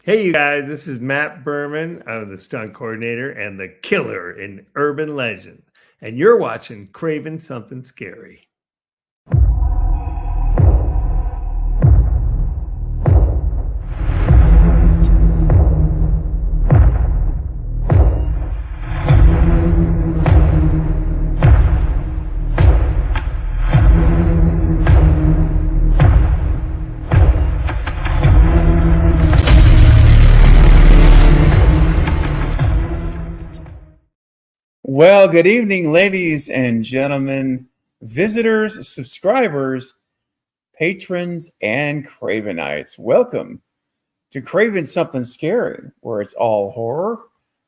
Hey, you guys, this is Matt Berman. I'm the stunt coordinator and the killer in Urban Legend. And you're watching Craven Something Scary. Well, good evening, ladies and gentlemen, visitors, subscribers, patrons, and Cravenites. Welcome to Craven Something Scary, where it's all horror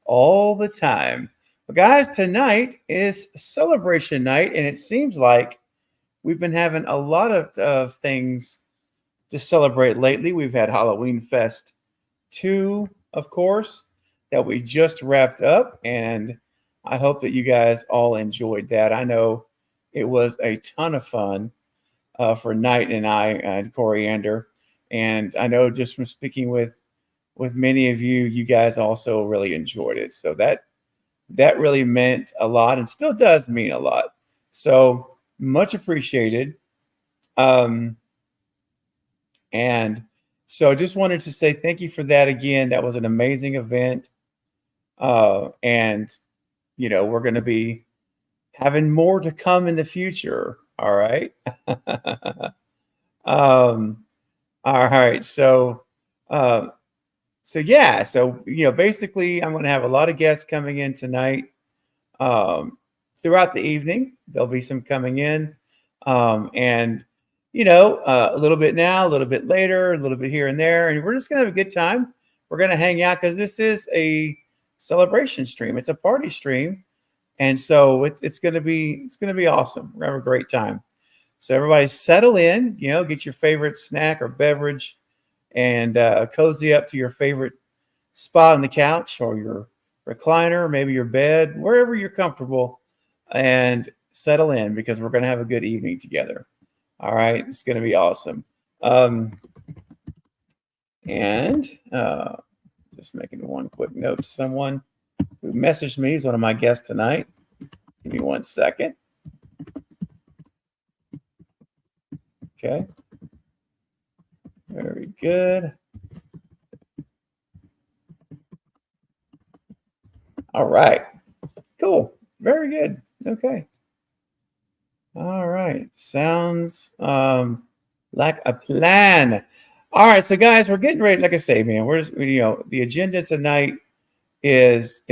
all the time. But guys, tonight is celebration night, and it seems like we've been having a lot of things to celebrate lately. We've had Halloween Fest 2, of course, that we just wrapped up, and I hope that you guys all enjoyed that. I know it was a ton of fun for Knight and I and Coriander, and I know just from speaking with many of you, you guys also really enjoyed it. So that really meant a lot, and still does mean a lot. So much appreciated. And so I just wanted to say thank you for that again. That was an amazing event, and we're going to be having more to come in the future. All right. All right. So basically I'm going to have a lot of guests coming in tonight. Throughout the evening, there'll be some coming in. And a little bit now, a little bit later, a little bit here and there. And we're just going to have a good time. We're going to hang out because this is a celebration stream. It's a party stream, and so it's gonna be awesome. We're gonna have a great time. So everybody settle in, get your favorite snack or beverage, and cozy up to your favorite spot on the couch or your recliner, maybe your bed, wherever you're comfortable, and settle in because we're gonna have a good evening together. All right, it's gonna be awesome. Just making one quick note to someone who messaged me. He's one of my guests tonight. Give me 1 second. Okay. Very good. All right. Cool. Very good. Okay. All right. Sounds like a plan. All right, so guys, we're getting ready. Like I say, man, we're just, the agenda tonight is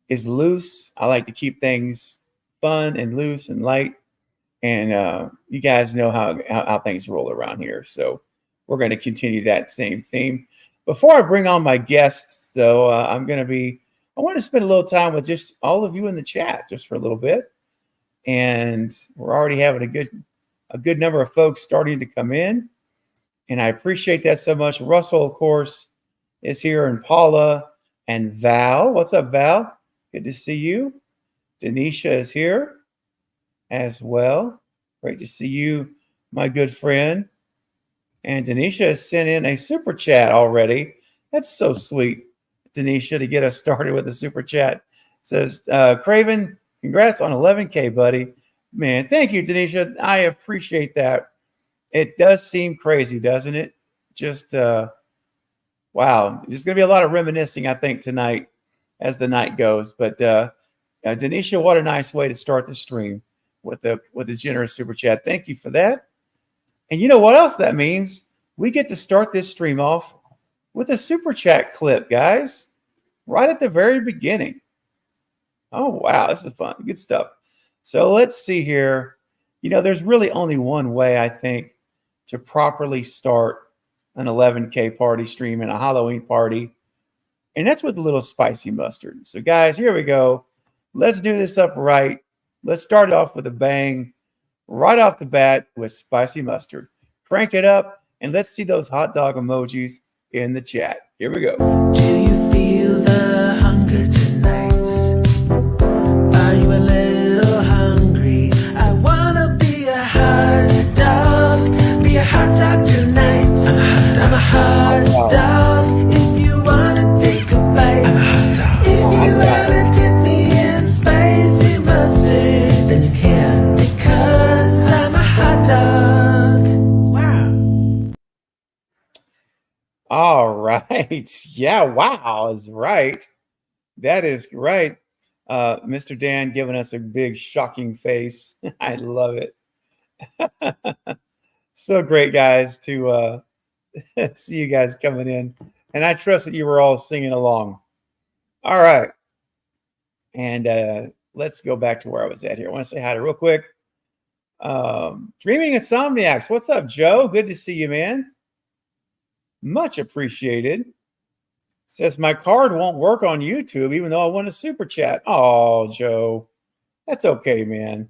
loose. I like to keep things fun and loose and light, and you guys know how things roll around here. So we're going to continue that same theme. Before I bring on my guests, though, I want to spend a little time with just all of you in the chat, just for a little bit, and we're already having a good number of folks starting to come in. And I appreciate that so much. Russell, of course, is here, and Paula and Val. What's up, Val? Good to see you. Denisha is here as well. Great to see you, my good friend. And Denisha has sent in a super chat already. That's so sweet, Denisha, to get us started with a super chat. It says, Craven, congrats on 11K, buddy. Man, thank you, Denisha. I appreciate that. It does seem crazy, doesn't it? Just, wow. There's going to be a lot of reminiscing, I think, tonight as the night goes. But Denisha, what a nice way to start the stream with the generous super chat. Thank you for that. And you know what else that means? We get to start this stream off with a super chat clip, guys, right at the very beginning. Oh, wow. This is fun. Good stuff. So let's see here. There's really only one way, I think, to properly start an 11K party stream and a Halloween party, and that's with a little spicy mustard. So, guys, here we go. Let's do this up right. Let's start off with a bang right off the bat with spicy mustard. Crank it up, and let's see those hot dog emojis in the chat. Here we go. Do you feel the hunger tonight? Are you a little hungry? I wanna be a hot dog tonight. I'm a hot hot dog. If you wanna take a bite, I'm a hot dog. If you wanna dip me in spicy mustard, then you can, because I'm a hot dog. Wow. All right. Yeah, wow is right. That is right. Mr. Dan giving us a big shocking face. I love it. So great, guys, to see you guys coming in. And I trust that you were all singing along. All right. And let's go back to where I was at here. I want to say hi to real quick. Dreaming Insomniacs. What's up, Joe? Good to see you, man. Much appreciated. Says my card won't work on YouTube even though I want a super chat. Oh, Joe. That's okay, man.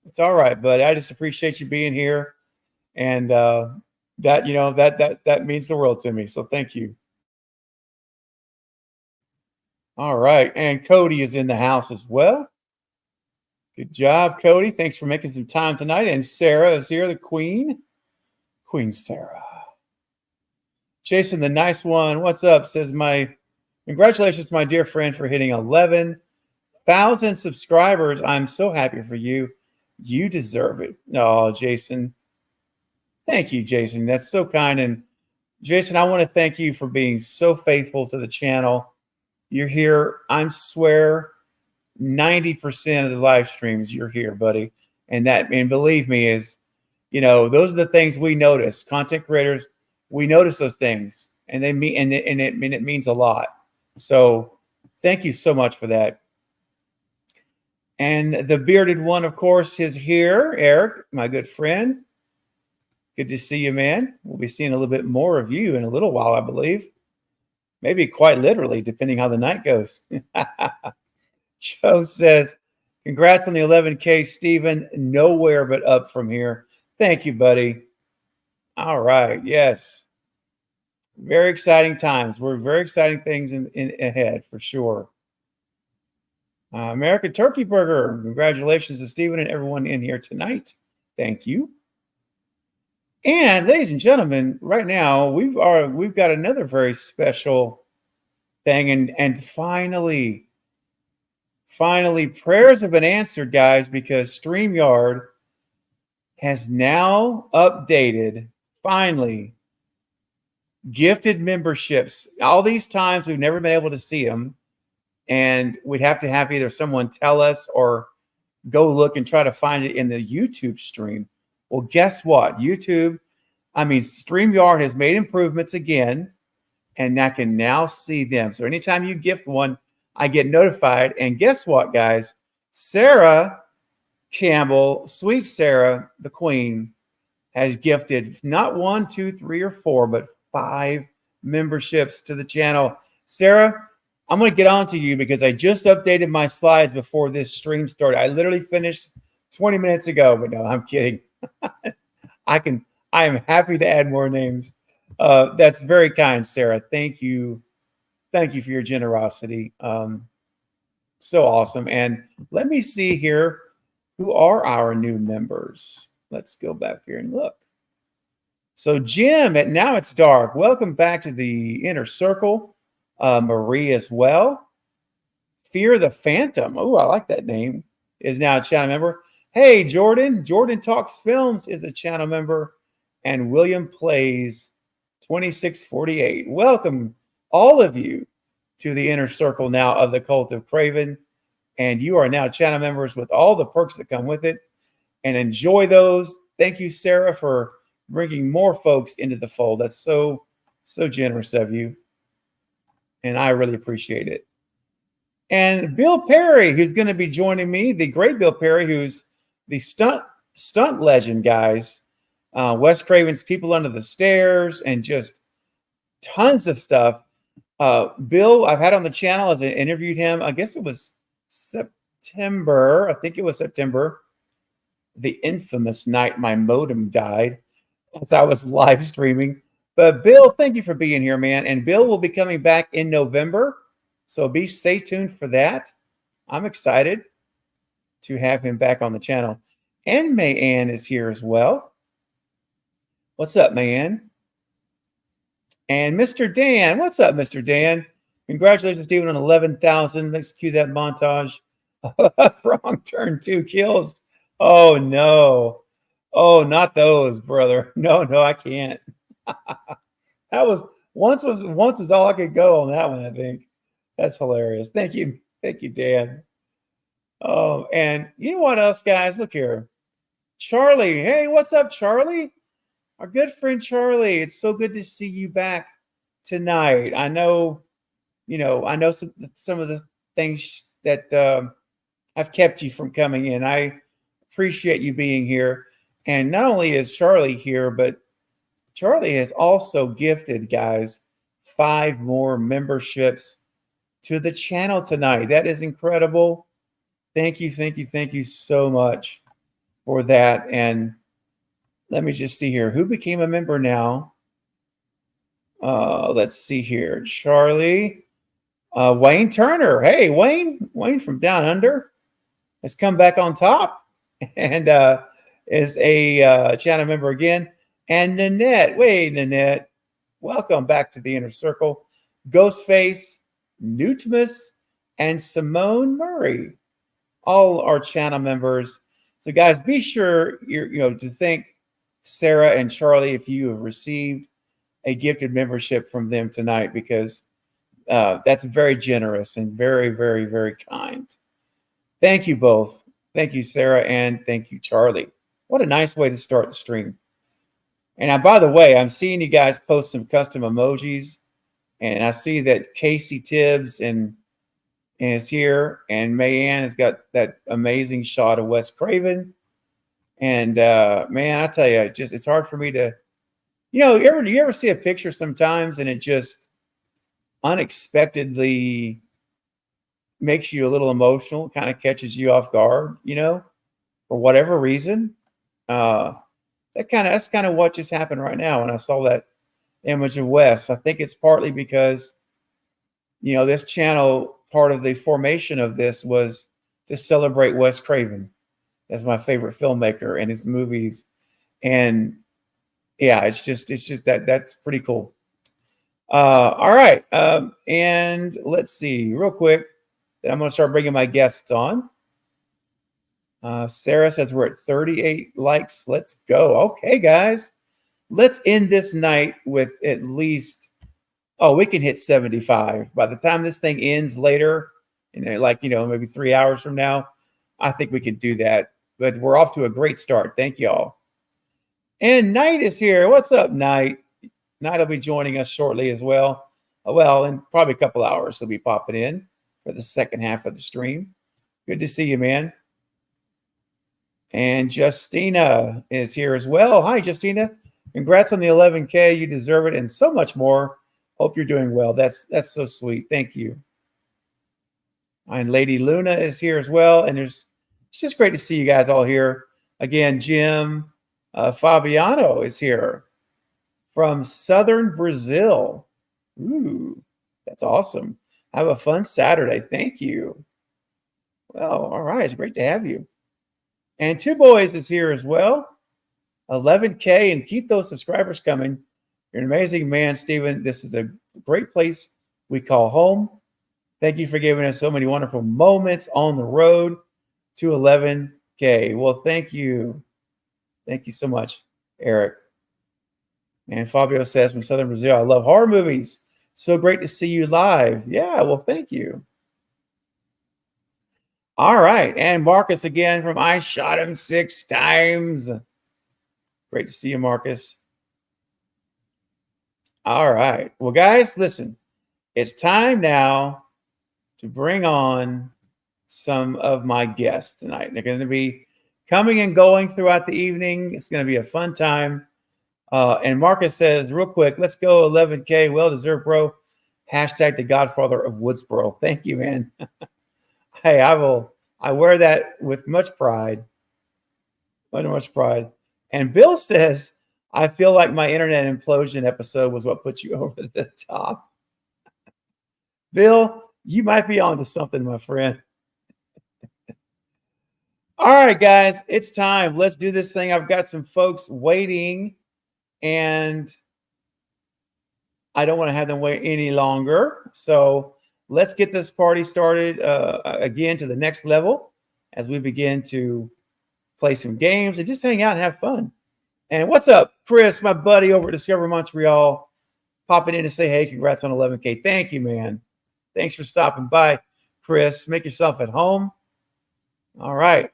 It's all right, bud. I just appreciate you being here. And that, you know, that means the world to me. So thank you. All right. And Cody is in the house as well. Good job, Cody. Thanks for making some time tonight. And Sarah is here, the queen. Queen Sarah. Jason, the nice one. What's up? Says congratulations, my dear friend, for hitting 11,000 subscribers. I'm so happy for you. You deserve it. Oh, Jason. Thank you, Jason. That's so kind. And Jason, I want to thank you for being so faithful to the channel. You're here. I swear 90% of the live streams you're here, buddy. And believe me, is, you know, those are the things we notice. Content creators, we notice those things, and it means a lot. So thank you so much for that. And the bearded one, of course, is here. Eric, my good friend. Good to see you, man. We'll be seeing a little bit more of you in a little while, I believe. Maybe quite literally, depending how the night goes. Joe says, congrats on the 11K, Stephen. Nowhere but up from here. Thank you, buddy. All right. Yes. Very exciting times. We're very exciting things ahead for sure. American Turkey Burger. Congratulations to Stephen and everyone in here tonight. Thank you. And ladies and gentlemen, right now we've got another very special thing, and finally prayers have been answered, guys, because StreamYard has now updated, finally, gifted memberships. All these times we've never been able to see them, and we'd have to have either someone tell us or go look and try to find it in the YouTube stream. Well, guess what? StreamYard has made improvements again, and I can now see them. So anytime you gift one, I get notified. And guess what, guys? Sarah Campbell, sweet Sarah, the queen, has gifted not 1, 2, 3, or 4, but 5 memberships to the channel. Sarah, I'm going to get on to you because I just updated my slides before this stream started. I literally finished 20 minutes ago, but no, I'm kidding. I am happy to add more names. That's very kind, Sarah. Thank you. Thank you for your generosity. So awesome. And let me see here. Who are our new members? Let's go back here and look. So Jim at Now It's Dark. Welcome back to the Inner Circle. Marie as well. Fear the Phantom. Oh, I like that name. Is now a channel member. Hey, Jordan. Jordan Talks Films is a channel member. And William Plays 2648. Welcome, all of you, to the Inner Circle now of the Cult of Craven. And you are now channel members with all the perks that come with it. And enjoy those. Thank you, Sarah, for bringing more folks into the fold. That's so generous of you. And I really appreciate it. And Bill Perry, who's going to be joining me, the great Bill Perry, who's the stunt legend, guys. Wes Craven's People Under the Stairs, and just tons of stuff. Bill, I've had on the channel as I interviewed him. I guess it was September. I think it was September. The infamous night my modem died as I was live streaming. But Bill, thank you for being here, man. And Bill will be coming back in November. So stay tuned for that. I'm excited to have him back on the channel. And Mayanne is here as well. What's up, Mayanne? And Mr. Dan, what's up, Mr. Dan? Congratulations, Steven, on 11,000. Let's cue that montage. Wrong turn, 2 kills. Oh, no. Oh, not those, brother. No, I can't. That was once is all I could go on that one, I think. That's hilarious. Thank you. Thank you, Dan. Oh, and you know what else, guys? Look here. Charlie. Hey, what's up, Charlie? Our good friend Charlie. It's so good to see you back tonight. I know some of the things that have kept you from coming in. I appreciate you being here. And not only is Charlie here, but Charlie has also gifted, guys, 5 more memberships to the channel tonight. That is incredible. Thank you so much for that. And let me just see here. Who became a member now? Let's see here. Charlie. Wayne Turner. Hey, Wayne from down under has come back on top and is a channel member again. And Nanette. Wait, Nanette. Welcome back to the Inner Circle. Ghostface, Newtmus, and Simone Murray. All our channel members. So, guys, be sure to thank Sarah and Charlie if you have received a gifted membership from them tonight, because that's very generous and very, very, very kind. Thank you both. Thank you, Sarah, and thank you, Charlie. What a nice way to start the stream. And by the way, I'm seeing you guys post some custom emojis, and I see that Casey Tibbs is here, and Mayanne has got that amazing shot of Wes Craven. And man, I tell you, it's hard for me to, you ever see a picture sometimes and it just unexpectedly makes you a little emotional, kind of catches you off guard, for whatever reason. That's kind of what just happened right now when I saw that image of Wes. I think it's partly because, this channel, part of the formation of this was to celebrate Wes Craven as my favorite filmmaker and his movies. And yeah, it's just that's pretty cool. All right. And let's see real quick that I'm going to start bringing my guests on. Sarah says we're at 38 likes. Let's go. Okay, guys, let's end this night with at least, we can hit 75 by the time this thing ends later, maybe 3 hours from now. I think we could do that, but we're off to a great start. Thank y'all. And Knight is here. What's up, Knight? Knight will be joining us shortly as well. Well, in probably a couple hours, he'll be popping in for the second half of the stream. Good to see you, man. And Justina is here as well. Hi, Justina. Congrats on the 11K. You deserve it and so much more. Hope you're doing well. That's so sweet. Thank you. And Lady Luna is here as well. And it's just great to see you guys all here. Again, Jim Fabiano is here from southern Brazil. Ooh, that's awesome. Have a fun Saturday. Thank you. Well, all right. It's great to have you. And Two Boys is here as well. 11K, and keep those subscribers coming. You're an amazing man, Steven. This is a great place we call home. Thank you for giving us so many wonderful moments on the road to 11K. Well, thank you. Thank you so much, Eric. And Fabio says from southern Brazil, I love horror movies. So great to see you live. Yeah, well, thank you. All right. And Marcus again from I Shot Him 6 Times. Great to see you, Marcus. All right. Well, guys, listen. It's time now to bring on some of my guests tonight. They're going to be coming and going throughout the evening. It's going to be a fun time. And Marcus says, real quick, let's go 11K. Well deserved, bro. Hashtag the Godfather of Woodsboro. Thank you, man. Hey, I wear that with much pride. Much pride. And Bill says, I feel like my internet implosion episode was what put you over the top. Bill, you might be onto something, my friend. All right, guys, it's time. Let's do this thing. I've got some folks waiting. And I don't want to have them wait any longer. So let's get this party started again to the next level as we begin to play some games and just hang out and have fun. And what's up, Chris, my buddy over at Discover Montreal, popping in to say, hey, congrats on 11K. Thank you, man. Thanks for stopping by, Chris. Make yourself at home. All right.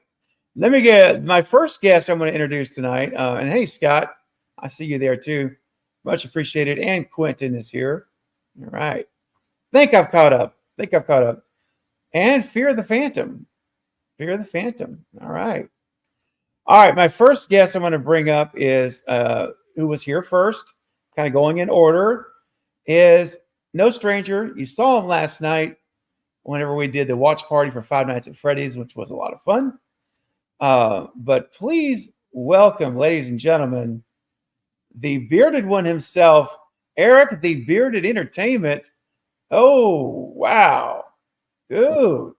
Let me get my first guest I'm going to introduce tonight. And hey, Scott, I see you there too. Much appreciated. And Quentin is here. All right. Think I've caught up. And Fear the Phantom. All right. All right. My first guest I'm going to bring up is who was here first, kind of going in order, is no stranger. You saw him last night whenever we did the watch party for Five Nights at Freddy's, which was a lot of fun. But please welcome, ladies and gentlemen, the bearded one himself, Eric, the Bearded Entertainment. Oh, wow. Dude.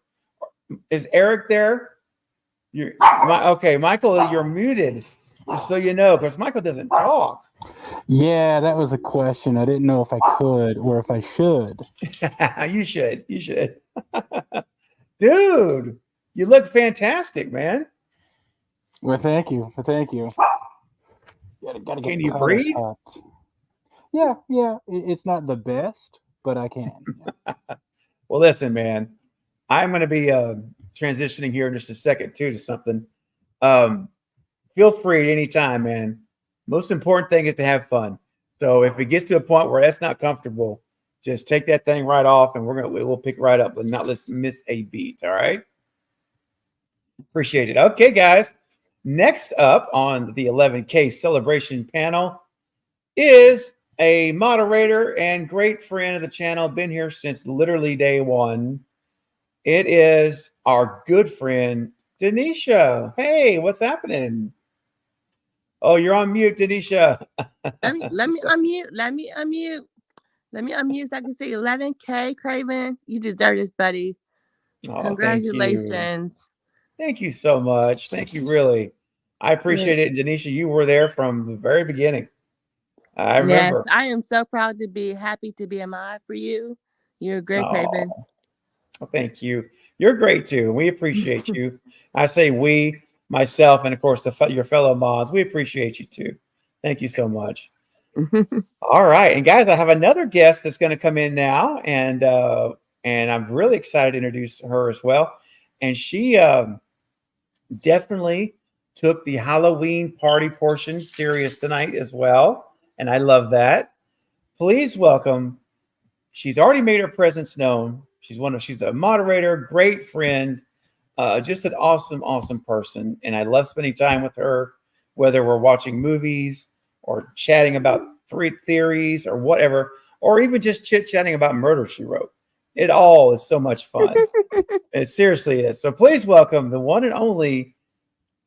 Is Eric there? Okay, Michael, you're muted, just so you know, because Michael doesn't talk. Yeah, that was a question. I didn't know if I could or if I should. You should. Dude, you look fantastic, man. Well, thank you. Gotta get Can the you color breathe? cut. Yeah. It's not the best, but I can. Well, listen, man, I'm going to be transitioning here in just a second, too, to something. Feel free at any time, man. Most important thing is to have fun. So if it gets to a point where that's not comfortable, just take that thing right off, and we'll pick right up, but not let's miss a beat. All right. Appreciate it. Okay, guys. Next up on the 11K celebration panel is a moderator and great friend of the channel. Been here since literally day one. It is our good friend, Denisha. Hey, what's happening? Oh, you're on mute, Denisha. Let me unmute. Let me unmute so I can say 11K, Craven. You deserve this, buddy. Oh, Congratulations. Thank you so much. Thank you, really. I appreciate it. Denisha, you were there from the very beginning. I remember. Yes, I am so proud to be happy to be a mod for you. You're a great Craven. Well, thank you. You're great too. We appreciate you. I say we, myself, and of course your fellow mods. We appreciate you too. Thank you so much. All right, and guys, I have another guest that's going to come in now, and I'm really excited to introduce her as well. And she definitely took the Halloween party portion serious tonight as well, and I love that. Please welcome. She's already made her presence known. She's a moderator, great friend, just an awesome person, and I love spending time with her, whether we're watching movies or chatting about theories or whatever, or even just chit-chatting about Murder, She Wrote. It all is so much fun. It seriously is. So please welcome the one and only,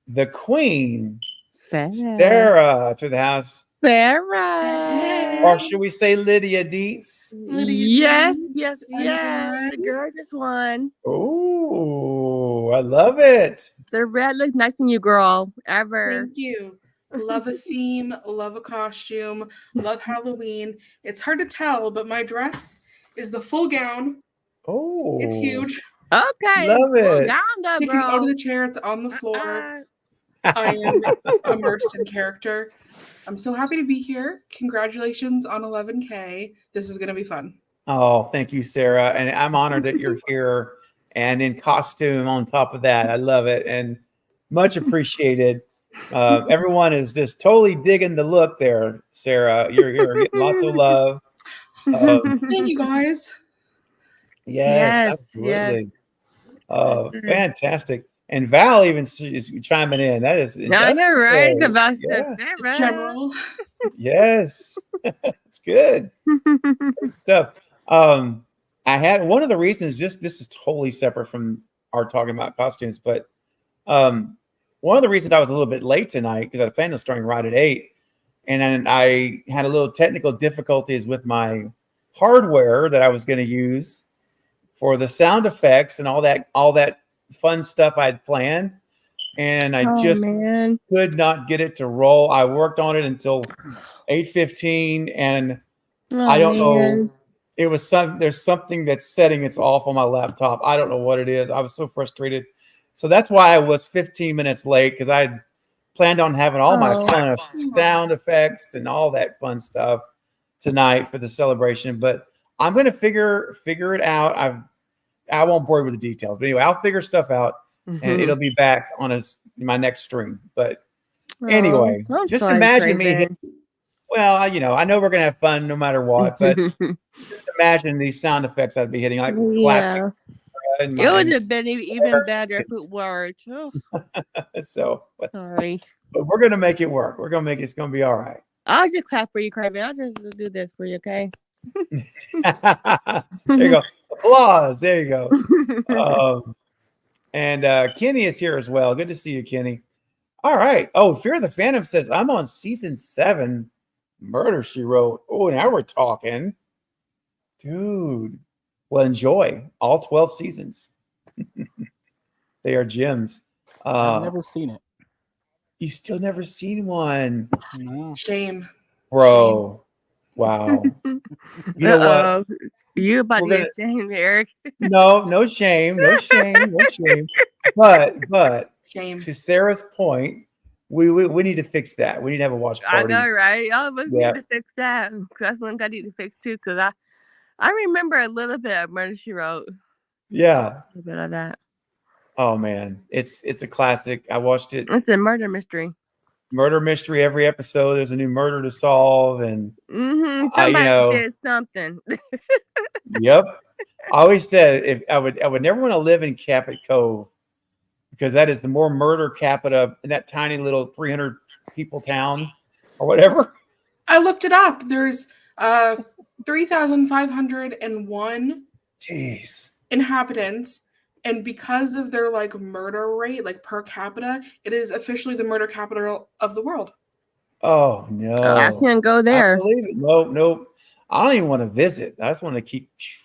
the Queen, Sarah, to the house. Sarah. Or should we say Lydia Dietz? Yes. The gorgeous one. Oh, I love it. The red looks nice on you, girl. Ever. Thank you. Love a theme, love a costume, love Halloween. It's hard to tell, but my dress is the full gown. Oh, It's huge. Okay. Love it. You can go to the chair, it's on the floor. I am immersed in character. I'm so happy to be here. Congratulations on 11K. This is going to be fun. Oh, thank you, Sarah. And I'm honored that you're here and in costume on top of that. I love it and much appreciated. Everyone is just totally digging the look there, Sarah. You're getting lots of love. Thank you, guys. Yes, absolutely. Oh, fantastic. And Val even is chiming in. That is I know, right? About Sarah. General. Yes. It's good. Good stuff. I had one of the reasons, this is totally separate from our talking about costumes, but one of the reasons I was a little bit late tonight, because I planned on starting right at 8, and then I had a little technical difficulties with my hardware that I was going to use for the sound effects and all that fun stuff I'd planned, and I could not get it to roll. I worked on it until 8:15, and Oh, I don't man. know. It was there's something that's setting its off on my laptop. I don't know what it is. I was so frustrated. So that's why I was 15 minutes late, because I planned on having all my Oh. fun sound effects and all that fun stuff tonight for the celebration. But I'm gonna figure it out. I won't bore you with the details, but anyway, I'll figure stuff out, and it'll be back on my next stream. But Oh, anyway, I'm just sorry, imagine me. Craven. Well, I know we're gonna have fun no matter what, but just imagine these sound effects I'd be hitting, like clapping Yeah. and It would my. have been even better if it worked. Oh, So, but sorry. we're gonna make it work. We're gonna make it's gonna be all right. I'll just clap for you, Craven. I'll just do this for you, okay? There you go. Applause. There you go. And Kenny is here as well. Good to see you, Kenny. All right. Oh, Fear of the Phantom says, I'm on season 7. Murder, She Wrote. Oh, now we're talking. Dude. Well, enjoy all 12 seasons. They are gems. I've never seen it. You still never seen one. No. Shame. Bro. Wow. You know what? You about We're to get ashamed, Eric. No shame. No shame. No shame. But Shame. to Sarah's point, we need to fix that. We need to have a watch party. I know, right? All of us Yeah. need to fix that. That's one I need to fix too, because I remember a little bit of Murder, She Wrote. Yeah. A little bit of that. Oh man, it's a classic. I watched it. It's a murder mystery. Murder mystery every episode. There's a new murder to solve, and Somebody did something. Yep. I always said if I would never want to live in Cabot Cove, because that is the more murder capita in that tiny little 300 people town or whatever. I looked it up. There's 3,501 Jeez. inhabitants, and because of their like murder rate, like per capita, it is officially the murder capital of the world. Oh no. I can't go I there. believe it. No. I don't even want to visit. I just want to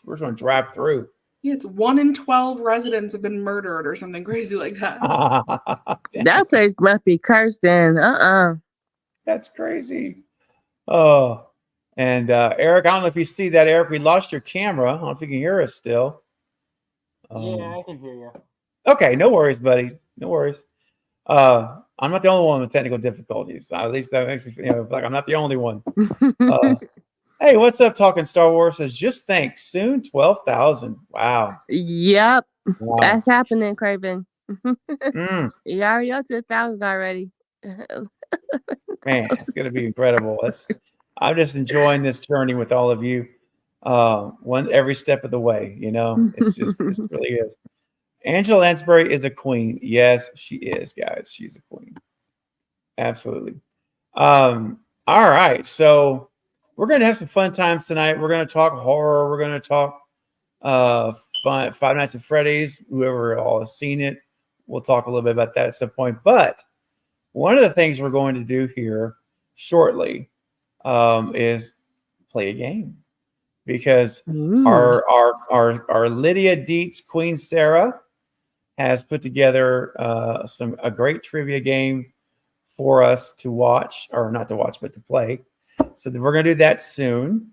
we're just going to drive through. Yeah, it's 1 in 12 residents have been murdered or something crazy like that. That place must be cursed then. That's crazy. Oh, and Eric, I don't know if you see that, Eric. We lost your camera. I don't know if you can hear us still. Yeah, I can hear you. Okay, no worries, buddy. No worries. I'm not the only one with technical difficulties. At least that makes me like I'm not the only one. Hey, what's up? Talking Star Wars says, just think, soon 12,000. Wow. Yep. Wow. That's happening, Craven. Mm. You already up to 1,000 already. Man, it's going to be incredible. I'm just enjoying this journey with all of you. Every step of the way, it's really is. Angela Lansbury is a queen. Yes, she is, guys. She's a queen. Absolutely. All right. So we're going to have some fun times tonight. We're going to talk horror. We're going to talk fun, Five Nights at Freddy's. Whoever all has seen it, we'll talk a little bit about that at some point. But one of the things we're going to do here shortly is play a game, because our Lydia Dietz, Queen Sarah, has put together a great trivia game for us to watch, or not to watch, but to play. So we're going to do that soon.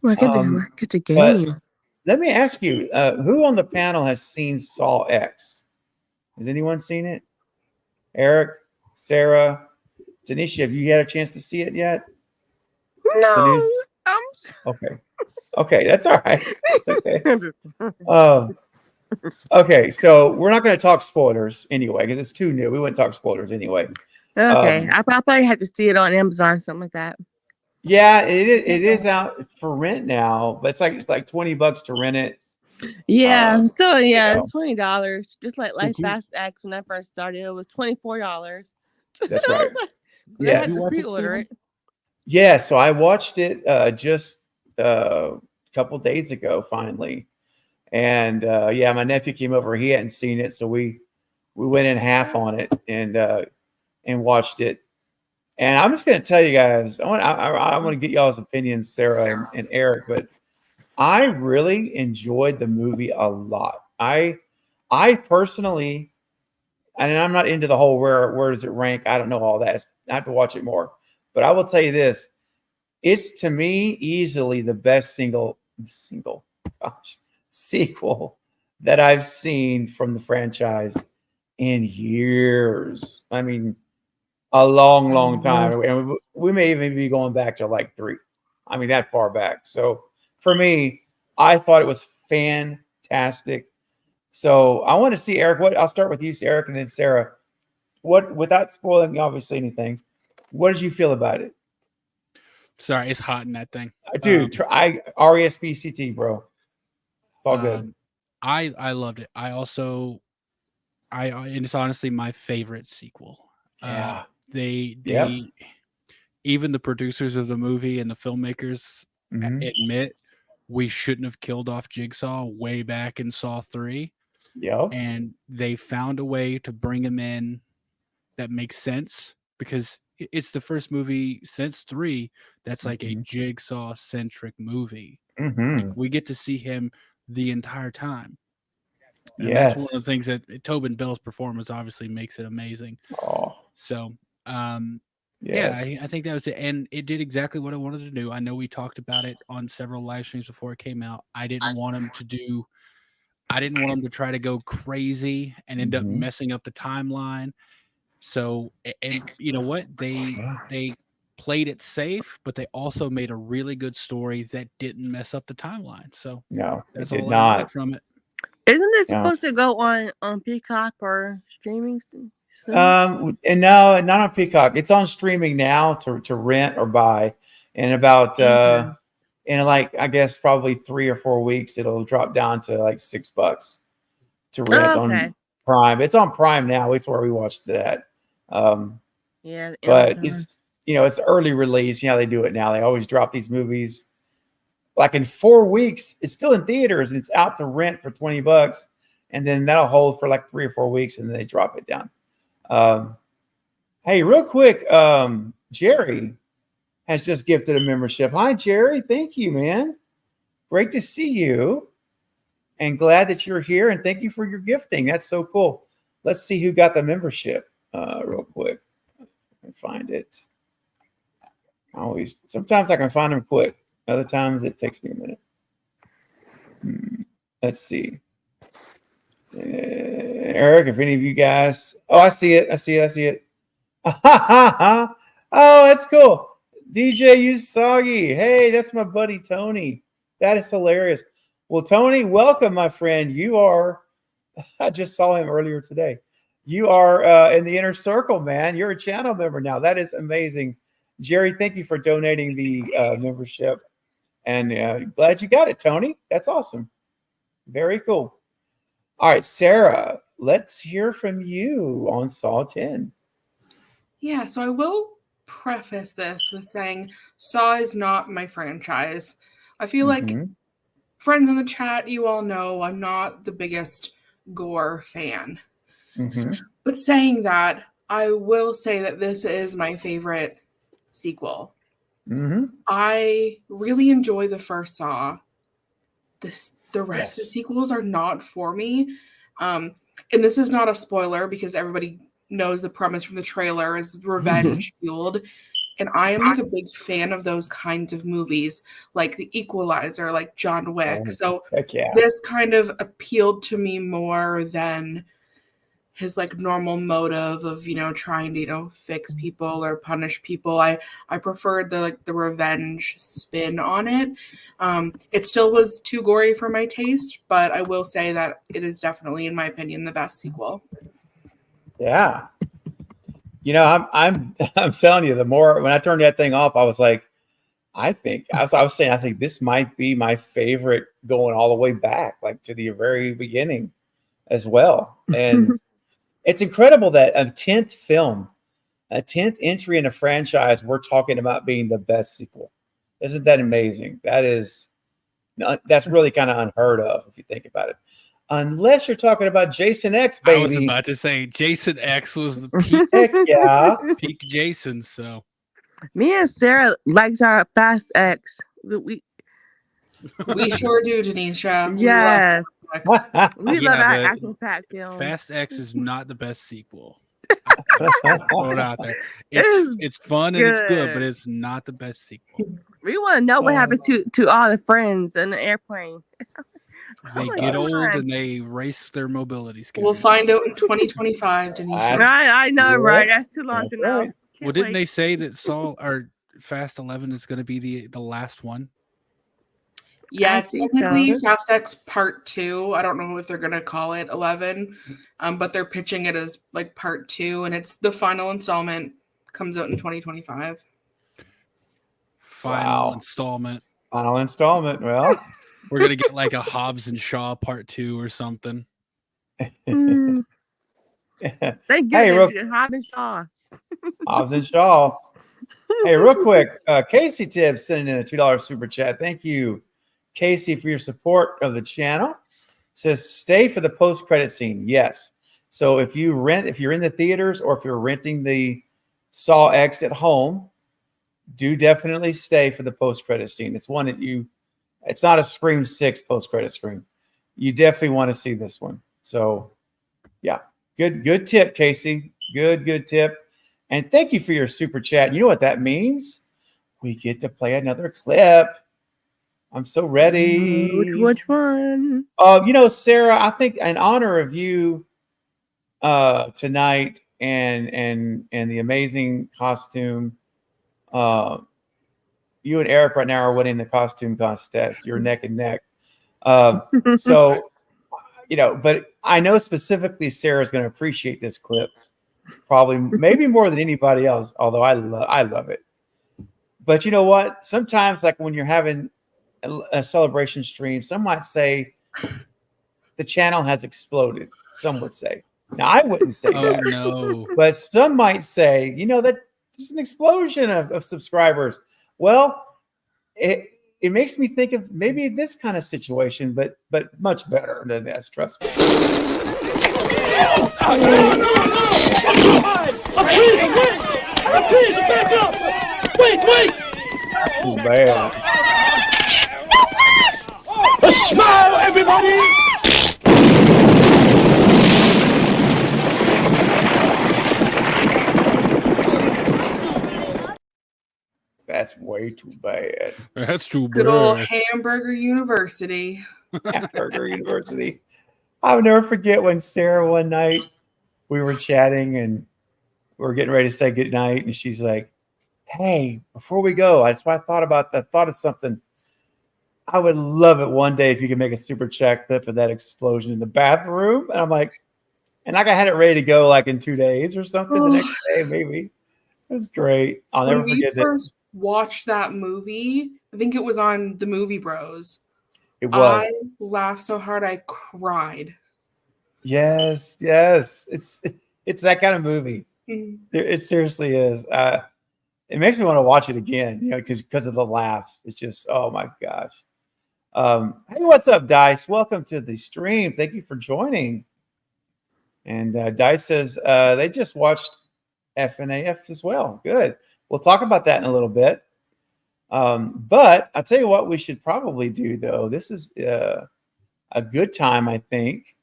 Look at the game. Let me ask you, who on the panel has seen Saw X? Has anyone seen it? Eric, Sarah, Tanisha, have you had a chance to see it yet? No. Okay, that's all right. That's okay. Okay, so we're not going to talk spoilers anyway, because it's too new. We wouldn't talk spoilers anyway. Okay, I probably have to see it on Amazon or something like that. Yeah, it is out for rent now, but it's like $20 to rent it. Yeah, it's $20. Just like Life Fast X when I first started, it was $24. That's right. Yeah, I had to pre-order it. Yeah, so I watched it just a couple days ago, finally, and my nephew came over. He hadn't seen it, so we went in half on it and watched it. And I'm just going to tell you guys, I want to get y'all's opinions, Sarah and Eric, but I really enjoyed the movie a lot. I personally, and I'm not into the whole where does it rank. I don't know all that. I have to watch it more. But I will tell you this, It's to me easily the best sequel that I've seen from the franchise in years. I mean, a long time. Yes. And we may even be going back to like 3. I mean, that far back. So for me, I thought it was fantastic. So I want to see, Eric, I'll start with you, Eric, and then Sarah. Without spoiling obviously anything, what did you feel about it? Sorry, it's hot in that thing. Dude, I RESPCT, bro. It's all good. I loved it. I also and it's honestly my favorite sequel. Yeah. They Yep. even the producers of the movie and the filmmakers Mhm. admit we shouldn't have killed off Jigsaw way back in Saw 3. Yep. And they found a way to bring him in that makes sense because it's the first movie since 3 that's like a Jigsaw centric movie. Mhm. Like, we get to see him the entire time. And Yes. that's one of the things that Tobin Bell's performance obviously makes it amazing. Oh. So, Yes. yeah, I think that was it. And it did exactly what I wanted to do. I know we talked about it on several live streams before it came out. I didn't want him to try to go crazy and end up messing up the timeline. So, and you know what? They played it safe, but they also made a really good story that didn't mess up the timeline. So No, it that's did all I got not. from it. Isn't it Yeah. supposed to go on Peacock or streaming soon? And no, not on Peacock. It's on streaming now to rent or buy. In about in like I guess probably 3 or 4 weeks, it'll drop down to like $6 to rent okay. on Prime. It's on Prime now. It's where we watched it at. Yeah, But Amazon. it's it's early release. You know how they do it now. They always drop these movies like in 4 weeks. It's still in theaters and it's out to rent for $20, and then that'll hold for like 3 or 4 weeks, and then they drop it down. Hey, real quick, Jerry has just gifted a membership. Hi, Jerry. Thank you, man. Great to see you, and glad that you're here. And thank you for your gifting. That's so cool. Let's see who got the membership. Real quick, I can find it. Sometimes I can find them quick. Other times it takes me a minute. Let's see. Eric, if any of you guys, I see it. Oh, that's cool. DJ Usagi. Hey, that's my buddy Tony. That is hilarious. Well, Tony, welcome, my friend. I just saw him earlier today. You are in the inner circle, man. You're a channel member now. That is amazing. Jerry, thank you for donating the membership. And glad you got it, Tony. That's awesome. Very cool. All right, Sarah, let's hear from you on Saw 10. Yeah, so I will preface this with saying Saw is not my franchise. I feel like friends in the chat, you all know I'm not the biggest gore fan. But saying that, I will say that this is my favorite sequel. I really enjoy the first Saw. The rest of the sequels are not for me. And this is not a spoiler because everybody knows the premise from the trailer is revenge fueled. And I am like a big fan of those kinds of movies, like The Equalizer, like John Wick. So this kind of appealed to me more than his like normal motive of trying to fix people or punish people. I preferred the revenge spin on it. It still was too gory for my taste, but I will say that it is definitely, in my opinion, the best sequel. Yeah, I'm telling you, the more when I turned that thing off, I was like, I was saying I think this might be my favorite going all the way back, like to the very beginning as well. And it's incredible that a 10th film, a 10th entry in a franchise, we're talking about being the best sequel. Isn't that amazing? That's really kind of unheard of if you think about it. Unless you're talking about Jason X, baby. I was about to say Jason X was the peak, peak Jason. So me and Sarah likes our Fast X. We sure do, Denisha. Yes. We love our but action-packed films. Fast X is not the best sequel. Throw it out there. It's It's fun and it's good, but good. it's not the best sequel. We want to know what happened to all the friends in the airplane. They Oh my get old God. and they race their mobility skills. We'll find out in 2025, Denisha. I know, Yep. right? That's too long That's to know. right. Well, didn't they say that Saul or Fast 11 is going to be the last one? Yeah, I it's think technically so. Fast X Part 2. I don't know if they're going to call it 11, but they're pitching it as like Part 2, and it's the final installment. Comes out in 2025. Final Wow. installment. Final installment. Well, We're going to get like a Hobbs and Shaw Part 2 or something. Mm, thank Hey, goodness. real Hobbs and Shaw. Hobbs and Shaw. Hey, real quick, Casey Tibbs sending in a $2 super chat. Thank you, Casey, for your support of the channel. Says stay for the post-credit scene. Yes. So if you're in the theaters or if you're renting the Saw X at home, do definitely stay for the post-credit scene. It's one that it's not a Scream 6 post-credit screen. You definitely want to see this one. So yeah, good tip, Casey. Good tip. And thank you for your super chat. You know what that means? We get to play another clip. I'm so ready. Which one? Sarah, I think in honor of you tonight and the amazing costume, you and Eric right now are winning the costume contest. You're neck and neck. So, but I know specifically Sarah's going to appreciate this clip. Probably, maybe more than anybody else, although I love it. But you know what? Sometimes, like when you're having a celebration stream, some might say the channel has exploded. Some would say. Now, I wouldn't say that. No. But some might say, that there's an explosion of subscribers. Well, it makes me think of maybe this kind of situation, but much better than this. Trust me. Please, back up! Wait! Too bad. A smile, everybody! That's way too bad. That's too Good old bad. Hamburger University. Hamburger University. I'll never forget when Sarah one night we were chatting and we were getting ready to say goodnight, and she's like, "Hey, before we go, that's what I thought about. I thought of something. I would love it one day if you could make a super chat clip of that explosion in the bathroom." And I'm like, and I had it ready to go like in 2 days or something. The next day, maybe. It was great. I'll never When forget we first watched that movie, I think it was on the Movie Bros. It was. I laughed so hard I cried. Yes. It's that kind of movie. It seriously is. It makes me want to watch it again, because of the laughs. It's just, oh my gosh. Hey, what's up, Dice? Welcome to the stream. Thank you for joining. And Dice says they just watched FNAF as well. Good. We'll talk about that in a little bit. But I'll tell you what we should probably do, though. This is a good time, I think,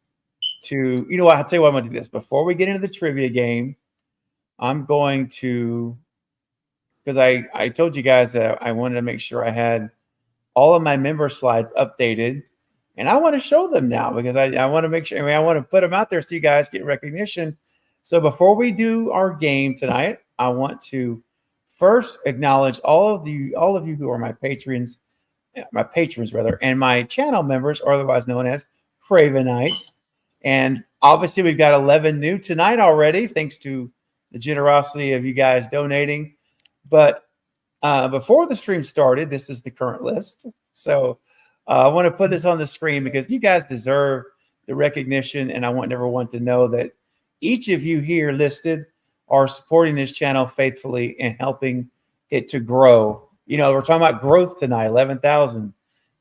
to, I'll tell you what, I'm going to do this. Before we get into the trivia game, I'm going to, because I told you guys that I wanted to make sure I had all of my member slides updated. And I want to show them now because I want to make sure, I want to put them out there so you guys get recognition. So before we do our game tonight, I want to first acknowledge all of you who are my patrons rather, and my channel members, or otherwise known as Cravenites. And obviously we've got 11 new tonight already, thanks to the generosity of you guys donating. But before the stream started, this is the current list. So I want to put this on the screen because you guys deserve the recognition, and I want everyone to know that each of you here listed are supporting this channel faithfully and helping it to grow. We're talking about growth tonight, 11,000.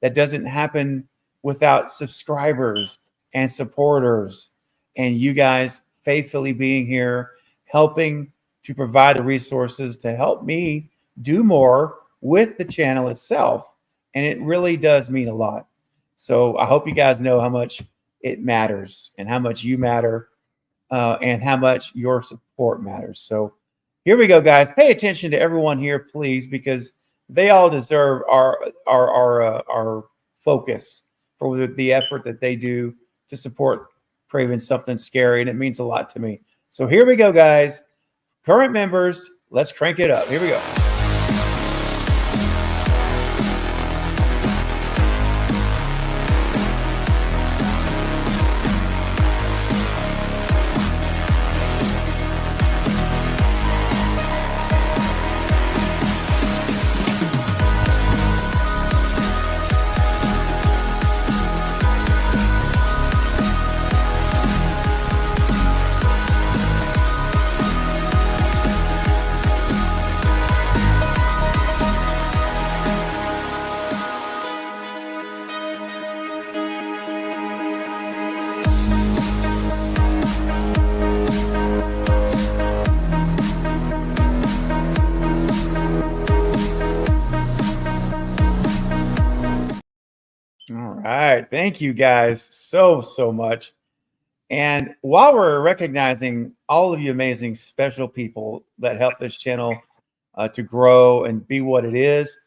That doesn't happen without subscribers and supporters, and you guys faithfully being here, helping to provide the resources to help me do more with the channel itself. And it really does mean a lot. So I hope you guys know how much it matters and how much you matter. and how much your support matters. So here we go, guys. Pay attention to everyone here, please, because they all deserve our focus for the effort that they do to support Craven Something Scary, and it means a lot to me. So here we go, guys. Current members, let's crank it up. Here we go. All right. Thank you guys so much. And while we're recognizing all of you amazing special people that help this channel to grow and be what it is,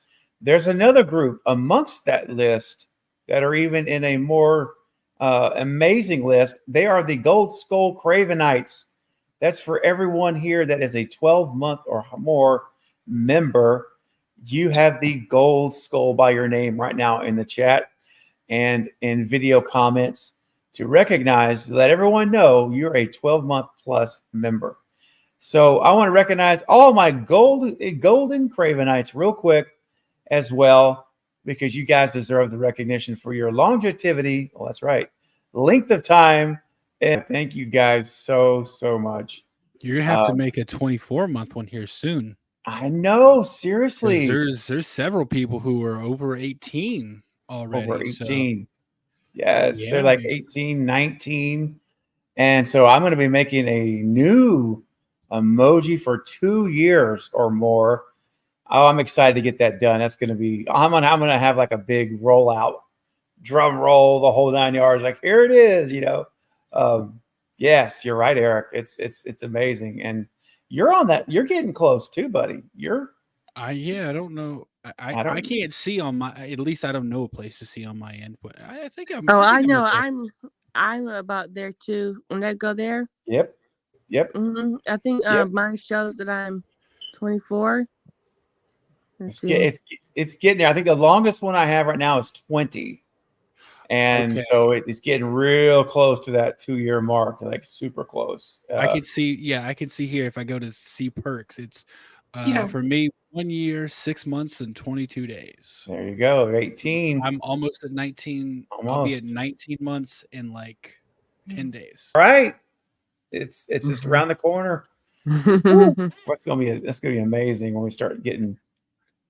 there's another group amongst that list that are even in a more amazing list. They are the Gold Skull Cravenites. That's for everyone here that is a 12-month or more member. You have the Gold Skull by your name right now in the chat and in video comments to recognize, let everyone know you're a 12-month plus member. So I want to recognize all my golden Cravenites real quick as well, because you guys deserve the recognition for your longevity. Well, that's right. Length of time. And thank you guys so much. You're gonna have to make a 24-month one here soon. I know, seriously. There's several people who are over 18 already. Over 18. So. Yes, Yeah. they're like 18, 19. And so I'm going to be making a new emoji for 2 years or more. Oh, I'm excited to get that done. That's going to be, I'm gonna have like a big rollout, drum roll, the whole 9 yards. Like, here it is, you know. Yes, you're right, Eric. It's amazing. And you're on that. You're getting close too, buddy. I don't know. I can't see on my, at least I don't know a place to see on my end, but I think I'm. I know. I'm about there too. When I go there. Yep. I think mine shows that I'm 24. It's getting there. I think the longest one I have right now is 20. And so it's getting real close to that 2-year mark, like super close. I can see, I can see here if I go to see perks, it's for me 1 year, 6 months, and 22 days. There you go, 18. I'm almost at 19. Almost. I'll be at 19 months in like 10 days. Right. It's just around the corner. That's gonna be amazing when we start getting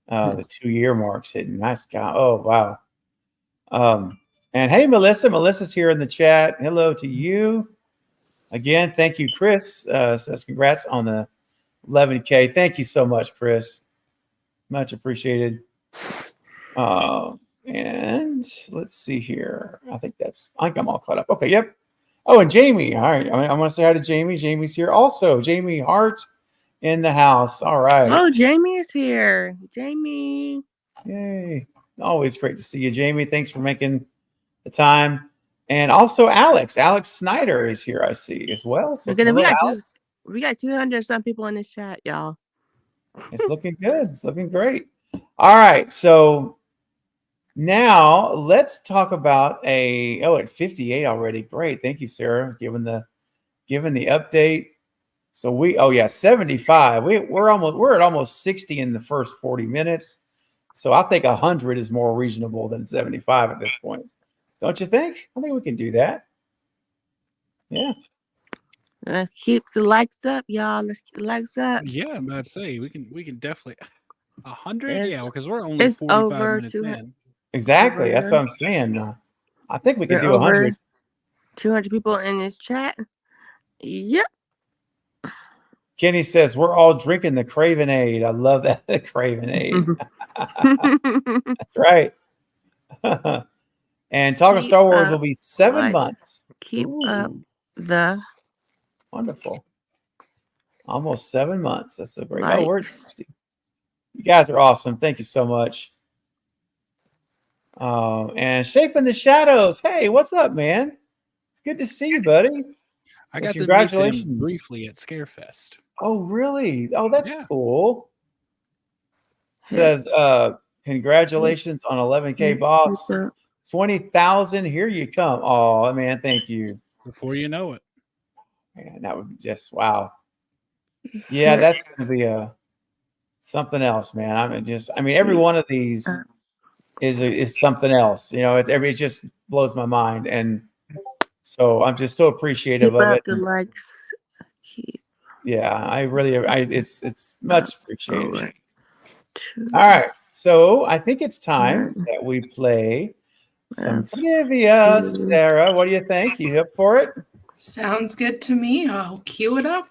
the 2-year marks hitting. Nice guy. Oh wow. And hey, Melissa's here in the chat. Hello to you. Again, thank you, Chris. Says congrats on the 11K. Thank you so much, Chris. Much appreciated. And let's see here. I think I'm all caught up. Okay, yep. Oh, and Jamie. All right. I want to say hi to Jamie. Jamie's here also. Jamie Hart in the house. All right. Oh, Jamie is here. Jamie. Yay. Always great to see you, Jamie. Thanks for making the time. And also Alex Snyder is here, I see as well. So we got 200 some people in this chat, y'all. It's looking good. It's looking great. All right. So now let's talk about at 58 already. Great. Thank you, Sarah, given the update. So 75. We're at almost 60 in the first 40 minutes. So I think 100 is more reasonable than 75 at this point. Don't you think? I think we can do that. Yeah. Let's keep the likes up, y'all. Let's keep the likes up. Yeah, I'm about to say we can definitely 100. Yeah, because we're only 45 minutes in. Exactly. That's what I'm saying. I think we can do 100. 200 people in this chat. Yep. Kenny says we're all drinking the Cravenade. I love that, the Cravenade. That's right. And Talking Star Wars will be 7 months. Keep up the Wonderful. Almost 7 months. That's a great. Likes. Oh, where's you guys are awesome. Thank you so much. And Shaping the Shadows. Hey, what's up, man? It's good to see you, buddy. I Yes, got to meet them congratulations. briefly at Scarefest. Oh, really? Oh, that's Yeah. cool. Says, congratulations on 11K, boss. 20,000. Here you come. Oh, man, thank you. Before you know it. Man, that would be just wow. Yeah, that's gonna be something else, man. I mean, every one of these is something else. You know, it just blows my mind, and so I'm just so appreciative Keep of up it. the likes. Yeah, I really, it's much appreciated. Alright. All right, so I think it's time that we play some trivia. Sarah, what do you think? You up for it? Sounds good to me. I'll cue it up.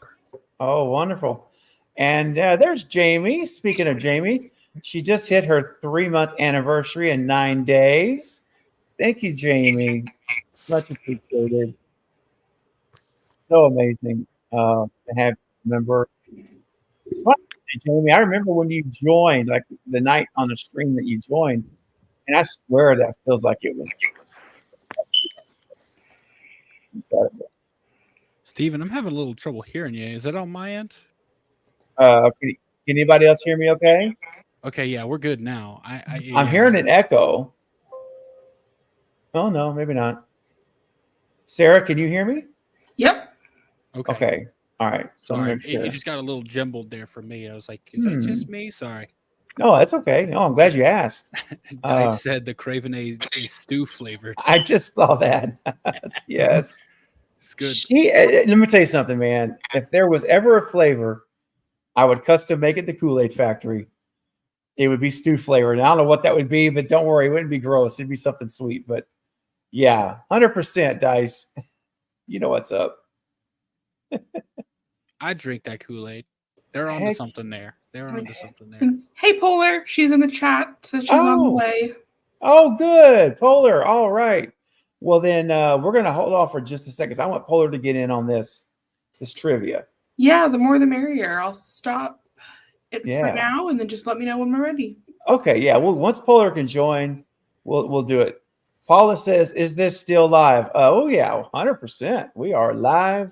Oh, wonderful. And there's Jamie. Speaking of Jamie, she just hit her 3-month anniversary in 9 days. Thank you, Jamie. Much appreciated. So amazing to have you remember. It's funny, Jamie. I remember when you joined, like the night on the stream that you joined, and I swear that feels like it was incredible. Steven, I'm having a little trouble hearing you. Is that on my end? Can anybody else hear me okay? Okay, yeah, we're good now. I'm hearing an echo. Oh, no, maybe not. Sarah, can you hear me? Yep. Okay. All right. So Sorry. sure. It just got a little jumbled there for me. I was like, is that just me? Sorry. No, that's okay. No, I'm glad you asked. Dice said the Craven is stew flavored. I just saw that. Yes. It's good. Let me tell you something, man. If there was ever a flavor, I would custom make it the Kool-Aid Factory. It would be stew flavored. I don't know what that would be, but don't worry, it wouldn't be gross. It'd be something sweet. But yeah, 100% Dice. You know what's up. I drink that Kool-Aid. They're on to something there. They're on to something there. Hey, Polar. She's in the chat, so she's on the way. Oh, good. Polar. All right. Well, then we're going to hold off for just a second. I want Polar to get in on this trivia. Yeah, the more the merrier. I'll stop it for now, and then just let me know when we're ready. Okay. Yeah. Well, once Polar can join, we'll do it. Paula says, "Is this still live?" Oh yeah, 100%. We are live.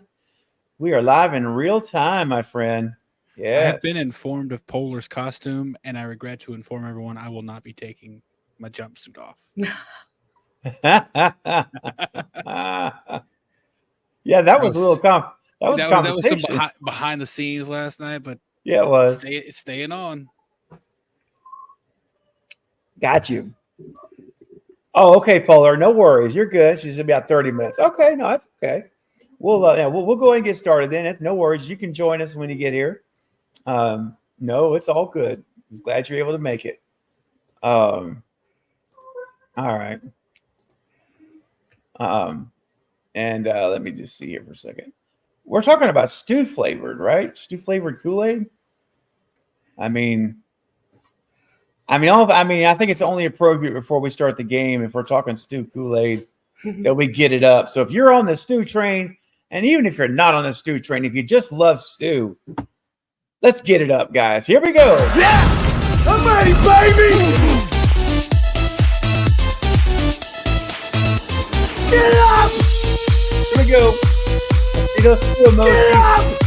We are live in real time, my friend. Yeah. I have been informed of Polar's costume, and I regret to inform everyone I will not be taking my jumpsuit off. Yeah, that was a little that was some behind the scenes last night, but yeah, it was. It's staying on. Got you. Oh, okay, Polar. No worries. You're good. She's about 30 minutes. Okay, no, that's okay. We'll go ahead and get started then. It's no worries. You can join us when you get here. No, it's all good. I'm glad you're able to make it. All right. And let me just see here for a second. We're talking about stew flavored, right? Stew flavored Kool-Aid. I think it's only appropriate before we start the game if we're talking stew Kool-Aid that we get it up. So if you're on the stew train, and even if you're not on the stew train, if you just love stew, let's get it up, guys. Here we go. Yeah, I'm ready, baby. Get up. Here we go. See those stew emojis. Get up.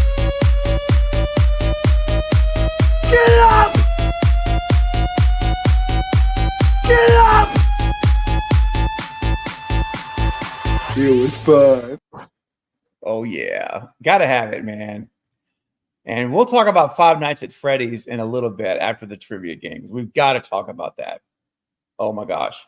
Get up. Get up! It was fun. Oh, yeah. Gotta have it, man. And we'll talk about Five Nights at Freddy's in a little bit after the trivia games. We've got to talk about that. Oh, my gosh.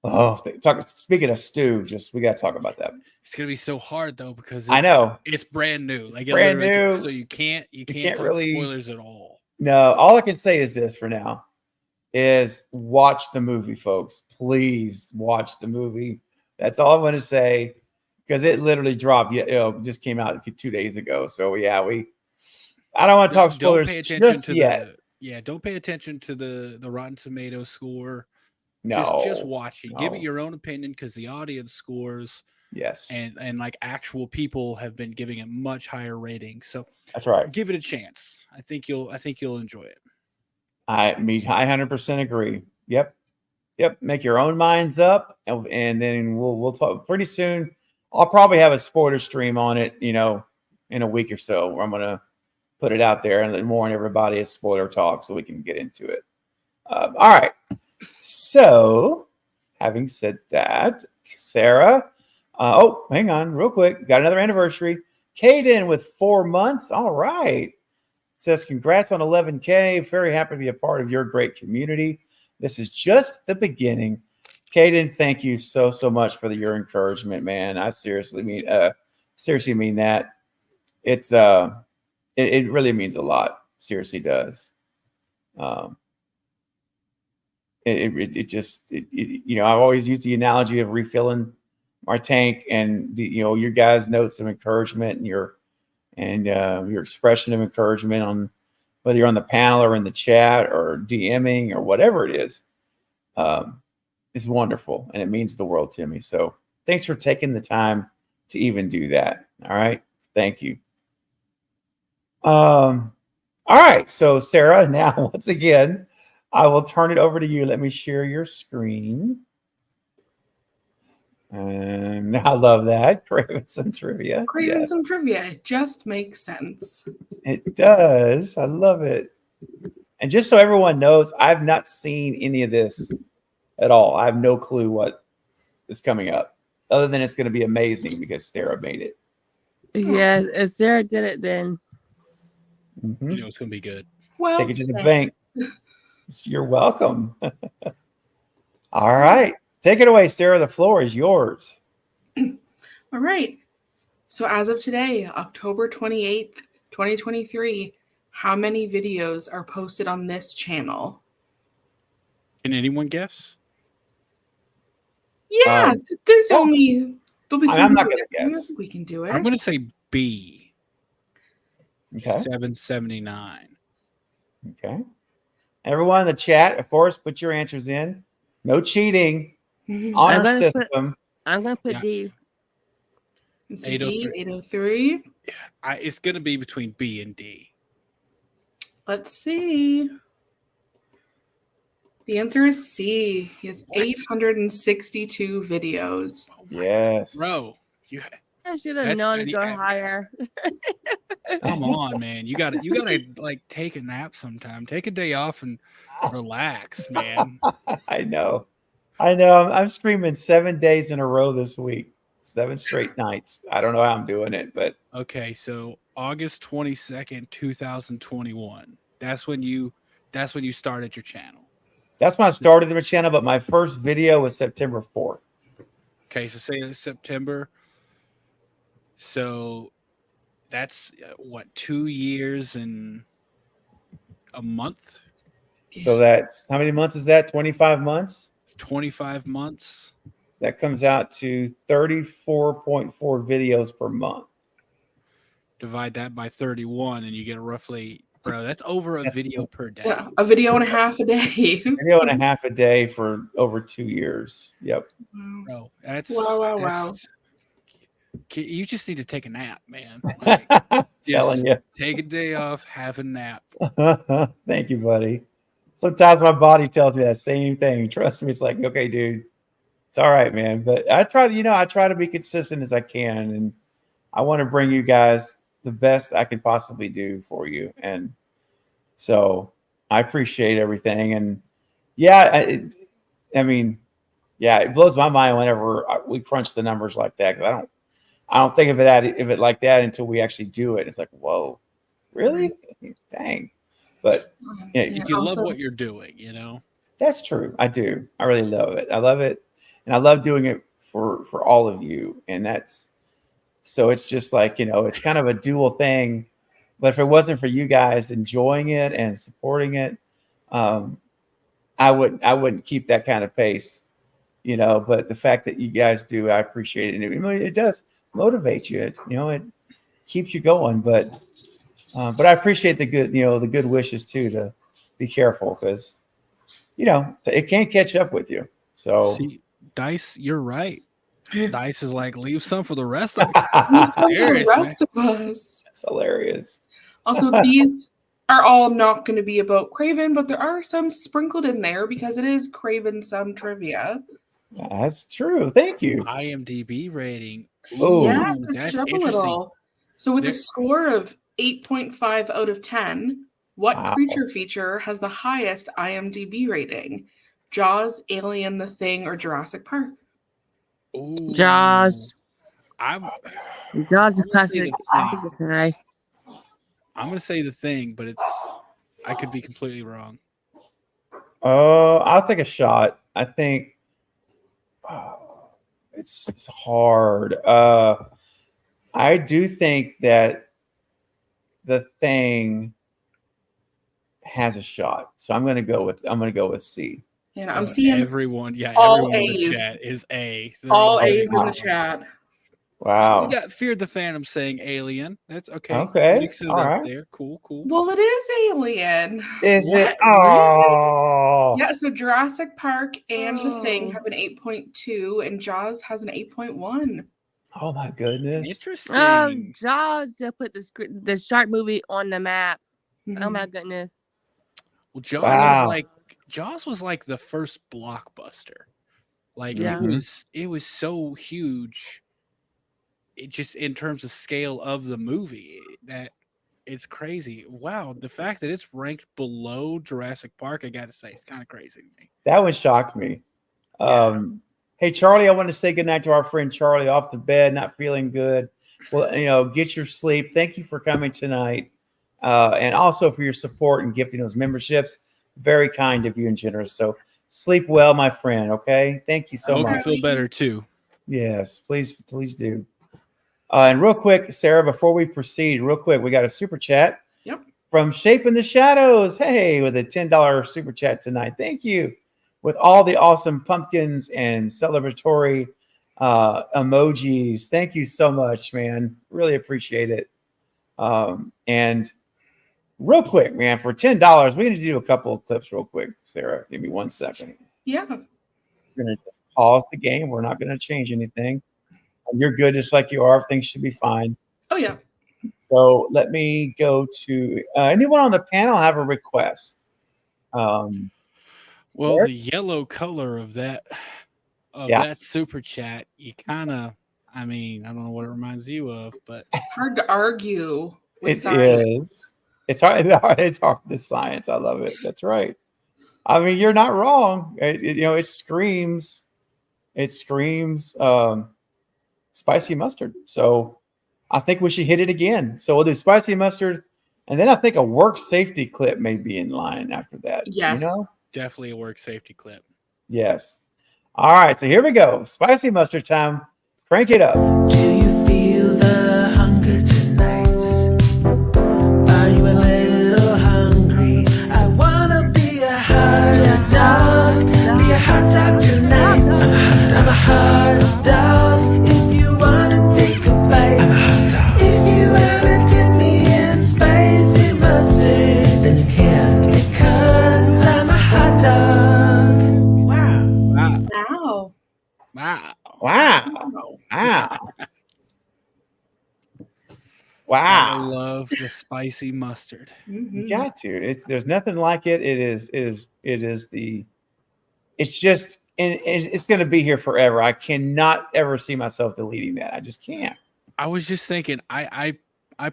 Oh, speaking of stew, we got to talk about that. It's going to be so hard, though, because I know. It's brand new. It's brand new. So you can't talk really spoilers at all. No, all I can say is this for now. Is watch the movie, folks. Please watch the movie. That's all I'm going to say because it literally dropped. Just came out 2 days ago. So yeah, I don't want to talk spoilers just yet. Don't pay attention to the Rotten Tomatoes score. Just watch it. Give it no. your own opinion because the audience scores Yes, and like actual people have been giving it much higher ratings. So that's right. give it a chance. I think you'll enjoy it. I 100% agree. Yep. Make your own minds up, and then we'll talk pretty soon. I'll probably have a spoiler stream on it, in a week or so, where I'm gonna put it out there and then warn everybody it's spoiler talk so we can get into it. All right. So, having said that, Sarah, hang on, real quick. Got another anniversary. Caden with 4 months. All right. Says, congrats on 11K. Very happy to be a part of your great community. This is just the beginning. Caden, thank you so much for your encouragement, man. I seriously mean that. It's it really means a lot. Seriously does. I've always used the analogy of refilling our tank, and your guys' notes of encouragement and your expression of encouragement on whether you're on the panel or in the chat or DMing or whatever it is wonderful, and it means the world to me. So thanks for taking the time to even do that. All right, thank you. All right, so Sarah, now once again, I will turn it over to you. Let me share your screen. And I love that. Craving some trivia. Craving some trivia. It just makes sense. It does. I love it. And just so everyone knows, I've not seen any of this at all. I have no clue what is coming up, other than it's going to be amazing because Sarah made it. Yeah, if Sarah did it, then Mm-hmm. You know it's going to be good. Well, Take it to the bank. You're welcome. All right. Take it away, Sarah. The floor is yours. All right. So as of today, October 28th, 2023, how many videos are posted on this channel? Can anyone guess? Yeah, there's there'll be I'm not going to guess. We can do it. I'm going to say B. Okay. 779. Okay. Everyone in the chat, of course, put your answers in. No cheating on our system. I'm going to put Yeah. D. C D 803. It's going to be between B and D. Let's see. The answer is C. He has 862 videos. Yes. Bro, I should have known to go higher. Come on, man. You gotta like take a nap sometime. Take a day off and relax, man. I know. I'm streaming 7 days in a row this week. 7 straight nights. I don't know how I'm doing it, but Okay, so August 22nd, 2021. That's when you started your channel. that's when I started the channel, but my first video was September 4th. Okay, so say it's September. So that's 2 years and a month? So that's how many months is that? 25 months? 25 months. That comes out to 34.4 videos per month. Divide that by 31 and you get roughly, bro, that's over a video per day. Yeah, a video and a half a day. Video and a half a day for over 2 years. Yep. Bro, that's Wow. You just need to take a nap, man. Like, Telling you. Take a day off, have a nap. Thank you, buddy. Sometimes my body tells me that same thing. Trust me, it's like, okay, dude, it's all right, man. But I try to be consistent as I can, and I want to bring you guys the best I can possibly do for you. And so I appreciate everything. And it blows my mind whenever we crunch the numbers like that, because I don't think of it like that until we actually do it. It's like, whoa, really? Dang. But if you love what you're doing, that's true. I do. I really love it. I love it, and I love doing it for all of you. And so it's just like, it's kind of a dual thing. But if it wasn't for you guys enjoying it and supporting it, I wouldn't keep that kind of pace, But the fact that you guys do, I appreciate it. And it does motivate you. It keeps you going. But I appreciate the good wishes too. To be careful, because it can't catch up with you. So See, Dice, you're right. Dice is like, leave some for the rest of us. Some for the Serious, man. rest of us. That's hilarious. Also, these are all not going to be about Craven, but there are some sprinkled in there because it is Craven some trivia. That's true. Thank you. IMDb rating. Oh. Yeah, Ooh, switch that's it up a interesting. little. So with There- a score of 8.5 out of 10, what Wow. creature feature has the highest IMDb rating? Jaws, Alien, The Thing, or Jurassic Park? Ooh. Jaws. I'm Jaws is I'm gonna say classic. The I Thing. think it's high. I'm gonna say The Thing, but I could be completely wrong. Oh, I'll take a shot. I think it's hard. I do think that The Thing has a shot, so I'm gonna go with C. And I'm Oh, seeing everyone. Yeah, all everyone in the A's. chat is A. They're all saying A's in wow. the chat. Wow. We got Feared the Phantom saying Alien. That's okay. Okay, Mix it all up right. there. Cool. Well, it is Alien. Is it? What? Really? Oh, Yeah, so Jurassic Park and The Thing Oh. have an 8.2, and Jaws has an 8.1. oh my goodness. Interesting. Jaws just put the shark movie on the map. Oh Mhm. my goodness. Well, Jaws Wow. was like the first blockbuster. Like Yeah. it was so huge. It just in terms of scale of the movie that it's crazy. Wow, the fact that it's ranked below Jurassic Park, I gotta say, it's kind of crazy to me. That one shocked me. Yeah. Hey, Charlie, I want to say goodnight to our friend Charlie off the bed, not feeling good. Well, get your sleep. Thank you for coming tonight. And also for your support and gifting those memberships. Very kind of you and generous. So sleep well, my friend. Okay. Thank you I so hope much. you feel better too. Yes, please do. And real quick, Sarah, before we proceed, real quick, we got a super chat. Yep. From Shaping the Shadows. Hey, with a $10 super chat tonight. Thank you. With all the awesome pumpkins and celebratory emojis. Thank you so much, man. Really appreciate it. And real quick, man, for $10, we're going to do a couple of clips real quick. Sarah, give me 1 second. Yeah. We're going to just pause the game. We're not going to change anything. You're good just like you are. Everything should be fine. Oh, yeah. So let me go to anyone on the panel have a request? Well, Derek? the yellow color of that Yeah. that super chat, you kind of, I mean, I don't know what it reminds you of, but It's hard to argue with It science. is. It's hard. It's hard. The science. I love it. That's right. I mean, you're not wrong. It screams. It screams spicy mustard. So I think we should hit it again. So we'll do spicy mustard, and then I think a work safety clip may be in line after that. Yes. definitely a work safety clip. Yes. All right. So here we go. Spicy mustard time. Crank it up. Do you feel the hunger tonight? Are you a little hungry? I wanna be a hot dog. Be a hot dog tonight. I'm a hot dog. If you wanna take a bite. I'm a hot dog. If you wanna dip me in spicy mustard, then you can. Because I'm a hot dog. Wow. Wow. Wow. Wow. Wow. Wow. Wow. I Wow. love the spicy mustard. Mhm. You got to. There's nothing like it. It's just and it's going to be here forever. I cannot ever see myself deleting that. I just can't. I was just thinking, I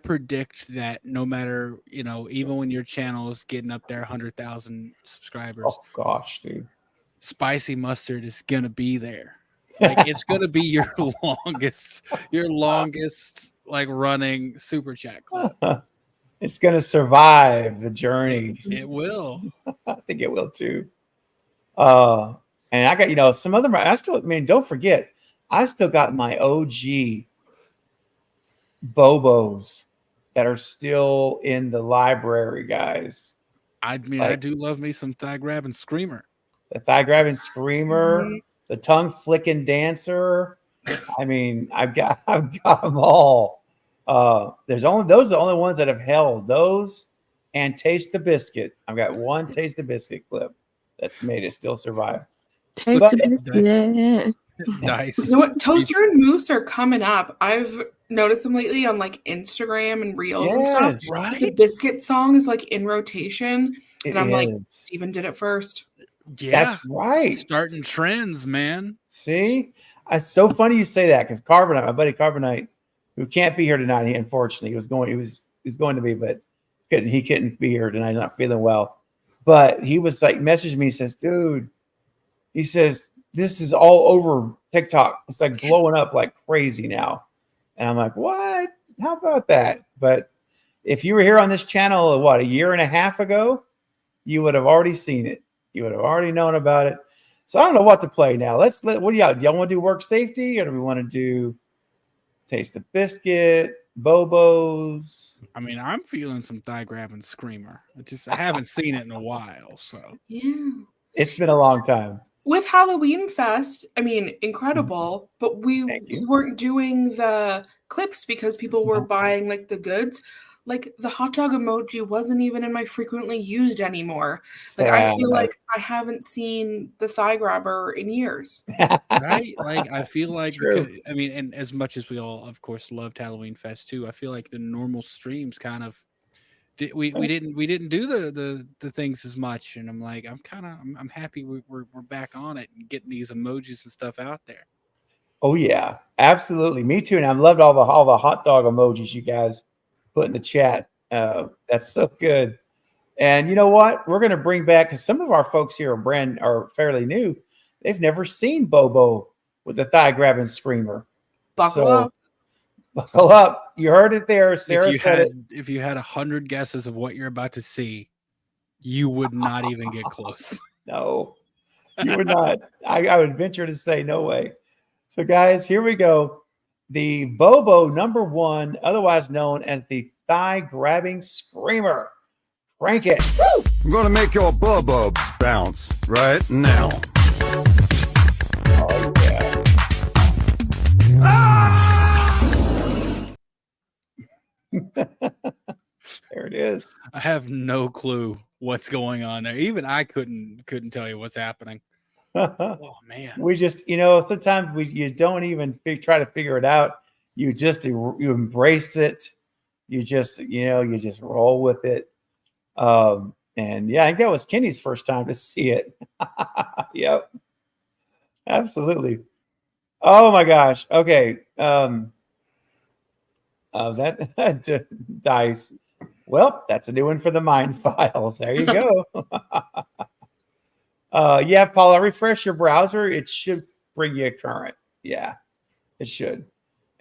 predict that no matter, even when your channel is getting up there 100,000 subscribers, Oh gosh, dude. spicy mustard is gonna be there. Like it's gonna be your longest like running super chat clip. It's going to survive the journey. It will. I think it will too. And I got some other. Don't forget, I still got my OG Bobos that are still in the library, guys. I mean, I do love me some thigh grabbing screamer. The thigh grabbing screamer, Mhm. the tongue flicking dancer. I mean, I've got them all. Those are the only ones that have held those and Taste the Biscuit. I've got one Taste the Biscuit clip that's made it still survive. Taste But- the biscuit. Dice. You know what? Toaster and mousse are coming up. I've noticed them lately on like Instagram and Reels and stuff. Yes, Right? The biscuit song is like in rotation, it and I'm like, is. Steven did it first. Yeah. That's right. Starting trends, man. See, it's so funny you say that because Carbonite, my buddy Carbonite, who can't be here tonight, he unfortunately he was going to be, but he couldn't be here tonight. He's not feeling well. But he was like messaging me. He says, "Dude," he says, "this is all over TikTok. It's like blowing up like crazy now." And I'm like, "What? How about that?" But if you were here on this channel, what, a year and a half ago, you would have already seen it. You would have already known about it. So I don't know what to play now. What do y'all want to do? Work safety, or do we want to do taste the biscuit, Bobos? I mean, I'm feeling some thigh grabbing screamer. I haven't seen it in a while, so Yeah. It's been a long time. With Halloween Fest, I mean, incredible, but we Thank you. weren't doing the clips because people were No. buying like the goods. Like the hot dog emoji wasn't even in my frequently used anymore. Like I feel like I haven't seen the thigh grabber in years. right. Like I feel like True. because, I mean, and as much as we all, of course, loved Halloween Fest too, I feel like the normal streams kind of we didn't do the things as much, and I'm like I'm happy we're back on it and getting these emojis and stuff out there. Oh yeah, absolutely. Me too. And I've loved all the hot dog emojis you guys put in the chat. That's so good. And you know what? We're going to bring back, because some of our folks here are fairly new. They've never seen Bobo with the thigh grabbing screamer. Buckle up. Buckle up. You heard it there. Sarah said it. If you had 100 guesses of what you're about to see, you would not even get close. No, you would not. I would venture to say no way. So guys, here we go. The Bobo #1, otherwise known as the thigh grabbing screamer. Crank it. I'm going to make your Bobo bounce right now. Oh, yeah. There it is. I have no clue what's going on there. Even I couldn't tell you what's happening. Oh man. We just, sometimes you don't even try to figure it out. You embrace it. You just roll with it. And yeah, I think that was Kenny's first time to see it. Yep. Absolutely. Oh my gosh. Okay. That dice. Well, that's a new one for the mind files. There you go. Yeah, Paula, refresh your browser. It should bring you current. Yeah, it should.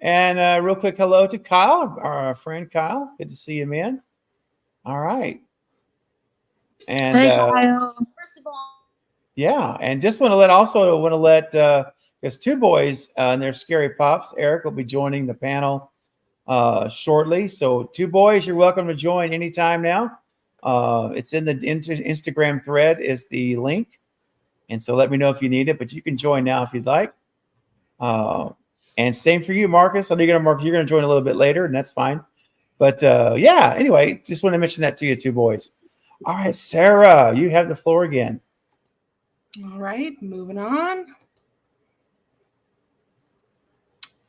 And real quick, hello to Kyle, our friend Kyle. Good to see you, man. All right. And Hey, Kyle. First of all, yeah, and just want to let there's two boys and their scary pops. Eric will be joining the panel shortly. So two boys, you're welcome to join anytime now. It's in the Instagram thread is the link. And so let me know if you need it, but you can join now if you'd like. And same for you, Marcus. I know you're going to join a little bit later, and that's fine. But yeah, anyway, just want to mention that to you two boys. All right, Sarah, you have the floor again. All right, moving on.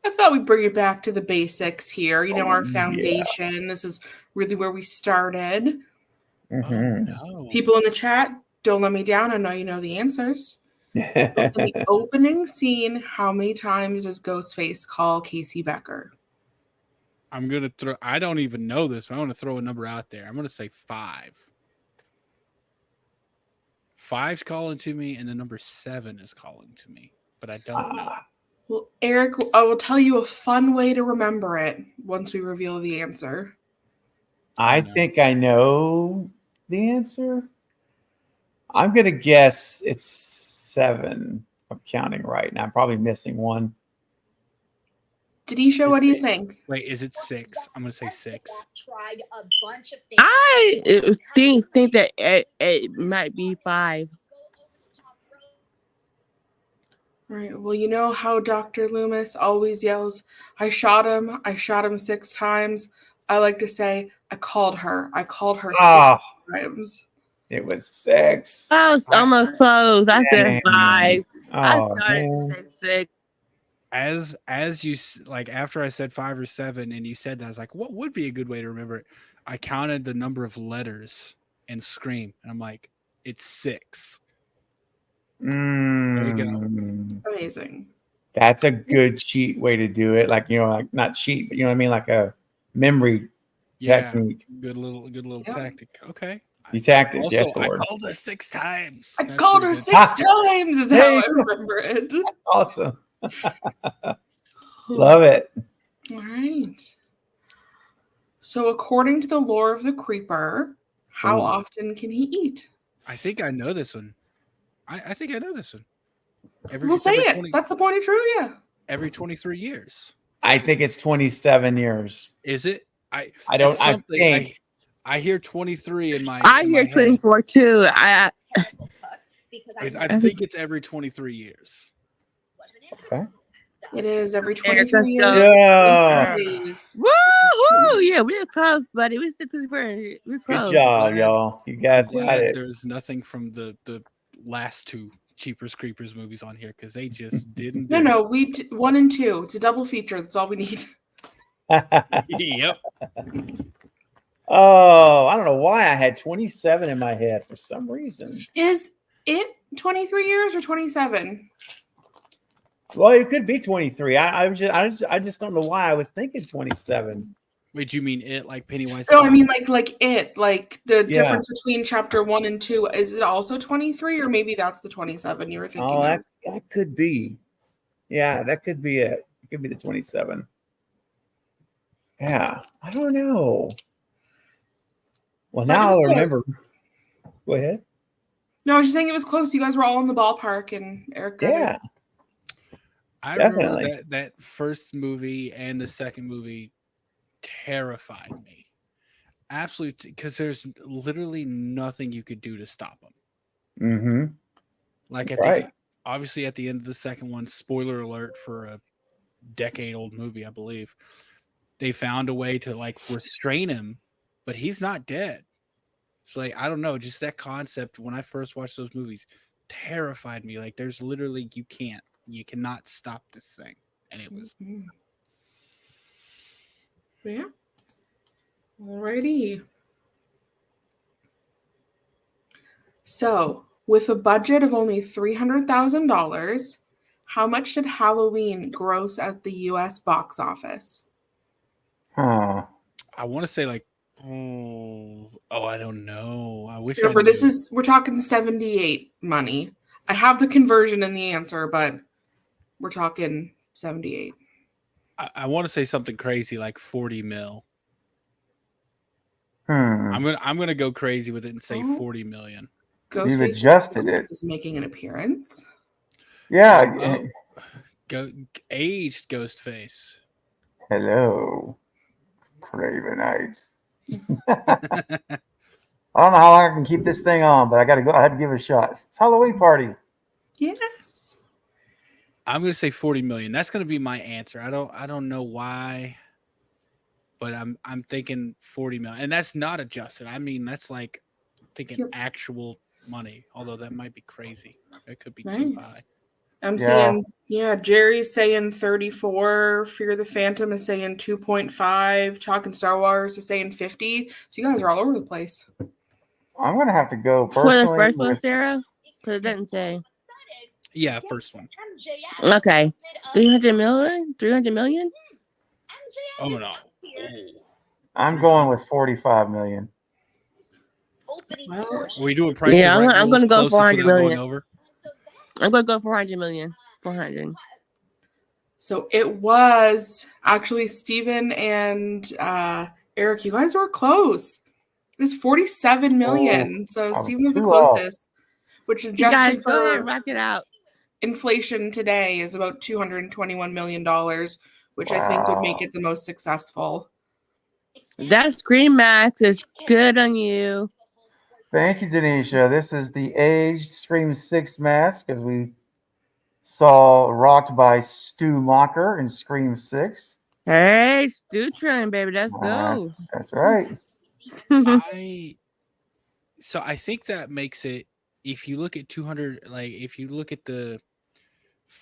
I thought we'd bring it back to the basics here. Our foundation. Yeah. This is really where we started. Mm-hmm. No. People in the chat, don't let me down. I know you know the answers. In the opening scene, how many times does Ghostface call Casey Becker? I'm going to throw, I don't even know this. I'm going to throw a number out there. I'm going to say 5. 5's calling to me, and the number 7 is calling to me, but I don't know. Well, Eric, I will tell you a fun way to remember it once we reveal the answer. I think I know the answer. I'm going to guess it's 7. I'm counting right now. I'm probably missing one. Denisha, what do you think? Wait, is it 6? I'm going to say 6. tried a bunch of things. I think that it might be 5. Right. Well, you know how Dr. Loomis always yells, I shot him 6 times. I like to say, I called her 6 times. It was 6. I was almost close. I said 5. I Oh started to man. say 6. As you like after I said 5 or 7, and you said that, I was like, what would be a good way to remember it? I counted the number of letters in Scream, and I'm like, it's 6. There you go. Amazing. That's a good cheat way to do it. Like, like not cheat, but you know what I mean? Like a memory technique. Good little tactic. Okay. The tactic, Also, yes, the I word. called her 6 times. I That's called pretty her good. 6 times is how There you I go. remember it. Awesome. Love it. All right. So according to the lore of the creeper, how Ooh. often can he eat? I think I know this one. I think I know this one. We'll say it. That's the point of trivia. Every 23 years. I think it's 27 years. Is it? I think. I hear 23 in my I in hear my head. 24 too. I think it's every 23 years. Okay. It is every Eric, 23 let's years. go. Yeah. Please. Woo! Yeah, we're close, buddy. We said 24. We're Good close. job, y'all. You guys got Glad it. there's nothing from the last 2 Cheapers Creepers movies on here, because they just didn't do No, 1 and 2. It's a double feature. That's all we need. Yep. Oh, I don't know why I had 27 in my head for some reason. Is it 23 years or 27? Well, it could be 23. I just don't know why I was thinking 27. Wait, do you mean it like Pennywise? No, I mean like it. Like the Yeah. difference between chapter 1 and 2. Is it also 23, or maybe that's the 27 you were thinking Oh, of? that could be. Yeah, that could be it. It could be the 27. Yeah, I don't know. Well, But now it's I'll close. remember. Go ahead. No, I was just saying it was close. You guys were all in the ballpark, and Eric got Yeah. it. I Definitely. remember that first movie and the second movie terrified me. Absolutely, because there's literally nothing you could do to stop them. Mm-hmm. Like That's right. Obviously at the end of the second one, spoiler alert for a decade-old movie, I believe, they found a way to like restrain him, but he's not dead. It's like, I don't know, just that concept when I first watched those movies terrified me. Like there's literally you cannot stop this thing. And it was Yeah. Alrighty. So, with a budget of only $300,000, how much did Halloween gross at the U.S. box office? Huh. I want to say like I don't know. I wish Remember, I knew. we're talking 78 money. I have the conversion in the answer, but we're talking 78. I want to say something crazy like 40 mil. Hmm. I'm gonna go crazy with it and say Oh. 40 million. You've Ghostface adjusted it. is making an appearance. Yeah. Aged Ghostface. Hello, Cravenites. I don't know how long I can keep this thing on, but I gotta go. I had to give it a shot. It's Halloween party. Yes. I'm gonna say 40 million. That's gonna be my answer. I don't know why, but I'm thinking 40 million, and that's not adjusted. I mean, that's like thinking actual money. Although that might be crazy. It could be too high. I'm saying, Jerry's saying 34. Fear the Phantom is saying 2.5. Chalk and Star Wars is saying 50. So you guys are all over the place. I'm gonna have to go For the personally. first one, Sarah? Because it doesn't say. Yeah, first one. Okay. 300 million? 300 million? Oh no. I'm going with 45 million. Well, Are we doing prices? Yeah, right I'm rules gonna go closest 400 without going million. over? I'm going to go 400 million. 400. so it was actually Steven and Eric. You guys were close. It was 47 million. So was Steven was the too off. closest, which You adjusted guys, go ahead, for rock it out. inflation today is about $221 million, which I think would make it the most successful. That Scream Max is good on you. Thank you, Denisha. This is the aged Scream 6 mask, as we saw rocked by Stu Mocker in Scream 6. Hey, Stu Train, baby. Let's go. That's right. I think that makes it, if you look at 200, like if you look at the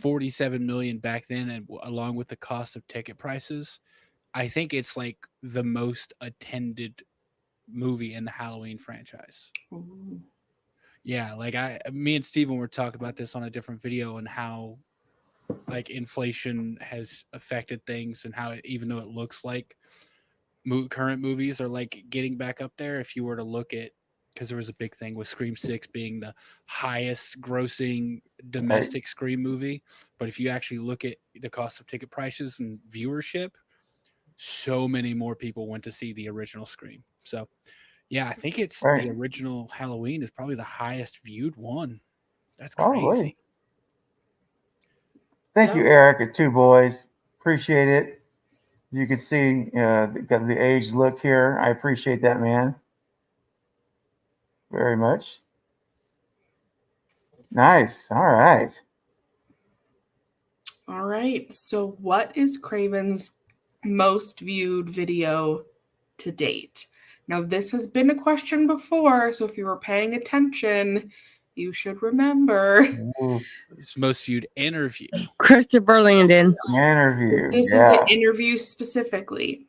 $47 million back then, and along with the cost of ticket prices, I think it's like the most attended movie in the Halloween franchise. Ooh. Yeah, like me and Steven were talking about this on a different video, and how like inflation has affected things, and how even though it looks like current movies are like getting back up there, if you were to look at, because there was a big thing with Scream 6 being the highest grossing domestic Scream movie, but if you actually look at the cost of ticket prices and viewership, so many more people went to see the original Scream. So yeah, I think it's the original Halloween is probably the highest viewed one. That's crazy. Thank you, Eric, and Two Boys. Appreciate it. You can see got the age look here. I appreciate that, man. Very much. Nice. All right. All right. So, what is Craven's most viewed video to date? Now, this has been a question before, so if you were paying attention, you should remember. It's most viewed interview. Christopher Landon. Interview. This is the interview specifically.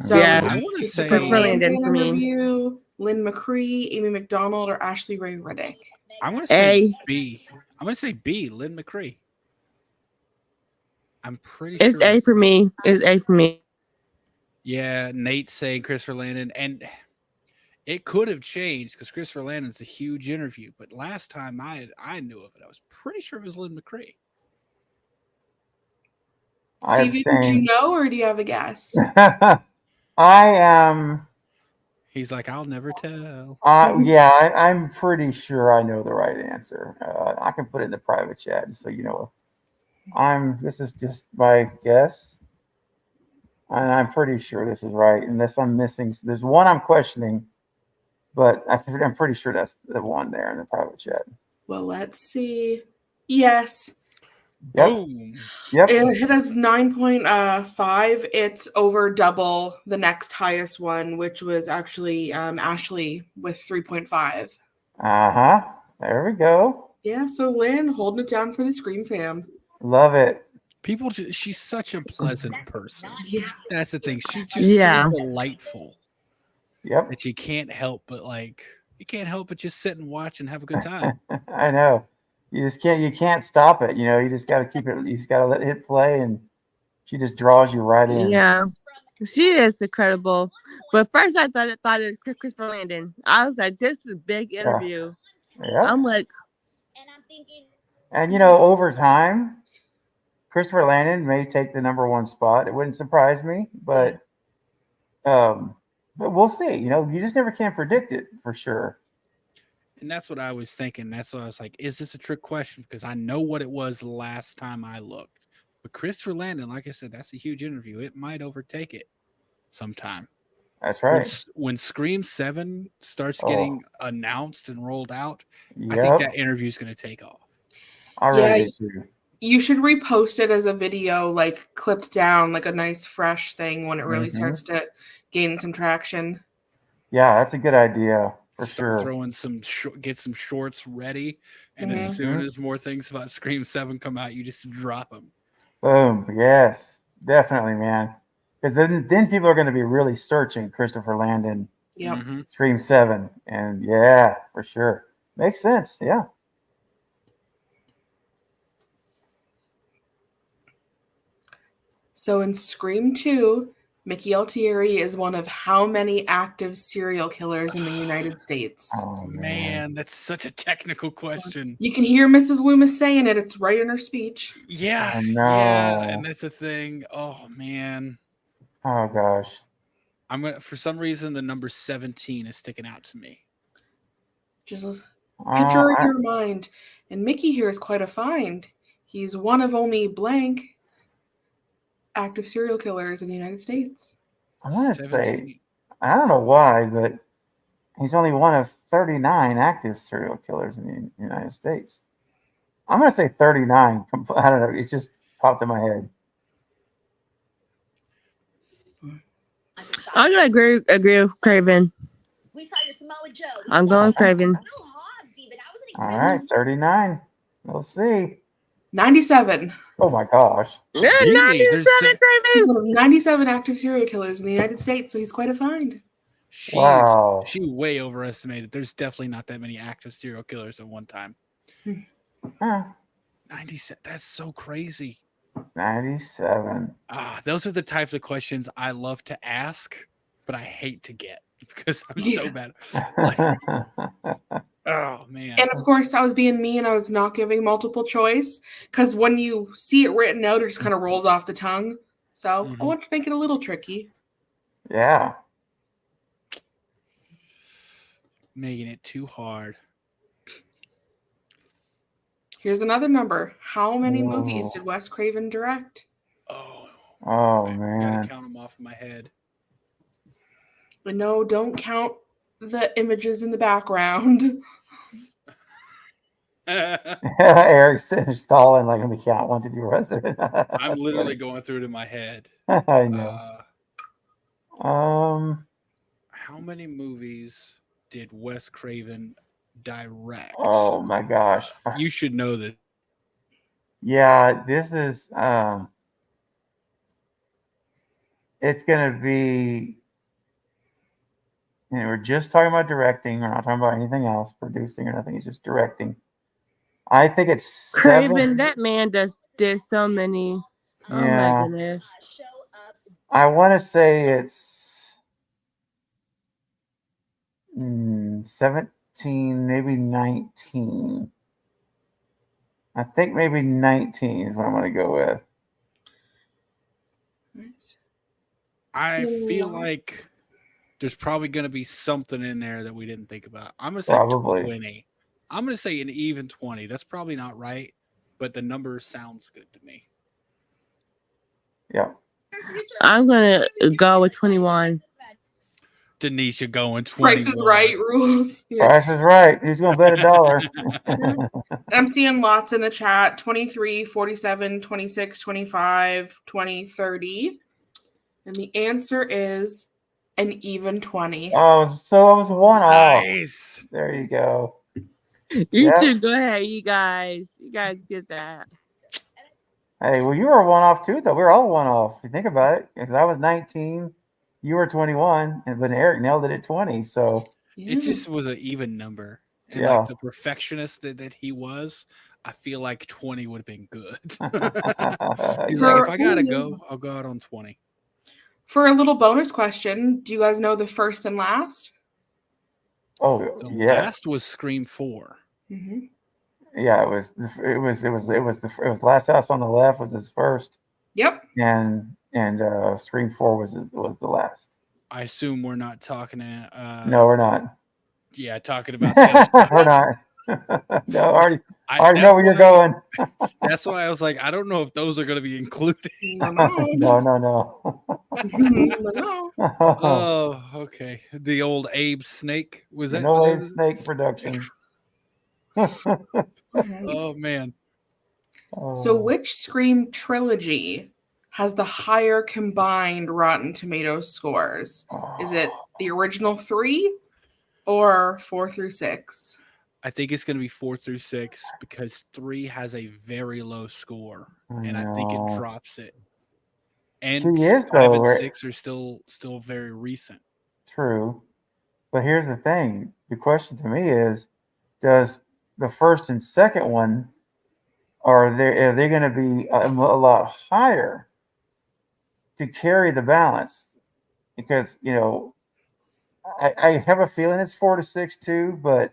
So, Yeah. is I it want to Christopher say Landon interview, Lynn McCree, Amy McDonald, or Ashley Ray Riddick? I'm going to say B. I'm going to say B, Lynn McCree. I'm pretty It's sure. A for me. It's A for me. Yeah, Nate's saying Christopher Landon, and it could have changed because Christopher Landon's a huge interview. But last time I knew of it, I was pretty sure it was Lynn McCree. Stevie, did you know, or do you have a guess? I am. He's like, I'll never tell. Yeah, I'm pretty sure I know the right answer. I can put it in the private chat so you know. This is just my guess, and I'm pretty sure this is right, unless I'm missing. There's one I'm questioning, but I'm pretty sure that's the one there in the private chat. Well, let's see. Yes. Yep. Boom. Yep. It has 9.5. It's over double the next highest one, which was actually Ashley with 3.5. There we go. Yeah, so Lynn holding it down for the Scream fam. Love it. People, she's such a pleasant person. Yeah. That's the thing. She's just so delightful. Yep. That you can't help but just sit and watch and have a good time. I know. You can't stop it. You just got to keep it. You just got to let it hit play, and she just draws you right in. Yeah, she is incredible. But first, I thought it was Christopher Landon. I was like, this is a big interview. Yeah. I'm like, and over time, Christopher Landon may take the number one spot. It wouldn't surprise me, but we'll see. You just never can predict it for sure. And that's what I was thinking. That's why I was like, is this a trick question? Because I know what it was last time I looked. But Christopher Landon, like I said, that's a huge interview. It might overtake it sometime. That's right. When Scream 7 starts getting announced and rolled out, I think that interview is going to take off. I really do too. You should repost it as a video, like clipped down, like a nice fresh thing when it really starts to gain some traction. Yeah, that's a good idea. For Start sure. Throwing get some shorts ready, and as soon as more things about Scream 7 come out, you just drop them. Boom. Yes, definitely, man. Because then people are going to be really searching Christopher Landon, Scream 7, and yeah, for sure, makes sense. Yeah. So in Scream 2, Mickey Altieri is one of how many active serial killers in the United States? Oh, man, that's such a technical question. You can hear Mrs. Loomis saying it. It's right in her speech. Yeah, yeah, and that's the thing. Oh, man. Oh, gosh. For some reason, the number 17 is sticking out to me. Just picture in your mind. And Mickey here is quite a find. He's one of only blank active serial killers in the United States. I want to say, I don't know why, but he's only one of 39 active serial killers in the United States. I'm going to say 39. I don't know. It just popped in my head. I'm going to agree with Craven. I'm going Craven. All right, 39. We'll see. 97. Oh my gosh. Yeah, Really? 97, There's He's Craven. one of 97 active serial killers in the United States, so he's quite a find. Wow. She way overestimated. There's definitely not that many active serial killers at one time. Huh. 97. That's so crazy. 97. Those are the types of questions I love to ask, but I hate to get because I'm so bad. Like, oh man. And of course, I was being me and I was not giving multiple choice because when you see it written out, it just kind of rolls off the tongue. So I want to make it a little tricky. Yeah. Making it too hard. Here's another number. How many movies did Wes Craven direct? Oh I man. gotta count them off in my head. But no, don't count the images in the background. Eric's stalling like let me count 1, 2, 3 resident. I'm literally going through it in my head. I know. How many movies did Wes Craven direct? Oh my gosh. You should know this. Yeah, this is it's gonna be, we're just talking about directing. We're not talking about anything else, producing or nothing. He's just directing. I think it's Craven, that man did so many. Oh Yeah. my goodness. I want to say it's 17, maybe 19. I think maybe 19 is what I'm going to go with. I So- feel like there's probably going to be something in there that we didn't think about. I'm going to say Probably. 20. I'm going to say an even 20. That's probably not right, but the number sounds good to me. Yeah. I'm gonna go with 21. Denisha going 20. Price is Right rules. Price is right. Who's going to bet $1? I'm seeing lots in the chat. 23, 47, 26, 25, 20, 30. And the answer is an even 20. Oh, so I was one off. Nice. There you go. You Yeah. two, go ahead, you guys. You guys get that. Hey, well, you were one off too, though. We were all one off. If you think about it, because I was 19, you were 21, but Eric nailed it at 20. So It just was an even number. And Yeah. like the perfectionist that he was, I feel like 20 would have been good. He's like, if I gotta go, I'll go out on 20. For a little bonus question, do you guys know the first and last? Oh, The yes. last was Scream 4. Mm-hmm. Yeah, it was Last House on the Left was his first, Yep. and Scream 4 was the last. I assume we're not talking No, we're not. Yeah, talking about that. We're not. No, I I already know where you're going. That's why I was like, I don't know if those are going to be included. No. Oh, okay. The old Abe Snake was that? No was Abe Snake production. Oh man. So which Scream trilogy has the higher combined Rotten Tomatoes scores? Is it the original 3 or 4 through 6? I think it's going to be 4 through 6 because 3 has a very low score, and I think it drops it. And She is, 5 though, and right? 6 are still very recent. True, but here's the thing: the question to me is, does the first and second one are they going to be a lot higher to carry the balance? Because I have a feeling it's 4 to 6 too, but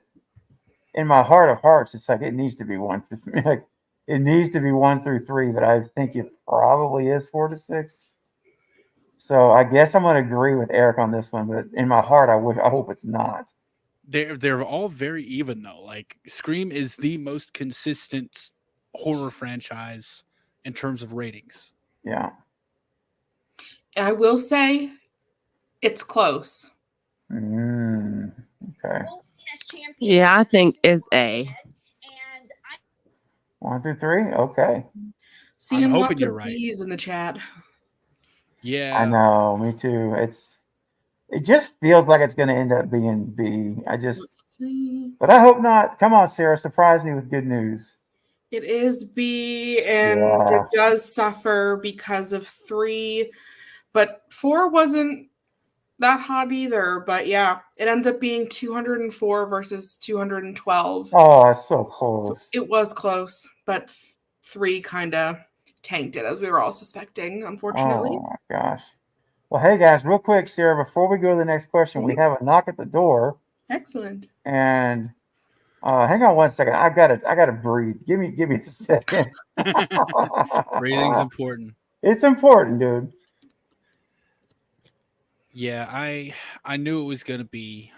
in my heart of hearts, it's like it needs to be 1 through 3. Like, it needs to be 1 through 3, but I think it probably is 4 to 6. So I guess I'm going to agree with Eric on this one, but in my heart, I hope it's not. They're all very even though. Like Scream is the most consistent horror franchise in terms of ratings. Yeah. I will say it's close. Okay. Yeah, I think it's A. 1 through 3. Okay. Seeing hoping lots you're of right. B's in the chat. Yeah. I know. Me too. It just feels like it's going to end up being B. But I hope not. Come on, Sarah. Surprise me with good news. It is B, and it does suffer because of 3, but 4 wasn't that hot either. But yeah, it ends up being 204 versus 212. Oh, that's so So close. it was close, but 3 kind of tanked it, as we were all suspecting, unfortunately. Oh my gosh. Well, hey guys, real quick, Sarah, before we go to the next question, we have a knock at the door, Excellent. and hang on one second. I gotta breathe. Give me a second. Breathing's important. It's important, dude. Yeah, I knew it was gonna be.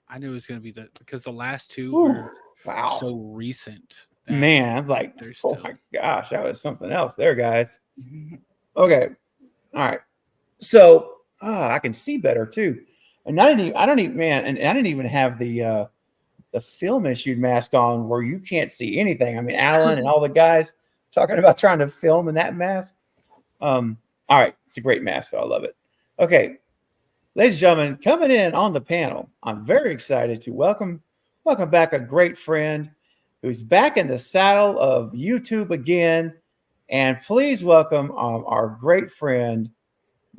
I knew it was gonna be because the last 2 were Wow. so recent. Man, I was like, They're oh still. my gosh, that was something else there, guys. Okay. All right. So I can see better too. And I don't even, man, and I didn't even have the film issued mask on where you can't see anything. I mean, Alan and all the guys talking about trying to film in that mask. All right, it's a great mask, though. I love it. Okay, ladies and gentlemen, coming in on the panel, I'm very excited to welcome back a great friend who's back in the saddle of YouTube again. And please welcome our great friend,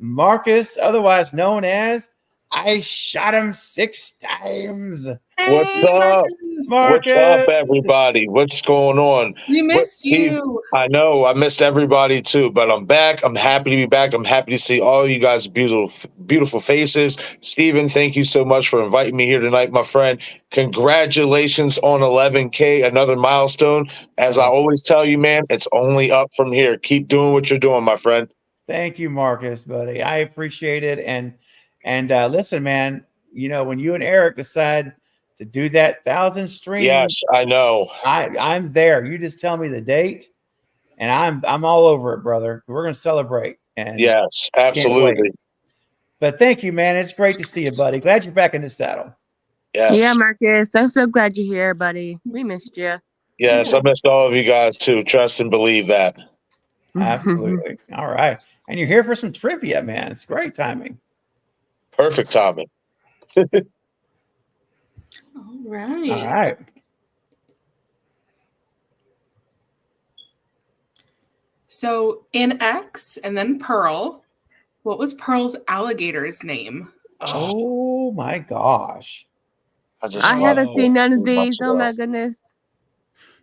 Marcus, otherwise known as I Shot Him 6 Times. What's up? Marcus. What's up, everybody? What's going on? We missed you. I know I missed everybody too, but I'm back. I'm happy to be back. I'm happy to see all you guys' beautiful faces. Steven, thank you so much for inviting me here tonight, my friend. Congratulations on 11K, another milestone. As I always tell you, man, it's only up from here. Keep doing what you're doing, my friend. Thank you, Marcus, buddy. I appreciate it. And listen, man, you know, when you and Eric decide to do that 1,000 stream, Yes, I know. I'm there. You just tell me the date, and I'm all over it, brother. We're gonna celebrate. And yes, can't wait. absolutely. But thank you, man. It's great to see you, buddy. Glad you're back in the saddle. Yes. Yeah, Marcus. I'm so glad you're here, buddy. We missed you. Yes, I missed all of you guys too. Trust and believe that. Absolutely. All right. And you're here for some trivia, man. It's great timing. Perfect timing. All right. All right. So in X and then Pearl, what was Pearl's alligator's name? Oh my gosh. I haven't seen none of these. Oh my goodness.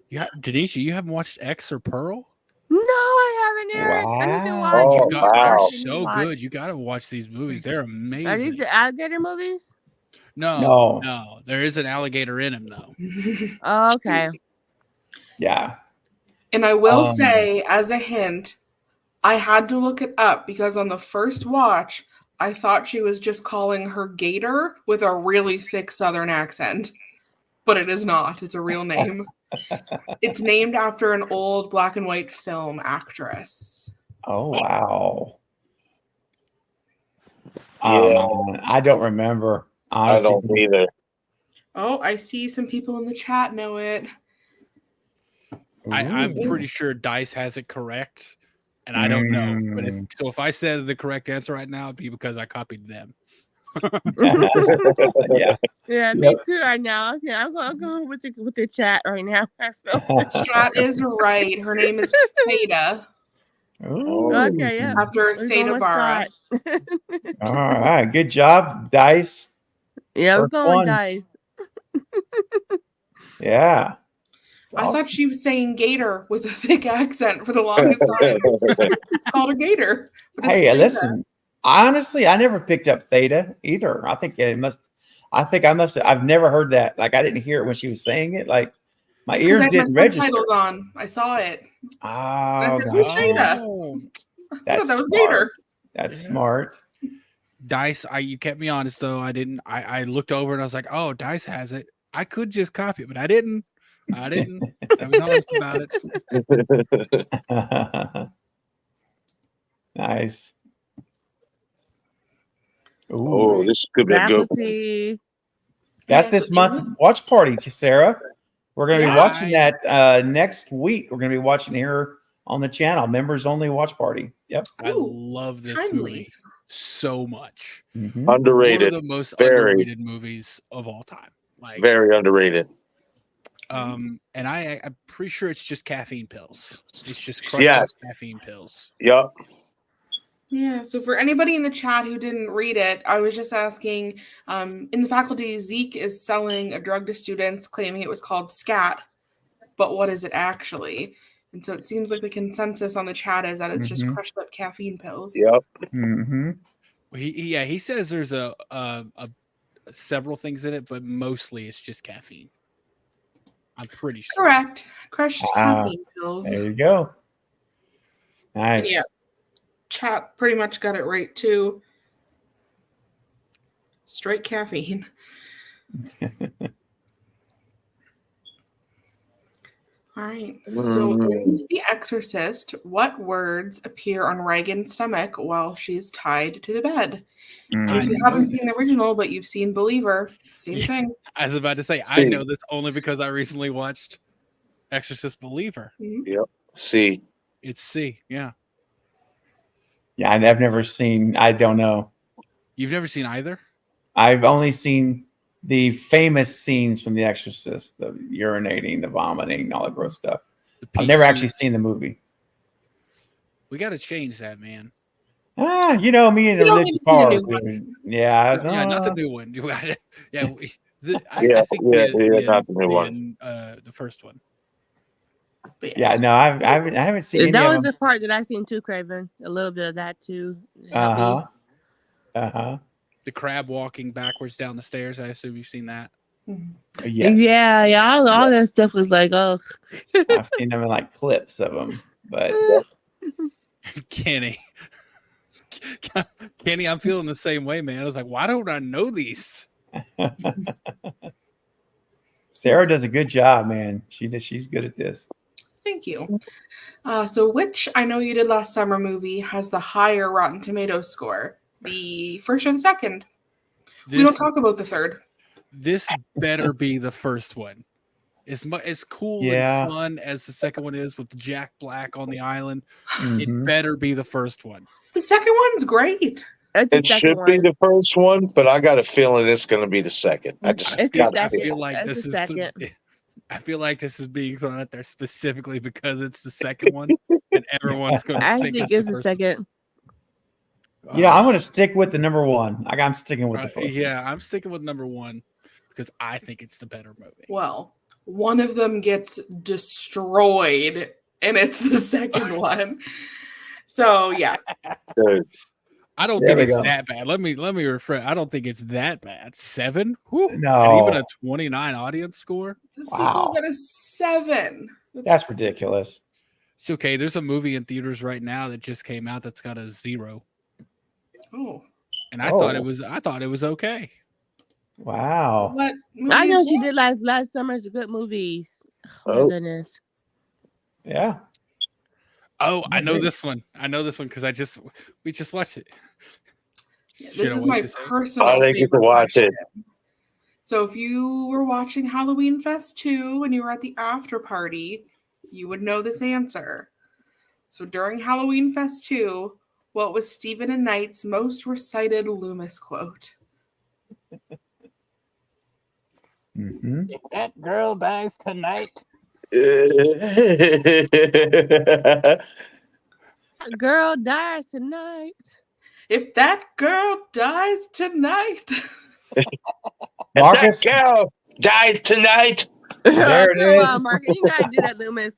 Yeah, Denisha, you haven't watched X or Pearl? No, I haven't, Eric. I need to watch. Oh, wow. They're so good. You got to watch these movies. They're amazing. Are these the alligator movies? No. There is an alligator in them, though. Oh, okay. Yeah. And I will say, as a hint, I had to look it up because on the first watch, I thought she was just calling her Gator with a really thick Southern accent. But it is not. It's a real name. It's named after an old black and white film actress. Oh, wow. Yeah. I don't remember. Honestly. I don't either. Oh, I see some people in the chat know it. I'm pretty sure Dice has it correct, and I don't know. But if I said the correct answer right now, it'd be because I copied them. Yeah. Yeah, me too right now. Okay, I'm going with the chat right now. So. The chat is right. Her name is Theta. Okay, yeah. After Theta Barra. All right. Good job, Dice. Yeah, we're First going one. Dice. Yeah. I thought she was saying Gator with a thick accent for the longest time. It's called a Gator. But it's Hey, Theta. listen. Honestly, I never picked up Theta either. I think I must have. I've never heard that. Like, I didn't hear it when she was saying it. Like, my Because ears I had my didn't register. subtitles on. I saw it. Oh, I said, who's Theta? I thought that's that was smart. Gator. That's smart. Dice, you kept me honest though. I didn't. I looked over and I was like, "Oh, Dice has it." I could just copy it, but I didn't. I was honest about it. Nice. Ooh, Oh, this could be a good one. Faculty. that's this month's watch party, Sarah. We're going to be watching that next week. We're going to be watching here on the channel. Members only watch party. Yep. I love this movie so much. Underrated. One of the most Very. underrated movies of all time. Like, Very underrated. And I'm pretty sure it's just caffeine pills. It's just crushed up caffeine pills. Yep. Yeah, so for anybody in the chat who didn't read it, I was just asking, in the faculty, Zeke is selling a drug to students claiming it was called scat, but what is it actually? And so it seems like the consensus on the chat is that it's just crushed up caffeine pills. Yep. Well, he says there's a several things in it, but mostly it's just caffeine. I'm pretty sure. Correct. Crushed caffeine pills. There you go. Nice. And yeah, chat pretty much got it right too. Straight caffeine. All right. So in The Exorcist, what words appear on Reagan's stomach while she's tied to the bed? And if you haven't seen the original, but you've seen Believer, same thing. I was about to say, I know this only because I recently watched Exorcist Believer. Yep. C. It's C. Yeah. Yeah, I've never seen. I don't know. You've never seen either? I've only seen the famous scenes from The Exorcist, the urinating, the vomiting, all that gross stuff. I've never actually seen the movie. We got to change that, man. You know me and the religious part. Yeah, not the new one. Yeah, I think not the new one. The first one. Yeah, no, I haven't seen. That was the part that I seen too, Craven. A little bit of that too. The crab walking backwards down the stairs. I assume you've seen that. Yes. Yeah. All that stuff was like, oh. I've seen them in like clips of them, but Kenny, I'm feeling the same way, man. I was like, why don't I know these? Sarah does a good job, man. She's good at this. Thank you. So which I Know You Did Last Summer movie has the higher Rotten Tomatoes score? The first or the second? We don't talk about the third. This better be the first one. As cool and fun as the second one is with Jack Black on the island, it better be the first one. The second one's great. It should be the first one, but I got a feeling it's going to be the second. I feel like this is being thrown out there specifically because it's the second one, and everyone's going to think it's the second. Yeah, I'm going to stick with the number one. I'm sticking with the first. Yeah, I'm sticking with number one because I think it's the better movie. Well, one of them gets destroyed, and it's the second one. So yeah. I don't think it's that bad. Let me refresh. I don't think it's that bad. 7? Whew. No. And even a 29 audience score. The sequel got a 7. That's ridiculous. It's okay. There's a movie in theaters right now that just came out that's got a 0. Oh. And I thought it was okay. Wow. What I know she did last summer's good movies. Oh my goodness. Yeah. Oh, I know this one. because we just watched it. Yeah, this is my personal favorite. I get to watch it. So if you were watching Halloween Fest 2 and you were at the after party, you would know this answer. So during Halloween Fest 2, what was Stephen and Knight's most recited Loomis quote? If that girl dies tonight. Girl dies tonight. If that girl dies tonight. Marcus, that girl dies tonight. There it is. On, Marcus, you gotta do that, Loomis.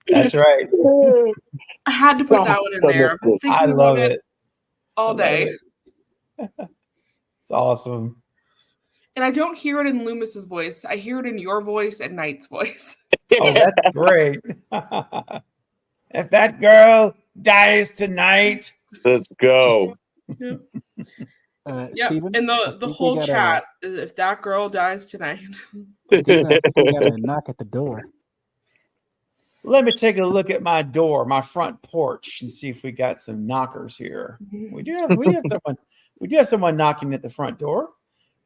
That's right. I had to put that one in there. I've been thinking I love about it all day. It's awesome. And I don't hear it in Loomis's voice. I hear it in your voice and Knight's voice. Oh, that's great. If that girl dies tonight. Let's go. Yeah. Steven, and the whole chat is if that girl dies tonight. We got a knock at the door. Let me take a look at my door, my front porch, and see if we got some knockers here. We do have someone knocking at the front door.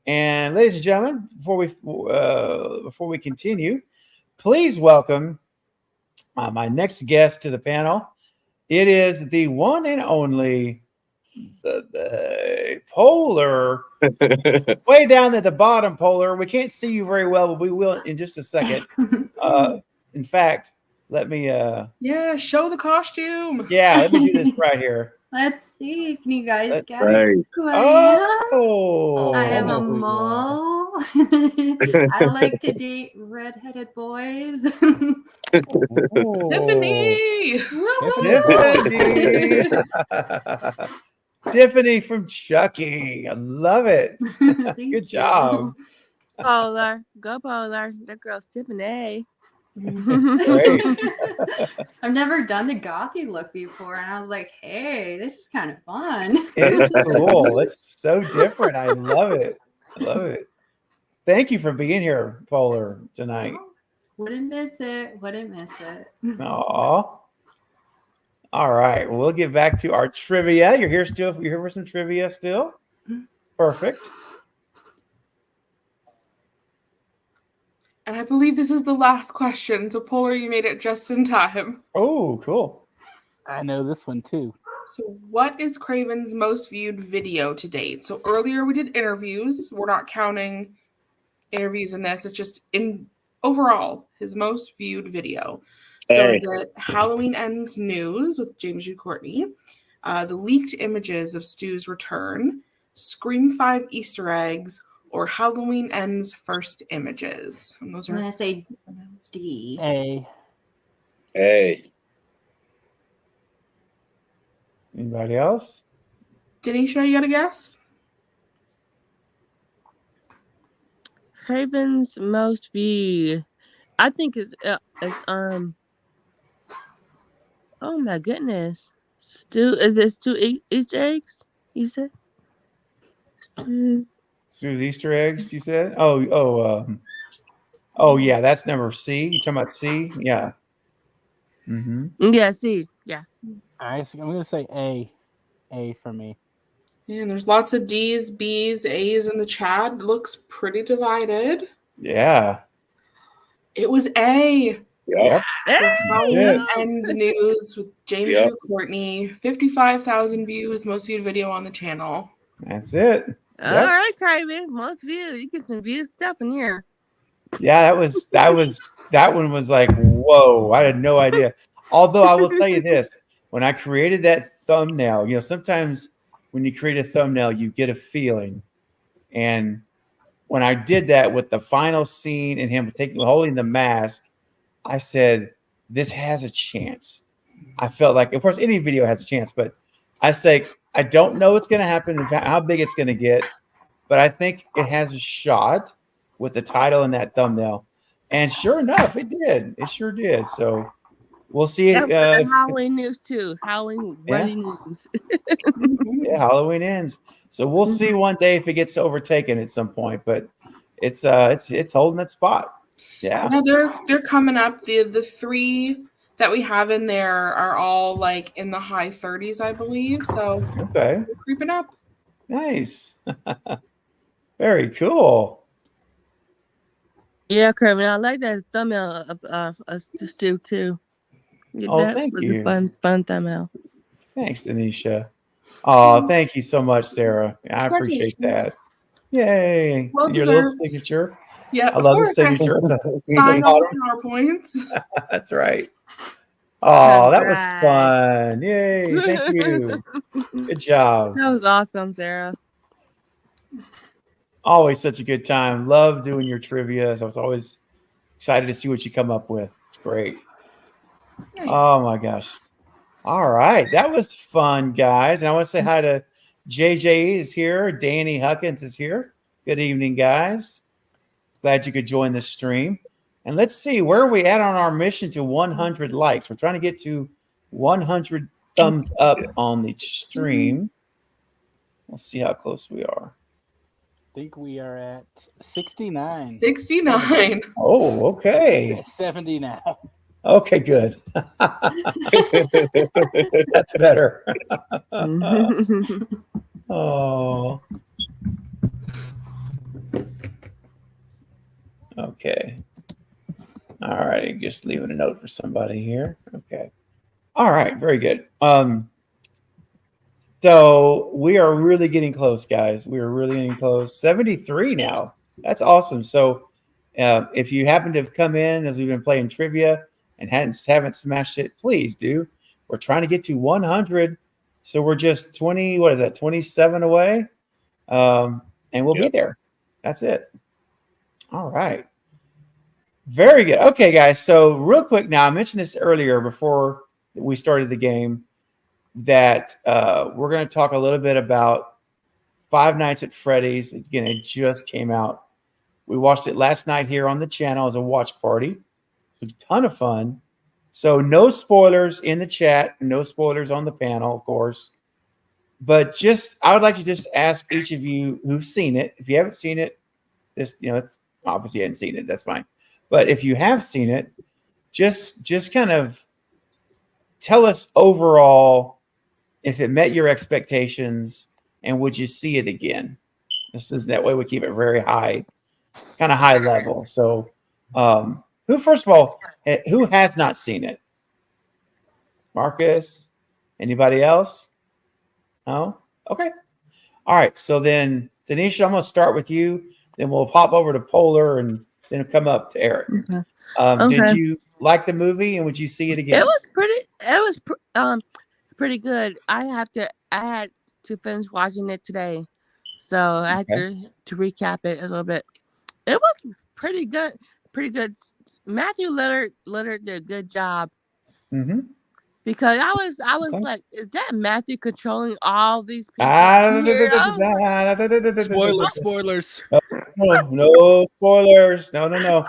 And ladies and gentlemen, before we continue, please welcome my next guest to the panel. It is the one and only Polar, way down at the bottom, Polar. We can't see you very well, but we will in just a second. In fact, let me Yeah, show the costume. yeah, let me do this right here. Let's see. Can you guys Let's guess see. who I am? Oh, I am know a who you are. mole. I like to date redheaded boys. oh. Tiffany. Tiffany. Tiffany from Chucky. I love it. Good job. Polar. Go Polar. That girl's Tiffany. That's great. I've never done the gothy look before, and I was like, "Hey, this is kind of fun." It's cool. It's so different. I love it. I love it. Thank you for being here, Polar, tonight. Wouldn't miss it. Wouldn't miss it. Aw. All right. Well, we'll get back to our trivia. You're here still. You're here for some trivia still. Perfect. And I believe this is the last question. So, Polar, you made it just in time. Oh, cool. I know this one too. So, what is Craven's most viewed video to date? So, earlier we did interviews. We're not counting interviews in this. It's just in overall his most viewed video. So, is it Halloween Ends News with James U. Courtney, the leaked images of Stu's return, Scream 5 Easter eggs, or Halloween Ends first images? And those I'm are gonna say D. A. Anybody else? Denisha, you got a guess? Craven's most viewed. I think it's oh my goodness. Is it Stu Easter eggs? You said? Stu's Easter eggs, you said? Oh, yeah, that's number C. You talking about C? Yeah. Mm-hmm. Yeah, see. Yeah. I'm gonna say A. A for me. And there's lots of D's, B's, A's in the chat. It looks pretty divided. Yeah. It was A. Yep. Halloween Ends News with James U. Courtney. 55,000 views, most viewed video on the channel. That's it. All right, Craven. Most views. You get some viewed stuff in here. Yeah, that one was like, whoa, I had no idea. Although I will tell you this, when I created that thumbnail, sometimes when you create a thumbnail, you get a feeling. And when I did that with the final scene and him holding the mask, I said, this has a chance. I felt like, of course, any video has a chance, but I say, I don't know what's going to happen, how big it's going to get, but I think it has a shot with the title and that thumbnail. And sure enough, it did. It sure did. So we'll see. Halloween news too. Halloween running news. Yeah, Halloween Ends. So we'll see one day if it gets overtaken at some point, but it's holding its spot. Yeah. They're coming up. The three that we have in there are all like in the high 30s, I believe. So okay, we're creeping up. Nice. Very cool. Yeah, Craven, I like that thumbnail of Stu too. That thank was you. A fun thumbnail. Thanks, Denisha. Oh, thank you so much, Sarah. I appreciate that. Yay. Well Your little deserved. signature. Yeah, I love the signature. Sign all our points. That's right. Oh, that was fun. Yay. Thank you. Good job. That was awesome, Sarah. Always such a good time. Love doing your trivia. So I was always excited to see what you come up with. It's great. Nice. Oh my gosh. All right. That was fun, guys. And I want to say hi to JJ is here. Danny Huckins is here. Good evening, guys. Glad you could join the stream. And let's see, where are we at on our mission to 100 likes? We're trying to get to 100 thumbs up on the stream. Let's see how close we are. I think we are at 69. 69. Oh, okay. 70 now. Okay, good. That's better. Oh. Okay. All right. Just leaving a note for somebody here. Okay. All right. Very good. So we are really getting close, guys. We are really getting close. 73 now. That's awesome. So if you happen to have come in as we've been playing trivia and haven't smashed it, please do. We're trying to get to 100. So we're just 20, what is that, 27 away? And we'll be there. That's it. All right. Very good. Okay, guys. So real quick now, I mentioned this earlier before we started the game, that we're going to talk a little bit about Five Nights at Freddy's. Again, it just came out. We watched it last night here on the channel as a watch party. It's a ton of fun. So no spoilers in the chat, no spoilers on the panel, of course. But I would like to just ask each of you who've seen it. If you haven't seen it, it's obviously you haven't seen it. That's fine. But if you have seen it, just kind of tell us overall if it met your expectations and would you see it again. That way we keep it very high, kind of high level. So who, first of all, who has not seen it? Marcus? Anybody else? No? Okay. All right. So then, Tanisha, I'm going to start with you. Then we'll pop over to Polar and then come up to Eric. Okay. Did you like the movie and would you see it again? It was pretty good. I had to finish watching it today, so I had to recap it a little bit. It was pretty good. Matthew Lillard did a good job. Mm-hmm. Because I was like, is that Matthew controlling all these people? Spoilers. No spoilers. No.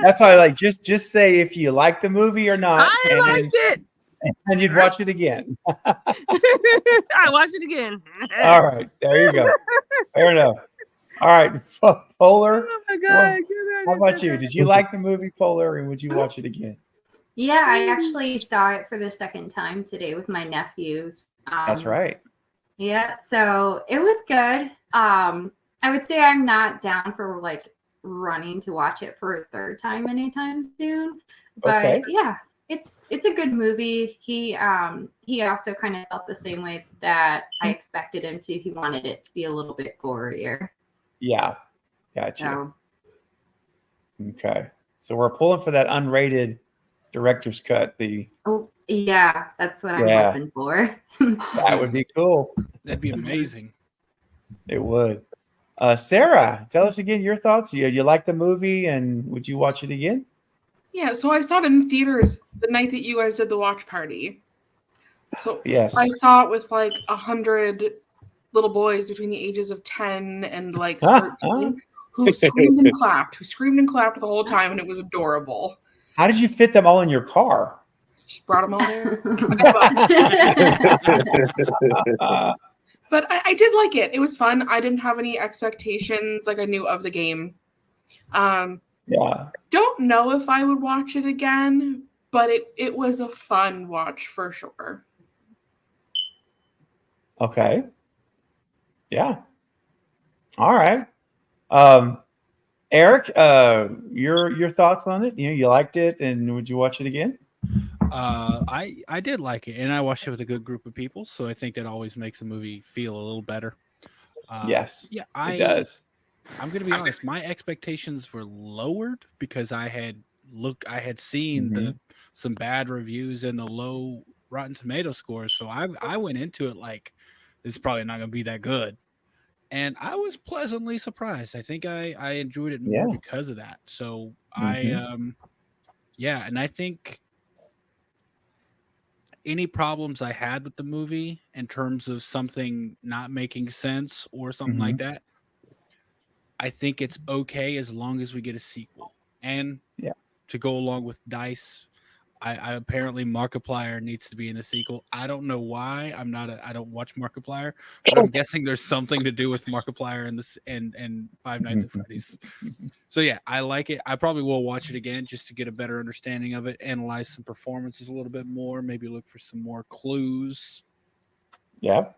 That's why I like just say if you like the movie or not. I liked it. And you'd watch it again. I watched it again. All right, there you go. Fair enough. All right, Polar. Oh my God. How about you? Did you like the movie Polar, and would you watch it again? Yeah, I actually saw it for the second time today with my nephews. That's right. Yeah, so it was good. I would say I'm not down for like running to watch it for a third time anytime soon. But yeah, it's a good movie. He also kind of felt the same way that I expected him to. He wanted it to be a little bit gorier. Yeah, gotcha. Okay, so we're pulling for that unrated director's cut. Yeah, that's what I'm hoping for. That would be cool. That'd be amazing. It would. Sarah, tell us again your thoughts. You like the movie, and would you watch it again? Yeah, so I saw it in theaters the night that you guys did the watch party. So yes, I saw it with like 100 little boys between the ages of 10 and like 13 who screamed and clapped the whole time, and it was adorable. How did you fit them all in your car? Just brought them all there. But I did like it. It was fun. I didn't have any expectations. Like I knew of the game. Don't know if I would watch it again, but it was a fun watch for sure. Okay. Yeah. All right. Eric, your thoughts on it? You liked it, and would you watch it again? I did like it, and I watched it with a good group of people, so I think that always makes a movie feel a little better. Yes. Yeah, it does. I'm gonna be honest. My expectations were lowered because I had seen some bad reviews and the low Rotten Tomato scores, so I went into it like this is probably not gonna be that good. And I was pleasantly surprised. I think I enjoyed it more because of that. So and I think any problems I had with the movie in terms of something not making sense or something like that, I think it's okay as long as we get a sequel. And to go along with Dice, I apparently Markiplier needs to be in the sequel. I don't know why. I don't watch Markiplier, but I'm guessing there's something to do with Markiplier and Five Nights at Freddy's. So yeah, I like it. I probably will watch it again just to get a better understanding of it, analyze some performances a little bit more, maybe look for some more clues. Yep.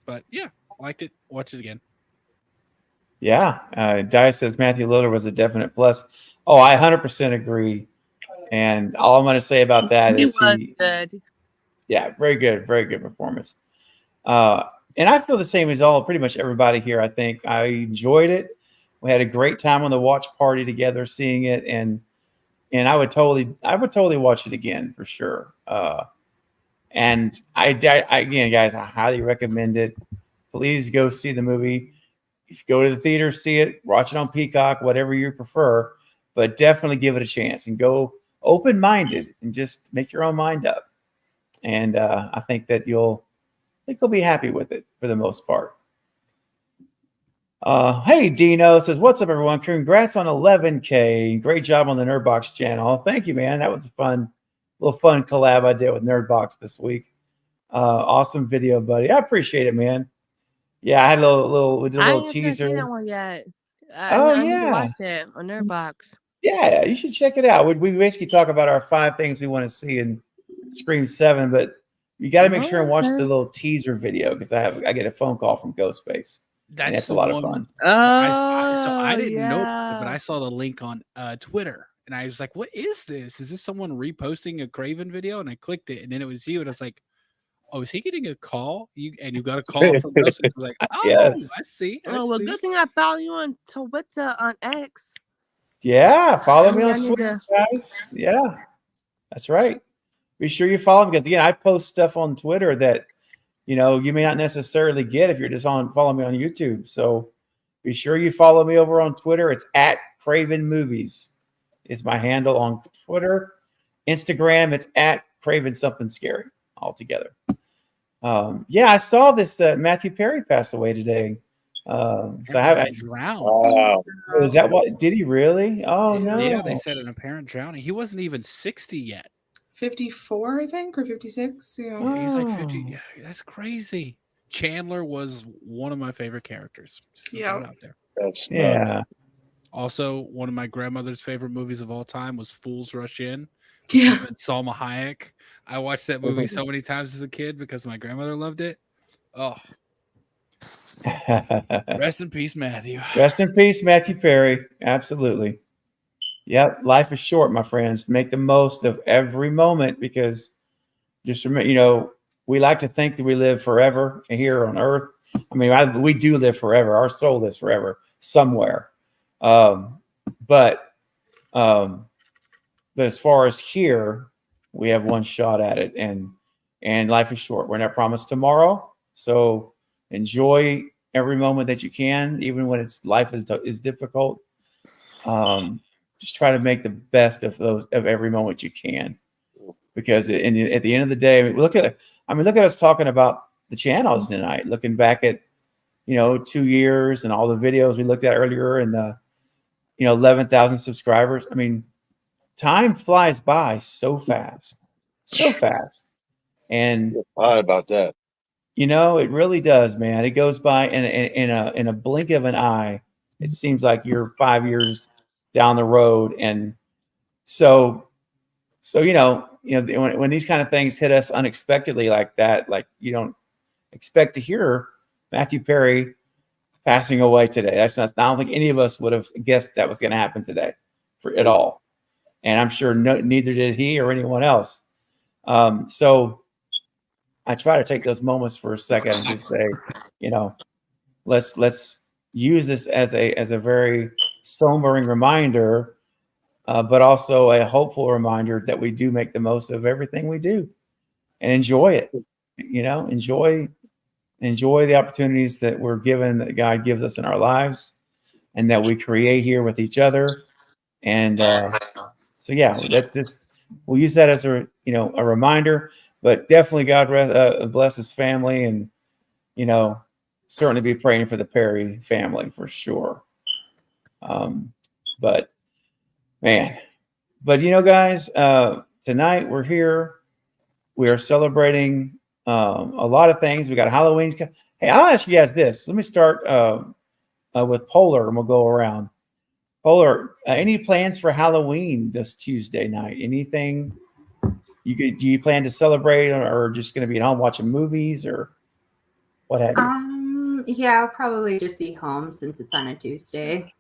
But yeah, liked it. Watch it again. Yeah. Dice says Matthew Lillard was a definite plus. Oh, I 100% agree. And all I'm going to say about that is was good. Yeah, very good performance. And I feel the same as pretty much everybody here. I think I enjoyed it. We had a great time on the watch party together, seeing it, and I would totally watch it again for sure. And I again, guys, I highly recommend it. Please go see the movie. If you go to the theater, see it, watch it on Peacock, whatever you prefer, but definitely give it a chance and go open-minded and just make your own mind up. And I think that you'll be happy with it for the most part. Hey, Dino says, "What's up, everyone? Congrats on 11K. Great job on the Nerdbox channel. Thank you, man. That was a little fun collab I did with Nerdbox this week. Awesome video, buddy. I appreciate it, man. Yeah, I had we did a I little haven't seen teaser. that one yet. Oh I need to yeah, watch it on their box. yeah. You should check it out. We basically talk about our 5 things we want to see in Scream 7, but you got to make sure and watch the little teaser video because I get a phone call from Ghostface. That's a lot of fun. So I didn't know, yeah. but I saw the link on Twitter, and I was like, "What is this? Is this someone reposting a Craven video?" And I clicked it, and then it was you, and I was like, "Oh, is he getting a call? You got a call from us?" I was like, "Oh, Yes. I see." Oh well, good thing I follow you on Twitter on X. Yeah, follow me on I need Twitter, guys. Yeah, that's right. Be sure you follow me because again, I post stuff on Twitter that you may not necessarily get if you're just follow me on YouTube. So be sure you follow me over on Twitter. It's at Craven Movies is my handle on Twitter. Instagram, it's at Craven Something Scary altogether. Yeah, I saw this that Matthew Perry passed away today. So I drowned. Wow. Is that what? Did he really? Oh no! Yeah, they said an apparent drowning. He wasn't even 60 yet. 54, I think, or 56. Yeah. Yeah, he's like 50. Yeah, that's crazy. Chandler was one of my favorite characters. Just to put it out there. That's Yeah. Also, one of my grandmother's favorite movies of all time was Fools Rush In. Yeah. And Salma Hayek. I watched that movie so many times as a kid because my grandmother loved it. Oh. Rest in peace, Matthew. Rest in peace, Matthew Perry. Absolutely. Yep. Life is short, my friends. Make the most of every moment because just remember, we like to think that we live forever here on earth. I mean, we do live forever. Our soul lives forever somewhere. But as far as here, we have one shot at it, and life is short. We're not promised tomorrow, so enjoy every moment that you can, even when life is difficult. Just try to make the best of every moment you can, because at the end of the day, look at us talking about the channels tonight, looking back at 2 years and all the videos we looked at earlier, and the 11,000 subscribers. I mean, time flies by so fast, and about that. It really does, man. It goes by in a blink of an eye. It seems like you're 5 years down the road, and so when these kind of things hit us unexpectedly like that, like you don't expect to hear Matthew Perry passing away today. I don't think any of us would have guessed that was going to happen today at all. And I'm sure neither did he or anyone else. So I try to take those moments for a second and just say, let's use this as a very sobering reminder, but also a hopeful reminder that we do make the most of everything we do and enjoy it. Enjoy the opportunities that we're given, that God gives us in our lives, and that we create here with each other. And so, yeah, we'll use that as a reminder. But definitely, God bless his family, and certainly be praying for the Perry family for sure. But guys, tonight we're here. We are celebrating a lot of things. We got Halloween. Hey, I'll ask you guys this. Let me start with Polar, and we'll go around. Polar, any plans for Halloween this Tuesday night? Anything do you plan to celebrate, or just going to be at home watching movies, or what have you? Yeah, I'll probably just be home since it's on a Tuesday.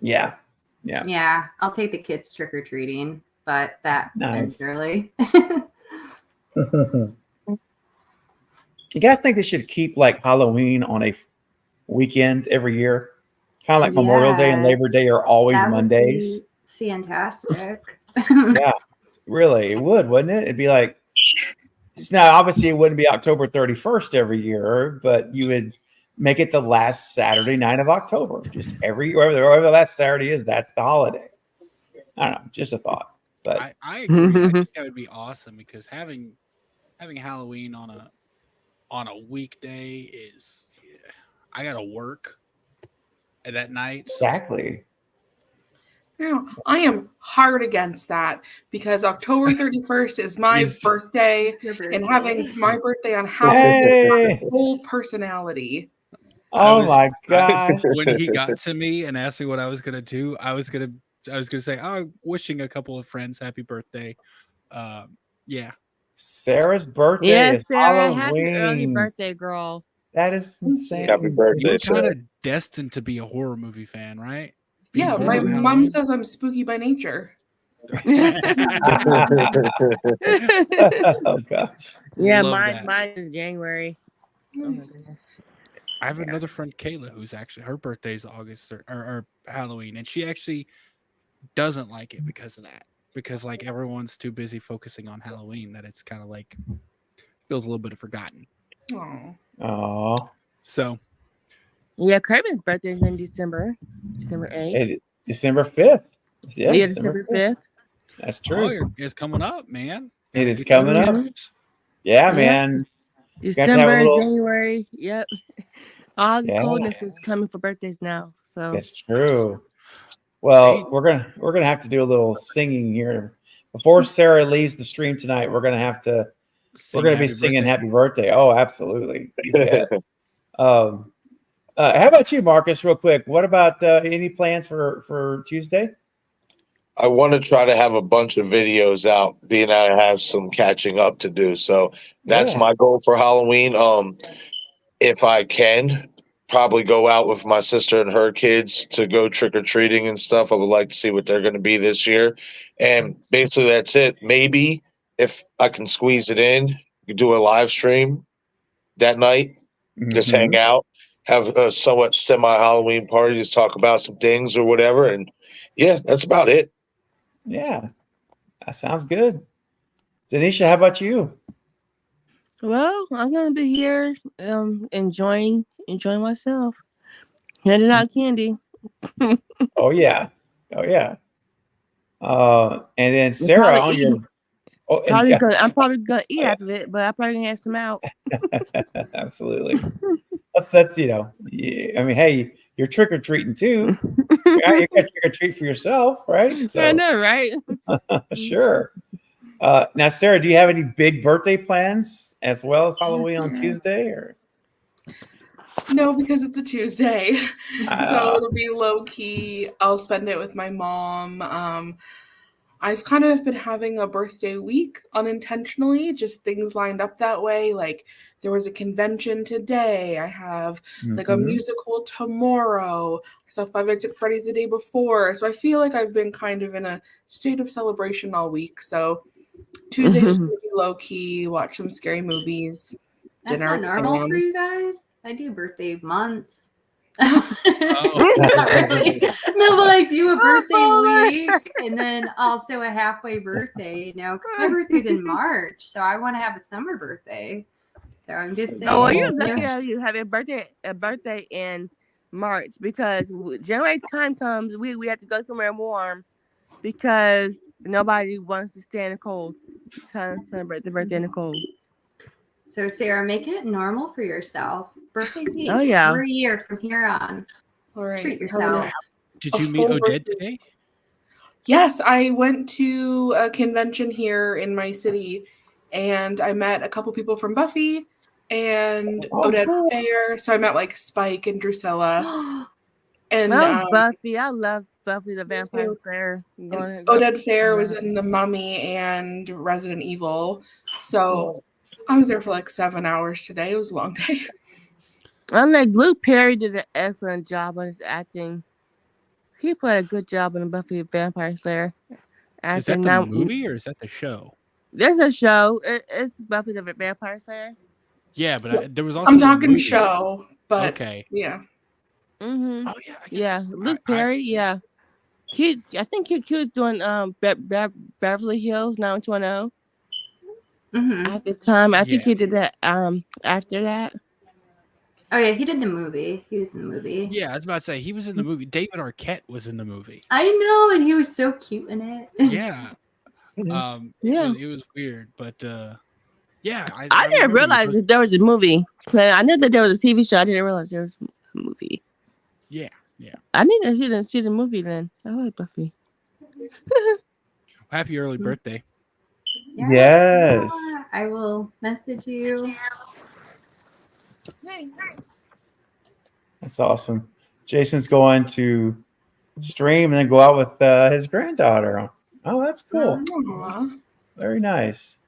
Yeah. I'll take the kids trick or treating, but that ends early. You guys think they should keep like Halloween on a weekend every year? Kind of like Memorial Day and Labor Yes. Day are always That would Mondays. be fantastic. Yeah, really, it would, wouldn't it? It'd be like, now obviously it wouldn't be October 31st every year, but you would make it the last Saturday night of October. Just wherever the last Saturday is, that's the holiday. I don't know, just a thought. But I agree. I think that would be awesome because having Halloween on a weekday is I gotta work that night. Exactly. I am hard against that because October 31st is my birthday, and having my birthday on Halloween is my whole personality. Oh my gosh! When he got to me and asked me what I was gonna do, I was gonna say, "Oh, wishing a couple of friends happy birthday." Yeah. Sarah's birthday Yes, is Sarah, Halloween. happy early birthday, girl. That is insane. Happy birthday, You're kind Sarah. of destined to be a horror movie fan, right? Yeah, my mom says I'm spooky by nature. Oh gosh. Yeah, Love mine that. is January. Oh my goodness. I have another friend, Kayla, who's actually her birthday's August or Halloween, and she actually doesn't like it because of that. Because like everyone's too busy focusing on Halloween that it's kind of like feels a little bit forgotten. Oh. So. Yeah, Craven's birthday is in December 8th. December 5th. Yeah, December 5th. That's true. Oh, it's coming up, man. It is coming up. Yeah, man. December, January. Yep. All the coldness is coming for birthdays now. So that's true. Well, we're gonna have to do a little singing here before Sarah leaves the stream tonight. We're gonna be singing happy birthday. Oh, absolutely. How about you, Marcus? Real quick, what about any plans for Tuesday? I want to try to have a bunch of videos out, being that I have some catching up to do. So that's my goal for Halloween. If I can, probably go out with my sister and her kids to go trick-or-treating and stuff. I would like to see what they're going to be this year. And basically that's it. Maybe if I can squeeze it in, do a live stream that night, just hang out, have a somewhat semi-Halloween party, just talk about some things or whatever. And yeah, that's about it. Yeah, that sounds good. Denisha, how about you? well, I'm gonna be here, enjoying myself, handing out candy. Oh yeah. And then Sarah on your. I'm probably gonna eat after it, but I'm probably gonna have some out. Absolutely. That's yeah. I mean, hey, you're trick or treating too. You got trick or treat for yourself, right? So, I know, right? Sure. Now, Sarah, do you have any big birthday plans as well as Halloween on Tuesday? Or no, because it's a Tuesday, so it'll be low key. I'll spend it with my mom. I've kind of been having a birthday week unintentionally, just things lined up that way. Like there was a convention today. I have like a musical tomorrow. I saw Five Nights at Freddy's the day before. So I feel like I've been kind of in a state of celebration all week. So Tuesday's just gonna be low key, watch some scary movies. That's dinner not normal for you guys. I do birthday months. Oh. No, but I do a birthday week and then also a halfway birthday, because my birthday's in March, so I want to have a summer birthday. So I'm just saying. Oh, well, you're lucky you have a birthday in March, because January time comes, we have to go somewhere warm because nobody wants to stay in the cold. It's time to celebrate the birthday in the cold. So Sarah, make it normal for yourself. Birthday week. Oh yeah. Every year from here on. All right. Treat yourself. Did you meet Odette today? Yes, I went to a convention here in my city, and I met a couple people from Buffy and Odette Fair. So I met like Spike and Drusilla. And Buffy. I love Buffy the Vampire Slayer. Odette Fair was in The Mummy and Resident Evil. So I was there for like 7 hours today. It was a long day. I'm like, Luke Perry did an excellent job on his acting. He played a good job in Buffy the Vampire Slayer. Is that the movie or is that the show? There's a show. It's Buffy the Vampire Slayer. Yeah, but there was also I'm a talking movie. show, but Okay. yeah. Mm-hmm. Oh yeah, I guess Yeah, Luke Perry. Yeah, I think he was doing Beverly Hills 90210 at the time. I think he did that after that. Oh yeah, he did the movie. He was in the movie. Yeah, I was about to say he was in the movie. David Arquette was in the movie. I know, and he was so cute in it. Yeah. Yeah. It was weird, but yeah, I didn't realize that there was a movie. I knew that there was a TV show. I didn't realize there was a movie. Yeah, yeah. I need to see the movie then. I like Buffy. Happy early birthday. Yes. I will message you. That's awesome. Jason's going to stream and then go out with his granddaughter. Oh, that's cool. Very nice.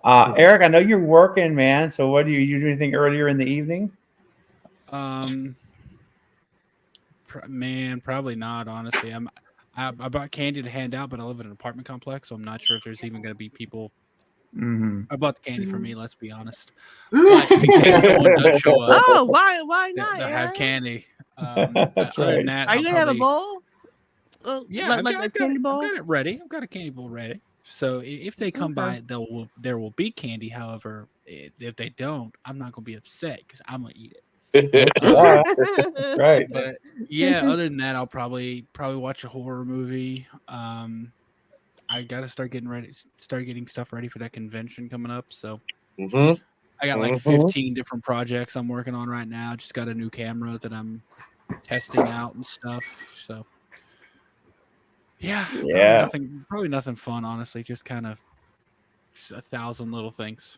Eric, I know you're working, man. So what do you do anything earlier in the evening? Man, probably not, honestly. I bought candy to hand out, but I live in an apartment complex, so I'm not sure if there's even going to be people. I bought the candy for me, let's be honest. But in case someone does show up, Oh, why not? they'll have candy. That's other right. than that, Are you I'll gonna have a probably- bowl? Yeah, like a candy bowl. I've got it ready. I've got a candy bowl ready. So if they come by, there will be candy. However, if they don't, I'm not gonna be upset because I'm gonna eat it. Right. But yeah, other than that, I'll probably watch a horror movie. I gotta start getting stuff ready for that convention coming up. So I got like 15 different projects I'm working on right now. Just got a new camera that I'm testing out and stuff. So yeah. Probably nothing fun, honestly. Just kind of 1,000 little things.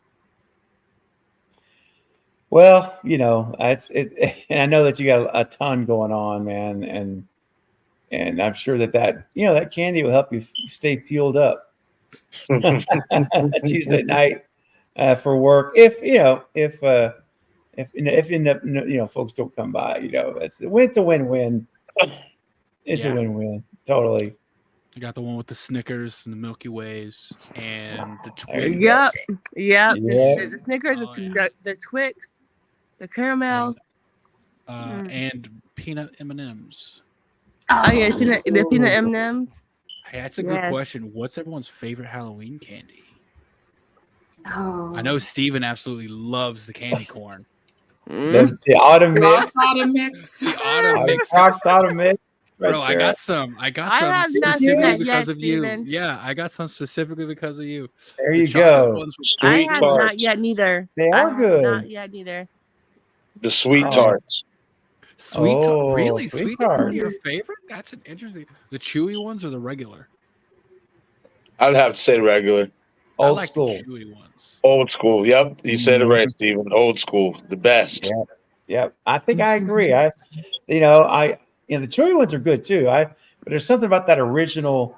Well, it's and I know that you got a ton going on, man, and I'm sure that candy will help you stay fueled up Tuesday night for work. If folks don't come by, it's a win-win. It's a win-win, totally. I got the one with the Snickers and the Milky Ways and the Twix. Yep. Yeah. The Snickers, the Twix, the caramel, and peanut M&Ms. Oh yeah, the peanut M&Ms. Hey, that's a good question. What's everyone's favorite Halloween candy? Oh, I know Steven absolutely loves the candy corn. The autumn mix. Rocks autumn mix. The autumn mix. Rocks autumn mix. Bro, Right, I Sarah. got some. I have not seen specifically that because yet, of you. Steven. Yeah, I got some specifically because of you. There The you chocolate go. ones were I Sweet have tarts. not yet neither. They are good. Not yet neither. The sweet Oh. tarts. Sweet Oh, really? sweet Sweet tarts are your tarts. favorite? That's an interesting. The chewy ones or the regular? I'd have to say regular. I Old like school. the chewy ones. Old school. Yep. You said it right, Steven. Old school. The best. Yep. I think I agree. The chewy ones are good too. But there's something about that original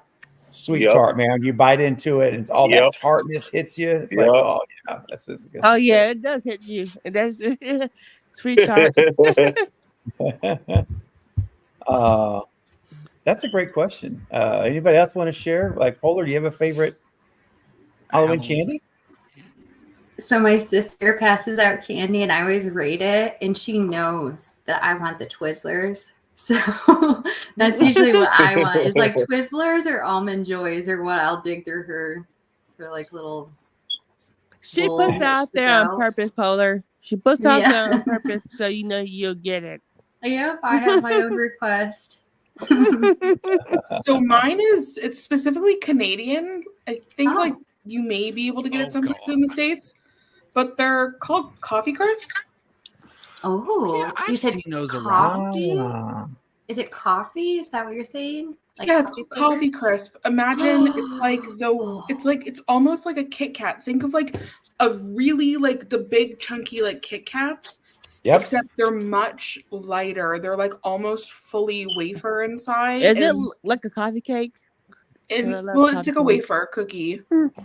sweet Yep. tart, man. You bite into it, and it's all Yep. that tartness hits you. It's Yep. like, oh yeah, that's good. Oh yeah, it does hit you. It does. Sweet tart. That's a great question. Anybody else want to share? Like, Polar, do you have a favorite Halloween candy? so my sister passes out candy, and I always rate it, and she knows that I want the Twizzlers. So that's usually what I want. It's like Twizzlers or Almond Joys, or what I'll dig through her like little. She puts it out there on purpose, Polar. She puts it out Yeah. there on purpose so you know you'll get it. Yep, I have my own request. So mine it's specifically Canadian. I think like you may be able to get it someplace in the States, but they're called Coffee Crisp. Oh, Yeah, I've you said seen those coffee? around. Is it coffee? Is that what you're saying? Like Yeah, it's flavor? Coffee Crisp. Imagine it's almost like a Kit Kat. Think of like a really like the big chunky like Kit Kats. Yep. Except they're much lighter. They're like almost fully wafer inside. Is it like a coffee cake? And I love well, it's coffee like a cake. wafer cookie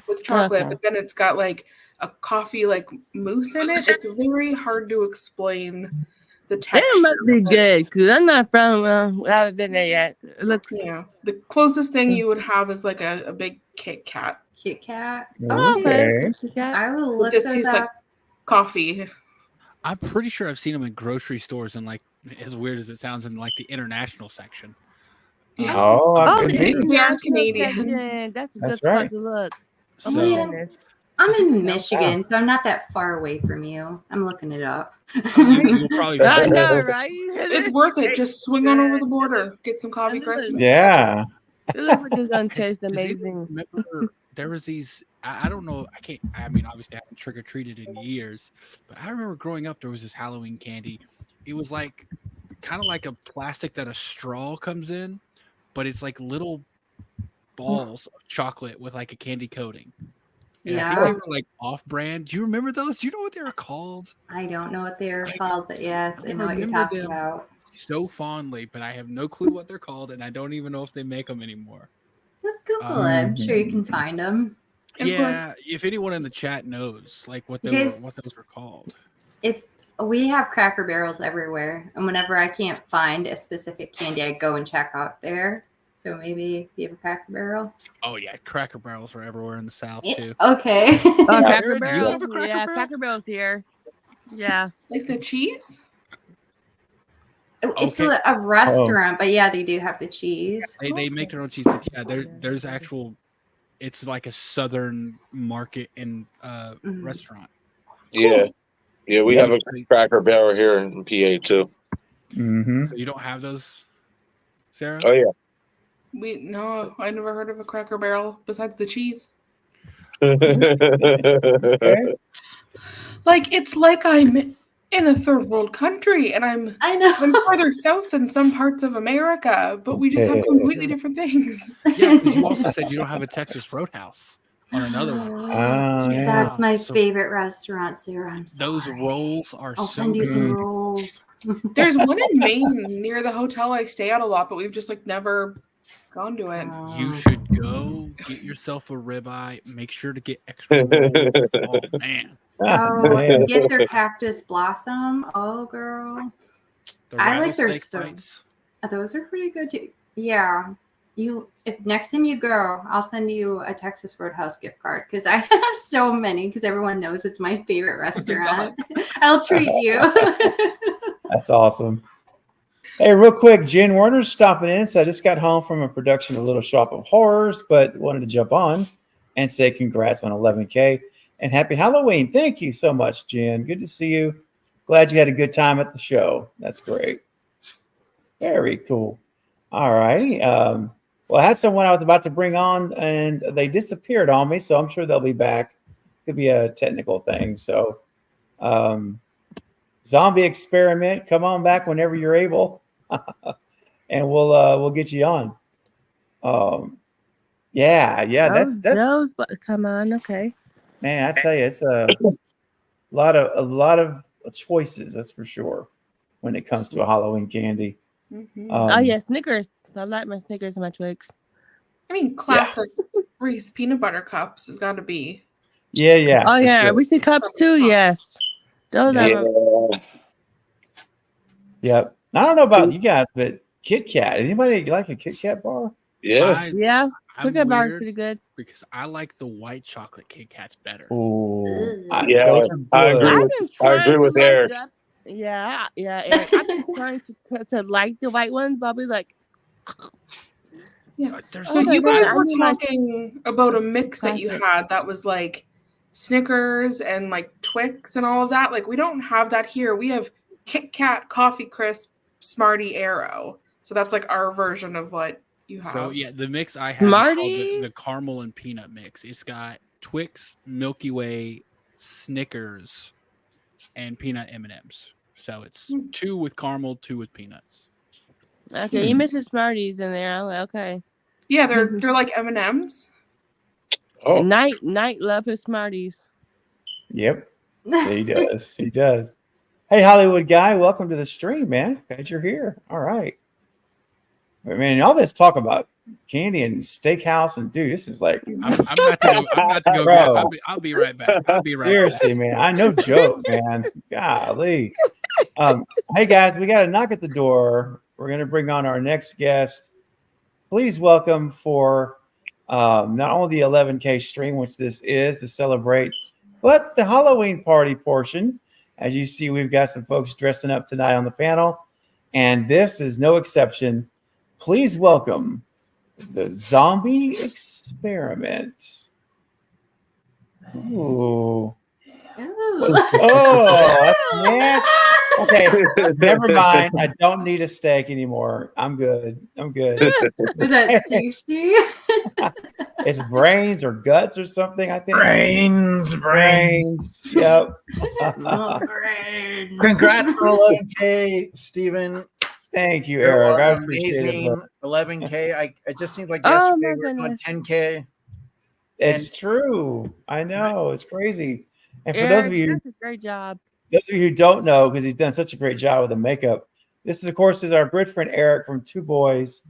with chocolate, Okay. but then it's got like a coffee like mousse in it. It's very hard to explain the texture. It must be good because I'm not from. I haven't been there yet. It looks. Yeah, the closest thing you would have is like a big Kit Kat Kit Kat. Okay. I will So it look just those tastes up. like coffee. I'm pretty sure I've seen them in grocery stores, and like, as weird as it sounds, in like the international section. Yeah. Oh, the could be. We are international Canadian. section. That's a That's good right. spot to look. Oh So, my Yeah. goodness. I'm Does in anyone else- Michigan, so I'm not that far away from you. I'm looking it up. You'll probably I find know, right? It's worth it. Just swing on over the border, get some coffee crisps. Yeah. It looks like it's gonna taste Does anyone amazing. remember there was these? I don't know. I mean, obviously, I haven't trick or treated in years, but I remember growing up. There was this Halloween candy. It was like kind of like a plastic that a straw comes in, but it's like little balls of chocolate with like a candy coating. And I think they Yeah. were like off-brand. Do you remember those? Do you know what they were called? I don't know what they're called, but yes, I know what you're remember talking them about. so fondly, but I have no clue what they're called, and I don't even know if they make them anymore. Just Google it. I'm sure you can find them. Of Yeah, if anyone in the chat knows like what Because- those were called. If we have Cracker Barrels everywhere, and whenever I can't find a specific candy, I go and check out there. So maybe you have a Cracker Barrel. Oh yeah, Cracker Barrels are everywhere in the South too. Okay. Oh, Sarah, Cracker do you Barrel. have a Cracker Yeah, Barrel? Cracker Barrel's here. Yeah. Like the cheese? It's Okay. a restaurant, but yeah, they do have the cheese. They make their own cheese, but yeah, there's actual. It's like a southern market and restaurant. Yeah. Yeah, we have a Cracker Barrel here in PA too. Mm-hmm. So you don't have those, Sarah? Oh yeah. No, I never heard of a Cracker Barrel besides the cheese. Okay. Like it's like I'm in a third world country, and I'm farther south than some parts of America, but we just have completely different things. Yeah, because you also said you don't have a Texas Roadhouse on another one. Oh, yeah. That's my So favorite restaurant, Sarah. I'm those sorry. rolls are I'll so send you some good. rolls. There's one in Maine near the hotel I stay at a lot, but we've just like never gone to it. You should go get yourself a ribeye. Make sure to get extra rolls. Oh man. Oh, get their cactus blossom. Oh, girl. The I like their rattlesnake stuff. bites. Those are pretty good too. Yeah. If next time you go, I'll send you a Texas Roadhouse gift card because I have so many because everyone knows it's my favorite restaurant. I'll treat you. That's awesome. Hey, real quick, Jen Werner's stopping in. So I just got home from a production of Little Shop of Horrors, but wanted to jump on and say congrats on 11K and happy Halloween. Thank you so much, Jen. Good to see you. Glad you had a good time at the show. That's great. Very cool. All righty. Well, I had someone I was about to bring on and they disappeared on me, so I'm sure they'll be back. Could be a technical thing. So, Zombie Experiment, come on back whenever you're able, and we'll get you on. Yeah, that's Those, but come on, okay. man. I tell you, it's a lot of choices. That's for sure when it comes to a Halloween candy. Oh yeah, Snickers. I like my Snickers and my Twix. I mean, classic Reese peanut butter cups has got to be. Yeah. Oh for yeah, sure. Reese's cups too. Yes, those are. Yep. I don't know about you guys, but Kit Kat. Anybody like a Kit Kat bar? Yeah. Yeah, I'm Kit Bar is weird pretty good. because I like the white chocolate Kit Kats better. Ooh, Yeah, those are I good. agree I've with- been I trying agree to with like Eric. up. Yeah, Eric. I've been trying to like the white ones, but I'll be like, Yeah. There's So my you God, guys I were need my talking about a mix that you classic. had that was like Snickers and like Twix and all of that. Like we don't have that here. We have Kit Kat, Coffee Crisp, Smartie, Arrow. So that's like our version of what you have. So yeah, the mix I have is called the Smarties. caramel and peanut mix. It's got Twix, Milky Way, Snickers, and peanut M&Ms. So it's 2 with caramel, 2 with peanuts. Okay, you mentioned Smarties in there. I'm like, okay. Yeah, they're like M&Ms. Oh. Night love his Smarties. Yep. He does. He does. Hey, Hollywood guy, welcome to the stream, man. Glad you're here. All right. I mean, all this talk about candy and steakhouse and dude, this is like I'm about to go. Bro. I'll be right back. I'll be right seriously, man. I know joke, man. Golly. Hey guys, we got a knock at the door. We're gonna bring on our next guest. Please welcome for not only the 11K stream, which this is to celebrate, but the Halloween party portion. As you see, we've got some folks dressing up tonight on the panel, and this is no exception. Please welcome the zombie experiment. Ooh. Oh, that's nasty. Okay, never mind. I don't need a steak anymore. I'm good. Was that sushi? It's brains or guts or something, I think. Brains. Yep. Congrats on 11K, Steven. Thank you, Eric. I appreciate it. Amazing 11K. It just seems like Oh, yesterday my we were doing goodness. 10K. It's true. I know. It's crazy. And for Eric, those of you that's a great job. who don't know, because he's done such a great job with the makeup, this is, of course, our good friend Eric from Two Boys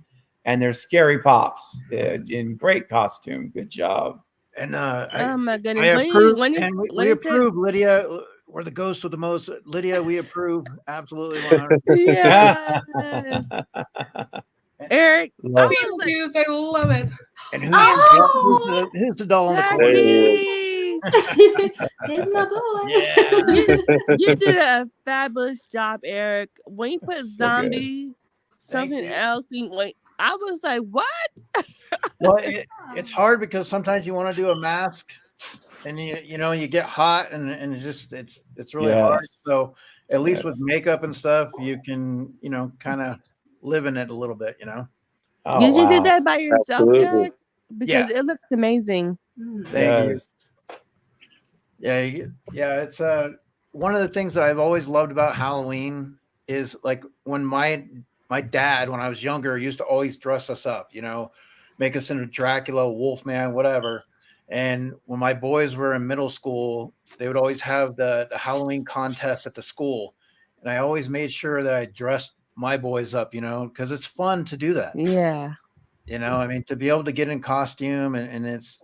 and their Scary Pops in great costume. Good job. And Oh my I goodness. approve, When and when we he said, approve, Lydia. We're the ghost with the most. Lydia, we approve. Absolutely 100. yes, Eric, I Love was like, Beetlejuice, I love it. And Oh! who's the doll in the corner? Jackie, Here's my boy. Yeah. you did a fabulous job, Eric. When you put So good. zombie, something you. else, I was like, what? Well, it's hard because sometimes you want to do a mask, and you get hot, and it's really hard. Yes. So at least with Yes. makeup and stuff, you can kind of live in it a little bit. Oh, Did you do wow. that by yourself, Absolutely. Eric? Because it looks amazing. Thank you. Yes. Yeah. It's one of the things that I've always loved about Halloween is like when my dad, when I was younger, used to always dress us up, make us into Dracula, Wolfman, whatever. And when my boys were in middle school, they would always have the Halloween contest at the school. And I always made sure that I dressed my boys up, because it's fun to do that. Yeah. I mean, to be able to get in costume and it's,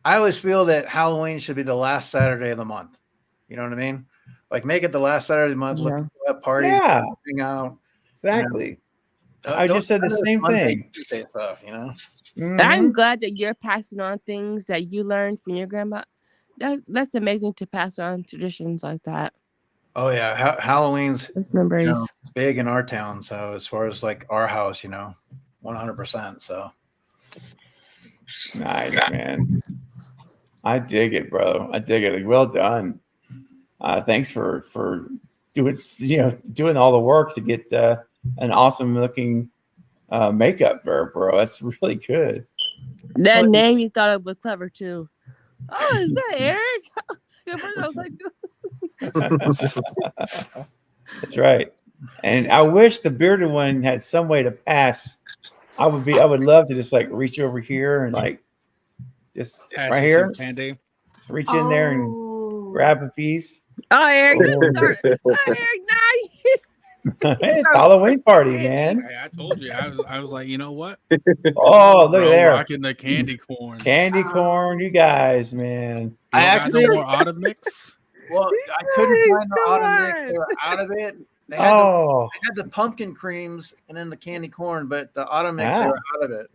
I always feel that Halloween should be the last Saturday of the month. You know what I mean? Like make it the last Saturday of the month, look at that party, Yeah. hang out. Exactly. I just said the same thing. Tuesday stuff, Mhm. I'm glad that you're passing on things that you learned from your grandma. That's amazing to pass on traditions like that. Oh yeah, Halloween's memories. big in our town. So as far as like our house, 100%. So Nice, man. I dig it, bro. I dig it. Well done. Thanks for doing all the work to get an awesome looking makeup, bro. That's really good. That name you thought of was clever too. Oh, is that Eric? At first I was like, That's right. And I wish the bearded one had some way to pass. I would love to just like reach over here and like just Pass right you here, some candy. just reach in there and grab a piece. oh, Eric, Oh. you start. Oh, Eric, now It's Halloween party, man. Hey, I told you. I was like, you know what? Oh, look Bro, at there. rocking the candy corn. Candy corn, you guys, man. I actually no more auto mix. Well, I couldn't find the auto mix. They were out of it. They had, they had the pumpkin creams and then the candy corn, but the auto mix they were out of it.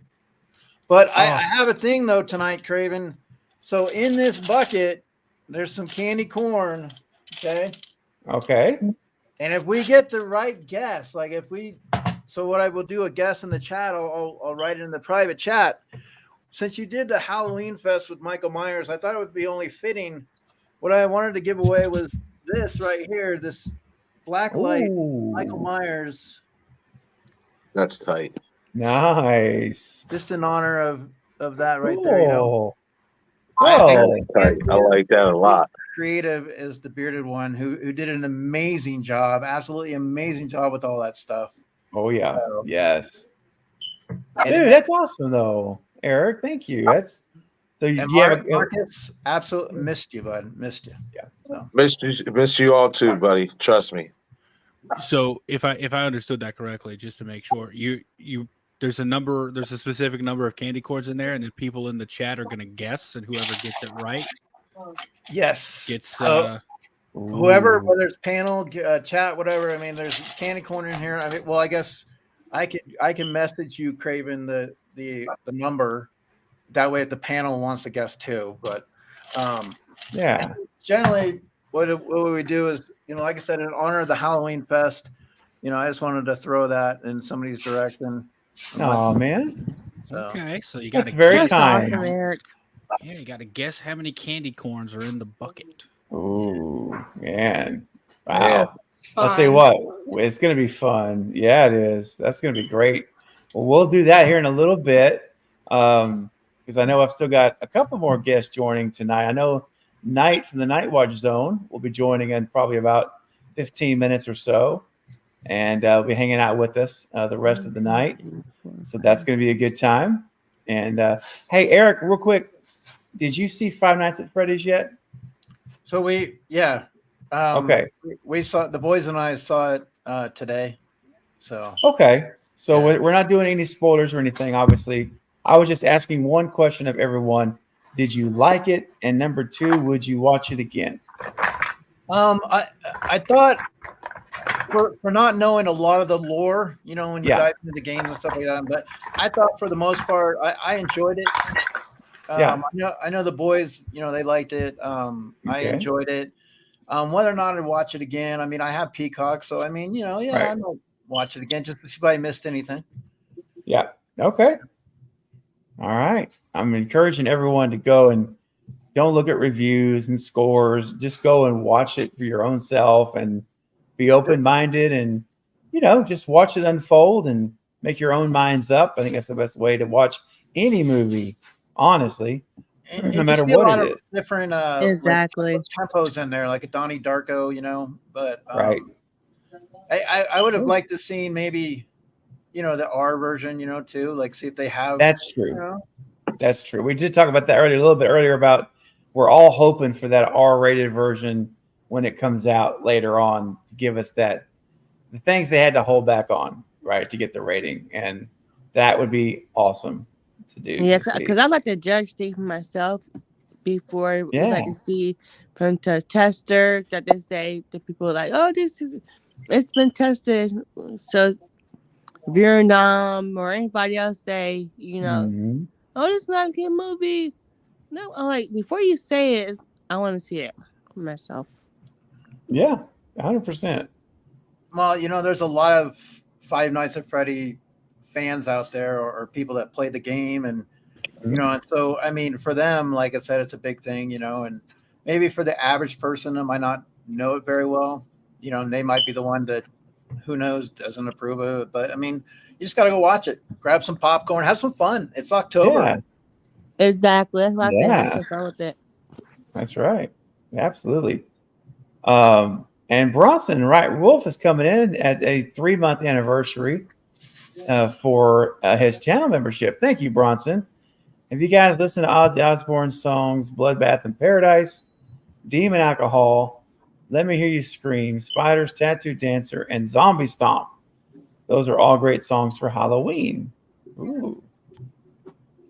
But I have a thing though tonight, Craven. So in this bucket, there's some candy corn. Okay. And if we get the right guess, like so what I will do a guess in the chat, I'll write it in the private chat. Since you did the Halloween Fest with Michael Myers, I thought it would be only fitting. What I wanted to give away was this right here, this black light Michael Myers. That's tight. Nice. Just in honor of that right there. I like that a lot. Creative is the bearded one who did an amazing job, absolutely amazing job with all that stuff. Oh yeah, yes. Dude, that's awesome though, Eric. Thank you. That's so you have Marcus, absolutely missed you, bud. Missed you. Yeah. So. Missed you all too, buddy. Trust me. So if I understood that correctly, just to make sure, there's a specific number of candy corns in there, and then people in the chat are gonna guess, and whoever gets it right, yes, gets whoever, whether it's panel, chat, whatever. I mean, there's candy corn in here. I mean, well, I guess I can message you, Craven, the number, that way if the panel wants to guess too. But yeah, generally what we do is, like I said, in honor of the Halloween Fest, I just wanted to throw that in somebody's direction. Oh man. Okay, so you got That's very kind. Awesome, Eric. Yeah, you got to guess how many candy corns are in the bucket. Ooh, man. Wow. Yeah. I'll tell you what, it's going to be fun. Yeah, it is. That's going to be great. Well, we'll do that here in a little bit because I know I've still got a couple more guests joining tonight. I know Knight from the Night Watch Zone will be joining in probably about 15 minutes or so, and will be hanging out with us the rest of the night. So that's going to be a good time. And hey, Eric, real quick, did you see Five Nights at Freddy's yet? So we saw, the boys and I saw it today. So okay, so we're not doing any spoilers or anything. Obviously, I was just asking one question of everyone: did you like it? And number two, would you watch it again? I thought for not knowing a lot of the lore, when you dive into the games and stuff like that, but I thought for the most part, I enjoyed it. I know the boys, they liked it. I enjoyed it. Whether or not I'd watch it again, I mean, I have Peacock, so I mean, I might watch it again just to see if I missed anything. Yeah. Okay. All right. I'm encouraging everyone to go and don't look at reviews and scores. Just go and watch it for your own self and be open-minded and, just watch it unfold and make your own minds up. I think that's the best way to watch any movie, honestly, no matter what it is. Different exactly tempos in there, like a Donnie Darko, but right. I would have liked to see maybe, the R version, too, like see if they have. That's true. That's true. We did talk about that a little bit earlier about we're all hoping for that R-rated version when it comes out later on to give us the things they had to hold back on, right, to get the rating, and that would be awesome to do. Yeah, because I like to judge things myself before we like to see from the testers that they say the people are like, oh, it's been tested. So Vietnam or anybody else say, oh, this is not a good movie. No, I'm like, before you say it, I want to see it myself. Yeah, 100%. Well, there's a lot of Five Nights at Freddy fans out there or people that play the game and and so I mean for them, like I said, it's a big thing, and maybe for the average person that might not know it very well, and they might be the one that, who knows, doesn't approve of it. But I mean, you just got to go watch it, grab some popcorn, have some fun. It's October. Yeah. Exactly. That's why I said fun with it. That's right. Absolutely. And Bronson Wolf is coming in at a 3-month anniversary for his channel membership. Thank you, Bronson. If you guys listen to Ozzy Osbourne's songs, Bloodbath in Paradise, Demon Alcohol, Let Me Hear You Scream, Spiders, Tattoo Dancer, and Zombie Stomp, those are all great songs for Halloween. Ooh.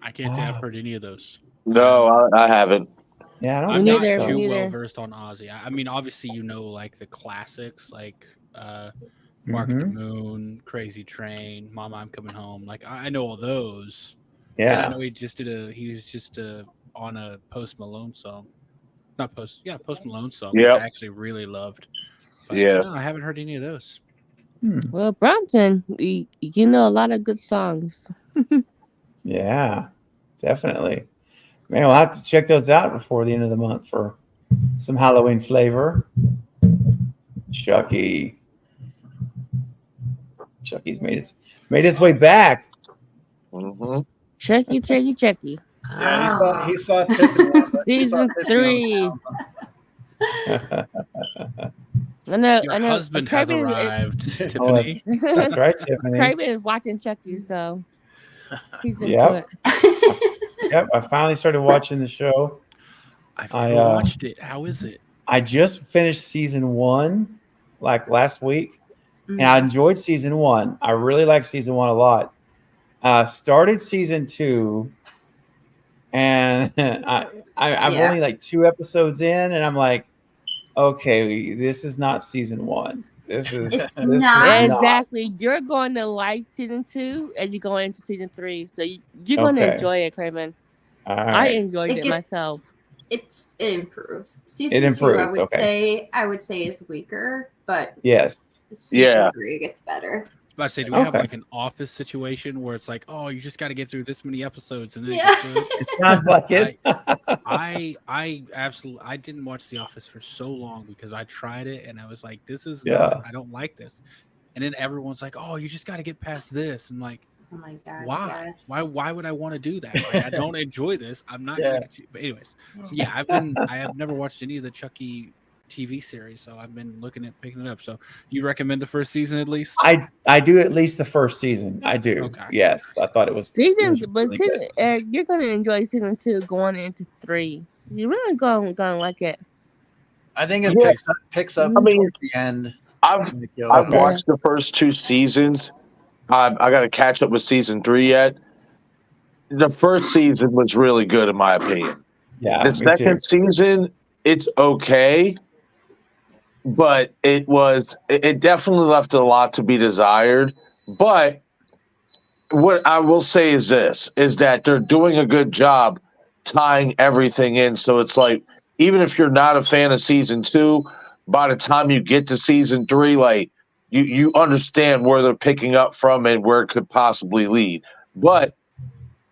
I can't say I've heard any of those. No, I haven't. Yeah, I don't I'm think not so. too well versed on Ozzy. I mean, obviously, like the classics, like Mark the Moon, Crazy Train, Mama I'm Coming Home. Like I know all those. Yeah, and I know he was just on a Post Malone song. Post Malone song, which I actually really loved. But no, I haven't heard any of those. Well, Bronson, you know a lot of good songs. Yeah, definitely. Man, we'll have to check those out before the end of the month for some Halloween flavor. Chucky's made his way back. Chucky. Yeah, he saw Tiffany. Season 3. I know. Your husband has arrived, Tiffany. Oh, that's right, Tiffany. Craven is watching Chucky, so he's into it. Yep, I finally started watching the show. I've never watched it. How is it? I just finished season 1 like last week, and I enjoyed season 1. I really like season 1 a lot. Started season 2, and I'm only like 2 episodes in, and I'm like, okay, this is not season 1. This is not. Exactly. You're going to like season 2, and you're going into season 3, so you're going to enjoy it, Craven. All I right. enjoyed it gets myself. it improves. Season It 2, I improves. would Okay. say is weaker, but Yes. season 3 gets better. About to say, do we have Okay. like an office situation where it's like, oh, you just got to get through this many episodes and then Yeah. it gets good? It sounds like it. I absolutely, I didn't watch The Office for so long because I tried it and I was like, this is Yeah. not, I don't like this. And then everyone's like, oh, you just got to get past this. I'm like, Oh my god. why? Yes. Why would I want to do that? Like, I don't enjoy this. I'm not Yeah. gonna. But anyways, so yeah, I have never watched any of the Chucky TV series, so I've been looking at picking it up. So you recommend the first season at least? I do at least the first season. I do. Okay. Yes, I thought it was. Season, it was but really season, good. Eric, you're gonna enjoy season 2 going into 3. You really gonna like it. I think it Yeah. picks up I mean, towards the end. I've watched the first 2 seasons. I got to catch up with season 3 yet. The first season was really good in my opinion. Yeah, The me second too. season, it's okay, but it definitely left a lot to be desired. But what I will say is this: is that they're doing a good job tying everything in. So it's like, even if you're not a fan of season 2, by the time you get to season 3, like you understand where they're picking up from and where it could possibly lead. But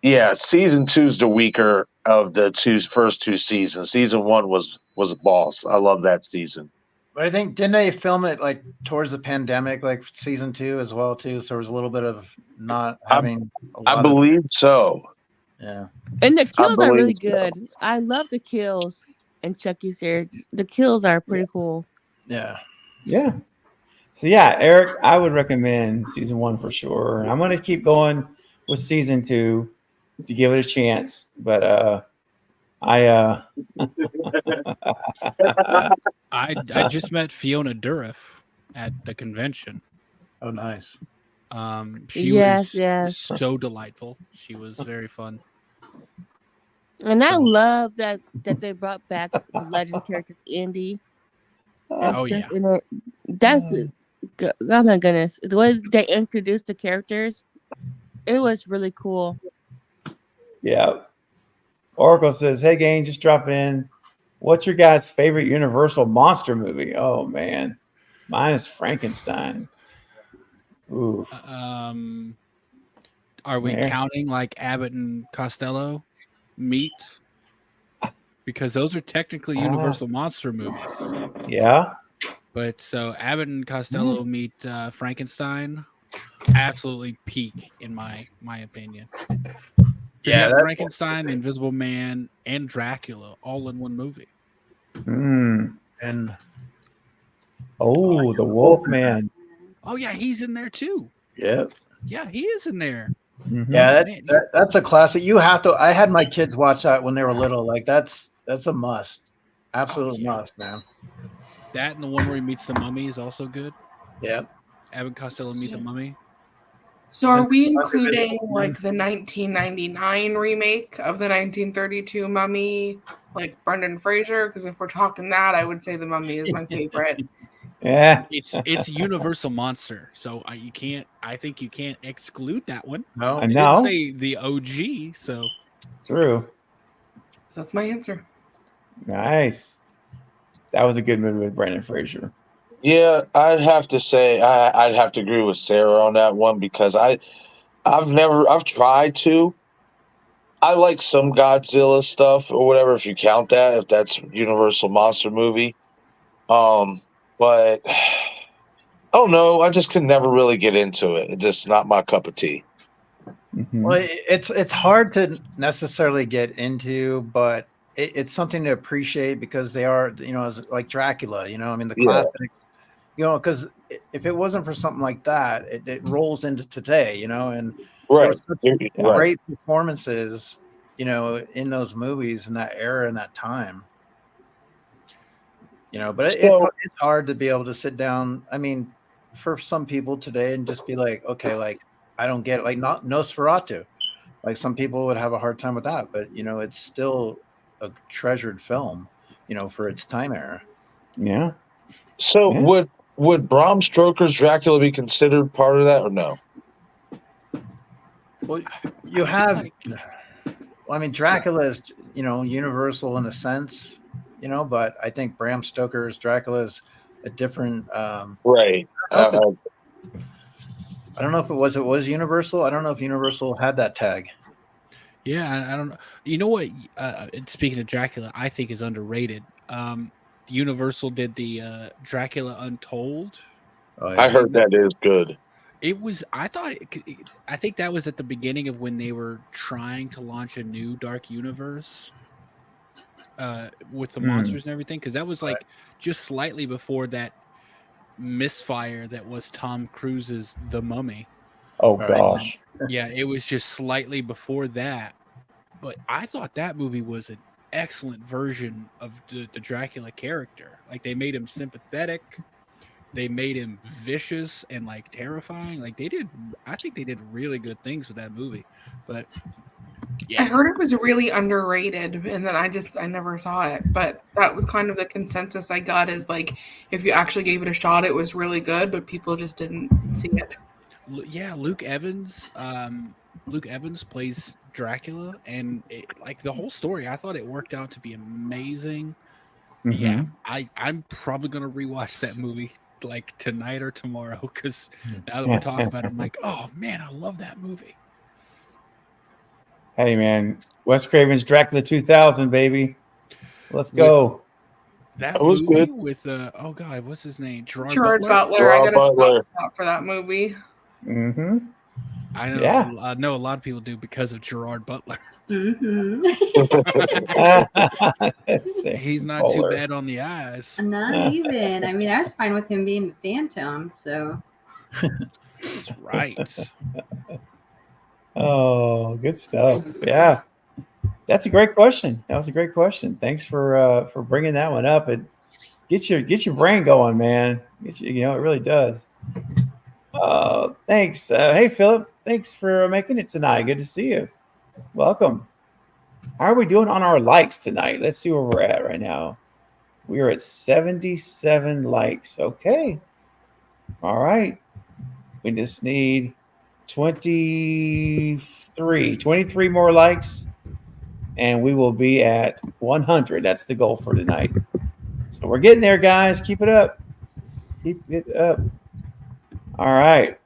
yeah, season 2 is the weaker of the first 2 seasons. Season 1 was a boss. I love that season. But I think didn't they film it like towards the pandemic, like season 2 as well too? So there was a little bit of not having. I believe so. Yeah. And the kills are really believe so. good. I love the kills in Chucky series. The kills are pretty cool. Yeah. Yeah. So yeah, Eric, I would recommend season 1 for sure. I'm gonna keep going with season 2 to give it a chance. But I just met Fiona Dourif at the convention. Oh, nice. She was so delightful. She was very fun. And I love that they brought back the legend character Andy. Oh yeah. In it. That's oh my goodness. The way they introduced the characters, it was really cool. Yeah. Oracle says, "Hey gang, just drop in. What's your guys' favorite Universal monster movie?" Oh man. Mine is Frankenstein. Ooh. Are we counting like Abbott and Costello meet? Because those are technically Universal monster movies. Yeah. But so Abbott and Costello meet Frankenstein. Absolutely peak in my opinion. Yeah, you have Frankenstein, the Invisible Man, and Dracula all in one movie. Mm. And the Wolfman. Oh yeah, he's in there too. Yep. Yeah, he is in there. Mm-hmm. Yeah, that's a classic. You have to. I had my kids watch that when they were little. Like that's a must. Absolute must, man. That and the one where he meets the mummy is also good. Yeah. Abbott Costello meet the mummy. So are we including like the 1999 remake of the 1932 Mummy, like Brendan Fraser? Because if we're talking that, I would say the Mummy is my favorite. Yeah, it's Universal monster, so I think you can't exclude that one. No, I know. Didn't say the OG, so True. So that's my answer. Nice. That was a good movie with Brendan Fraser. Yeah, I'd have to say I'd have to agree with Sarah on that one because I've tried to. I like some Godzilla stuff or whatever, if you count that, if that's Universal monster movie. But I don't know. I just could never really get into it. It's just not my cup of tea. Mm-hmm. Well, it's hard to necessarily get into, but it's something to appreciate because they are, like Dracula. I mean, the classics. Because if it wasn't for something like that, it rolls into today. And right, great performances, in those movies in that era and that time. But it's hard to be able to sit down. I mean, for some people today and just be like, okay, like I don't get it. Like not Nosferatu. Like some people would have a hard time with that, but it's still a treasured film, for its time era. Yeah. So would Bram Stoker's Dracula be considered part of that or no? Well, you have. Well, I mean, Dracula is, universal in a sense, but I think Bram Stoker's Dracula is a different. Right. I don't know if it was Universal. I don't know if Universal had that tag. Yeah, I don't know. You know what? Speaking of Dracula, I think is underrated. Universal did the Dracula Untold. Oh, I heard that is good. It was. I think that was at the beginning of when they were trying to launch a new Dark Universe with the monsters and everything, because that was like just slightly before that misfire that was Tom Cruise's The Mummy. Oh gosh. Yeah, it was just slightly before that. But I thought that movie was an excellent version of the Dracula character. Like, they made him sympathetic, they made him vicious and like terrifying. Like, I think they did really good things with that movie. But I heard it was really underrated, and then I never saw it. But that was kind of the consensus I got, is like, if you actually gave it a shot, it was really good, but people just didn't see it. Yeah, Luke Evans plays Dracula, and like the whole story, I thought it worked out to be amazing. Yeah, I'm probably gonna rewatch that movie like tonight or tomorrow, because now that we're talking about it, I'm like, oh man, I love that movie. Hey man, Wes Craven's Dracula 2000, baby. Let's go. That was movie good. With oh god, what's his name? Gerard Butler. I gotta stop for that movie. I know. Yeah. I know a lot of people do because of Gerard Butler. Mm-hmm. He's not too bad on the eyes. Not even. I mean, I was fine with him being the Phantom. So. That's right. Oh, good stuff. Yeah, that's a great question. That was a great question. Thanks for bringing that one up. It gets your brain going, man. It really does. Thanks. Hey, Philip. Thanks for making it tonight. Good to see you. Welcome. How are we doing on our likes tonight? Let's see where we're at right now. We are at 77 likes. Okay. All right. We just need 23 more likes, and we will be at 100. That's the goal for tonight. So we're getting there, guys. Keep it up. Keep it up. All right.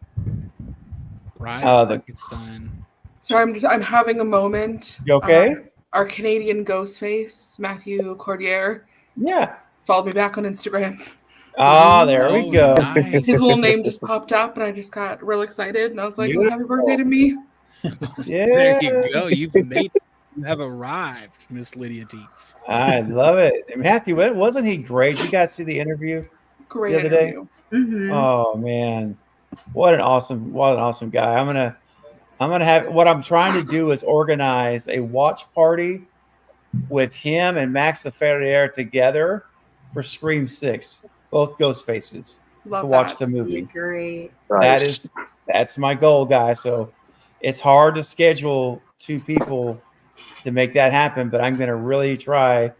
Sorry, I'm having a moment. You okay? Our Canadian Ghostface, Matthew Cordier. Yeah. Followed me back on Instagram. There we go. Nice. His little name just popped up, and I just got real excited. And I was like, "Oh, happy birthday to me!" Yeah. There you go. You have arrived, Miss Lydia Dietz. I love it. And Matthew, wasn't he great? You guys see the interview the other day? Mm-hmm. Oh man, what an awesome guy. I'm gonna have, what I'm trying to do is organize a watch party with him and Max the Ferrier together for Scream 6, both ghost faces, to watch the movie. Great. That's my goal, guys. So it's hard to schedule two people to make that happen, but I'm going to really try.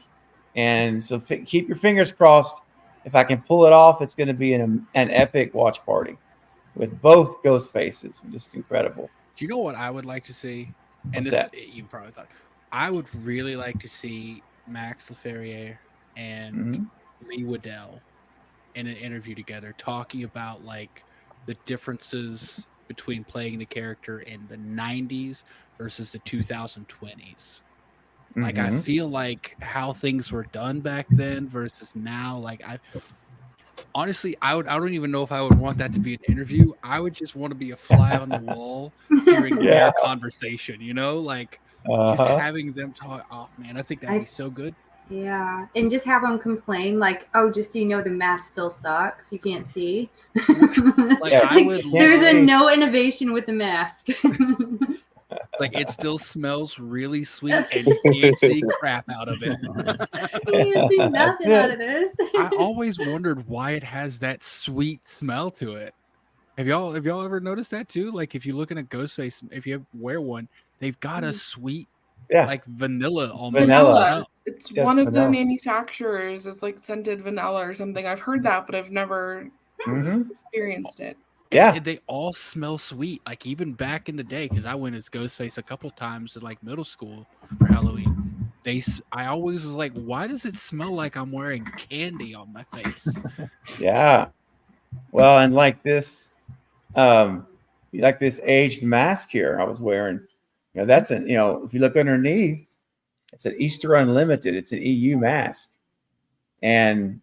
And so keep your fingers crossed. If I can pull it off, it's going to be an epic watch party with both ghost faces. Just incredible. Do you know what I would like to see? What's that? You probably thought. I would really like to see Max Leferrier and Lee Waddell in an interview together, talking about like the differences between playing the character in the 90s versus the 2020s. Like, I feel like how things were done back then versus now. Like, honestly, I don't even know if I would want that to be an interview. I would just want to be a fly on the wall hearing their conversation, like just having them talk. Oh man, I think that'd be so good. Yeah, and just have them complain like, "Oh, just so you know, the mask still sucks. You can't see." There's no innovation with the mask. Like, it still smells really sweet, and you can't see crap out of it. You can't see nothing out of this. I always wondered why it has that sweet smell to it. Have y'all ever noticed that too? Like, if you look at a Ghostface, if you wear one, they've got a sweet, like vanilla almost. Vanilla. It's one of the manufacturers. It's like scented vanilla or something. I've heard that, but I've never experienced it. Yeah. And they all smell sweet. Like even back in the day, because I went as Ghostface a couple times in like middle school for Halloween. I always was like, why does it smell like I'm wearing candy on my face? Yeah. Well, and like this aged mask here I was wearing, that's if you look underneath, it's an Easter Unlimited. It's an EU mask. And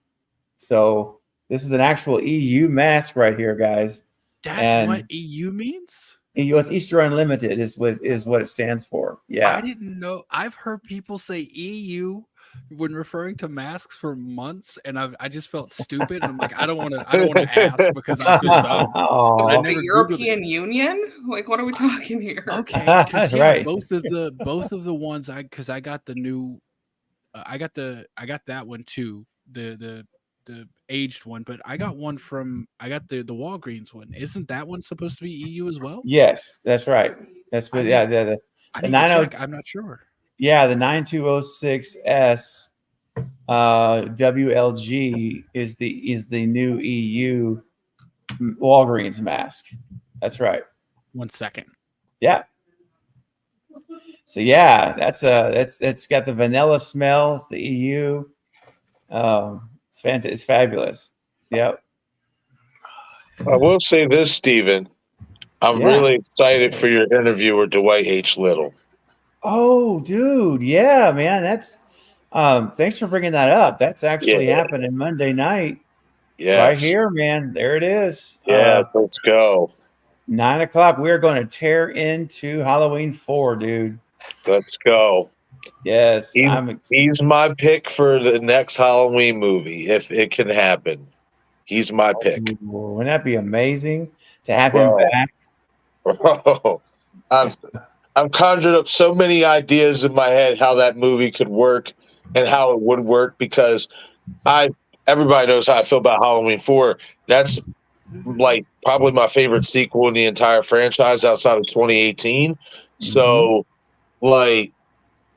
so this is an actual EU mask right here, guys. That's what EU means? It's Easter Unlimited is what it stands for. Yeah. I didn't know. I've heard people say EU when referring to masks for months, and I just felt stupid. And I'm like, I don't want to ask because I feel dumb. I Like never the European Union? Like, what are we talking here? Okay, because Right. both of the ones I got the new, I got that one too, the aged one, but I got the Walgreens one. Isn't that one supposed to be EU as well? Yes, that's right. That's what. Yeah, the I need to 90 check. I'm not sure. Yeah, the 9206S WLG is the new EU Walgreens mask. That's right. 1 second. Yeah. So yeah, it's got the vanilla smell. It's the EU. It's fantastic. It's fabulous. Yep. I will say this, Steven. I'm really excited for your interview with Dwight H. Little. Oh, dude. Yeah, man. That's thanks for bringing that up. That's actually happening Monday night. Yes. Right here, man. There it is. Yeah, let's go. 9:00. We're going to tear into Halloween 4, dude. Let's go. Yes. He's my pick for the next Halloween movie, if it can happen. He's my pick. Wouldn't that be amazing to have him back? Bro, I've conjured up so many ideas in my head how that movie could work and how it would work, because everybody knows how I feel about Halloween 4. That's like probably my favorite sequel in the entire franchise outside of 2018. So like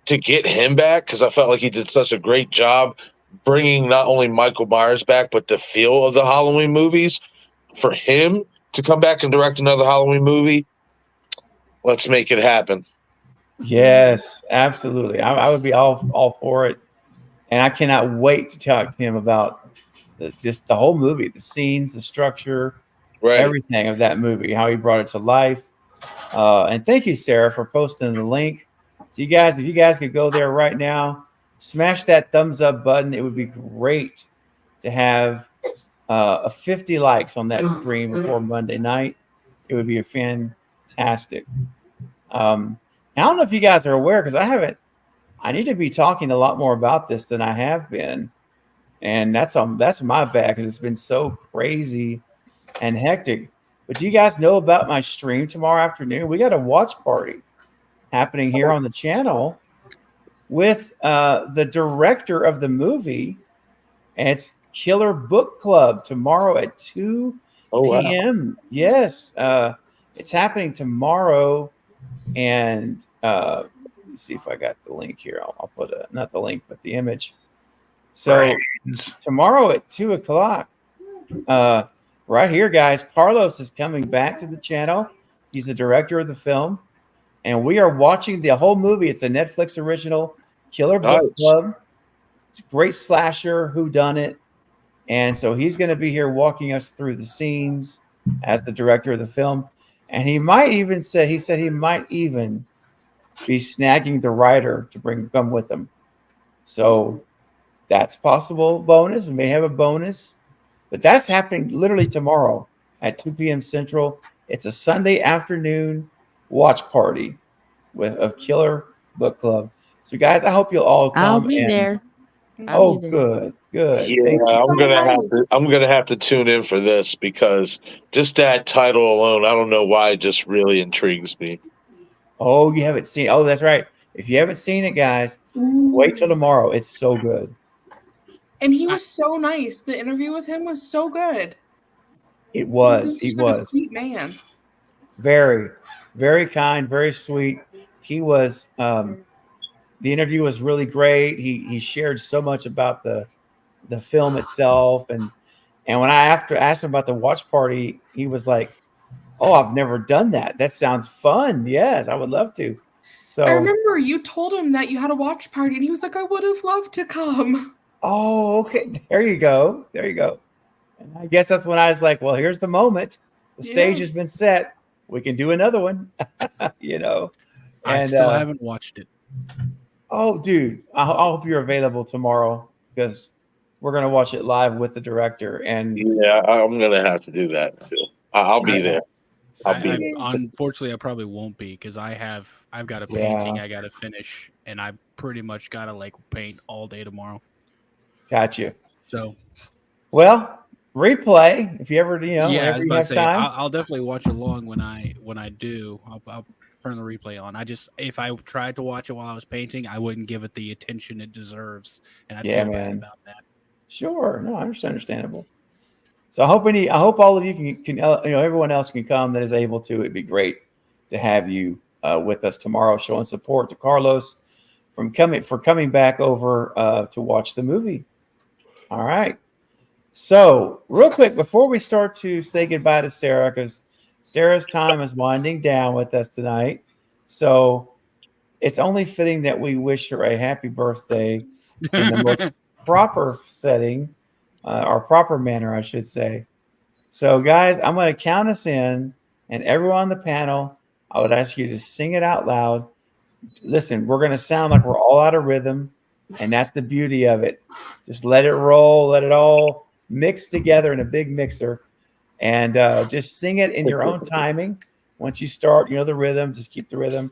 to get him back, because I felt like he did such a great job bringing not only Michael Myers back, but the feel of the Halloween movies, for him to come back and direct another Halloween movie, let's make it happen. Yes, absolutely. I would be all for it. And I cannot wait to talk to him about the whole movie, the scenes, the structure, everything of that movie, how he brought it to life. And thank you, Sarah, for posting the link. So if you guys could go there right now, smash that thumbs up button. It would be great to have 50 likes on that stream before Monday night. It would be fantastic. I don't know if you guys are aware, because I need to be talking a lot more about this than I have been. And that's my bad, because it's been so crazy and hectic. But do you guys know about my stream tomorrow afternoon? We got a watch party happening here on the channel with the director of the movie. And it's Killer Book Club tomorrow at 2 p.m. Wow. Yes. It's happening tomorrow. And let me see if I got the link here. I'll put not the link, but the image. So tomorrow at 2:00, right here, guys, Carlos is coming back to the channel. He's the director of the film, and we are watching the whole movie. It's a Netflix original, Killer Book Club. It's a great slasher whodunit. And so he's going to be here walking us through the scenes as the director of the film. And he said he might even be snagging the writer to come with him. So that's possible bonus. We may have a bonus, but that's happening literally tomorrow at 2 p.m. Central. It's a Sunday afternoon watch party of Killer Book Club. So guys, I hope you'll all come. I'll be there. Good. Yeah, I'm gonna have to tune in for this, because just that title alone, I don't know why, it just really intrigues me. Oh, you haven't seen? Oh, that's right. If you haven't seen it, guys, wait till tomorrow. It's so good. And he was so nice. The interview with him was so good. It was. He was a sweet man. Very, very kind, very sweet. He was. The interview was really great. He shared so much about the film itself, and And when I asked him about the watch party, he was like, "Oh, I've never done that. That sounds fun. Yes, I would love to." So I remember you told him that you had a watch party, and he was like, "I would have loved to come." Oh, okay. There you go. There you go. And I guess that's when I was like, "Well, here's the moment. The stage has been set. We can do another one." You know. I And still haven't watched it. oh, dude, I hope you're available tomorrow because we're gonna watch it live with the director. And yeah, I'm gonna have to do that too. I'll be there. Unfortunately, I probably won't be because I've got a painting I got to finish, and I pretty much got to like paint all day tomorrow. Got you. So, well, replay if you ever yeah, I was you about have to say time. I'll definitely watch along when I do. I'll turn the replay on. If I tried to watch it while I was painting, I wouldn't give it the attention it deserves, and I'd feel bad about that. Sure, no, understandable. So I hope all of you can everyone else can come that is able to. It'd be great to have you with us tomorrow, showing support to Carlos for coming back over to watch the movie. All right. So real quick before we start to say goodbye to Sarah, because Sarah's time is winding down with us tonight, so it's only fitting that we wish her a happy birthday in the most proper setting, or proper manner, I should say. So, guys, I'm going to count us in, and everyone on the panel, I would ask you to sing it out loud. Listen, we're going to sound like we're all out of rhythm, and that's the beauty of it. Just let it roll, let it all mix together in a big mixer, and just sing it in your own timing. Once you start, the rhythm, just keep the rhythm.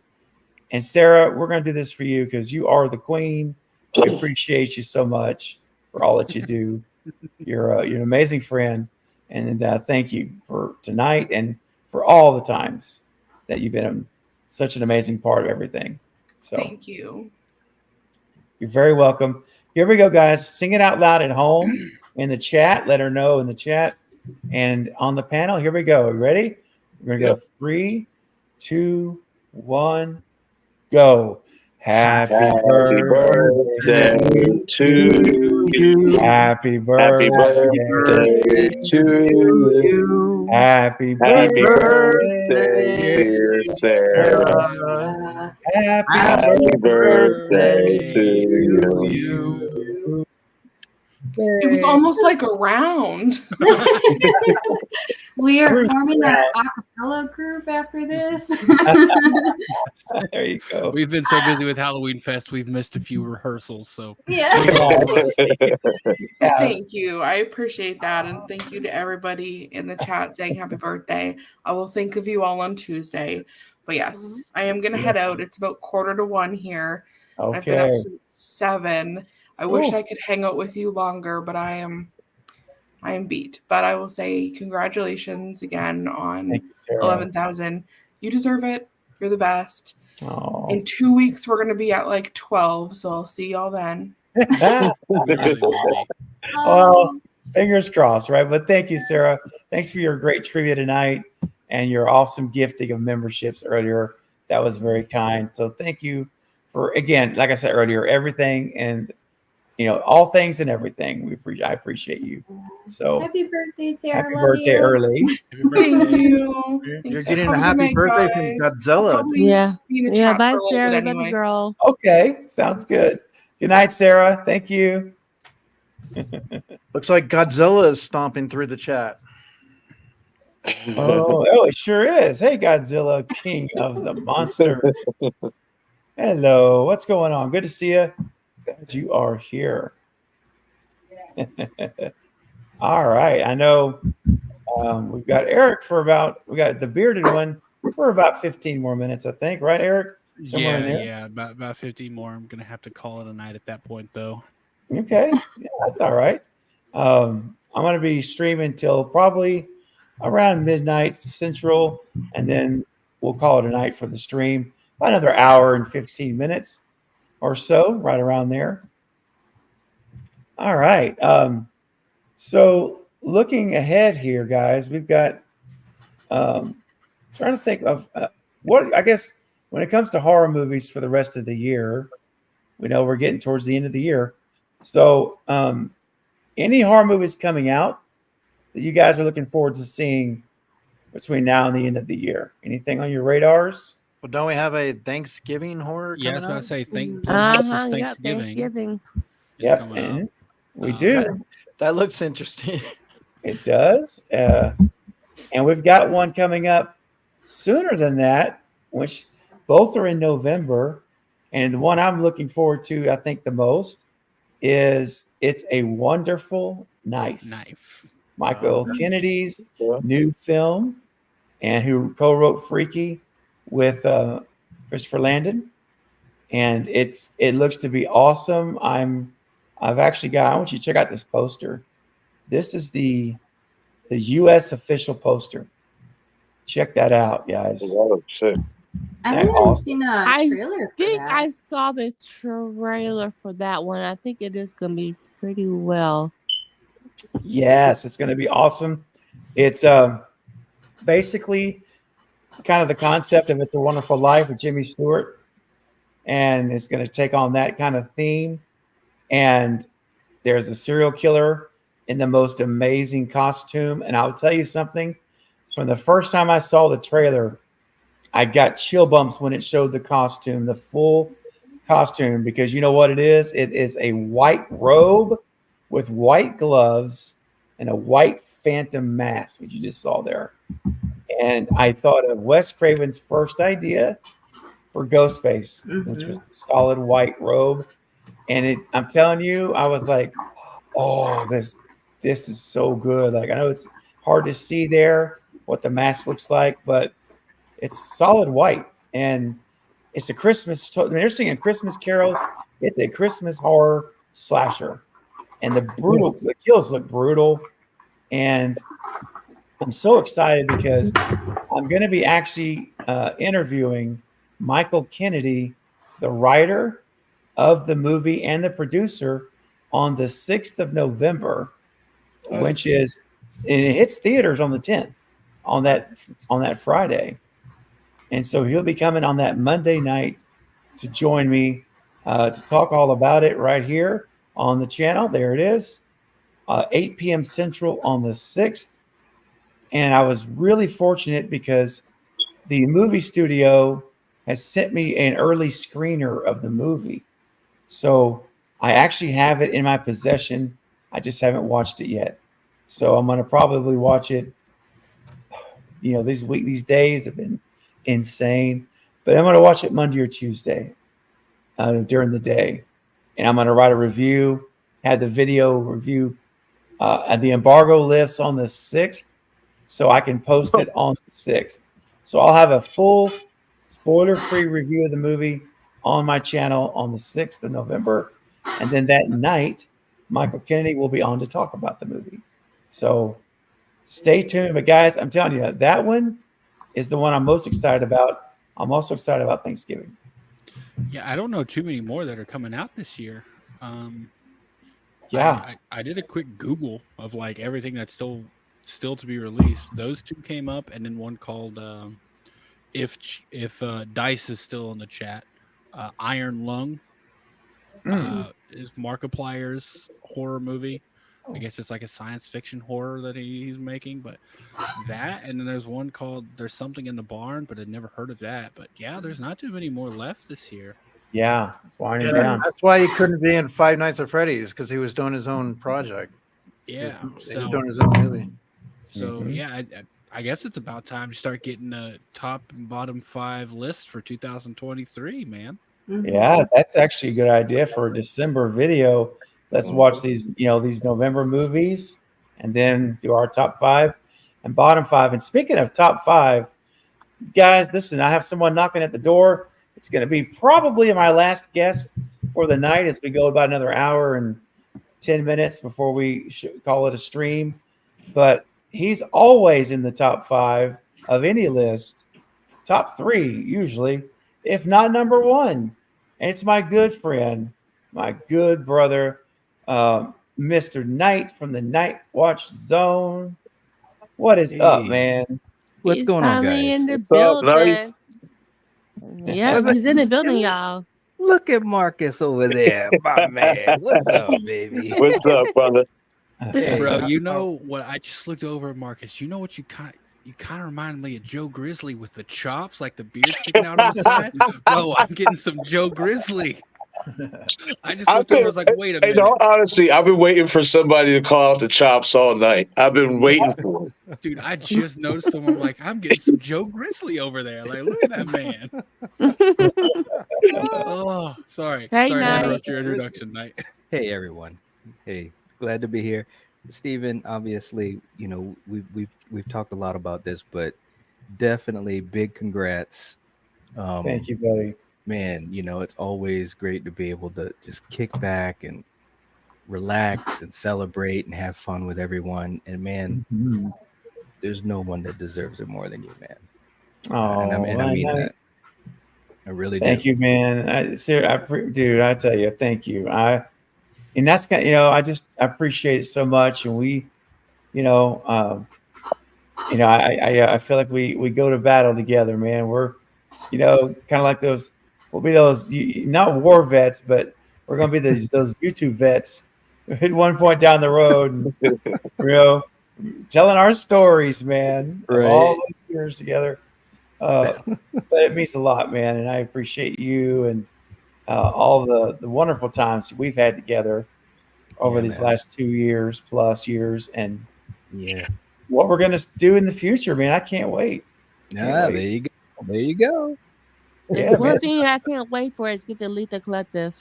And Sarah, we're going to do this for you because you are the queen. We appreciate you so much for all that you do. You're an amazing friend. And thank you for tonight and for all the times that you've been such an amazing part of everything. So thank you. You're very welcome. Here we go, guys. Sing it out loud at home in the chat. Let her know in the chat. And on the panel, here we go. Ready? We're going to go 3, 2, 1, go. Happy birthday to you. Happy birthday to you. Happy birthday, dear Sarah. Happy birthday to you. It was almost like a round. We are forming an acapella group after this. There you go. We've been so busy with Halloween Fest, we've missed a few rehearsals. So Thank you. I appreciate that. And thank you to everybody in the chat saying happy birthday. I will think of you all on Tuesday. But yes, I am going to head out. It's about 1:45 here. Okay. I've been up since 7. I wish I could hang out with you longer, but I am beat. But I will say congratulations again on 11,000. You deserve it. You're the best. Oh. In 2 weeks, we're going to be at like 12. So I'll see y'all then. Well, fingers crossed, right? But thank you, Sarah. Thanks for your great trivia tonight and your awesome gifting of memberships earlier. That was very kind. So thank you for, again, like I said earlier, everything and all things and everything. I appreciate you. So happy birthday, Sarah. Happy birthday early. Thank you. You're getting a happy birthday from Godzilla. Yeah. Bye, Sarah. Love you, girl. Okay. Sounds good. Good night, Sarah. Thank you. Looks like Godzilla is stomping through the chat. Oh, it sure is. Hey, Godzilla, king of the monster. Hello. What's going on? Good to see you. Glad you are here. All right. I know we've got Eric we got the bearded one for about 15 more minutes, I think. Right, Eric? Somewhere in there? Yeah, about 15 more. I'm going to have to call it a night at that point, though. Okay. Yeah, that's all right. I'm going to be streaming till probably around midnight Central, and then we'll call it a night for the stream. About another hour and 15 minutes or so, right around there. All right. So looking ahead here, guys, we've got trying to think of what I guess when it comes to horror movies for the rest of the year, we know we're getting towards the end of the year. So any horror movies coming out that you guys are looking forward to seeing between now and the end of the year? Anything on your radars? Well, don't we have a Thanksgiving horror Yeah, I was coming about up? to say Blumhouse's Thanksgiving. Thanksgiving. Yep, Coming and up. we do. That looks interesting. It does. And we've got one coming up sooner than that, which both are in November. And the one I'm looking forward to, I think, the most is It's a Wonderful Knife. Michael Kennedy's new film, and who co-wrote Freaky with Christopher Landon. And it looks to be awesome. I want you to check out this poster. This is the U.S. official poster. Check that out, guys. I haven't seen a trailer. I think I saw the trailer for that one. I think it is going to be pretty well. Yes, it's going to be awesome. It's basically kind of the concept of It's a Wonderful Life with Jimmy Stewart. And it's going to take on that kind of theme. And there's a serial killer in the most amazing costume. And I'll tell you something. From the first time I saw the trailer, I got chill bumps when it showed the costume, the full costume, because you know what it is? It is a white robe with white gloves and a white phantom mask, which you just saw there. And I thought of Wes Craven's first idea for Ghostface, which was the solid white robe. And I'm telling you, I was like, oh, this is so good. Like, I know it's hard to see there what the mask looks like, but it's solid white. And it's a Christmas. They're singing Christmas carols. It's a Christmas horror slasher. And the kills look brutal. And I'm so excited because I'm going to be actually interviewing Michael Kennedy, the writer of the movie and the producer, on the 6th of November, which is, and it hits theaters on the 10th, on that Friday. And so he'll be coming on that Monday night to join me to talk all about it right here on the channel. There it is, 8 p.m. Central on the 6th. And I was really fortunate because the movie studio has sent me an early screener of the movie. So I actually have it in my possession. I just haven't watched it yet. So I'm going to probably watch it. You know, these days have been insane, but I'm going to watch it Monday or Tuesday during the day. And I'm going to write a review, have the video review. And the embargo lifts on the 6th, so I can post it on the 6th. So I'll have a full spoiler-free review of the movie on my channel on the 6th of November. And then that night, Michael Kennedy will be on to talk about the movie. So stay tuned. But guys, I'm telling you, that one is the one I'm most excited about. I'm also excited about Thanksgiving. Yeah, I don't know too many more that are coming out this year. Yeah, I did a quick Google of like everything that's still to be released. Those two came up, and then one called if Dice is still in the chat, Iron Lung is Markiplier's horror movie. I guess it's like a science fiction horror that he's making, but that, and then there's one called There's Something in the Barn, but I'd never heard of that. But yeah, there's not too many more left this year. Yeah, it's winding down. That's why he couldn't be in Five Nights at Freddy's, because he was doing his own project. Yeah, he was doing his own movie. So yeah, I guess it's about time to start getting a top and bottom 5 list for 2023, man. Yeah, that's actually a good idea for a December video. Let's watch these November movies and then do our top 5 and bottom 5. And speaking of top 5, guys, listen, I have someone knocking at the door. It's going to be probably my last guest for the night as we go about another hour and 10 minutes before we call it a stream. But he's always in the top 5 of any list, top 3 usually, if not number 1. And it's my good friend, my good brother, Mr. Knight from the Night Watch Zone. What is up, man? What's going on, guys? In the building. Yeah, he's in the building, y'all. Look at Marcus over there, my man. What's up, baby? What's up, brother? Hey, bro, you know what? I just looked over at Marcus. You know what you kind of reminded me of Joe Grizzly with the chops, like the beard sticking out on the side. Bro, I'm getting some Joe Grizzly. I just looked over. I was like, wait a minute. In all honesty, I've been waiting for somebody to call out the chops all night. I've been waiting for it. Dude, I just noticed them. I'm like, I'm getting some Joe Grizzly over there. Like, look at that man. Oh, sorry. Hey, sorry Knight. to interrupt your introduction, Knight. Hey, everyone. Hey, glad to be here. Steven, obviously, you know, we've talked a lot about this, but definitely big congrats. Thank you, buddy. Man, you know, it's always great to be able to just kick back and relax and celebrate and have fun with everyone. And man, there's no one that deserves it more than you, man. Oh, and I mean that. I really do. Thank you, man. Dude, I tell you, thank you. And that's kind of, I appreciate it so much. And we, I feel like we go to battle together, man. We're, kind of like those. We'll be those not war vets, but we're gonna be those YouTube vets at one point down the road, and, telling our stories, man. Right. All those years together. But it means a lot, man, and I appreciate you and all the wonderful times we've had together over these last 2 years plus years, and what we're gonna do in the future, man. I can't wait. There you go. There you go. There's one thing I can't wait for is get to Lethal Collective.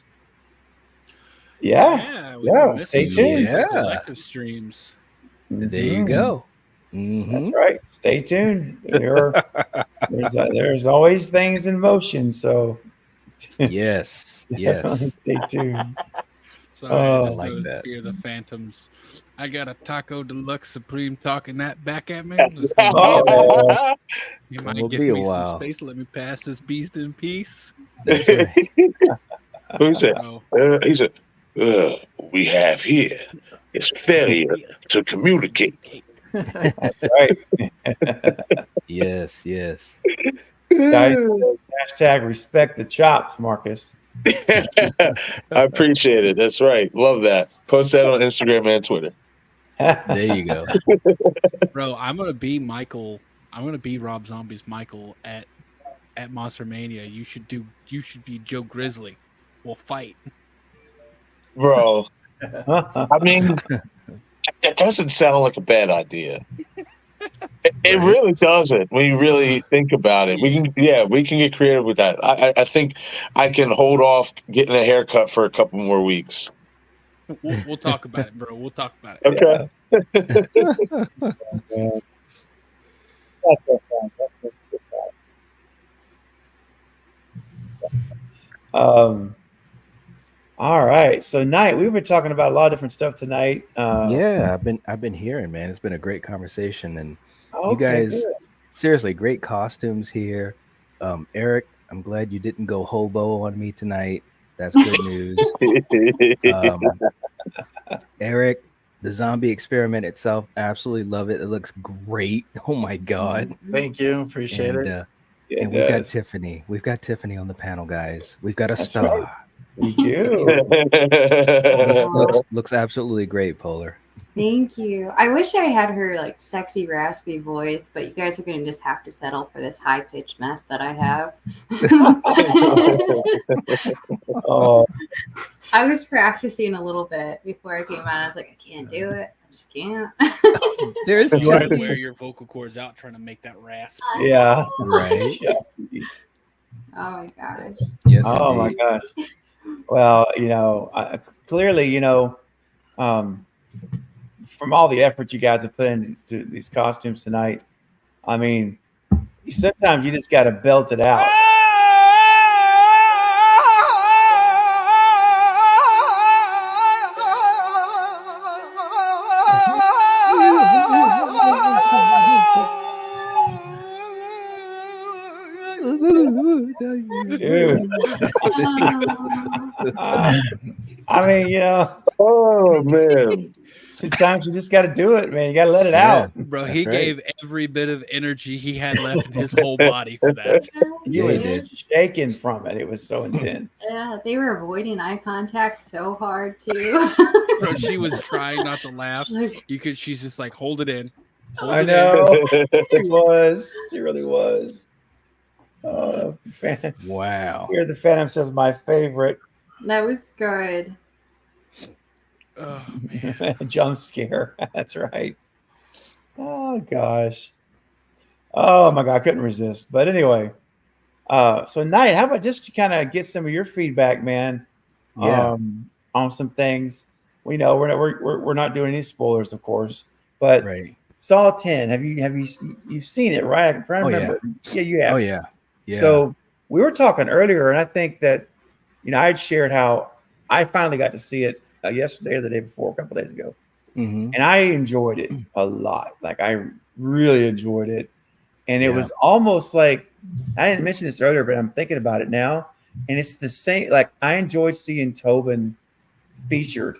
Yeah. Stay tuned. Collective streams. There you go. That's right. Stay tuned. There's always things in motion. So yes. Stay tuned. Sorry, I just like noticed that. Fear the Phantoms. I got a Taco Deluxe Supreme talking that back at me. You might give me some space. Let me pass this beast in peace. That's right. Who said? He said, "We have here is failure to communicate." That's right. Yes. Hashtag respect the chops, Marcus. I appreciate it. That's right. Love that. Post that on Instagram and Twitter. There you go. Bro, I'm gonna be Michael. I'm gonna be Rob Zombie's Michael at Monster Mania. You should be Joe Grizzly. We'll fight. Bro. I mean, that doesn't sound like a bad idea. It really doesn't when you really think about it. We can get creative with that. I think I can hold off getting a haircut for a couple more weeks. We'll talk about it, bro. We'll talk about it. Okay. All right. So, Knight, we've been talking about a lot of different stuff tonight. I've been hearing, man. It's been a great conversation, and you guys, seriously, great costumes here. Eric, I'm glad you didn't go hobo on me tonight. That's good news. Eric, the zombie experiment itself, absolutely love it. It looks great. Oh my God. Thank you. Appreciate it. And we've got Tiffany. We've got Tiffany on the panel, guys. We've got a star. Right. We do. looks absolutely great, Polar. Thank you. I wish I had her like sexy, raspy voice, but you guys are going to just have to settle for this high pitched mess that I have. I was practicing a little bit before I came on. I was like, I can't do it. I just can't. There's you want to wear your vocal cords out trying to make that rasp. Yeah. Right. Oh my gosh. Yes. Oh indeed. my gosh. Well, clearly, from all the effort you guys have put into these costumes tonight, I mean, sometimes you just got to belt it out. Dude. I mean, Oh man. Sometimes you just got to do it, man. You got to let it out. Bro, he gave every bit of energy he had left in his whole body for that. You were shaking from it. It was so intense. Yeah, they were avoiding eye contact so hard too. Bro, she was trying not to laugh. She's just like, hold it in. Hold I it know. in. She was. She really was. Wow. Here, the Phantom says my favorite. That was good. Oh man. Jump scare. That's right. Oh gosh. Oh my god, I couldn't resist. But anyway, so Knight, how about just to kind of get some of your feedback, man? Yeah. On some things. We know we're not doing any spoilers, of course, but Saw 10. Have you've seen it, right? I'm trying to remember. Yeah, you have. Oh yeah. Yeah. So we were talking earlier, and I think that I had shared how I finally got to see it yesterday or the day before, a couple days ago, and I enjoyed it a lot. Like I really enjoyed it, and it was almost like I didn't mention this earlier, but I'm thinking about it now, and it's the same. Like I enjoyed seeing Tobin featured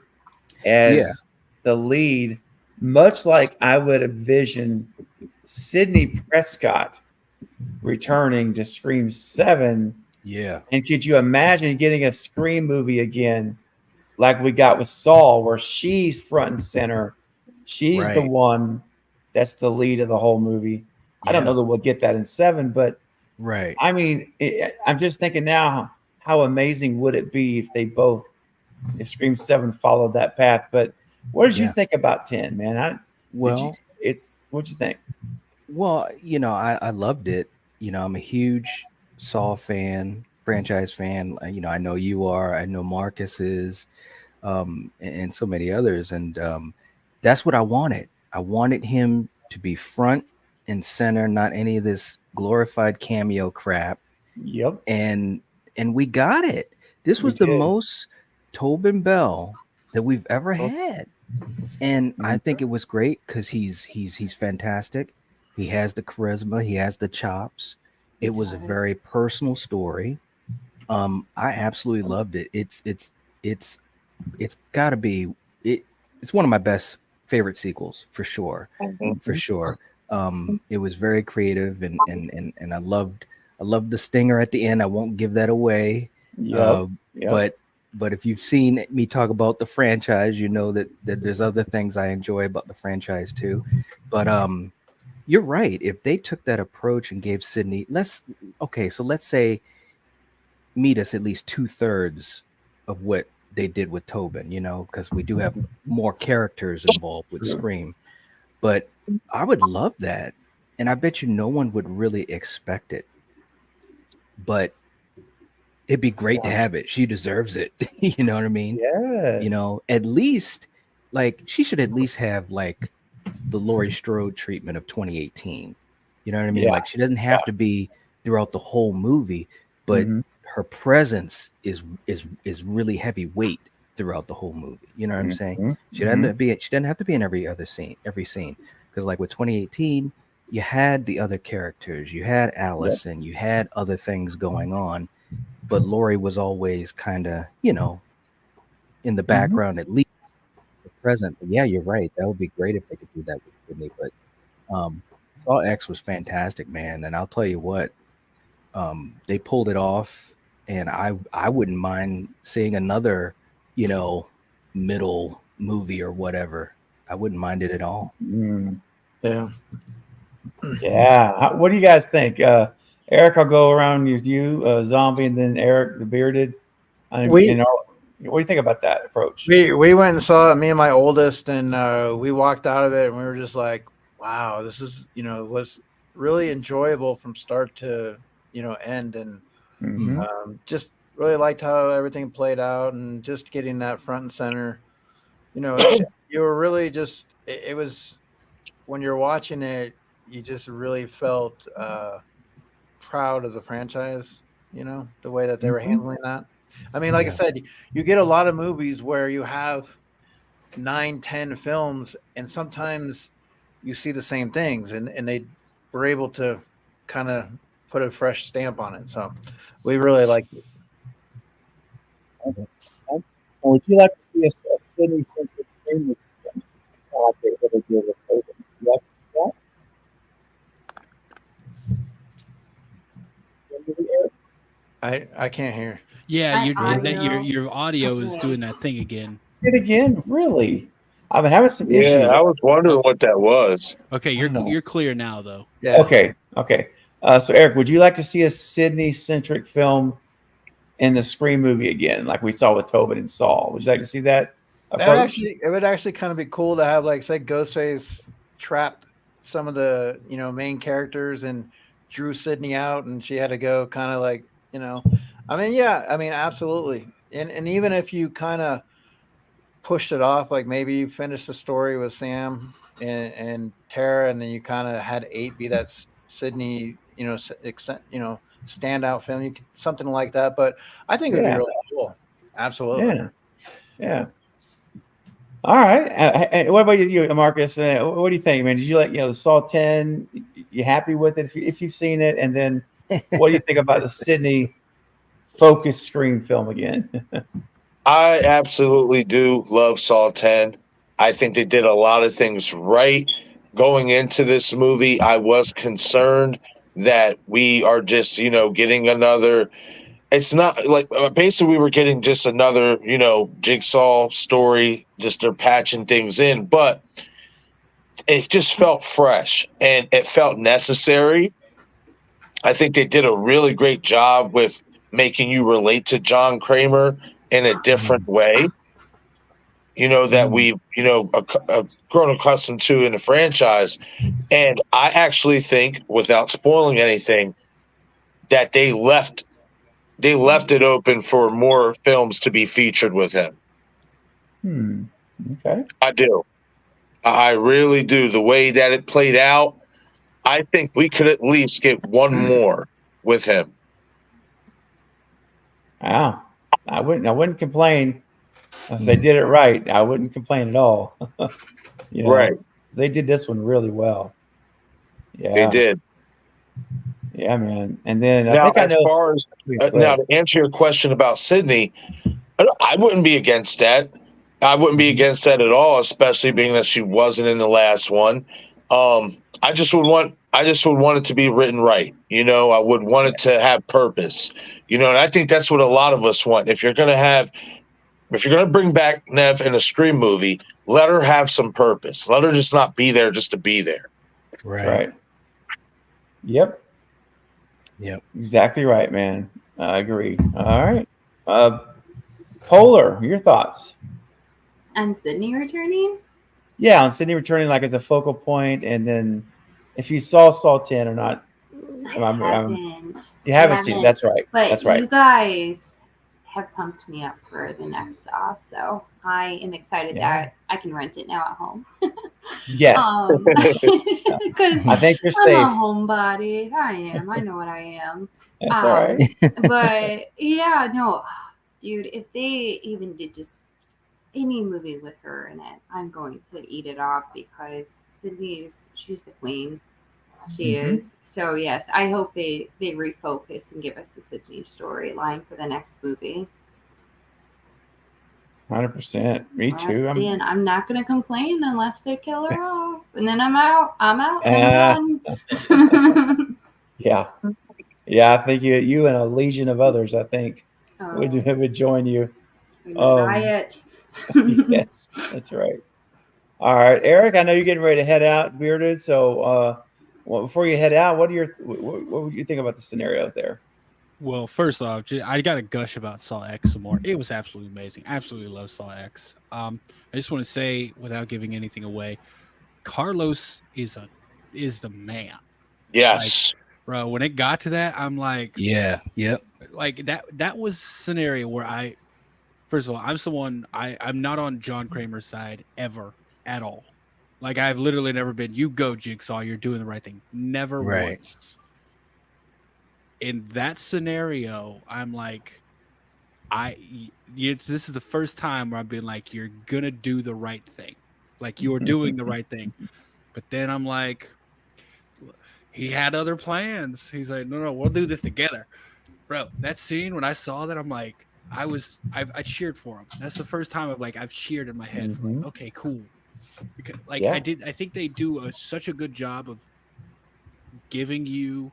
as the lead, much like I would envision Sidney Prescott returning to Scream 7. Yeah. And could you imagine getting a Scream movie again like we got with Saw, where she's front and center? She's the one that's the lead of the whole movie. I don't know that we'll get that in 7, but I mean, I'm just thinking now, how amazing would it be if Scream 7 followed that path? But what did you think about 10, man? What'd you think? Well, I loved it. I'm a huge Saw fan, franchise fan. I know you are. I know Marcus is, and so many others. And that's what I wanted. I wanted him to be front and center, not any of this glorified cameo crap. Yep. And we got it. This was the most Tobin Bell that we've ever had. And I think it was great because he's fantastic. He has the charisma. He has the chops. It was a very personal story. I absolutely loved it. It's got to be it's one of my best favorite sequels for sure. For sure. It was very creative and I loved the stinger at the end. I won't give that away. But if you've seen me talk about the franchise, you know that there's other things I enjoy about the franchise too. But you're right. If they took that approach and gave Sidney, let's say meet us at least 2/3 of what they did with Tobin, because we do have more characters involved with Scream. But I would love that. And I bet you no one would really expect it. But it'd be great to have it. She deserves it. You know what I mean? Yes. At least, she should at least have, the Laurie Strode treatment of 2018. You know what I mean? Yeah. She doesn't have to be throughout the whole movie, but her presence is really heavy weight throughout the whole movie. You know what I'm saying? She doesn't have to be in every scene. Because with 2018, you had the other characters, you had Allison, you had other things going on, but Laurie was always kind of, in the background at least. Present. But yeah, you're right. That would be great if they could do that with Sydney. But Saw X was fantastic, man. And I'll tell you what, they pulled it off, and I wouldn't mind seeing another, middle movie or whatever. I wouldn't mind it at all. Yeah. Yeah. What do you guys think? Eric, I'll go around with you, Zombie, and then Eric, the bearded. What do you think about that approach? We went and saw it, me and my oldest, and we walked out of it, and we were just like, wow, this is, was really enjoyable from start to, end. And just really liked how everything played out, and just getting that front and center. You were really just, it was, when you're watching it, you just really felt proud of the franchise, the way that they were handling that. I mean, like I said, you get a lot of movies where you have 9-10 films, and sometimes you see the same things, and they were able to kind of put a fresh stamp on it. So we really liked it. Would you like to see a Sidney-centric Scream movie? like they ever did with Hogan. You like to see that? I can't hear. Yeah, audio. your audio is Okay. doing that thing again. It again? Really? I've been having some Yeah, issues. I was wondering what that was. Okay, you're clear now though. Yeah. Okay. So Eric, would you like to see a Sydney-centric film in the Scream movie again, like we saw with Tobin and Saul? Would you like to see that approach? It would actually kind of be cool to have, like, say, Ghostface trapped some of the main characters and drew Sydney out, and she had to go kind of like absolutely. And even if you kind of pushed it off, like maybe you finished the story with Sam and Tara, and then you kind of had 8 be that Sydney, standout film, you could, something like that. But I think it'd be really cool. Absolutely. Yeah. All right. And what about you, Marcus? What do you think, man? Did you like, the Saw 10? You happy with it if you've seen it? And then what do you think about the Sydney focused Scream film again? I absolutely do love Saw 10. I think they did a lot of things right. Going into this movie, I was concerned that we are just, getting another. It's not like basically we were getting just another, jigsaw story, just they're patching things in, but it just felt fresh and it felt necessary. I think they did a really great job with making you relate to John Kramer in a different way, that we've, grown accustomed to in the franchise. And I actually think, without spoiling anything, that they left it open for more films to be featured with him. Okay. I do. I really do. The way that it played out, I think we could at least get one more with him. Wow. I wouldn't complain if they did it right. I wouldn't complain at all. Right. They did this one really well. Yeah. They did. Yeah, man. And then now, I think now to answer your question about Sydney, I wouldn't be against that. I wouldn't be against that at all, especially being that she wasn't in the last one. I just would want it to be written right. I would want it to have purpose. And I think that's what a lot of us want. If you're gonna bring back Nev in a Scream movie, let her have some purpose. Let her just not be there just to be there. Right. Yep. Exactly right, man. I agree. All right. Polar, your thoughts? And Sydney returning? Yeah, on Sydney returning like as a focal point, and then if you saw Saw 10 or not. You haven't seen it. That's right. But that's right. You guys have pumped me up for the next Saw, so I am excited that I can rent it now at home. Yes. Because I think you're I'm safe. a homebody. I am. I know what I am. That's all right. But yeah, no, dude, if they even did just any movie with her in it, I'm going to eat it off because she's the queen. She is. So yes, I hope they refocus and give us a Sydney storyline for the next movie. 100%. Me too. I'm not going to complain unless they kill her off, and then I'm out. I'm done. Yeah. I think you and a legion of others, I think, would join you. Riot. Yes, that's right. All right, Eric, I know you're getting ready to head out, Bearded. So, before you head out, what would you think about the scenarios there? Well, first off, I got to gush about Saw X some more. It was absolutely amazing. Absolutely love Saw X. I just want to say, without giving anything away, Carlos is the man. Yes. Like, bro, when it got to that, I'm like, yep. Like that was a scenario where first of all, I'm not on John Kramer's side ever at all. Like, I've literally never been, you go, Jigsaw, you're doing the right thing. Never once. In that scenario, I'm like, this is the first time where I've been like, you're going to do the right thing. Like, you're doing the right thing. But then I'm like, he had other plans. He's like, no, we'll do this together. Bro, that scene, when I saw that, I'm like, I cheered for him. That's the first time I've cheered in my head. Like, okay, cool. Because, like, Yeah. I think they do such a good job of giving you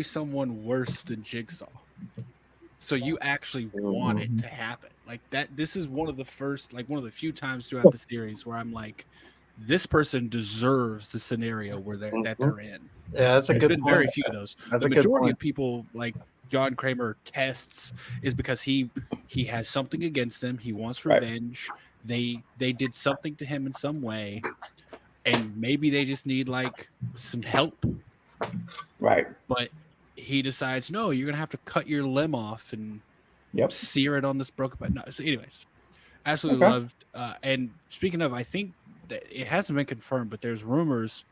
someone worse than Jigsaw, so you actually want it to happen. Like that. This is one of the few times throughout the series where I'm like, this person deserves the scenario where they're in. Yeah, that's a There's good been point. very few of those. That's The a good majority point. of people, like John Kramer tests, is because he has something against them. He wants revenge. They did something to him in some way, and maybe they just need like some help. Right. But he decides, no, you're gonna have to cut your limb off and sear it on this broken bone. No, so anyways, absolutely loved. And speaking of, I think that it hasn't been confirmed, but there's rumors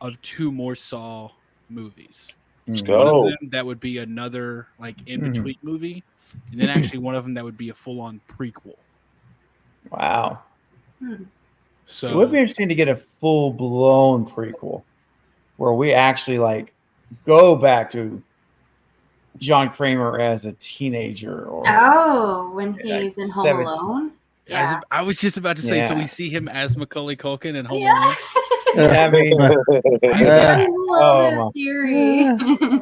of 2 more Saw movies. Let's One of go. them that would be another like in between movie, and then actually one of them that would be a full on prequel. Wow. So it would be interesting to get a full blown prequel where we actually like go back to John Kramer as a teenager, or when he's in Home 17. Alone. Yeah. I was just about to say, so we see him as Macaulay Culkin in Home Alone. I mean, I love that my, theory.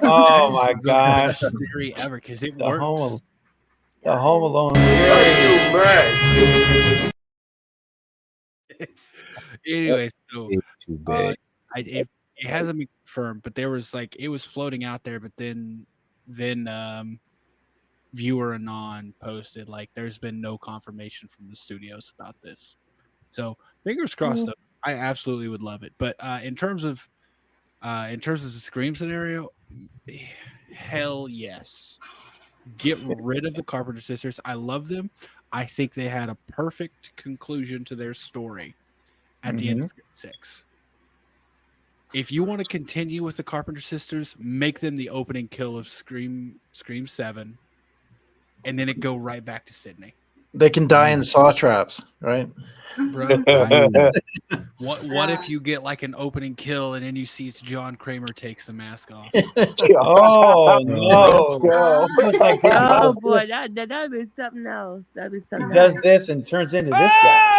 oh my The gosh, best theory ever because it the works. Home Alone. Anyway, so too big. it hasn't been confirmed, but there was like it was floating out there, but then Viewer Anon posted like there's been no confirmation from the studios about this. So fingers crossed. Though, I absolutely would love it. But in terms of the Scream scenario, hell yes. Get rid of the Carpenter sisters. I love them. I think they had a perfect conclusion to their story at the end of Scream 6. If you want to continue with the Carpenter sisters, make them the opening kill of Scream 7, and then it go right back to Sydney. They can die in saw traps, right? Bro, what if you get like an opening kill and then you see it's John Kramer takes the mask off? Oh no! Oh boy, that'd be something else. That'd be something. He does else. this and turns into this guy.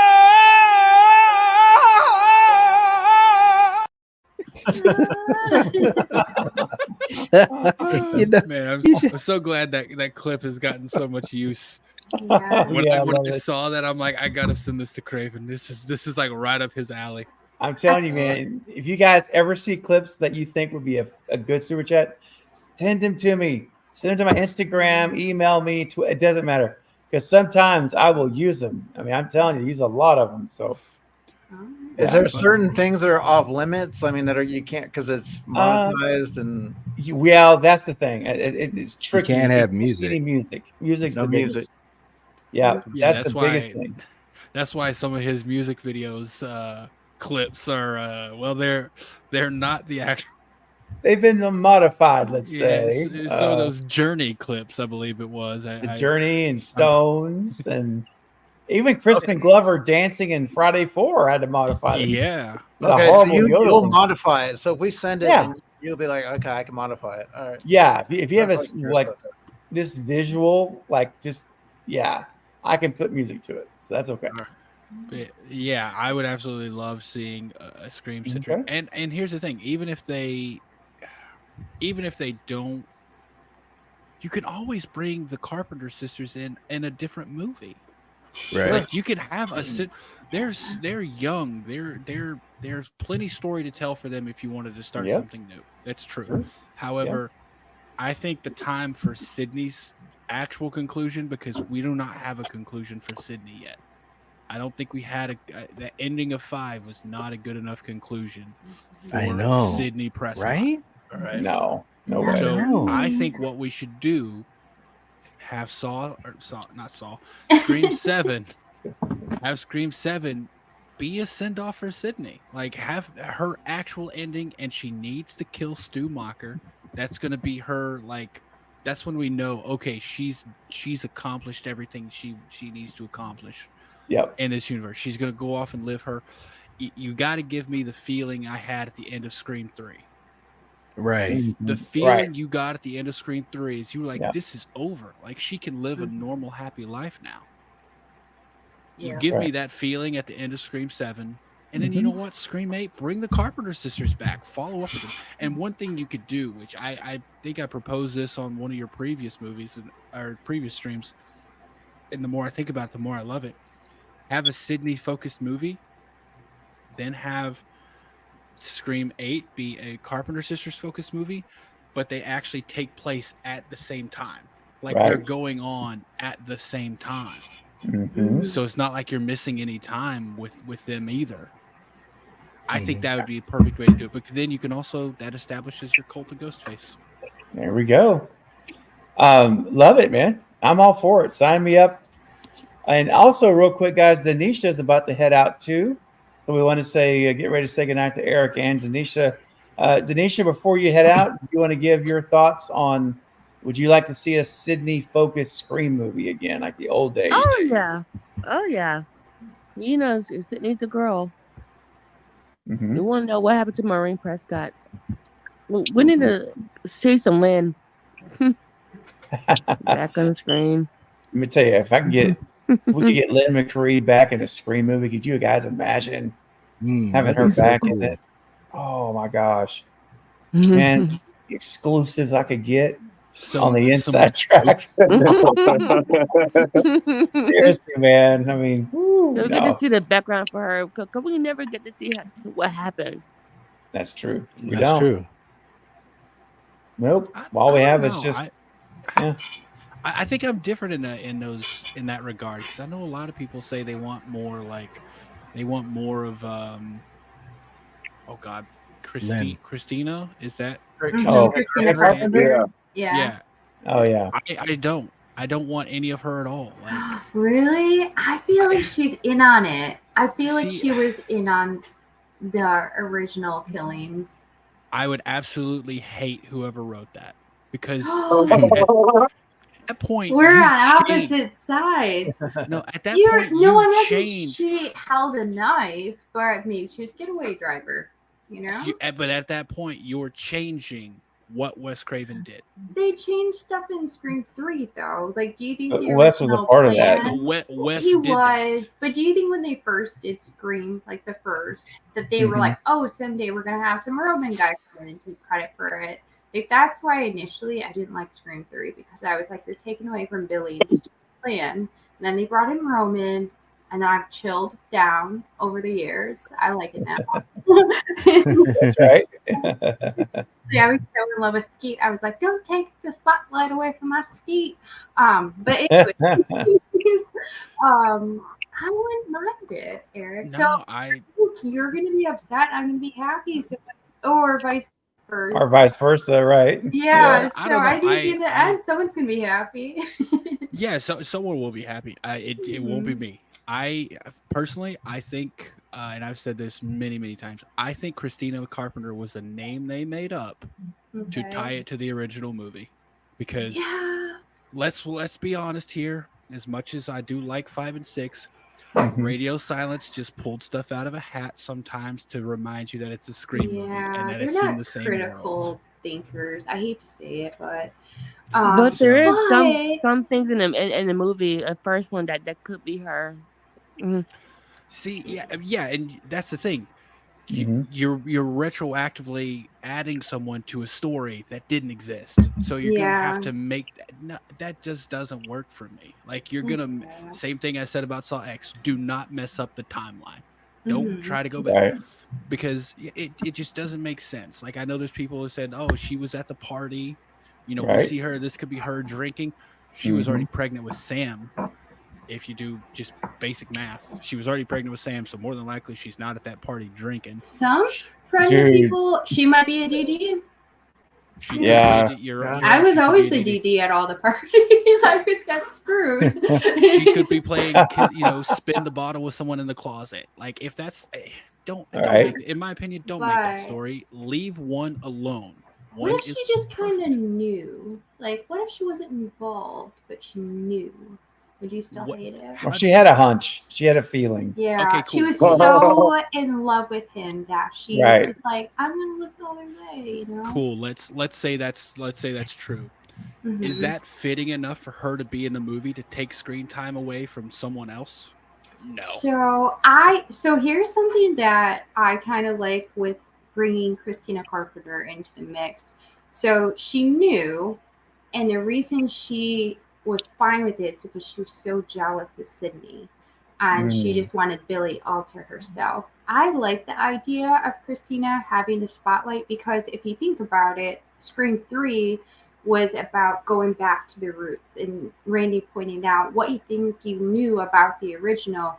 Man, I'm so glad that clip has gotten so much use. Yeah. When Yeah, I I love it. saw that, I'm like, I gotta send this to Craven. This is like right up his alley. I'm telling you, man. If you guys ever see clips that you think would be a good super chat, send them to me. Send them to my Instagram, email me. It doesn't matter, because sometimes I will use them. I mean, I'm telling you, use a lot of them. So, Is there certain things that are off limits? I mean, that are you can't because it's monetized and. Well, that's the thing. It's tricky. You can't have music. Music's No the biggest. music. Yeah, that's the why, biggest thing. That's why some of his music videos clips are they're not the actual. They've been modified, let's say. Some of those Journey clips, I believe it was. Journey and Stones and even Crispin Glover dancing in Friday 4 had to modify it. Yeah. Okay, so you'll modify it. So if we send it, then you'll be like, okay, I can modify it. All right. Yeah, if you have this visual, like just I can put music to it, so that's okay. But yeah, I would absolutely love seeing a Scream situation. And here's the thing: even if they don't, you can always bring the Carpenter sisters in a different movie. Right. Like you could have they're young. There's plenty story to tell for them if you wanted to start something new. That's true. Sure. However, I think the time for Sydney's actual conclusion, because we do not have a conclusion for Sydney yet. I don't think we had the ending of 5 was not a good enough conclusion for Sydney Prescott. Right? All right. No way. So I think what we should do, have Scream 7, have Scream 7 be a send off for Sydney. Like have her actual ending, and she needs to kill Stu Macher. That's gonna be her like. That's when we know, okay, she's accomplished everything she needs to accomplish. In this universe, she's gonna go off and live her. You got to give me the feeling I had at the end of Scream 3. Right. The feeling you got at the end of Scream 3 is you were like, this is over. Like she can live a normal, happy life now. Yeah. give me that feeling at the end of Scream 7. And then you know what? Scream 8, bring the Carpenter sisters back. Follow up with them. And one thing you could do, which I think I proposed this on one of your previous movies or previous streams, and the more I think about it, the more I love it. Have a Sydney-focused movie, then have Scream 8 be a Carpenter sisters-focused movie, but they actually take place at the same time. Like they're going on at the same time. So it's not like you're missing any time with them either. I think that would be a perfect way to do it. But then you can also, that establishes your cult of Ghostface. There we go. Love it, man. I'm all for it. Sign me up. And also, real quick, guys, Denisha is about to head out too. So we want to say, get ready to say goodnight to Eric and Denisha. Denisha, before you head out, do you want to give your thoughts on, would you like to see a Sydney-focused Scream movie again, like the old days? Oh, yeah. Oh, yeah. You know, Sydney's the girl. You want to know what happened to Maureen Prescott? We need to see some Lynn back on the screen. Let me tell you, if we could get Lynn McCree back in a Scream movie, could you guys imagine having her back in it? Oh my gosh, man! Exclusives I could get on the inside track. Seriously, man. I mean, You'll get to see the background for her because we never get to see what happened. That's true. That's true. Nope. All we have is just. I think I'm different in that regard, because I know a lot of people say they want more of oh God, Christina, is that? Oh, Christina Carpenter. Yeah. Oh yeah. I don't want any of her at all. Like, really? I feel like she's in on it. I feel like she was in on the original killings. I would absolutely hate whoever wrote that, because at that point we're on opposite sides. No, at that point unless changed. she held a knife, but maybe she was a getaway driver. You know. But at that point, you're changing what Wes Craven did. They changed stuff in Scream 3, though. Like, do you think Wes was a part of that? Wes he did was, that. but do you think when they first did Scream, like the first, that they were like, "Oh, someday we're gonna have some Roman guy come in and take credit for it"? Like, that's why initially I didn't like Scream 3, because I was like, you're taking away from Billy's plan. And then they brought in Roman, and I've chilled down over the years. I like it now. That's right. Yeah, I was so in love with Skeet. I was like, don't take the spotlight away from my Skeet. But anyway, I wouldn't mind it, Eric. No, so you're going to be upset. I'm going to be happy. So, or vice versa. Or vice versa, right? Yeah. So I think in the end, someone's going to be happy. Yeah, so someone will be happy. It won't be me. I personally, I think, and I've said this many, many times, I think Christina Carpenter was a name they made up to tie it to the original movie. Because let's be honest here, as much as I do like 5 and 6, Radio Silence just pulled stuff out of a hat sometimes to remind you that it's a Scream movie and that it's in the same critical world. Thinkers. I hate to say it, but there is some things in the movie, the first one that could be her. See, yeah, and that's the thing. You're retroactively adding someone to a story that didn't exist, so you're gonna have to make that. No, that just doesn't work for me. Like, you're gonna same thing I said about Saw X. Do not mess up the timeline. Don't try to go back because it just doesn't make sense. Like, I know there's people who said, "Oh, she was at the party." You know, we see her. This could be her drinking. She was already pregnant with Sam. If you do just basic math, she was already pregnant with Sam, so more than likely she's not at that party drinking. Some pregnant people, she might be a DD. I was always the DD at all the parties. I just got screwed. She could be playing, spin the bottle with someone in the closet. Like, if that's don't in my opinion, don't make that story. Leave one alone. What if she just kind of knew? Like, what if she wasn't involved, but she knew? Would you still hate it? Well, she had a hunch. She had a feeling. Yeah, okay, cool. She was so in love with him that she was like, "I'm gonna look the other way," you know. Cool. Let's say that's true. Is that fitting enough for her to be in the movie to take screen time away from someone else? No. So here's something that I kind of like with bringing Christina Carpenter into the mix. So she knew, and the reason she was fine with it is because she was so jealous of Sydney, and she just wanted Billy all to herself. I like the idea of Christina having the spotlight because if you think about it, Scream 3 was about going back to the roots, and Randy pointing out what you think you knew about the original,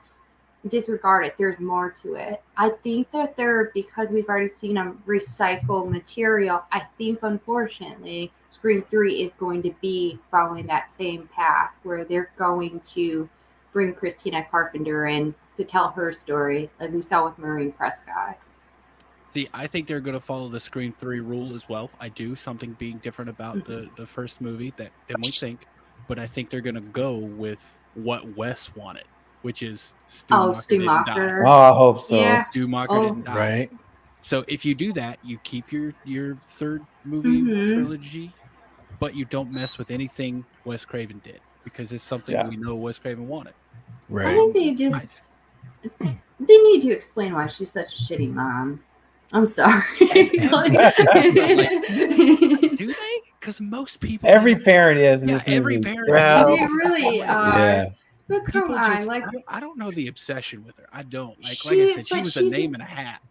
disregard it. There's more to it. I think that because we've already seen them recycle material, I think unfortunately Scream 3 is going to be following that same path where they're going to bring Christina Carpenter in to tell her story, like we saw with Maureen Prescott. See, I think they're going to follow the Scream 3 rule as well. I do, something being different about the first movie than we think, but I think they're going to go with what Wes wanted, which is Stu Macher didn't die. Oh, I hope so. Yeah. Stu Macher didn't die. Right. So if you do that, you keep your third movie trilogy, but you don't mess with anything Wes Craven did because it's something we know Wes Craven wanted. I think they just they need to explain why she's such a shitty mom. I'm sorry. Do they? Because most people. Every parent is in this every movie. parent. They really are. Yeah. But come on, like I don't know the obsession with her. I don't like She- I said, she but was a she's name in a hat.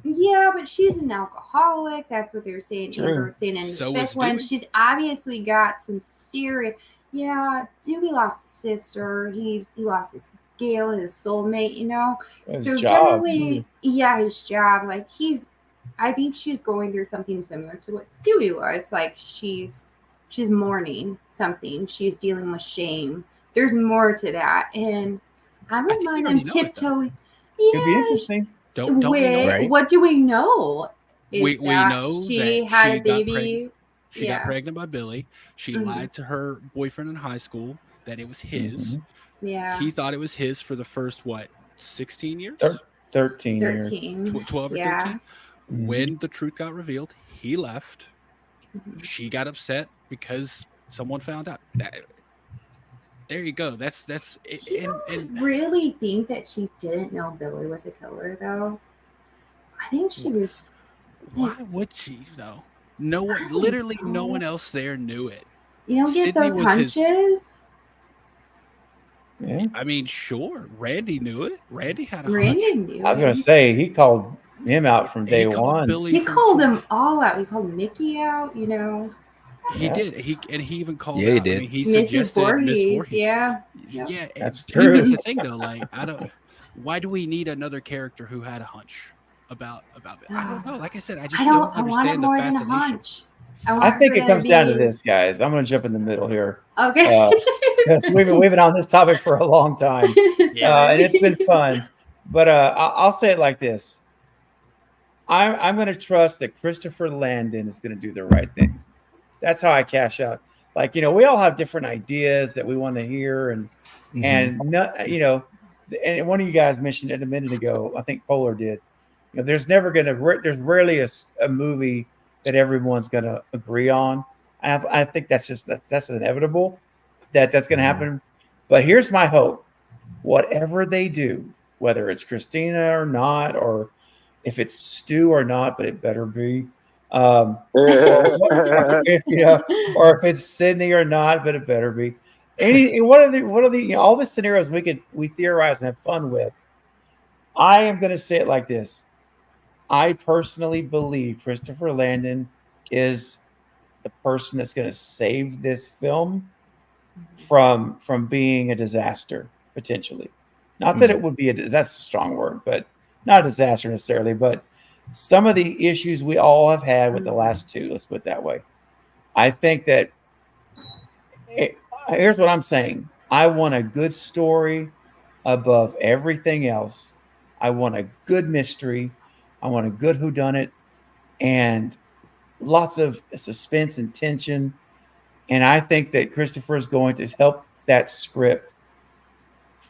yeah, but she's an alcoholic. That's what they were saying. True. Amber was saying in the So fifth is one. Dewey. She's obviously got some serious. Yeah, Dewey lost a sister. He lost his Gail, his soulmate. You know, His so job. generally, yeah, his job. Like I think she's going through something similar to what Dewey was. Like she's mourning something. She's dealing with shame. There's more to that, and I wouldn't mind them tiptoeing. Could be interesting. Don't we know? Right. What do we know? We that know she that had she a baby. got pregnant. She Yeah. got pregnant by Billy. She Mhm. lied to her boyfriend in high school that it was his. Yeah. He thought it was his for the first 16 years? 13 years. 12 or Yeah. 13. When the truth got revealed, he left. She got upset because someone found out. There you go. That's and Really think that she didn't know Billy was a killer, though? I think she was. why would she though? No one, literally no one else there knew it. You don't get Sydney those was his- hunches. Yeah. I mean, sure, Randy knew it. Randy had a Randy hunch. knew. I was going to say, he called him out from day called one. Billy He from- called them all out. He called Mickey out. You know. He did. He even called Yeah, he out. I did. mean, he Mrs. suggested Miss Voorhees. Voorhees. Yeah. Yeah, That's and true. That's the thing, though. Like, I don't. Why do we need another character who had a hunch about it? I don't know. Like I said, I just I don't want it understand the more than a fascination. hunch. I want think her it comes to down to be- this, guys. I'm going to jump in the middle here. Okay. 'Cause we've been on this topic for a long time, and it's been fun. But I'll say it like this: I'm going to trust that Christopher Landon is going to do the right thing. That's how I cash out. Like, we all have different ideas that we want to hear, and and one of you guys mentioned it a minute ago. I think Polar did. There's rarely a movie that everyone's going to agree on. I think that's inevitable that's going to happen. But here's my hope: whatever they do, whether it's Christina or not, or if it's Stu or not, but it better be, or if it's Sydney or not, but it better be. What are the all the scenarios we theorize and have fun with. I am going to say it like this: I personally believe Christopher Landon is the person that's going to save this film from being a disaster, potentially. Not that it would be that's a strong word, but not a disaster necessarily, but some of the issues we all have had with the last two, let's put it that way. I think that here's what I'm saying. I want a good story above everything else. I want a good mystery. I want a good whodunit and lots of suspense and tension. And I think that Christopher is going to help that script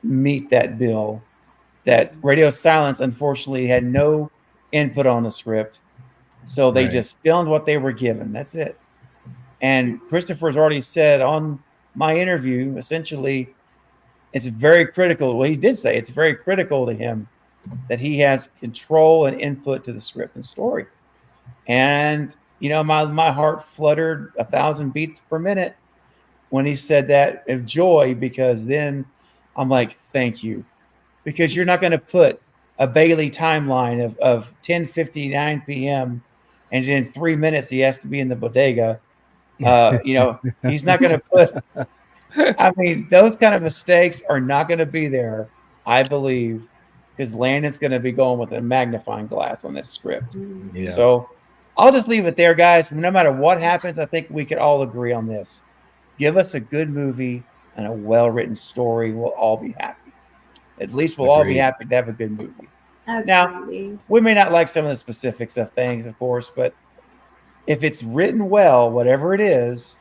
meet that bill. That Radio Silence, unfortunately, had no input on the script. So they just filmed what they were given. That's it. And Christopher's already said on my interview, essentially, it's very critical. Well, he did say it's very critical to him that he has control and input to the script and story. And my heart fluttered 1,000 beats per minute when he said that of joy, because then I'm like, thank you, because you're not going to put a Bailey timeline of 10:59 p.m. and in 3 minutes he has to be in the bodega. He's not going to put. I mean, those kind of mistakes are not going to be there, I believe, because Landon's going to be going with a magnifying glass on this script. Yeah. So I'll just leave it there, guys. No matter what happens, I think we could all agree on this. Give us a good movie and a well-written story. We'll all be happy. At least we'll all be happy to have a good movie. Agreed. Now, we may not like some of the specifics of things, of course, but if it's written well, whatever it is,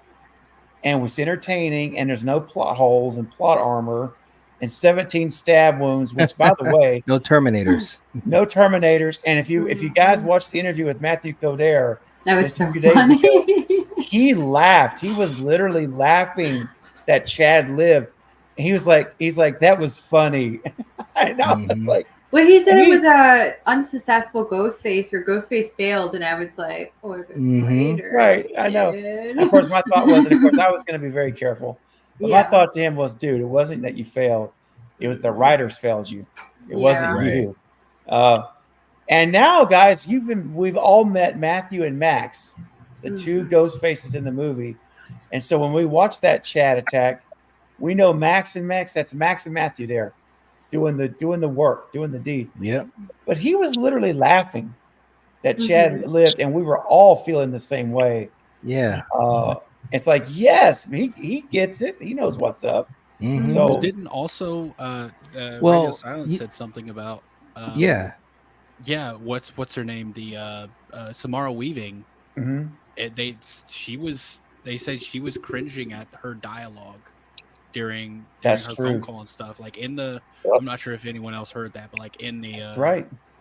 and it's entertaining, and there's no plot holes and plot armor and 17 stab wounds, which, by the way, no Terminators. No Terminators. And if you guys watched the interview with Matthew Coder that was just so a few days funny. ago, he laughed. He was literally laughing that Chad lived. And he's like, that was funny. I know. It's like, well, he said it was a unsuccessful Ghostface, or Ghostface failed, and I was like, oh, right. I know. And of course, my thought was, and of course, I was going to be very careful. But my thought to him was, dude, it wasn't that you failed. It was the writers failed you. It wasn't you. And now, guys, we've all met Matthew and Max, the two ghost faces in the movie. And so when we watch that Chad attack, we know Max and Max. That's Max and Matthew there, doing the work, doing the deed. Yep. But he was literally laughing that Chad lived, and we were all feeling the same way. Yeah. It's like, yes, he gets it. He knows what's up. So didn't also Radio Silence said something about what's her name, the Samara Weaving. They said she was cringing at her dialogue during her phone call and stuff. Like in the, I'm not sure if anyone else heard that, but like in the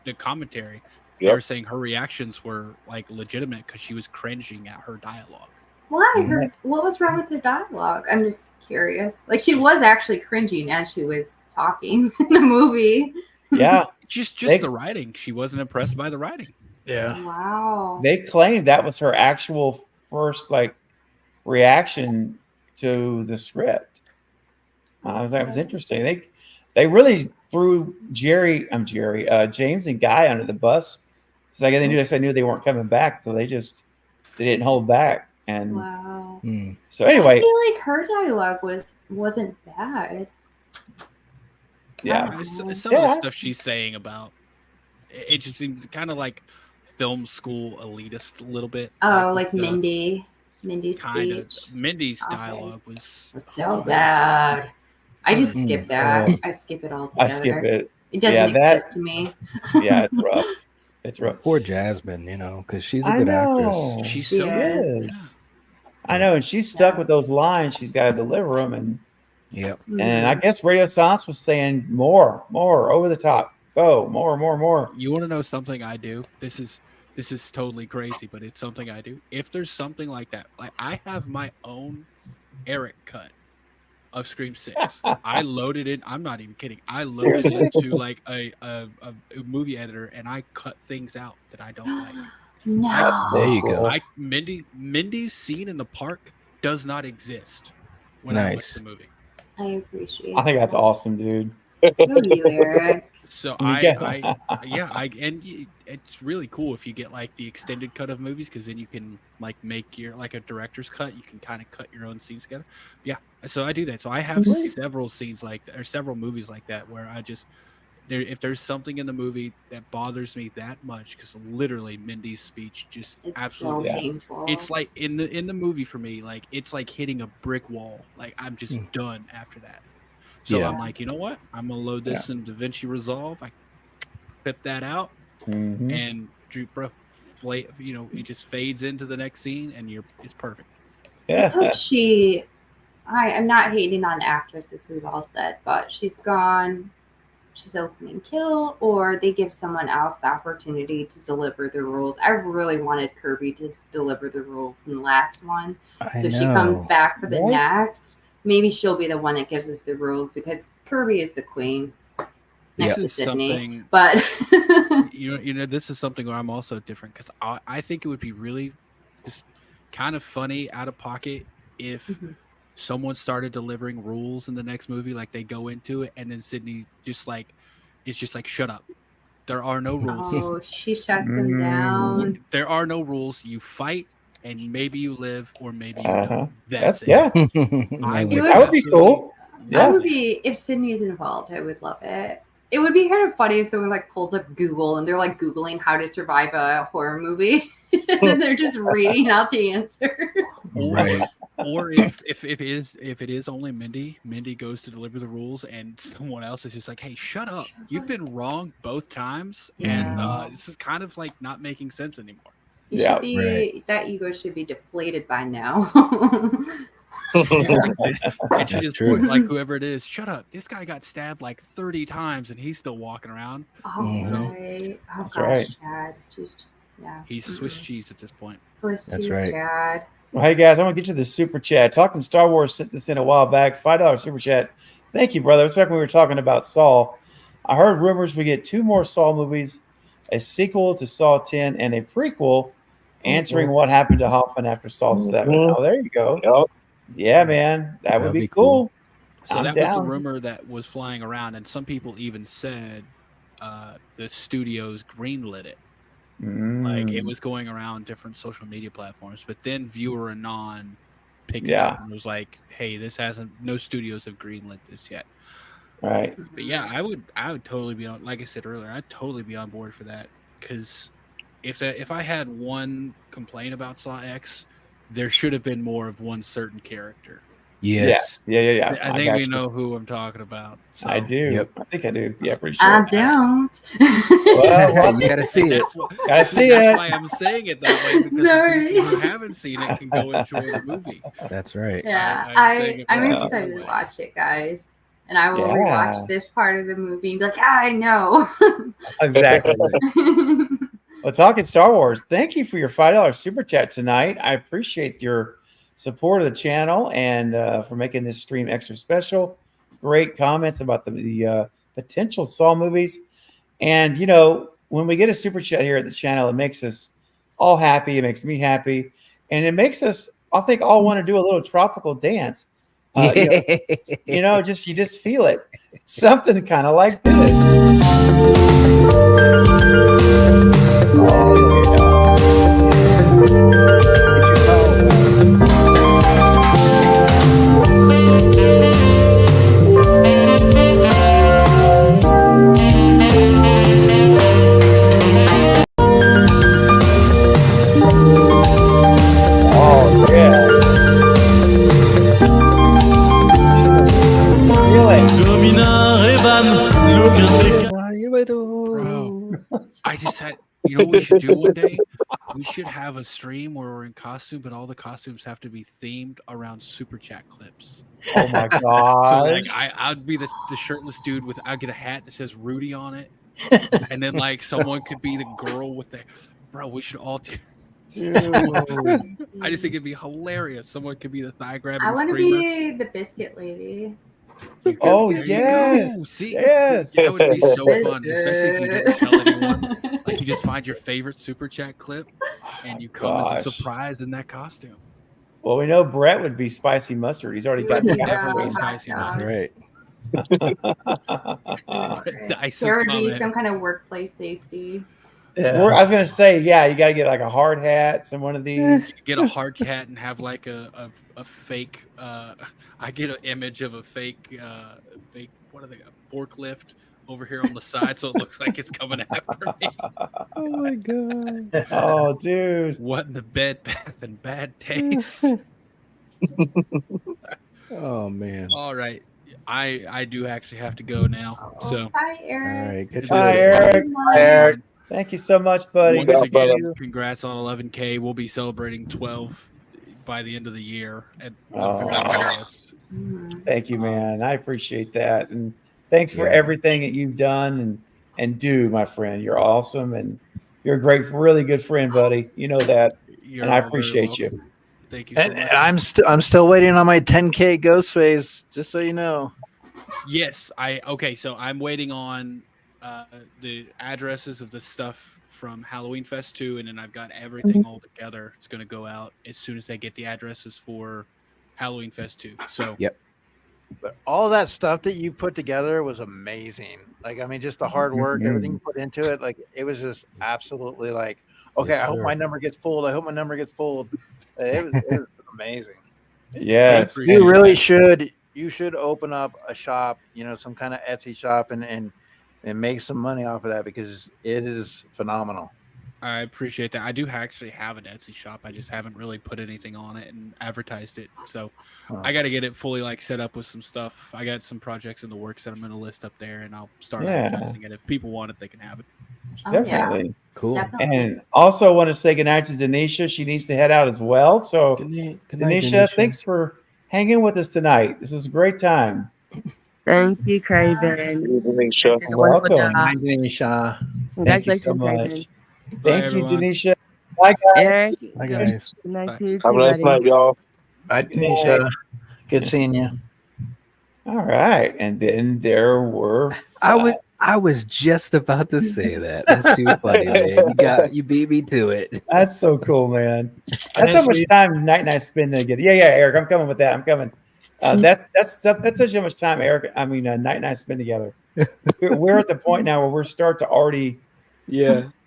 the commentary, they were saying her reactions were like legitimate because she was cringing at her dialogue. Why? What was wrong with the dialogue? I'm just curious. Like, she was actually cringing as she was talking in the movie. Yeah. just the writing. She wasn't impressed by the writing. Yeah. Wow. They claimed that was her actual first reaction to the script. I was like, it was interesting. They really threw James and Guy under the bus. So they knew they weren't coming back, so they didn't hold back. And so anyway, I feel like her dialogue wasn't bad. Yeah, some of the stuff she's saying about it just seems kind of like film school elitist a little bit. Oh, like Mindy's kind of. speech. Mindy's dialogue was so bad. I just skip that. I skip it altogether. I skip it. It doesn't exist to me. Yeah, it's rough. It's rough. Poor Jasmine, because she's a good actress. She's so good. I know, and she's stuck with those lines. She's got to deliver them, and And I guess Radio Silence was saying more, over the top. Go, more. You want to know something I do? This is totally crazy, but it's something I do. If there's something like that, like I have my own Eric cut of Scream 6. I loaded it. I'm not even kidding. I loaded it into like a movie editor, and I cut things out that I don't like. No. There you go. Mindy's scene in the park does not exist when I watch the movie. I appreciate. I think that's awesome, dude. Go you, Eric. So it's really cool if you get like the extended cut of movies, because then you can like make your like a director's cut. You can kind of cut your own scenes together. Yeah, so I do that. So I have several scenes several movies like that where I just if there's something in the movie that bothers me that much, because literally Mindy's speech just absolutely so painful. It's like in the movie for me, like it's like hitting a brick wall. Like I'm just done after that. So I'm like, you know what? I'm gonna load this in DaVinci Resolve. I clip that out, and it just fades into the next scene, and it's perfect. Let's hope I'm not hating on the actress, as we've all said, but she's gone. She's opening kill, or they give someone else the opportunity to deliver the rules. I really wanted Kirby to deliver the rules in the last one, so she comes back for the next. maybe she'll be the one that gives us the rules because Kirby is the queen next to This is Sydney. something, But you know, this is something where I'm also different because I think it would be really just kind of funny out of pocket if someone started delivering rules in the next movie, like they go into it and then Sydney just like it's just like shut up. There are no rules. oh, she shuts him down. There are no rules. You fight and maybe you live or maybe you don't. That's That's it. yeah. I It That would be cool. I Yeah. would be if Sydney is involved. I would love it. It would be kind of funny if someone like pulls up Google and they're like Googling how to survive a horror movie, and they're just reading out the answers. Right. Or if it is only Mindy goes to deliver the rules and someone else is just like, hey, shut up. You've been wrong both times, and this is kind of like not making sense anymore. You should be that ego should be deflated by now. And she just true. like whoever it is, shut up. This guy got stabbed like 30 times and he's still walking around. Oh, right. Oh, That's gosh, right. Chad. Just, yeah. He's Swiss cheese at this point. Swiss That's cheese, right. Chad. Well, hey guys, I'm gonna get you the super chat. Talking Star Wars sent this in a while back. $5 super chat. Thank you, brother. It's back when we were talking about Saw. I heard rumors we get 2 more Saw movies, a sequel to Saw 10, and a prequel answering what happened to Hoffman after Saw 7. Oh, there you go. Yeah, man, that would be cool. So I'm that was the down. rumor that was flying around, and some people even said the studios greenlit it. Like it was going around different social media platforms, but then Viewer Anon picked it up and was like, "Hey, no studios have greenlit this yet." Right. But yeah, I would totally be on. Like I said earlier, I'd totally be on board for that because if I had one complaint about Saw X, there should have been more of one certain charter. Yes. Yeah. I think we know who I'm talking about. So. I do. Yep. I think I do. Yeah, pretty sure. I don't. Well, you gotta see it. Gotta see That's it. why I'm saying it that way because the people who haven't seen it can go enjoy the movie. That's right. Yeah, I'm saying it I'm the excited other to way. watch it, guys. And I will Yeah. rewatch this part of the movie and be like, I know. Exactly. Well, talking Star Wars, thank you for your $5 super chat tonight. I appreciate your support of the channel and for making this stream extra special. Great comments about the potential Saw movies. And, you know, when we get a super chat here at the channel, it makes us all happy. It makes me happy. And it makes us, I think, all want to do a little tropical dance. You know, you just feel it. Something kind of like this. Oh, yeah. Bro, I just had, you know what we should do one day? We should have a stream where we're in costume, but all the costumes have to be themed around super chat clips. Oh my So gosh. like I'd be the shirtless dude with I'd get a hat that says Rudy on it. And then like someone could be the girl with the we should all do Dude. I just think it'd be hilarious. Someone could be the thigh grabbing I want to screamer. be the biscuit lady. Oh, There you yes. go. See, Yes. that would be so fun, especially if you didn't tell anyone. Like you just find your favorite super chat clip and you come as a Gosh. surprise in that costume. Well, we know Brett would be spicy mustard. He's already got Would that. definitely be spicy That's mustard. right. Dice's There would be comment. some kind of workplace safety. I was gonna say, yeah, you gotta get like a hard hat, some one of these. Get a hard hat and have like a fake. I get an image of a fake what are they? A forklift over here on the side, so it looks like it's coming after me. Oh my god. Oh, dude. What in the bed bath and bad taste? Oh man. All right, I do actually have to go now. So Hi, Eric. All right. Good Hi, job. Eric. Hi, Eric. Thank you so much, buddy. once Good to see again, you. congrats on 11K. We'll be celebrating 12 by the end of the year at the very Oh. latest. Thank you, man. I appreciate that. And thanks for Yeah. everything that you've done and do, my friend. You're awesome and you're a great, really good friend, buddy. You know that. You're And I all very appreciate welcome. you. Thank you so And much. I'm still waiting on my 10K ghost phase, just so you know. Yes, okay. So I'm waiting on the addresses of the stuff from Halloween Fest 2, and then I've got everything all together. It's going to go out as soon as I get the addresses for Halloween Fest 2. So Yep. But all that stuff that you put together was amazing. Like, I mean, just the hard work, everything you put into it, like it was just absolutely like, okay, Yes, I hope sir. my number gets pulled. I hope my number gets pulled. It was amazing. Yes, You really should. You should open up a shop, some kind of Etsy shop, and make some money off of that because it is phenomenal. I appreciate that. I do actually have an Etsy shop. I just haven't really put anything on it and advertised it. So I got to get it fully like set up with some stuff. I got some projects in the works that I'm going to list up there, and I'll start advertising it. If people want it, they can have it. Definitely. Cool. Definitely. And also want to say goodnight to Denisha. She needs to head out as well. So Good night, Denisha, Denisha. thanks for hanging with us tonight. This was a great time. Thank you, Craven. Denisha. Did a wonderful Welcome. job. Denisha. Thank you so Congratulations, much. Craven. Thank you, everyone. Denisha. Bye, guys. Eric, Hi, good guys. night to you Have too, a nice buddy. night, y'all. Bye, Denisha. Good seeing you. All right. And then there were I was just about to say that. That's too funny, man. You beat me to it. That's so cool, man. That's how much time Night and I spend together. Yeah, Eric, I'm coming with that. I'm coming. That's such how much time Night and I spend together. We're at the point now where we're start to already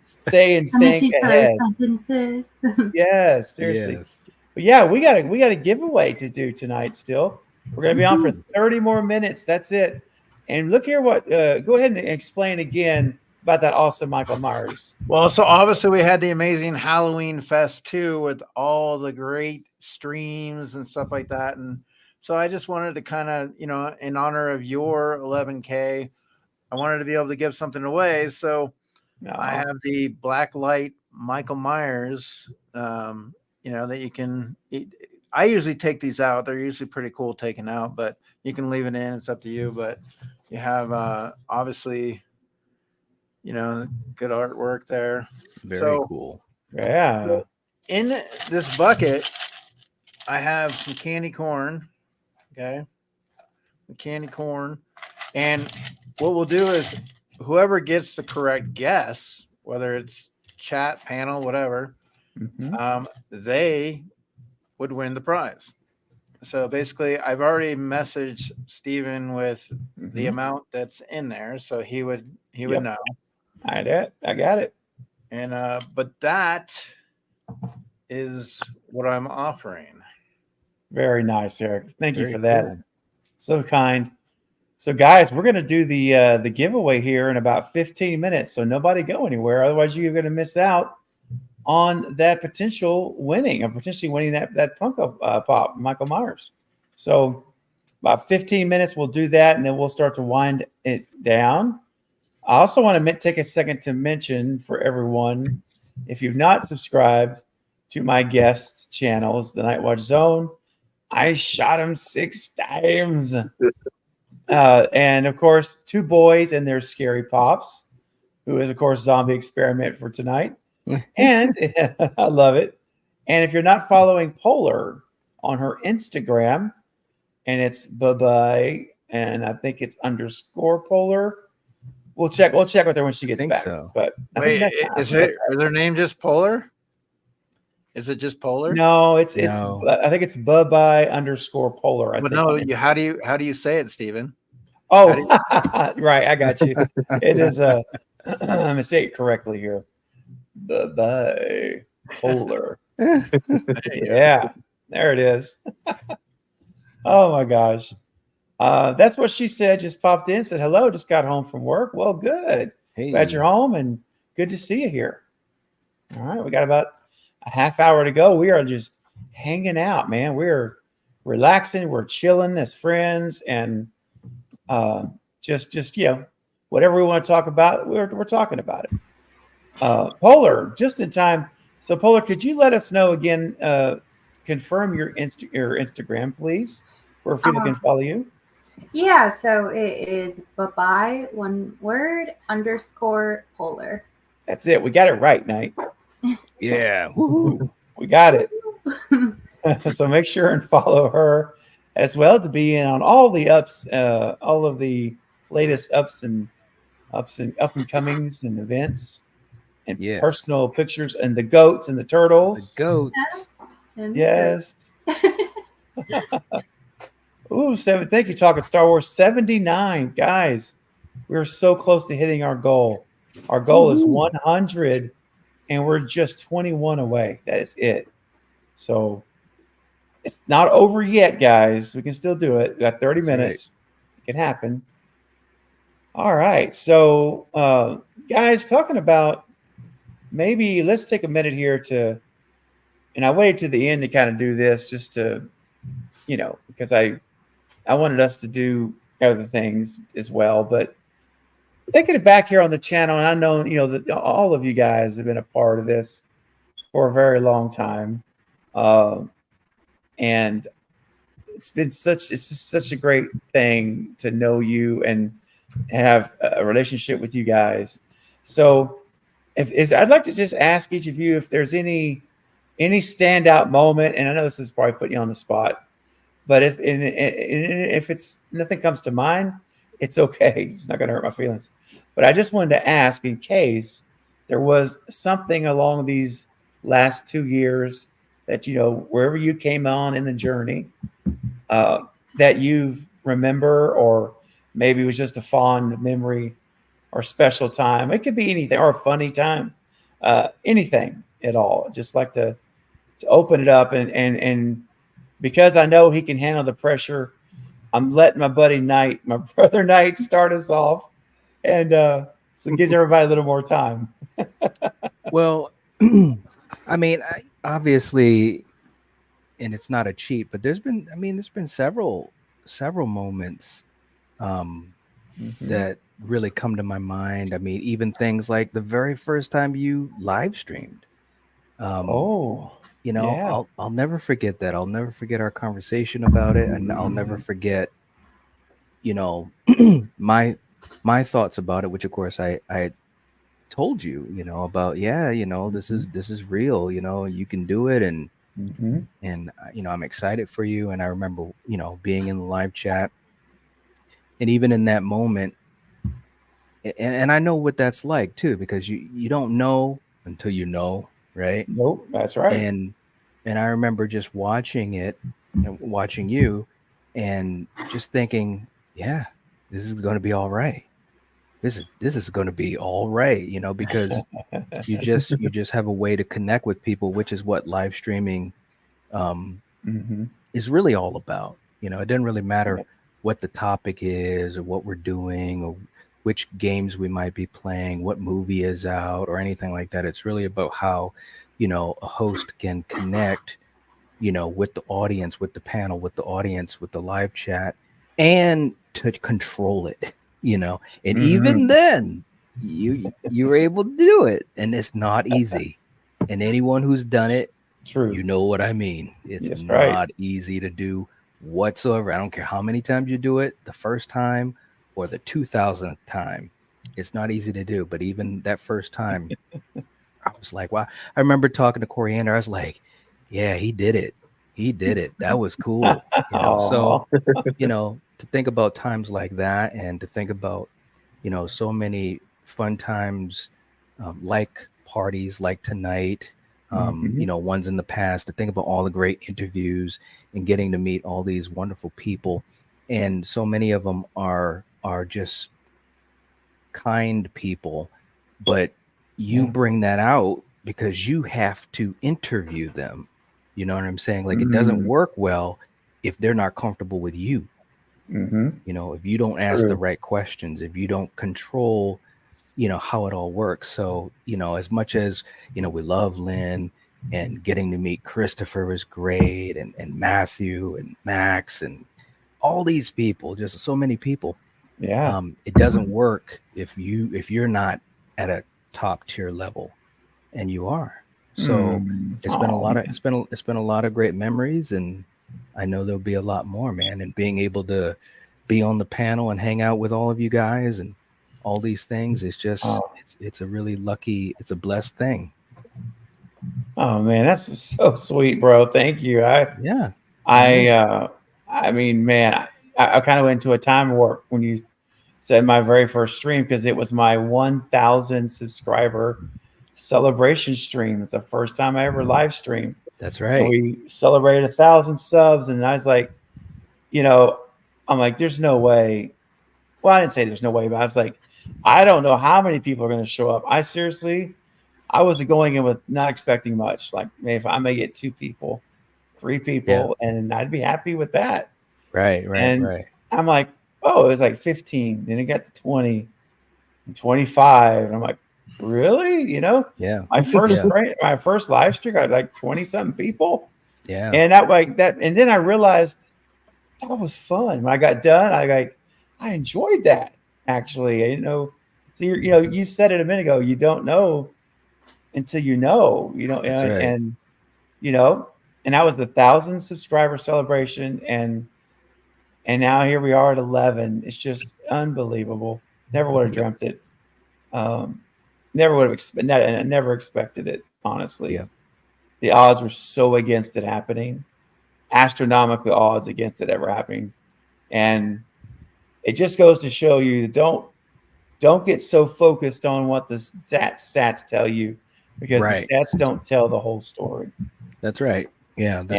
stay and Finish think each other's ahead. sentences. Yes, seriously. Yes. But yeah, we got a giveaway to do tonight still. We're gonna be on for 30 more minutes. That's it. And look here what go ahead and explain again about that awesome Michael Myers. Well, so obviously we had the amazing Halloween Fest 2 with all the great streams and stuff like that. And so I just wanted to kind of, in honor of your 11K, I wanted to be able to give something away. So I have the black light Michael Myers, that you can eat. I usually take these out. They're usually pretty cool taken out, but you can leave it in. It's up to you. But you have obviously, good artwork there. Very cool. Yeah. In this bucket, I have some candy corn. Okay. The candy corn. And what we'll do is whoever gets the correct guess, whether it's chat, panel, whatever, they would win the prize. So basically, I've already messaged Steven with the amount that's in there, so he would know. I got it. And but that is what I'm offering. Very nice, Eric. Thank you Very for that. cool. So kind. So guys, we're gonna do the giveaway here in about 15 minutes. So nobody go anywhere. Otherwise, you're gonna miss out on that potentially winning that Funko Pop, Michael Myers. So about 15 minutes, we'll do that, and then we'll start to wind it down. I also want to take a second to mention for everyone, if you've not subscribed to my guests' channels, the Night Watch Zone, I shot him 6 times. And of course, 2 boys and their scary pops, who is, of course, Zombie Experiment for tonight. And I love it. And if you're not following Polar on her Instagram, and it's bye, and I think it's _Polar. We'll check with her when she gets back. So. But wait, is their name just Polar? Is it just Polar? No, it's No. I think it's bye _Polar. But no, how do you say it, Steven? Oh, right, I got you. It is let me say it correctly here. Bye Polar. Yeah, there it is. Oh my gosh. That's what she said. Just popped in, said hello, just got home from work. Well, good. Hey. Glad you're home and good to see you here. All right, we got about a half hour to go. We are just hanging out, man. We're relaxing, we're chilling as friends, and just whatever we want to talk about, we're talking about it. Polar, just in time. So Polar, could you let us know again, confirm your Instagram, please, where people can follow you? Yeah, so it is bye, one word, _Polar. That's it. We got it right, Knight. Yeah. Woo-hoo. We got it. So make sure and follow her as well to be in on all the ups, all of the latest ups and up and comings and events and personal pictures and the goats and the turtles. The goats. Yes. Ooh, thank you, talking Star Wars 79. Guys, we're so close to hitting our goal. Our goal is 100, and we're just 21 away. That is it. So it's not over yet, guys. We can still do it. We got 30 minutes. It can happen. All right. So, guys, talking about maybe let's take a minute here and I waited to the end to kind of do this just to, because I wanted us to do other things as well. But thinking it back here on the channel, and I know, that all of you guys have been a part of this for a very long time. And it's just such a great thing to know you and have a relationship with you guys. So I'd like to just ask each of you if there's any standout moment, and I know this is probably putting you on the spot, but if it's nothing comes to mind, it's okay. It's not going to hurt my feelings. But I just wanted to ask, in case there was something along these last 2 years that, wherever you came on in the journey, that you remember, or maybe it was just a fond memory or special time. It could be anything, or a funny time, anything at all. Just like to open it up, and because I know he can handle the pressure, I'm letting my buddy Knight, my brother Knight, start us off, and so it gives everybody a little more time. Well, I mean, obviously, and it's not a cheat, but there's been several moments that really come to my mind. I mean, even things like the very first time you live streamed. I'll never forget that. I'll never forget our conversation about it, and I'll never forget, my thoughts about it, which of course I told you, about, this is real, you can do it, and I'm excited for you. And I remember, being in the live chat, and even in that moment, and I know what that's like too, because you don't know until you know, right? Nope, that's right. And I remember just watching it and watching you, and just thinking, yeah, this is going to be all right. This is going to be all right, because you just have a way to connect with people, which is what live streaming is really all about. It doesn't really matter what the topic is, or what we're doing, or which games we might be playing, what movie is out, or anything like that. It's really about how, a host can connect, with the audience, with the panel, with the audience, with the live chat, and to control it, and even then you were able to do it, and it's not easy. And anyone who's done it, true, what I mean. It's not right. easy to do whatsoever. I don't care how many times you do it, the first time or the 2000th time, it's not easy to do. But even that first time, I was like, wow. I remember talking to Coriander. I was like, yeah, he did it. That was cool. So, to think about times like that, and to think about, so many fun times, like parties like tonight, ones in the past, to think about all the great interviews and getting to meet all these wonderful people. And so many of them are just kind people, but you bring that out because you have to interview them. You know what I'm saying? Like, it doesn't work well if they're not comfortable with you. If you don't ask the right questions, if you don't control, how it all works. So, as much as, we love Lynn, and getting to meet Christopher was great, and Matthew and Max and all these people, just so many people. Yeah. It doesn't work if you're not at a top tier level, and you are. So it's been a lot of great memories, and I know there'll be a lot more, man. And being able to be on the panel and hang out with all of you guys and all these things is just it's a really lucky, it's a blessed thing. Oh man, that's so sweet, bro. Thank you. I mean, man, I kind of went into a time warp when you said my very first stream, because it was my 1,000 subscriber celebration stream. It's the first time I ever live streamed. That's And right. we celebrated 1,000 subs, and I was like, I'm like, there's no way. Well, I didn't say there's no way, but I was like, I don't know how many people are going to show up. I was going in with not expecting much. Like, maybe if I may get 2 people, 3 people, and I'd be happy with that. Right. And I'm like, oh, it was like 15. Then it got to 20 and 25. And I'm like, really? Yeah. My first live stream, I had like 20 something people. Yeah. And and then I realized that was fun. When I got done, I enjoyed that, actually. So you said it a minute ago, you don't know until you know, That's right. and and that was the 1,000 subscriber celebration, and now here we are at 11. It's just unbelievable. Never would have dreamt it. Never would have never expected it, honestly. Yeah. The odds were so against it happening, astronomical odds against it ever happening. And it just goes to show you, don't get so focused on what the stats tell you, because the stats don't tell the whole story. That's right. Yeah. The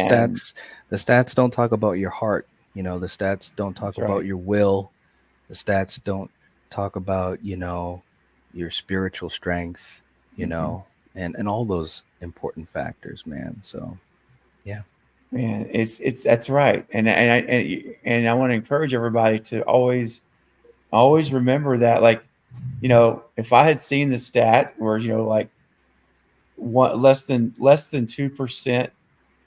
stats don't talk about your heart. The stats don't talk about your will. The stats don't talk about, your spiritual strength, and all those important factors, man. So, yeah. Man, that's right. And I want to encourage everybody to always remember that, like, if I had seen the stat where, like, less than 2%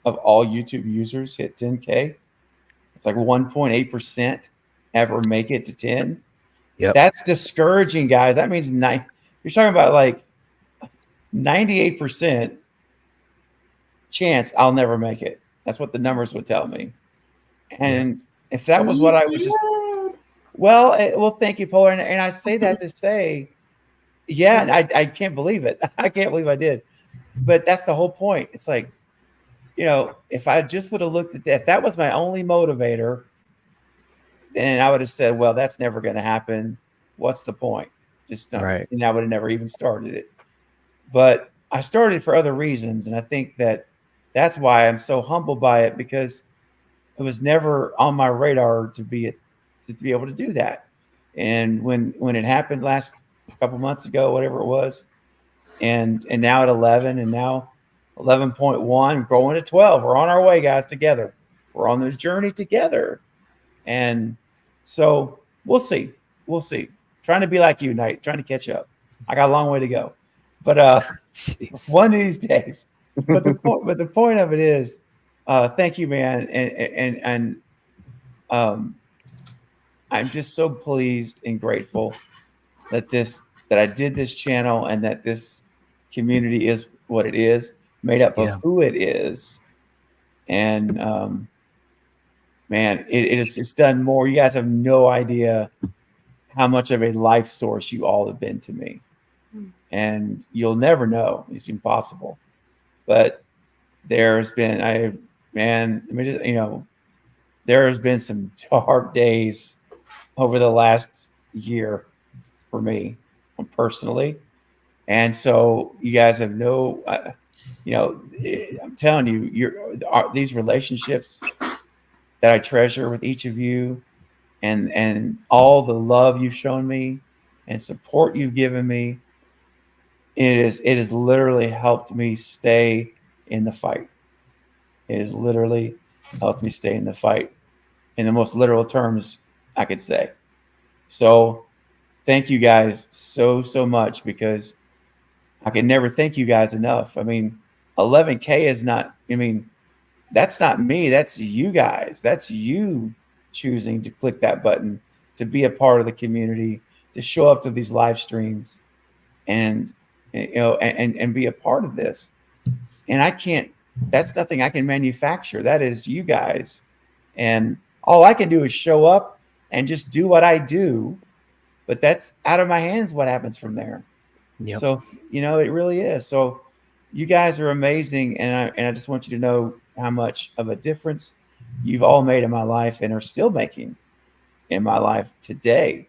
of all YouTube users hit 10K, it's like 1.8% ever make it to 10. Yep. That's discouraging, guys. That means you're talking about like 98% chance I'll never make it. That's what the numbers would tell me. And if that was what I was just, well, thank you, Polar. And I say that to say, yeah, I can't believe it. I can't believe I did. But that's the whole point. It's like, if I just would have looked at that, if that was my only motivator, then I would have said, well, that's never going to happen. What's the point? Just don't. Right. And I would have never even started it. But I started for other reasons. And I think that's why I'm so humbled by it, because it was never on my radar to be able to do that. And when it happened last couple months ago, whatever it was, and now at 11, and now 11.1, growing to 12. We're on our way, guys, together. We're on this journey together. And so we'll see. Trying to be like you, Knight, trying to catch up. I got a long way to go. But one of these days. But the point of it is, thank you, man. And I'm just so pleased and grateful that I did this channel, and that this community is what it is, made up of who it is. And man, it's done more. You guys have no idea how much of a life source you all have been to me. And you'll never know. It's impossible. But there's been, there has been some dark days over the last year for me personally. And so you guys have I'm telling you, these relationships that I treasure with each of you, and all the love you've shown me and support you've given me, it has literally helped me stay in the fight. It has literally helped me stay in the fight in the most literal terms I could say. So thank you guys so much, because I can never thank you guys enough. I mean, 11K is not, that's not me. That's you guys. That's you choosing to click that button, to be a part of the community, to show up to these live streams, and be a part of this. And that's nothing I can manufacture. That is you guys. And all I can do is show up and just do what I do. But that's out of my hands what happens from there. Yep. So, it really is. So you guys are amazing, and I just want you to know how much of a difference you've all made in my life and are still making in my life today,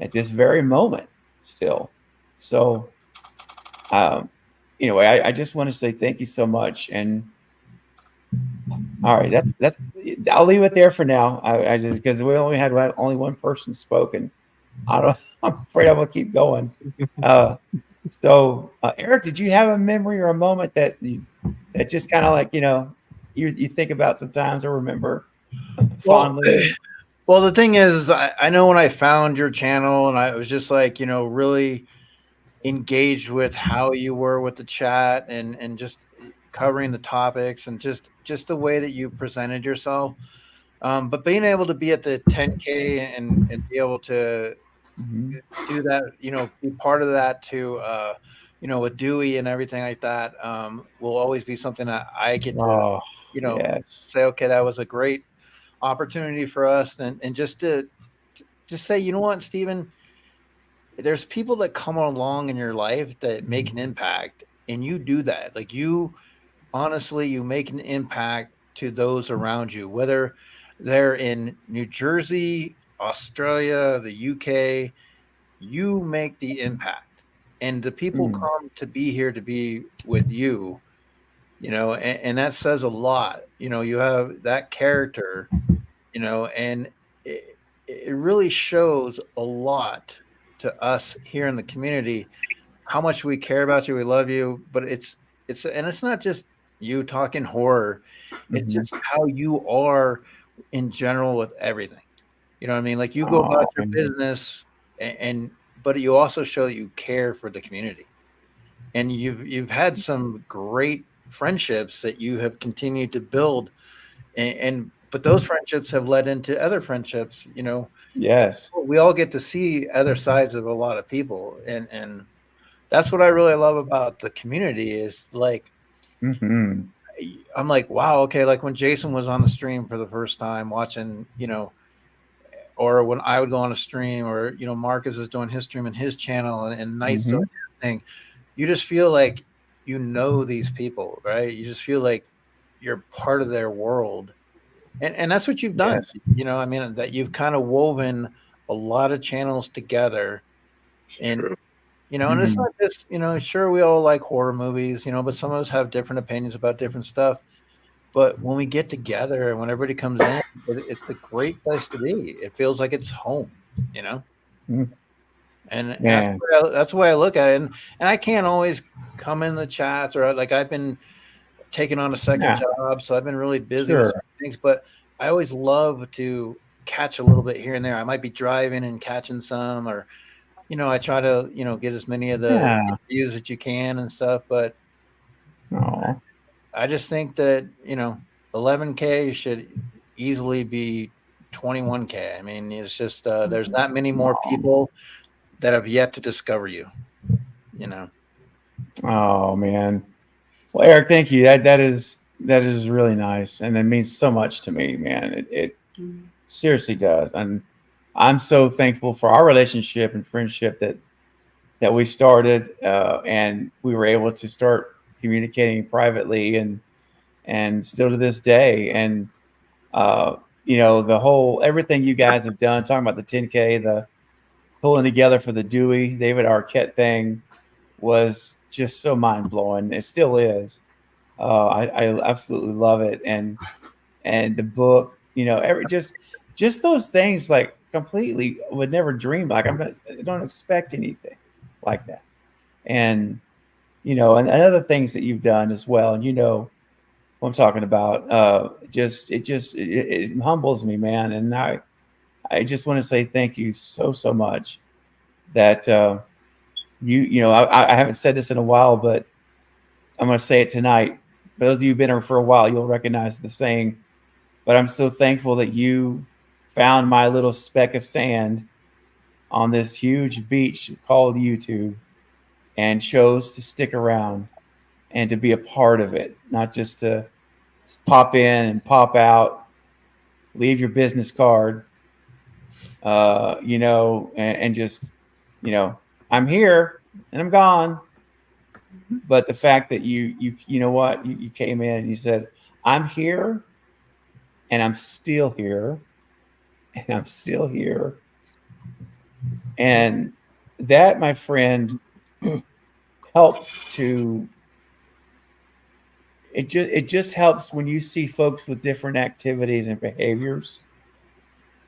at this very moment, still. So, anyway, I just want to say thank you so much. And all right, that's. I'll leave it there for now. I just because we only had only one person spoken. I don't. I'm afraid I'm gonna keep going. So, Eric, did you have a memory or a moment that that just kind of like you think about sometimes or remember Well, fondly? well, the thing is, I know when I found your channel and I was just like, really engaged with how you were with the chat and just covering the topics and just the way that you presented yourself. But being able to be at the 10K and be able to Mm-hmm. do that, be part of that too, with Dewey and everything like that, will always be something that I get to, Oh, yes. say, okay, that was a great opportunity for us. And just to just say, you know what, Stephen, there's people that come along in your life that make an impact, and you do that. Like you, honestly, you make an impact to those around you, whether they're in New Jersey, Australia, the UK, you make the impact. And the people Mm. come to be here to be with you, and that says a lot. You have that character, and it really shows a lot to us here in the community how much we care about you, we love you, but it's not just you talking horror. It's Mm-hmm. just how you are in general with everything. You know what I mean? Like you go about Oh, your business and but you also show that you care for the community. And you've had some great friendships that you have continued to build and but those friendships have led into other friendships. yes. We all get to see other sides of a lot of people, and that's what I really love about the community is like Mm-hmm. I'm like, wow, okay, like when Jason was on the stream for the first time watching, or when I would go on a stream, or Marcus is doing his stream and his channel, and Knight's doing Mm-hmm. his thing, you just feel like these people, right? You just feel like you're part of their world, and that's what you've done. Yes. I mean, that you've kind of woven a lot of channels together, and True. and it's Mm-hmm. not just sure we all like horror movies, but some of us have different opinions about different stuff. But when we get together and when everybody comes in, it's a great place to be. It feels like it's home, you know. Mm. And Man. that's the way I look at it. And I can't always come in the chats, or like I've been taking on a second Yeah. job, so I've been really busy with Sure. certain things. But I always love to catch a little bit here and there. I might be driving and catching some, or I try to get as many of the Yeah. views that you can and stuff. But Oh. I just think that 11K should easily be 21K. I mean, it's just there's that many more people that have yet to discover you. You know. Oh man. Well, Eric, thank you. That is really nice, and it means so much to me, man. It seriously does, and I'm so thankful for our relationship and friendship that we started, and we were able to start communicating privately, and still to this day, and uh, the whole everything you guys have done, talking about the 10K, the pulling together for the Dewey David Arquette thing was just so mind blowing. It still is. I absolutely love it, and the book, every just those things, like completely would never dream. Like I don't expect anything like that, and and other things that you've done as well, and what I'm talking about. It humbles me, man, and I just want to say thank you so much that I haven't said this in a while, but I'm going to say it tonight. For those of you who've been here for a while, you'll recognize the saying, but I'm so thankful that you found my little speck of sand on this huge beach called YouTube and chose to stick around and to be a part of it, not just to pop in and pop out, leave your business card, and just, I'm here and I'm gone. But the fact that you know what, you came in and you said, I'm here and I'm still here and I'm still here. And that, my friend, helps to it just helps when you see folks with different activities and behaviors.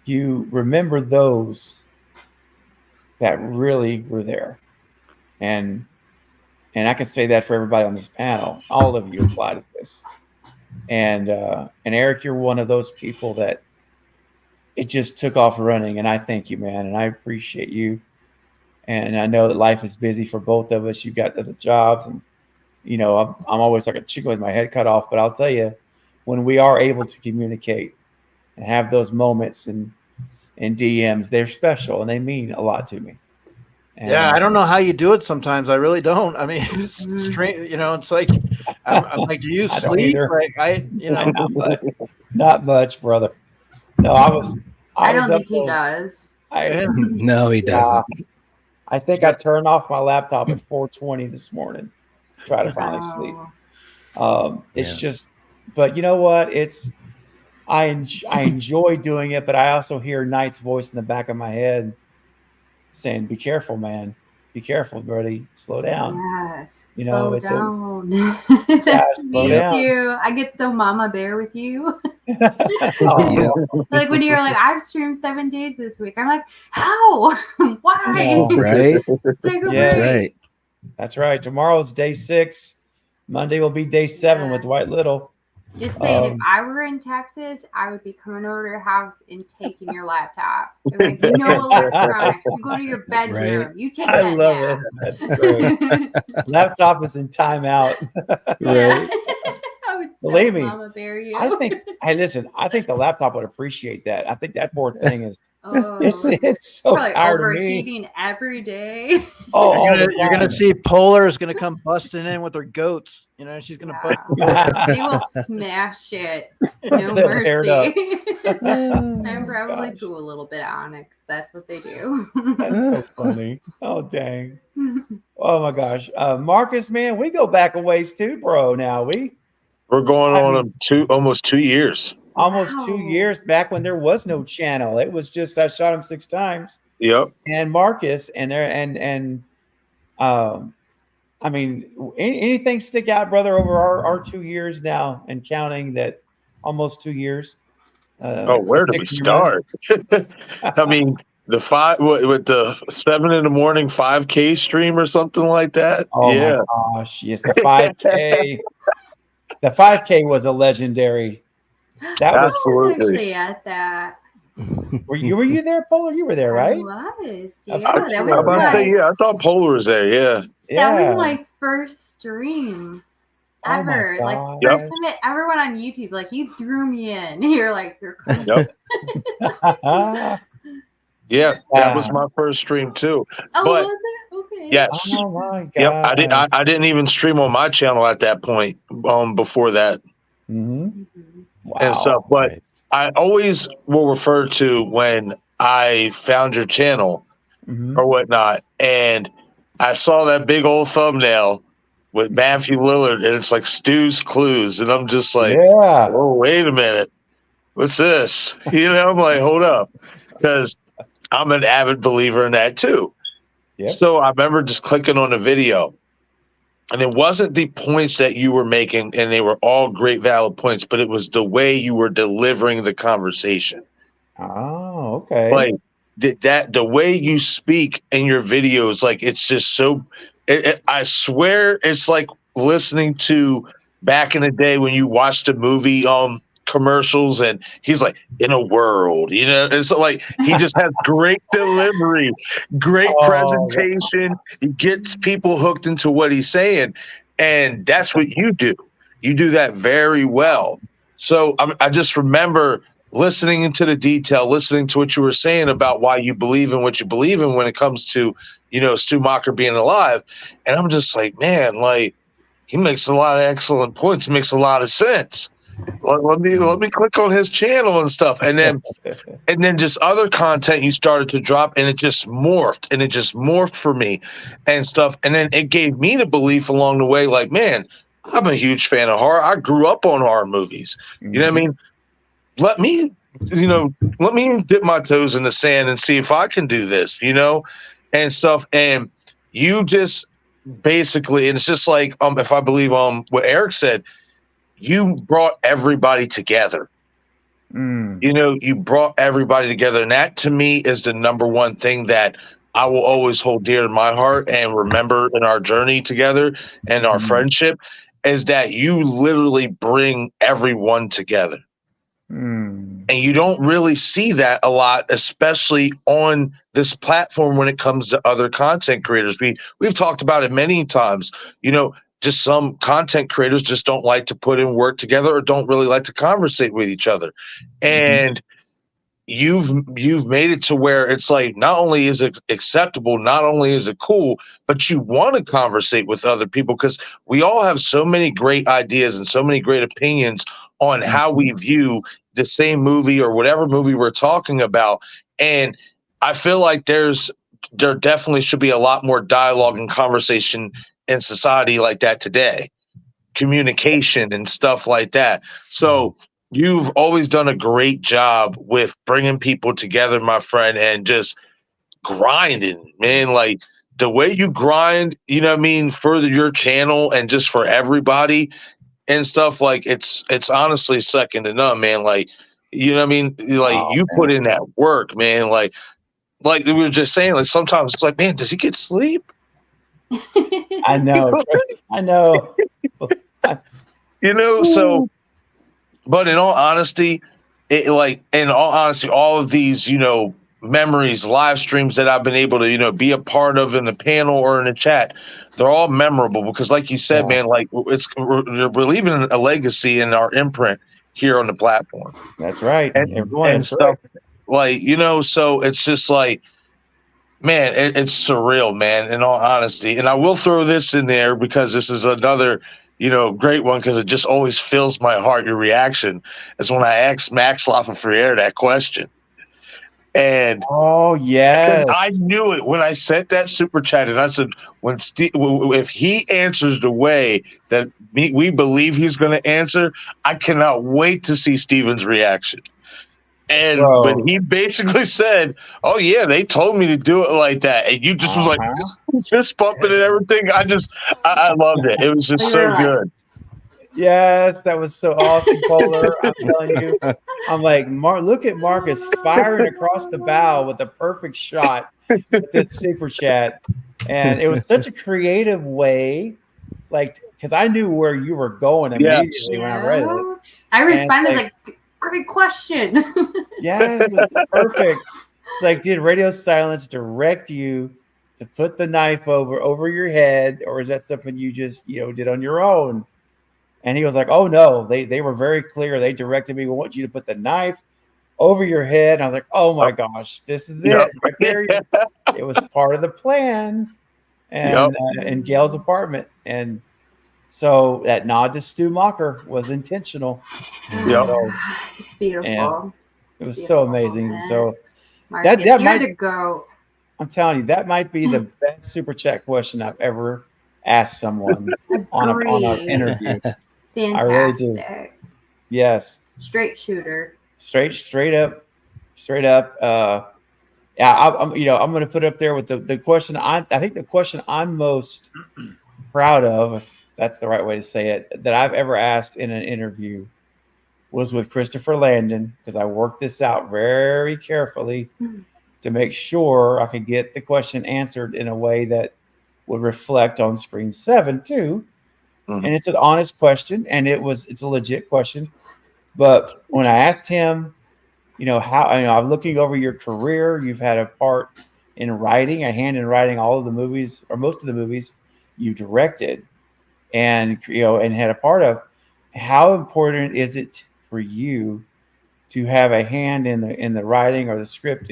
You remember those that really were there. And I can say that for everybody on this panel. All of you apply to this. And Eric, you're one of those people that it just took off running. And I thank you, man. And I appreciate you. And I know that life is busy for both of us. You've got other jobs. And, you know, I'm always like a chicken with my head cut off. But I'll tell you, when we are able to communicate and have those moments and DMs, they're special and they mean a lot to me. And yeah, I don't know how you do it sometimes. I really don't. I mean, it's strange. You know, it's like, I'm like, do you sleep? Like, you know, not much, brother. No, I don't think he does. No, he doesn't. I think I turned off my laptop at 4:20 this morning to try to finally sleep. It's just, but you know what? I enjoy doing it, but I also hear Knight's voice in the back of my head saying, "Be careful, man. Be careful, buddy. Slow down." Yes, you know, slow it's down. That's me down. too. I get so mama bear with you. Oh, Like when you're like, I've streamed 7 days this week. I'm like, how? Why? Right? Take a Yes. break. Right. That's right. Tomorrow's day 6. Monday will be day 7 with Dwight Little. Just saying, if I were in Texas, I would be coming over to your house and taking your laptop. Like, no electronics. You go to your bedroom. Right. You take I that love nap. it. That's great. Laptop is in timeout. Yeah. I would so Believe me, mama bear you. I think. Hey, listen. I think the laptop would appreciate that. I think that poor thing is. Oh, It's so probably tired of me. overheating every day. Oh, you're gonna see Polar is gonna come busting in with her goats. You know, she's gonna They will smash it. No They'll tear it mercy. up. I'm probably cool a little bit, Onyx. That's what they do. That's so funny. Oh, dang. Oh, my gosh. Marcus, man, we go back a ways too, bro. Now we're going on almost 2 years. Almost 2 years back when there was no channel. It was just I shot him 6 times. Yep. And Marcus I mean, anything stick out, brother, over our 2 years now and counting that almost 2 years? Where do we start? I mean, the 5 with the 7 in the morning 5K stream or something like that. Oh yeah. my gosh, yes, the 5K. The 5K was a legendary. That was actually at that. Were you there, Polar? You were there, right? I was. Yeah, I thought Polar was there. Yeah. That was my first stream ever. Like first time I ever went on YouTube. Like you threw me in. You're like, you're coming. Yep. Yeah, that was my first stream too. Oh, but was it? Okay. yes. Oh my god. Yep. I didn't even stream on my channel at that point. Before that. Mm-hmm. Wow. And stuff, but I always will refer to when I found your channel or whatnot, and I saw that big old thumbnail with Matthew Lillard, and it's like Stu's Clues, and I'm just like, oh, wait a minute, what's this? You know, I'm like, hold up, because I'm an avid believer in that too. Yep. So I remember just clicking on the video. And it wasn't the points that you were making, and they were all great, valid points, but it was the way you were delivering the conversation. Oh, okay. Like the way you speak in your videos, like it's just so. I swear, it's like listening to back in the day when you watched a movie commercials, and he's like, in a world, you know, it's like he just has great delivery, great presentation. He gets people hooked into what he's saying, and that's what you do. You do that very well. So I just remember listening into the detail, listening to what you were saying about why you believe in what you believe in when it comes to, you know, Stu Macher being alive, and I'm just like, man, like he makes a lot of excellent points. It makes a lot of sense. Let me click on his channel and stuff, and then just other content you started to drop, and it just morphed for me and stuff, and then it gave me the belief along the way, like, man, I'm a huge fan of horror. I grew up on horror movies. You know what I mean? Let me dip my toes in the sand and see if I can do this, and stuff. And you just basically, and it's just like, if I believe what Eric said, you brought everybody together. You brought everybody together, and that to me is the number one thing that I will always hold dear to my heart and remember in our journey together and our friendship, is that you literally bring everyone together. And you don't really see that a lot, especially on this platform when it comes to other content creators. We've talked about it many times. Just some content creators just don't like to put in work together or don't really like to conversate with each other. And you've made it to where it's like, not only is it acceptable, not only is it cool, but you want to conversate with other people, because we all have so many great ideas and so many great opinions on how we view the same movie or whatever movie we're talking about. And I feel like there definitely should be a lot more dialogue and conversation in society like that today, communication and stuff like that. So you've always done a great job with bringing people together, my friend, and just grinding, man. Like the way you grind, for your channel and just for everybody and stuff, like it's honestly second to none, man. Like, you put in that work, man. Like we were just saying, like sometimes it's like, man, does he get sleep? I know. So, but in all honesty, all of these, memories, live streams that I've been able to, be a part of in the panel or in the chat, they're all memorable because, like you said, man, like we're leaving a legacy in our imprint here on the platform. That's right. And stuff like, so it's just like, man, it's surreal, man, in all honesty. And I will throw this in there because this is another, great one, because it just always fills my heart. Your reaction is when I asked Max Lafayette that question. And I knew it when I sent that super chat, and I said, if he answers the way that we believe he's going to answer, I cannot wait to see Steven's reaction. And when he basically said, "Oh yeah, they told me to do it like that," and you just was like fist bumping and everything, I loved it. It was just so good. Yes, that was so awesome, Polar. I'm telling you, I'm like, look at Marcus firing across the bow with the perfect shot with this super chat, and it was such a creative way, like because I knew where you were going immediately when I read it. I responded like, great question. Yeah, it was perfect. It's like, did radio silence direct you to put the knife over your head, or is that something you just did on your own? And he was like, oh no, they were very clear. They directed me, we want you to put the knife over your head. And I was like, oh my gosh, this is it right there. It was part of the plan, and in Gail's apartment. And so that nod to Stu Mocker was intentional. It's beautiful. And it was so amazing. Man. So Marcus, that might go. I'm telling you, that might be the best super chat question I've ever asked someone on an interview. Fantastic. I really do. Yes. Straight shooter. Straight up. I'm going to put up there with the question. I think the question I'm most proud of, if that's the right way to say it, that I've ever asked in an interview was with Christopher Landon, because I worked this out very carefully to make sure I could get the question answered in a way that would reflect on Scream 7 too. And it's an honest question, and it's a legit question. But when I asked him, I'm looking over your career, you've had a part in writing, a hand in writing all of the movies, or most of the movies you directed, and and had a part of. How important is it for you to have a hand in the writing or the script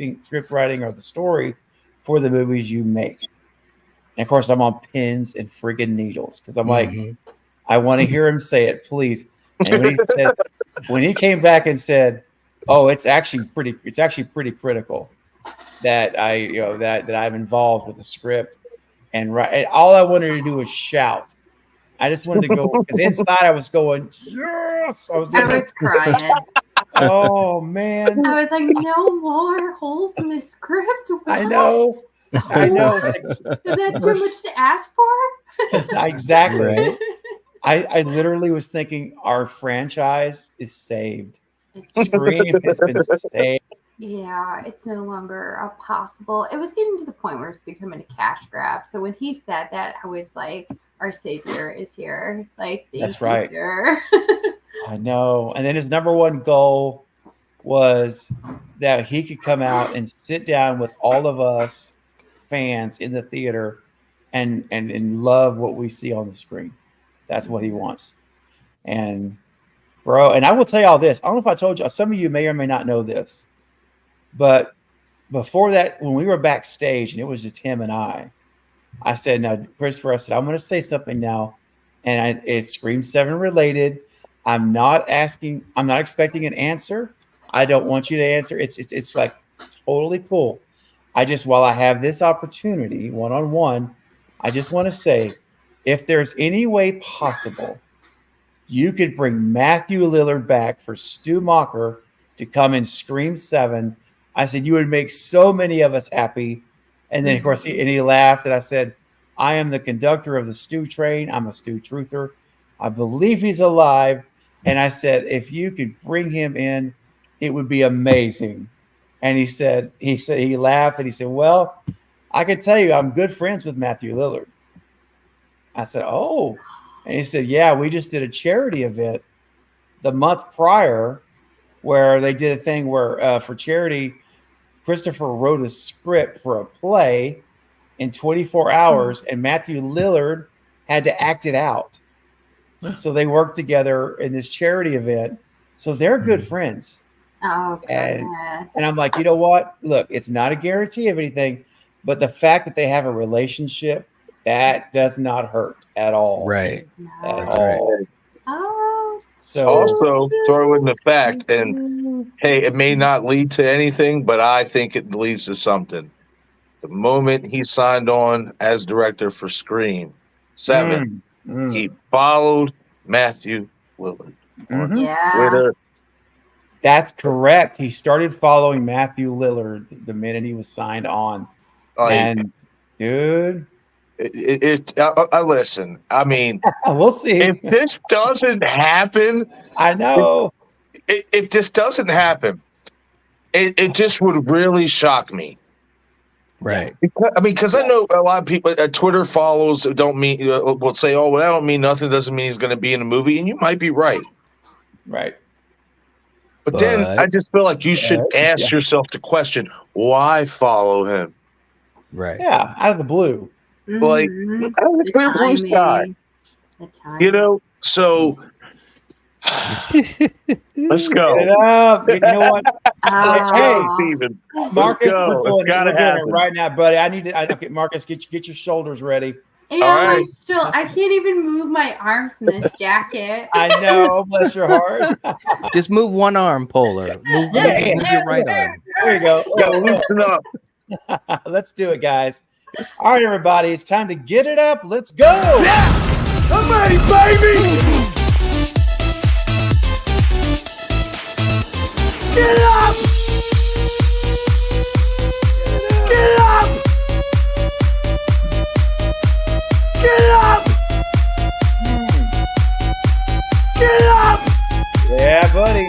writing or the story for the movies you make? And of course, I'm on pins and friggin' needles because I'm like, I want to hear him say it, please. And when he came back and said, "Oh, it's actually pretty critical that I'm involved with the script," and all I wanted to do was shout. I just wanted to go because inside I was going, yes. I was crying. Oh man! I was like, no more holes in the script. What? I know. Is that too much to ask for? Exactly. Right. I literally was thinking our franchise is saved. Scream has been saved. Yeah, it's no longer possible. It was getting to the point where it's becoming a cash grab. So when he said that, I was like, our savior is here. Like, That's you, right. sir. I know. And then his number one goal was that he could come out and sit down with all of us fans in the theater and love what we see on the screen. That's what he wants. And bro, and I will tell you all this. I don't know if I told you, some of you may or may not know this, but before that, when we were backstage and it was just him and I said, now, Christopher, I said, I'm going to say something now. And it's Scream 7 related. I'm not expecting an answer. I don't want you to answer. It's like totally cool. While I have this opportunity one-on-one, I just want to say, if there's any way possible, you could bring Matthew Lillard back for Stu Macher to come in Scream 7. I said, you would make so many of us happy. And then, of course, he laughed. And I said, I am the conductor of the Stu train. I'm a Stu truther. I believe he's alive. And I said, if you could bring him in, it would be amazing. And he laughed and he said, well, I can tell you, I'm good friends with Matthew Lillard. I said, oh. And he said, yeah, we just did a charity event the month prior where they did a thing where for charity, Christopher wrote a script for a play in 24 hours and Matthew Lillard had to act it out. So they worked together in this charity event. So they're good friends. Oh, and I'm like, you know what? Look, it's not a guarantee of anything, but the fact that they have a relationship, that does not hurt at all. Right. At all. Right. Oh. So Also, throw in the fact, and hey, it may not lead to anything, but I think it leads to something. The moment he signed on as director for Scream 7, he followed Matthew Lillard on Twitter. That's correct. He started following Matthew Lillard the minute he was signed on. And dude, I listen. I mean, we'll see. If this doesn't happen, I know. If this doesn't happen, it just would really shock me. Right. Because I know a lot of people Twitter follows don't mean will say, "Oh, well, that don't mean nothing. Doesn't mean he's going to be in a movie," and you might be right. Right. But then I just feel like you should ask yourself the question: why follow him? Right. Yeah, out of the blue. Like out of the clear blue sky. You know, so let's go. Get it up. You know what? Hey, Steven. Marcus, we're doing it right now, buddy. Okay, Marcus, get your shoulders ready. Yeah, I can't even move my arms in this jacket. I know, bless your heart. Just move one arm, Polar. Move your right arm. There you go. Gotta loosen up. Let's do it, guys. All right, everybody, it's time to get it up. Let's go. Yeah, I'm ready, baby. Get up. Get up. Get up. Get up. Yeah, buddy.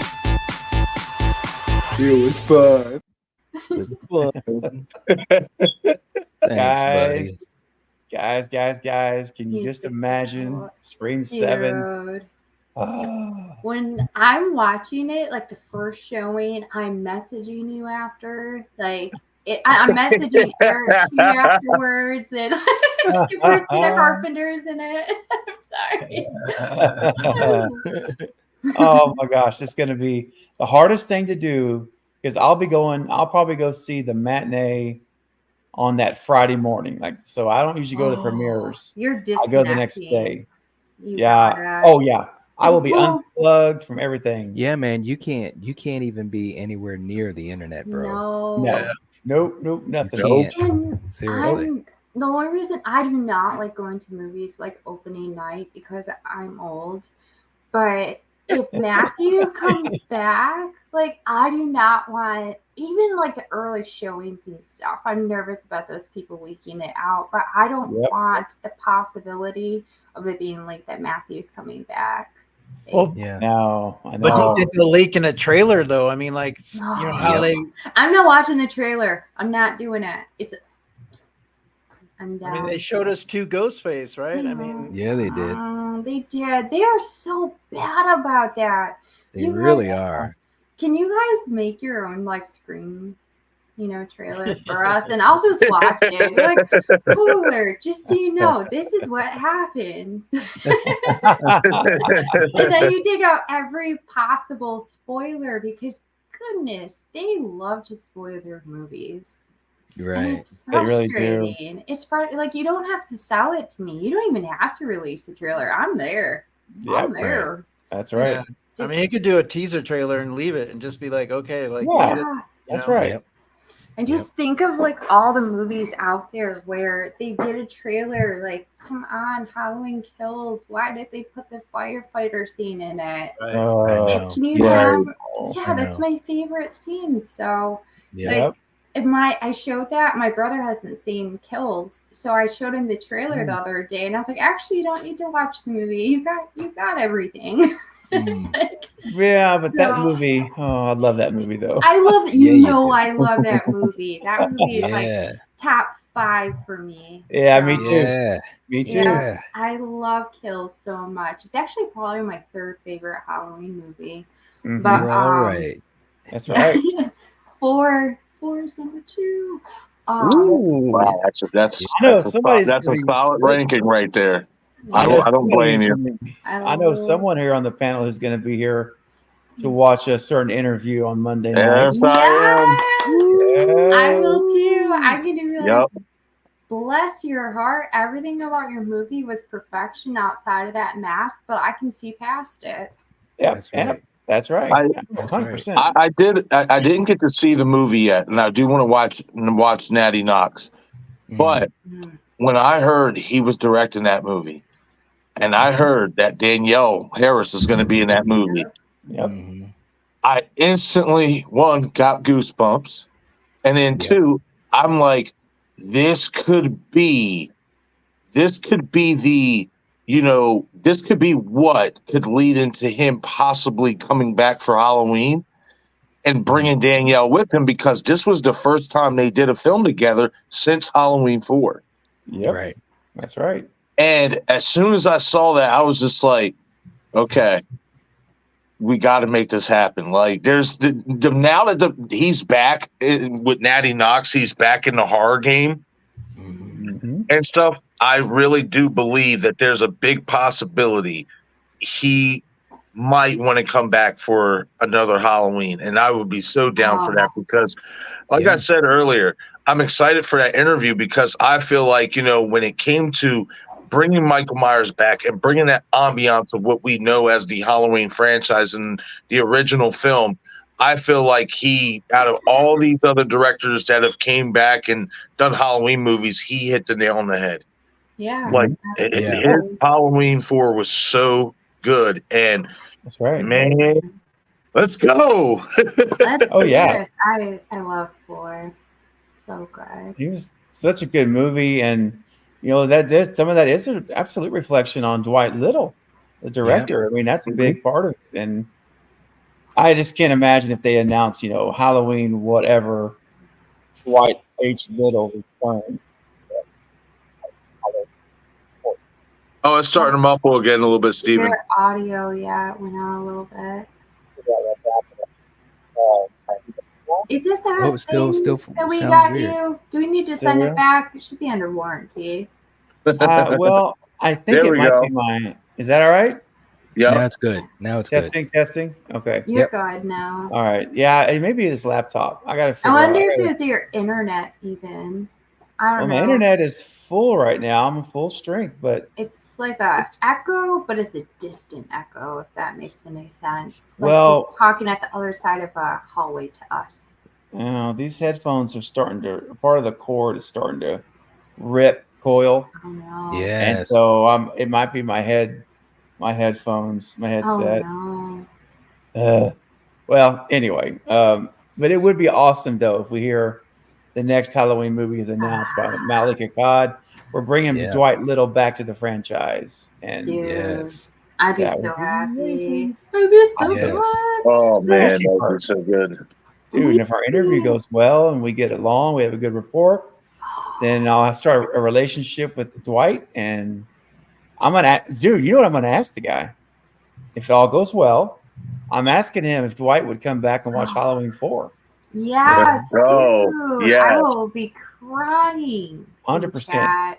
It was fun. Thanks, guys, can you just imagine Scream 7? When I'm watching it, like the first showing, I'm messaging you after. Like I'm messaging Eric to you afterwards, and we're the Carpenters in it. I'm sorry. Oh my gosh, it's going to be the hardest thing to do because I'll probably go see the matinee on that Friday morning. So I don't usually go to the premieres. You're I go the next day. Oh yeah. I will be unplugged from everything. Yeah, man, you can't even be anywhere near the internet, bro. No. Nope, nothing. You can't. And Seriously. the only reason I do not like going to movies like opening night because I'm old. But if Matthew comes back, like I do not want even like the early showings and stuff. I'm nervous about those people leaking it out, but I don't want the possibility of it being like that Matthew's coming back. Well, yeah. No, I know. But you did the leak in a trailer, though. I mean, like, you know how they. I'm not watching the trailer. I'm not doing it. I'm down. I mean, they showed us 2 Ghostface, right? I mean, yeah, they did. They did. They are so bad about that. They really are. Can you guys make your own like Scream, trailer for us, and I'll just watch it. Be like, Cooler, just so you know, this is what happens. And then you take out every possible spoiler because goodness, they love to spoil their movies. Right. And it's They really frustrating. do. It's like you don't have to sell it to me. You don't even have to release the trailer. I'm there. I'm there. Right. That's right. I mean, you could do a teaser trailer and leave it and just be like, okay, like, that's right. Yep. And just think of like all the movies out there where they did a trailer like, come on, Halloween Kills. Why did they put the firefighter scene in it? Right. Can you that's my favorite scene. So like I showed that. My brother hasn't seen Kills, so I showed him the trailer the other day, and I was like, "Actually, you don't need to watch the movie. You got everything." But that movie. Oh, I love that movie though. I love I love that movie. That movie is like top 5 for me. Yeah, me too. Me too. Yeah, I love Kills so much. It's actually probably my 3rd favorite Halloween movie. Mm-hmm. But You're all right. That's right. 4 is number 2. Wow, that's a solid ranking right there. I don't blame you. I know someone here on the panel who's going to be here to watch a certain interview on Monday night. Yes, I am. I will too. I can do like, bless your heart. Everything about your movie was perfection outside of that mask, but I can see past it. Yeah, that's right. 100%. I didn't get to see the movie yet, and I do want to watch Natty Knox. But when I heard he was directing that movie, and I heard that Danielle Harris is going to be in that movie, I instantly, 1, got goosebumps, and then 2, I'm like, this could be the, this could be what could lead into him possibly coming back for Halloween and bringing Danielle with him, because this was the first time they did a film together since Halloween 4. Yep. Right. That's right. And as soon as I saw that, I was just like, okay, we got to make this happen. Like, there's now that he's back with Natty Knox, he's back in the horror game and stuff. I really do believe that there's a big possibility he might want to come back for another Halloween. And I would be so down for that because, like I said earlier, I'm excited for that interview because I feel like, when it came to bringing Michael Myers back and bringing that ambiance of what we know as the Halloween franchise and the original film, I feel like he, out of all these other directors that have came back and done Halloween movies, he hit the nail on the head. Yeah. Like his Halloween 4 was so good. And that's right, man, let's go. I love 4. So good. It was such a good movie, and some of that is an absolute reflection on Dwight Little, the director. I mean, that's a big part of it, and I just can't imagine if they announced, Halloween whatever, Dwight H. Little return. Oh, it's starting to muffle again a little bit, Steven. Your audio, went out a little bit. Is it that still that we sounds got weird. you? Do we need to send it back? It should be under warranty. Well, I think There it we might go. be mine. Is that all right? Yeah. Now it's good. Now it's good. Testing. Okay. You're good now. All right. Yeah, maybe this laptop. I got to I figure wonder out. if it was your internet even. I don't know. My internet is full right now. I'm full strength, but it's like a echo, but it's a distant echo, if that makes any sense. It's well, like he's talking at the other side of a hallway to us. These headphones are starting to, part of the cord is starting to rip coil. Oh no. And so it might be my headphones, my headset. Oh no. Well, anyway, but it would be awesome though if we hear the next Halloween movie is announced by Malik Akkad. We're bringing Dwight Little back to the franchise, and Dude, I'd be that so would be happy. amazing. I'd be so Yes. glad. Oh man, Especially that for- would be so good. Dude, and if our interview goes well and we get along, we have a good rapport, then I'll start a relationship with Dwight. And I'm gonna, dude, you know what I'm gonna ask the guy? If it all goes well, I'm asking him if Dwight would come back and watch Halloween 4. Yes, Oh, dude. yes. I will be crying. 100%.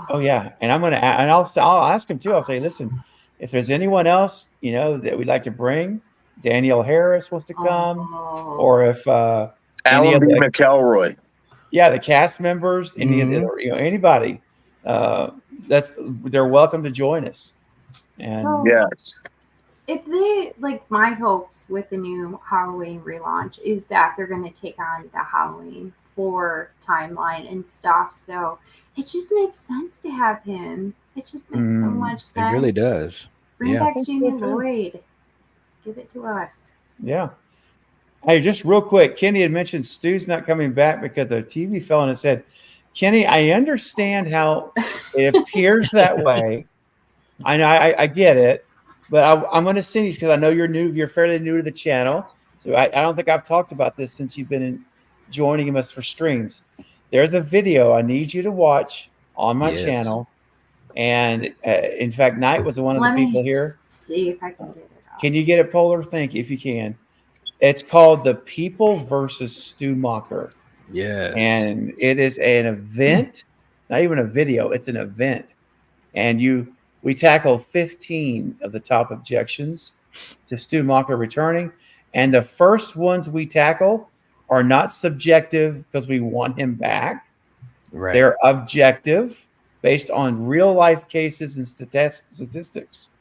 Oh yeah, and I'm gonna, and I'll ask him too. I'll say, listen, if there's anyone else that we'd like to bring, Danielle Harris wants to come, or if Alan B. McElroy. Yeah, the cast members, anybody, they're welcome to join us. And So- Yes. If they, like, my hopes with the new Halloween relaunch is that they're going to take on the Halloween 4 timeline and stuff. So it just makes sense to have him. It just makes so much sense. It really does. Bring Yeah. back Jamie Lloyd. Give it to us. yeah. Hey, just real quick, Kenny had mentioned Stu's not coming back because a TV fell and said, Kenny, I understand how it appears that way. I know, I get it, but I'm going to send you because I know you're fairly new to the channel. So I don't think I've talked about this since you've been joining us for streams. There's a video I need you to watch on my channel. And in fact, Knight was one of the people here. See if I can get it up. Can you get it, Polar? Thank you, if you can. It's called The People versus Stu Macher. Yes. And it is an event, not even a video, it's an event. And we tackle 15 of the top objections to Stu Macher returning. And the first ones we tackle are not subjective because we want him back. Right. They're objective based on real life cases and statistics.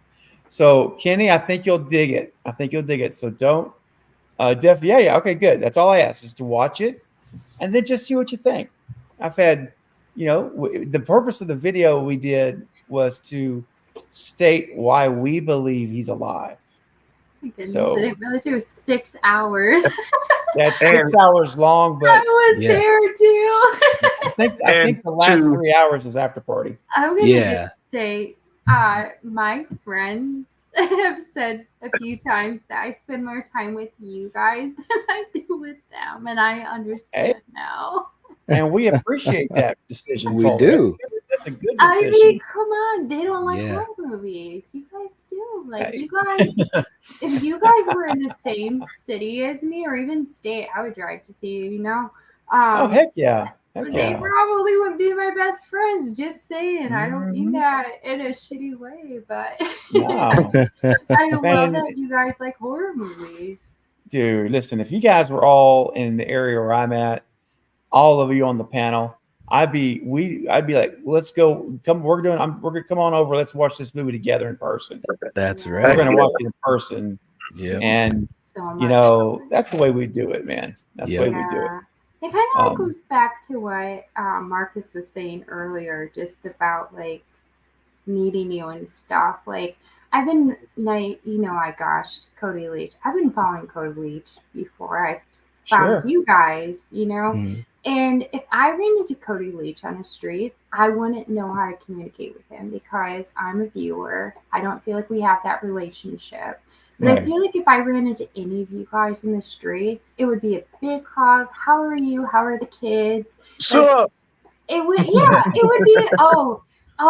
So Kenny, I think you'll dig it. So don't yeah. Okay, good. That's all I ask is to watch it and then just see what you think. I've had, the purpose of the video we did was to state why we believe he's alive. My goodness, So- I didn't realize it was 6 hours. That's 6 hours long, but I was there too. I think the last 3 hours is after party. I'm gonna Yeah. just say, my friends have said a few times that I spend more time with you guys than I do with them, and I understand now. And we appreciate that decision. We Paul. do. That's a good I decision. mean, come on, they don't like Yeah. horror movies. You guys do. Like, Hey. you guys, if you guys were in the same city as me or even state, I would drive to see you. Oh heck yeah! Heck They yeah. probably would be my best friends. Just saying. I don't mean Mhm. that in a shitty way, but No. I love Man. that you guys like horror movies. Dude, listen, if you guys were all in the area where I'm at, all of you on the panel, I'd be like, let's go. We're gonna come on over. Let's watch this movie together in person. That's We're right. gonna watch it in person, Yeah. and So much. that's the way we do it, man. That's the way we do it. It kind of Um, goes back to what Marcus was saying earlier, just about like meeting you and stuff. Like I've been, I goshed Cody Leach. I've been following Cody Leach before I found Sure. you guys, Mhm. And if I ran into Cody Leach on the streets, I wouldn't know how to communicate with him because I'm a viewer. I don't feel like we have that relationship. But I Right. feel like if I ran into any of you guys in the streets, it would be a big hug. How are you? How are the kids? So It would, yeah, it would be. Oh,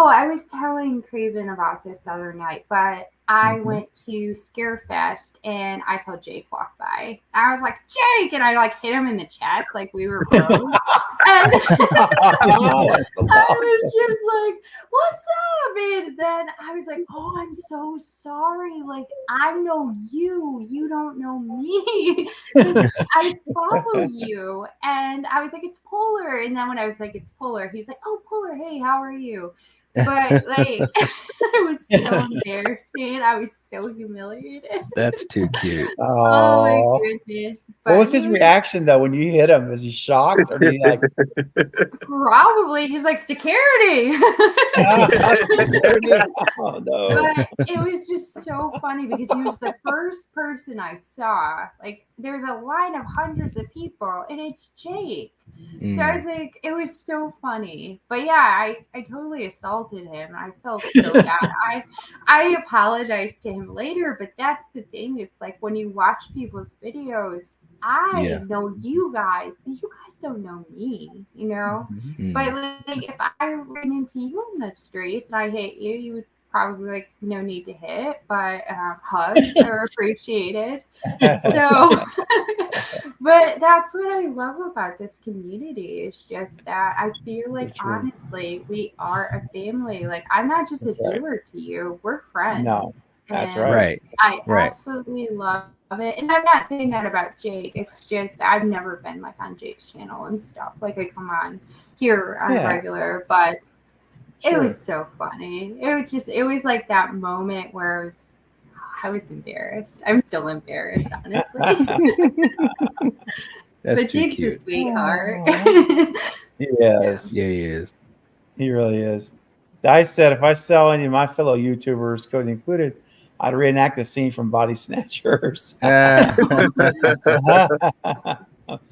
I was telling Craven about this the other night, but I went to Scarefest and I saw Jake walk by. I was like, Jake! And I like hit him in the chest like we were bros. And I was just like, what's up? And then I was like, oh, I'm so sorry. Like, I know you. You don't know me. Like, I follow you. And I was like, it's Polar. And then when I was like, it's Polar, he's like, oh, Polar, hey, how are you? But like, it was so embarrassing. I was so humiliated. That's too cute. Oh my goodness. What was his reaction though when you hit him? Was he shocked or did he like Probably he's like security. Oh no. But it was just so funny because he was the first person I saw. Like there's a line of hundreds of people and it's Jake. So I was like, it was so funny. But yeah, I totally assaulted him. I felt so bad. I apologized to him later, but that's the thing. It's like when you watch people's videos, I know you guys, but you guys don't know me, you know? But like if I ran into you in the streets and I hit you, you would probably like no need to hit, but hugs are appreciated. So but that's what I love about this community is just that I feel like honestly we are a family. Like I'm not just a viewer to you, we're friends. No, that's And right. I absolutely love it. And I'm not saying that about Jake. It's just I've never been like on Jake's channel and stuff. Like I come on here on regular, but it was so funny. It was like that moment where I was embarrassed. I'm still embarrassed, honestly. But Jake's a sweetheart. He is. Yeah, he is. He really is. I said if I saw any of my fellow YouTubers, Cody included, I'd reenact the scene from Body Snatchers. That's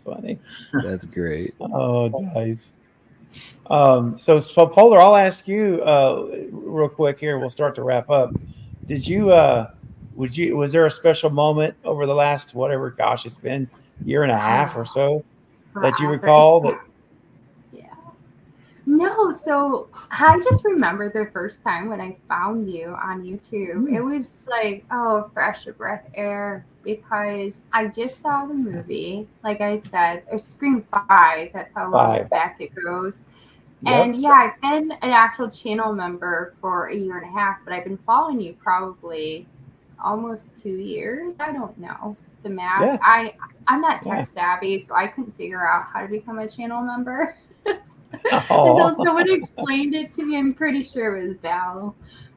funny. That's great. Oh, Dice. So Polar, I'll ask you real quick here. We'll start to wrap up. Did you was there a special moment over the last whatever gosh it's been year and a half or so that you recall that? No, so I just remember the first time when I found you on YouTube. It was like, oh, fresh of breath air because I just saw the movie. Like I said, it's Scream 5. That's how long back it goes. And yeah, I've been an actual channel member for a year and a half, but I've been following you probably almost 2 years. I don't know the math. I'm not tech savvy, so I couldn't figure out how to become a channel member. Until someone explained it to me. I'm pretty sure it was Val.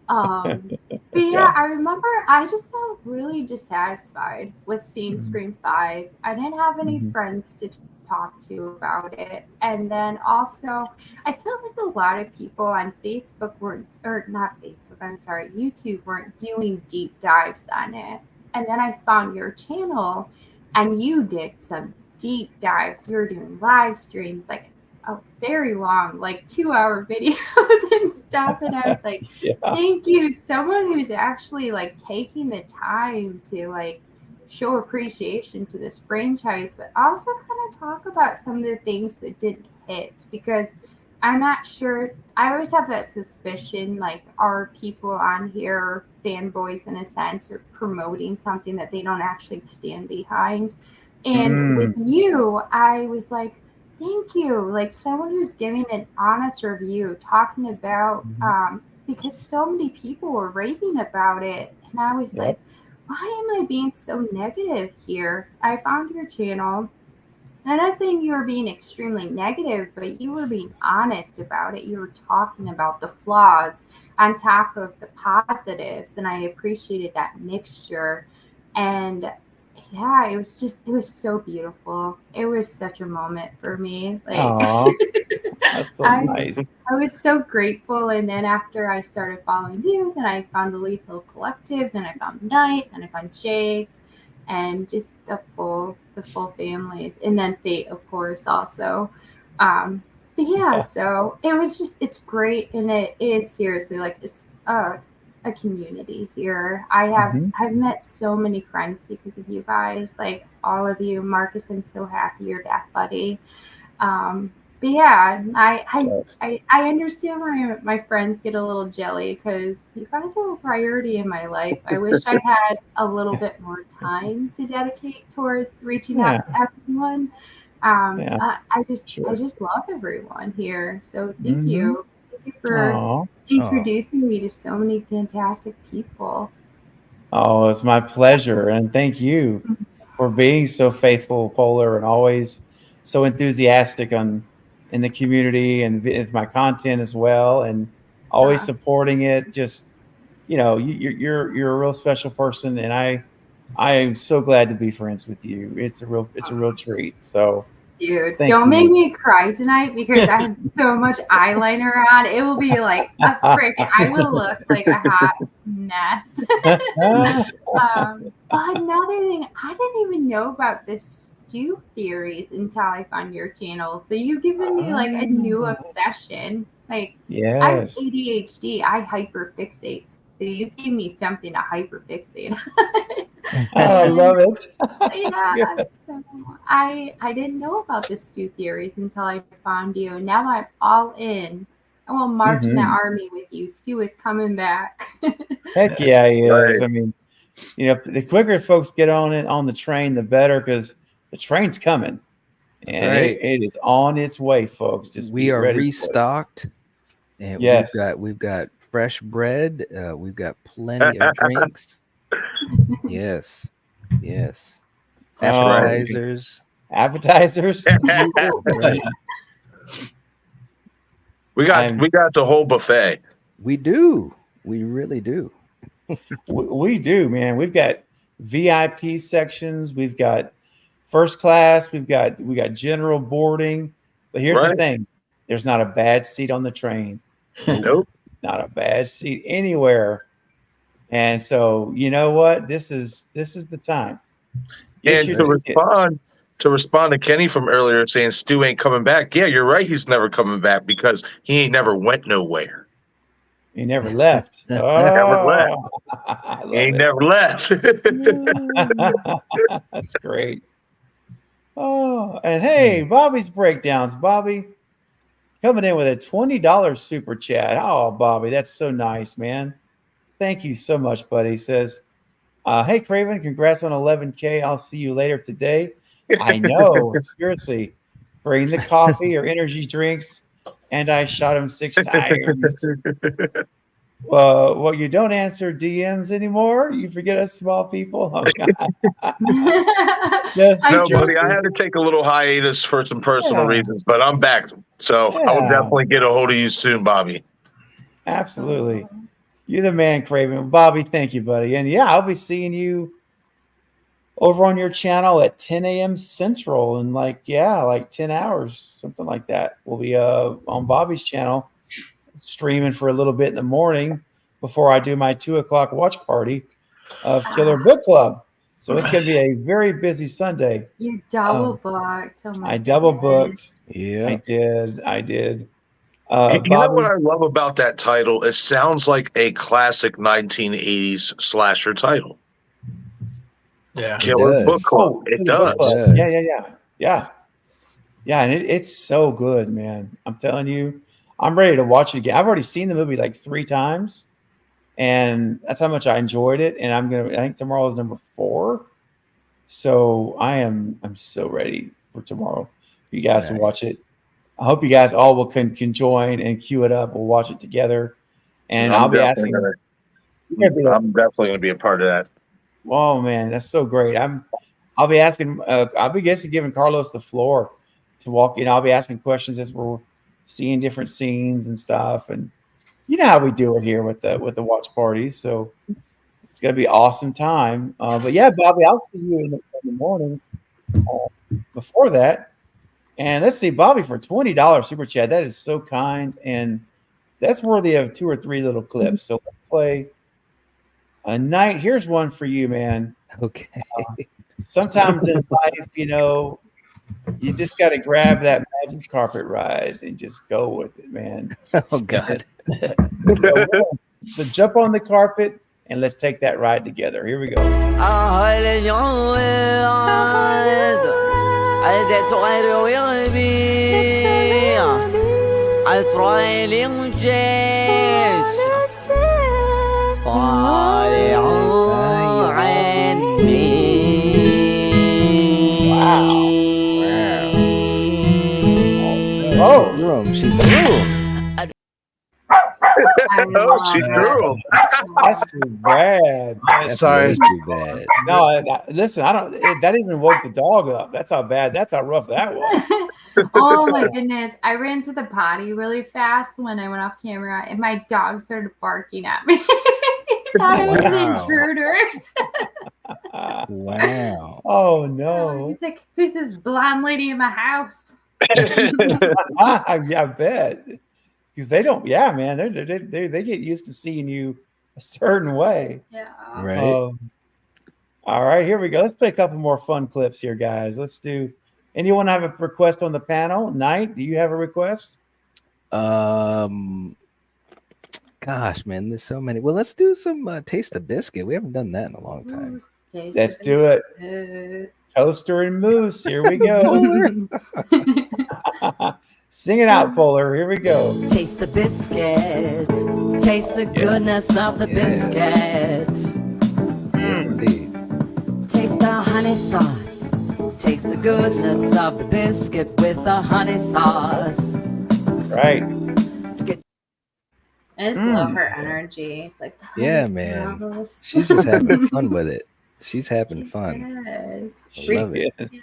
But yeah, I remember I just felt really dissatisfied with seeing Scream 5. I didn't have any friends to talk to about it. And then also, I felt like a lot of people on Facebook YouTube weren't doing deep dives on it. And then I found your channel and you did some deep dives. You were doing live streams, like very long, like 2-hour videos and stuff. And I was like, thank you. Someone who's actually like taking the time to like show appreciation to this franchise, but also kind of talk about some of the things that didn't hit because I'm not sure. I always have that suspicion, like, are people on here fanboys in a sense or promoting something that they don't actually stand behind? And with you, I was like, thank you. Like someone who's giving an honest review, talking about, because so many people were raving about it. And I was like, why am I being so negative here? I found your channel. And I'm not saying you were being extremely negative, but you were being honest about it. You were talking about the flaws on top of the positives. And I appreciated that mixture. And yeah, it was so beautiful. It was such a moment for me. Like, that's so nice. I was so grateful. And then after I started following you, then I found the Lethal Collective, then I found Knight, then I found Jake, and just the full families, and then Fate, of course, also. But yeah, so it's great, and it is seriously like it's a community here. I've met so many friends because of you guys, like all of you. Marcus, I'm so happy you're back, buddy. But yeah, I understand why my friends get a little jelly because you guys are a priority in my life. I wish I had a little bit more time to dedicate towards reaching out to everyone. I just love everyone here. So thank you. Thank you for introducing me to so many fantastic people. Oh, it's my pleasure. And thank you for being so faithful, Polar, and always so enthusiastic in the community and with my content as well, and always supporting it. Just, you're a real special person, and I am so glad to be friends with you. It's a real treat. So Dude, thank don't you. make me cry tonight because I have so much eyeliner on. It will be like a I will look like a hot mess. But another thing, I didn't even know about the stew theories until I found your channel. So you've given me like a new obsession. Like, I have Yes. ADHD. I hyperfixate. So you gave me something to hyperfixate. I love it. Yeah, so I didn't know about the stew theories until I found you. Now I'm all in. I will march in the army with you. Stu is coming back. Heck yeah, he is. I mean, the quicker folks get on the train, the better, because the train's coming, and it is on its way, folks. Just we are restocked, and we've got fresh bread. We've got plenty of drinks. Yes. Appetizers. Right. We got the whole buffet. We do. We really do. We do, man. We've got VIP sections. We've got first class. We got general boarding. But here's the thing: there's not a bad seat on the train. Nope. Not a bad seat anywhere. And so, you know what? This is the time. And to respond to Kenny from earlier saying Stu ain't coming back. Yeah, you're right. He's never coming back because he ain't never went nowhere. He never left. Never left. He ain't never left. That's great. Oh, and hey, Bobby's breakdowns. Bobby coming in with a $20 super chat. Oh, Bobby, that's so nice, man. Thank you so much, buddy. He says, hey, Craven, congrats on 11K. I'll see you later today. I know, seriously. Bring the coffee or energy drinks, and I shot him 6 times. Well, you don't answer DMs anymore? You forget us small people? Oh, God. No, buddy, I had to take a little hiatus for some personal reasons, but I'm back. So I will definitely get a hold of you soon, Bobby. Absolutely. You're the man, Craven. Bobby, thank you, buddy. And yeah, I'll be seeing you over on your channel at 10 a.m. Central in like 10 hours, something like that. We'll be on Bobby's channel streaming for a little bit in the morning before I do my 2 o'clock watch party of Killer Book Club. So it's going to be a very busy Sunday. You double booked. Oh I double booked. Yeah, I did. You know what I love about that title? It sounds like a classic 1980s slasher title. Yeah, Killer Book Club. It does. Yeah. And it's so good, man. I'm telling you, I'm ready to watch it again. I've already seen the movie like 3 times, and that's how much I enjoyed it. And I think tomorrow is number 4. So I'm so ready for tomorrow for you guys to watch it. I hope you guys all can join and queue it up. We'll watch it together, and I'll be asking. I'm definitely going to be a part of that. Oh man, that's so great! I'll be asking. I'll be giving Carlos the floor to walk in. I'll be asking questions as we're seeing different scenes and stuff, and you know how we do it here with the watch parties. So it's gonna be awesome time. But yeah, Bobby, I'll see you in the morning. Before that. And let's see, Bobby, for $20 super chat. That is so kind, and that's worthy of 2 or 3 little clips. So let's play a night. Here's one for you, man. Okay. Sometimes in life, you just got to grab that magic carpet ride and just go with it, man. Oh God. So jump on the carpet and let's take that ride together. Here we go. freuling Jess طالعوا عني. Oh, she threw him. Oh, she threw him. That's too bad. That's Sorry. way too bad. No, listen, I don't. That even woke the dog up. That's how bad. That's how rough that was. Oh my goodness. I ran to the potty really fast when I went off camera and my dog started barking at me. He thought I was an intruder. Wow. Oh no. He's like, who's this blonde lady in my house? I bet. Because they don't, yeah, man, they get used to seeing you a certain way. Yeah. Right. All right, here we go. Let's play a couple more fun clips here, guys. Let's do. Anyone have a request on the panel? Knight, do you have a request? Gosh, man, there's so many. Well, let's do some Taste the Biscuit. We haven't done that in a long time. Let's do it. Toaster and Moose. Here we go. Sing it out, Polar. Here we go. Taste the biscuit. Taste the goodness of the biscuit. Yes, indeed. Taste the honey sauce. Taste the goodness of the biscuit with the honey sauce. That's right. I just love her energy. It's like, Yeah, man. She's just having fun with it. She's having fun. Yes. I love it. Yeah.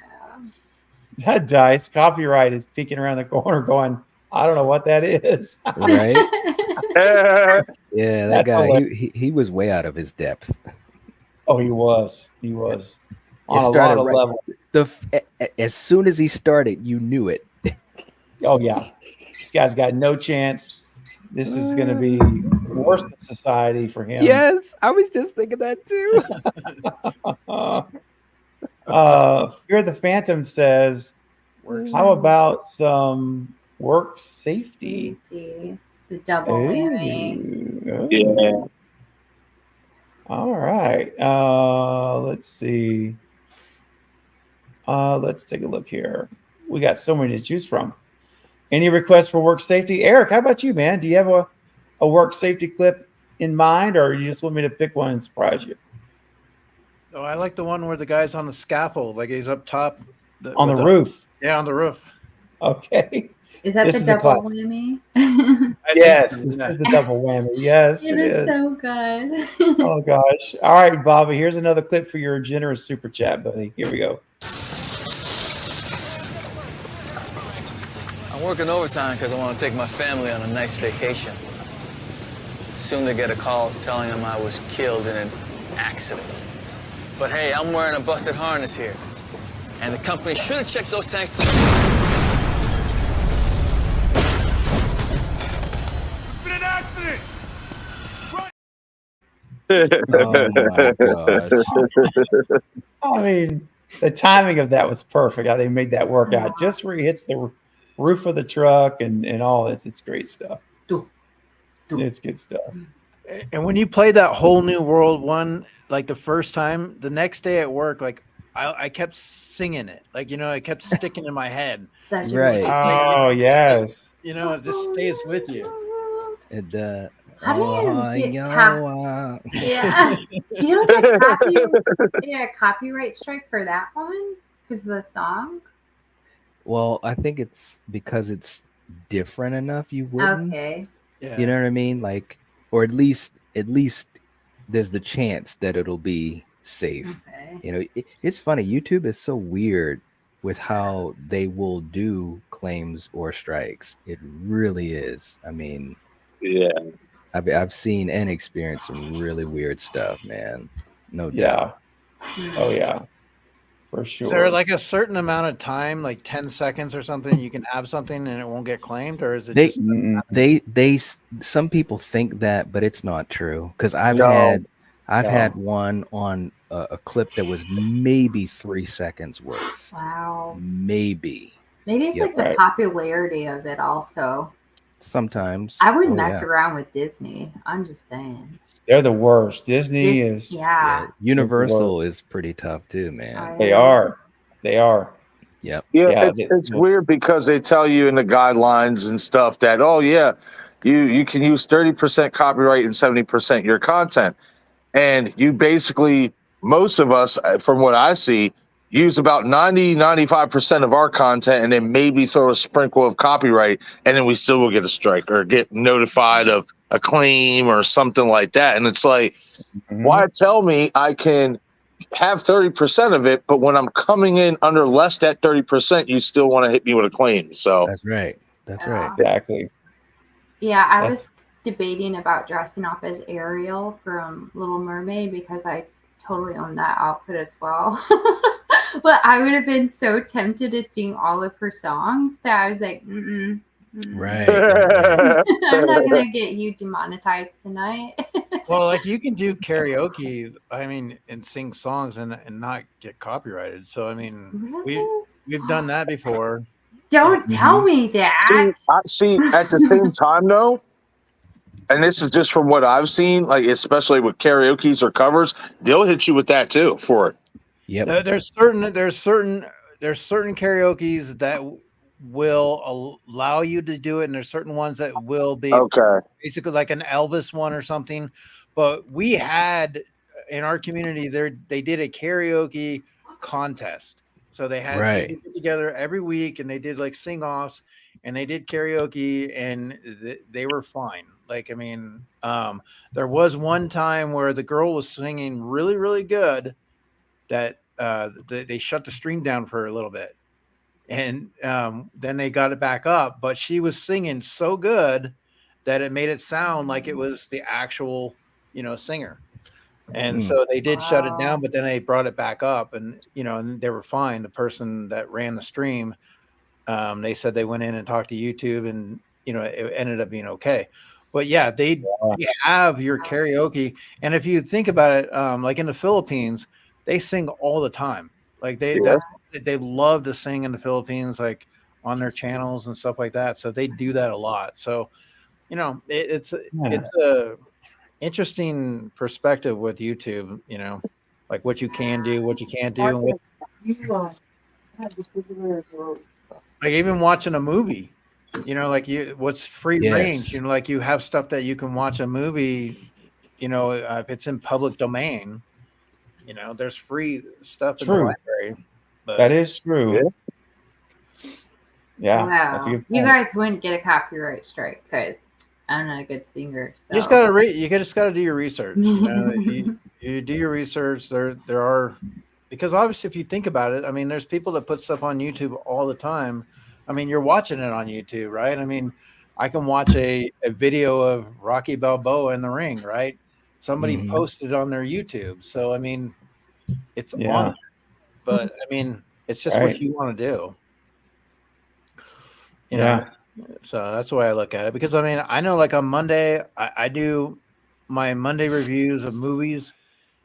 That dice copyright is peeking around the corner going, I don't know what that is. Right? Yeah, that That's guy, hilarious. he was way out of his depth. Oh, he was. He was. On It a lot started of levels. as soon as he started, you knew it. Oh, yeah. This guy's got no chance. This is going to be worse than society for him. Yes, I was just thinking that too. Fear the Phantom says, how about some work safety? The double whammy. Ooh. Yeah. All right. Let's see. Let's take a look here. We got so many to choose from. Any requests for work safety? Eric, how about you, man? Do you have a work safety clip in mind, or you just want me to pick one and surprise you? Oh, I like the one where the guy's on the scaffold, like he's up top. On the roof. Yeah, on the roof. Okay. Is that This the is a double classic. whammy? Yes, so, this yeah. is the double whammy. Yes, It it is is. so good. Oh gosh. All right, Bobby. Here's another clip for your generous super chat, buddy. Here we go. I'm working overtime because I want to take my family on a nice vacation. Soon they get a call telling them I was killed in an accident. But hey, I'm wearing a busted harness here. And the company should have checked those tanks to... It's been an accident. Oh my gosh. I mean, the timing of that was perfect. How they made that work out. Just where he hits the roof of the truck and all this. It's great stuff. It's good stuff. And when you played that whole new world one, like the first time, the next day at work, like I kept singing it. Like, you know, it kept sticking in my head. Such a Right. Oh, yes. You know, it just stays with you. It, How do you get yeah. Yeah. You don't get a copyright strike for that one? Because the song? Well, I think it's because it's different enough. You wouldn't. Okay. Yeah. You know what I mean? Like, or at least there's the chance that it'll be safe. Okay. You know, it's funny. YouTube is so weird with how they will do claims or strikes. It really is. I mean, Yeah. I've seen and experienced some really weird stuff, man. No Yeah. doubt. Oh, yeah. For sure. Is there like a certain amount of time, like 10 seconds or something, you can have something and it won't get claimed? Or is it They some people think that, but it's not true. Because I've had one on a clip that was maybe 3 seconds worth. Wow. Maybe. Maybe it's like the popularity of it also. Sometimes. I would Oh, mess yeah. around with Disney. I'm just saying. They're the worst. Disney is. Yeah. Universal is pretty tough too, man. Oh, They are. They are. Yep. Yeah, it's weird because they tell you in the guidelines and stuff that, oh yeah, you can use 30% copyright and 70% your content. And you basically, most of us, from what I see, use about 95% of our content and then maybe throw a sprinkle of copyright, and then we still will get a strike or get notified of a claim or something like that. And it's like, why tell me I can have 30% of it, but when I'm coming in under less that 30%, you still want to hit me with a claim. So that's right. That's right. Exactly. Yeah, I was debating about dressing up as Ariel from Little Mermaid because I totally own that outfit as well. But I would have been so tempted to sing all of her songs that I was like, Right. I'm not gonna get you demonetized tonight. Well, like you can do karaoke, I mean, and sing songs and not get copyrighted. So I mean, we've done that before. Don't tell me that. See, at the same time though, and this is just from what I've seen, like especially with karaoke's or covers, they'll hit you with that too for it. Yep. There's certain karaoke's that will allow you to do it, and there's certain ones that will be basically like an Elvis one or something. But we had in our community they did a karaoke contest. So they had people get together every week and they did like sing-offs and they did karaoke and they were fine. Like, I mean, there was one time where the girl was singing really, really good that they shut the stream down for a little bit. And then they got it back up, but she was singing so good that it made it sound like it was the actual, singer. And so they did shut it down, but then they brought it back up and, and they were fine. The person that ran the stream, they said they went in and talked to YouTube and, it ended up being okay. But yeah, you have your karaoke. And if you think about it, like in the Philippines, they sing all the time. Like they love to sing in the Philippines, like on their channels and stuff like that. So they do that a lot. So, it's a interesting perspective with YouTube, like what you can do, what you can't do. Like even watching a movie, like what's free range, like you have stuff that you can watch a movie, if it's in public domain, there's free stuff in the library. But that is true. Yeah. Wow. That's a good point. You guys wouldn't get a copyright strike because I'm not a good singer. So. You just gotta do your research. You do your research. There are, because obviously if you think about it, I mean, there's people that put stuff on YouTube all the time. I mean, you're watching it on YouTube, right? I mean, I can watch a video of Rocky Balboa in the ring, right? Somebody posted on their YouTube. So I mean, it's on, but I mean, it's just what you want to do. You know, so that's the way I look at it. Because I mean, I know like on Monday, I do my Monday reviews of movies,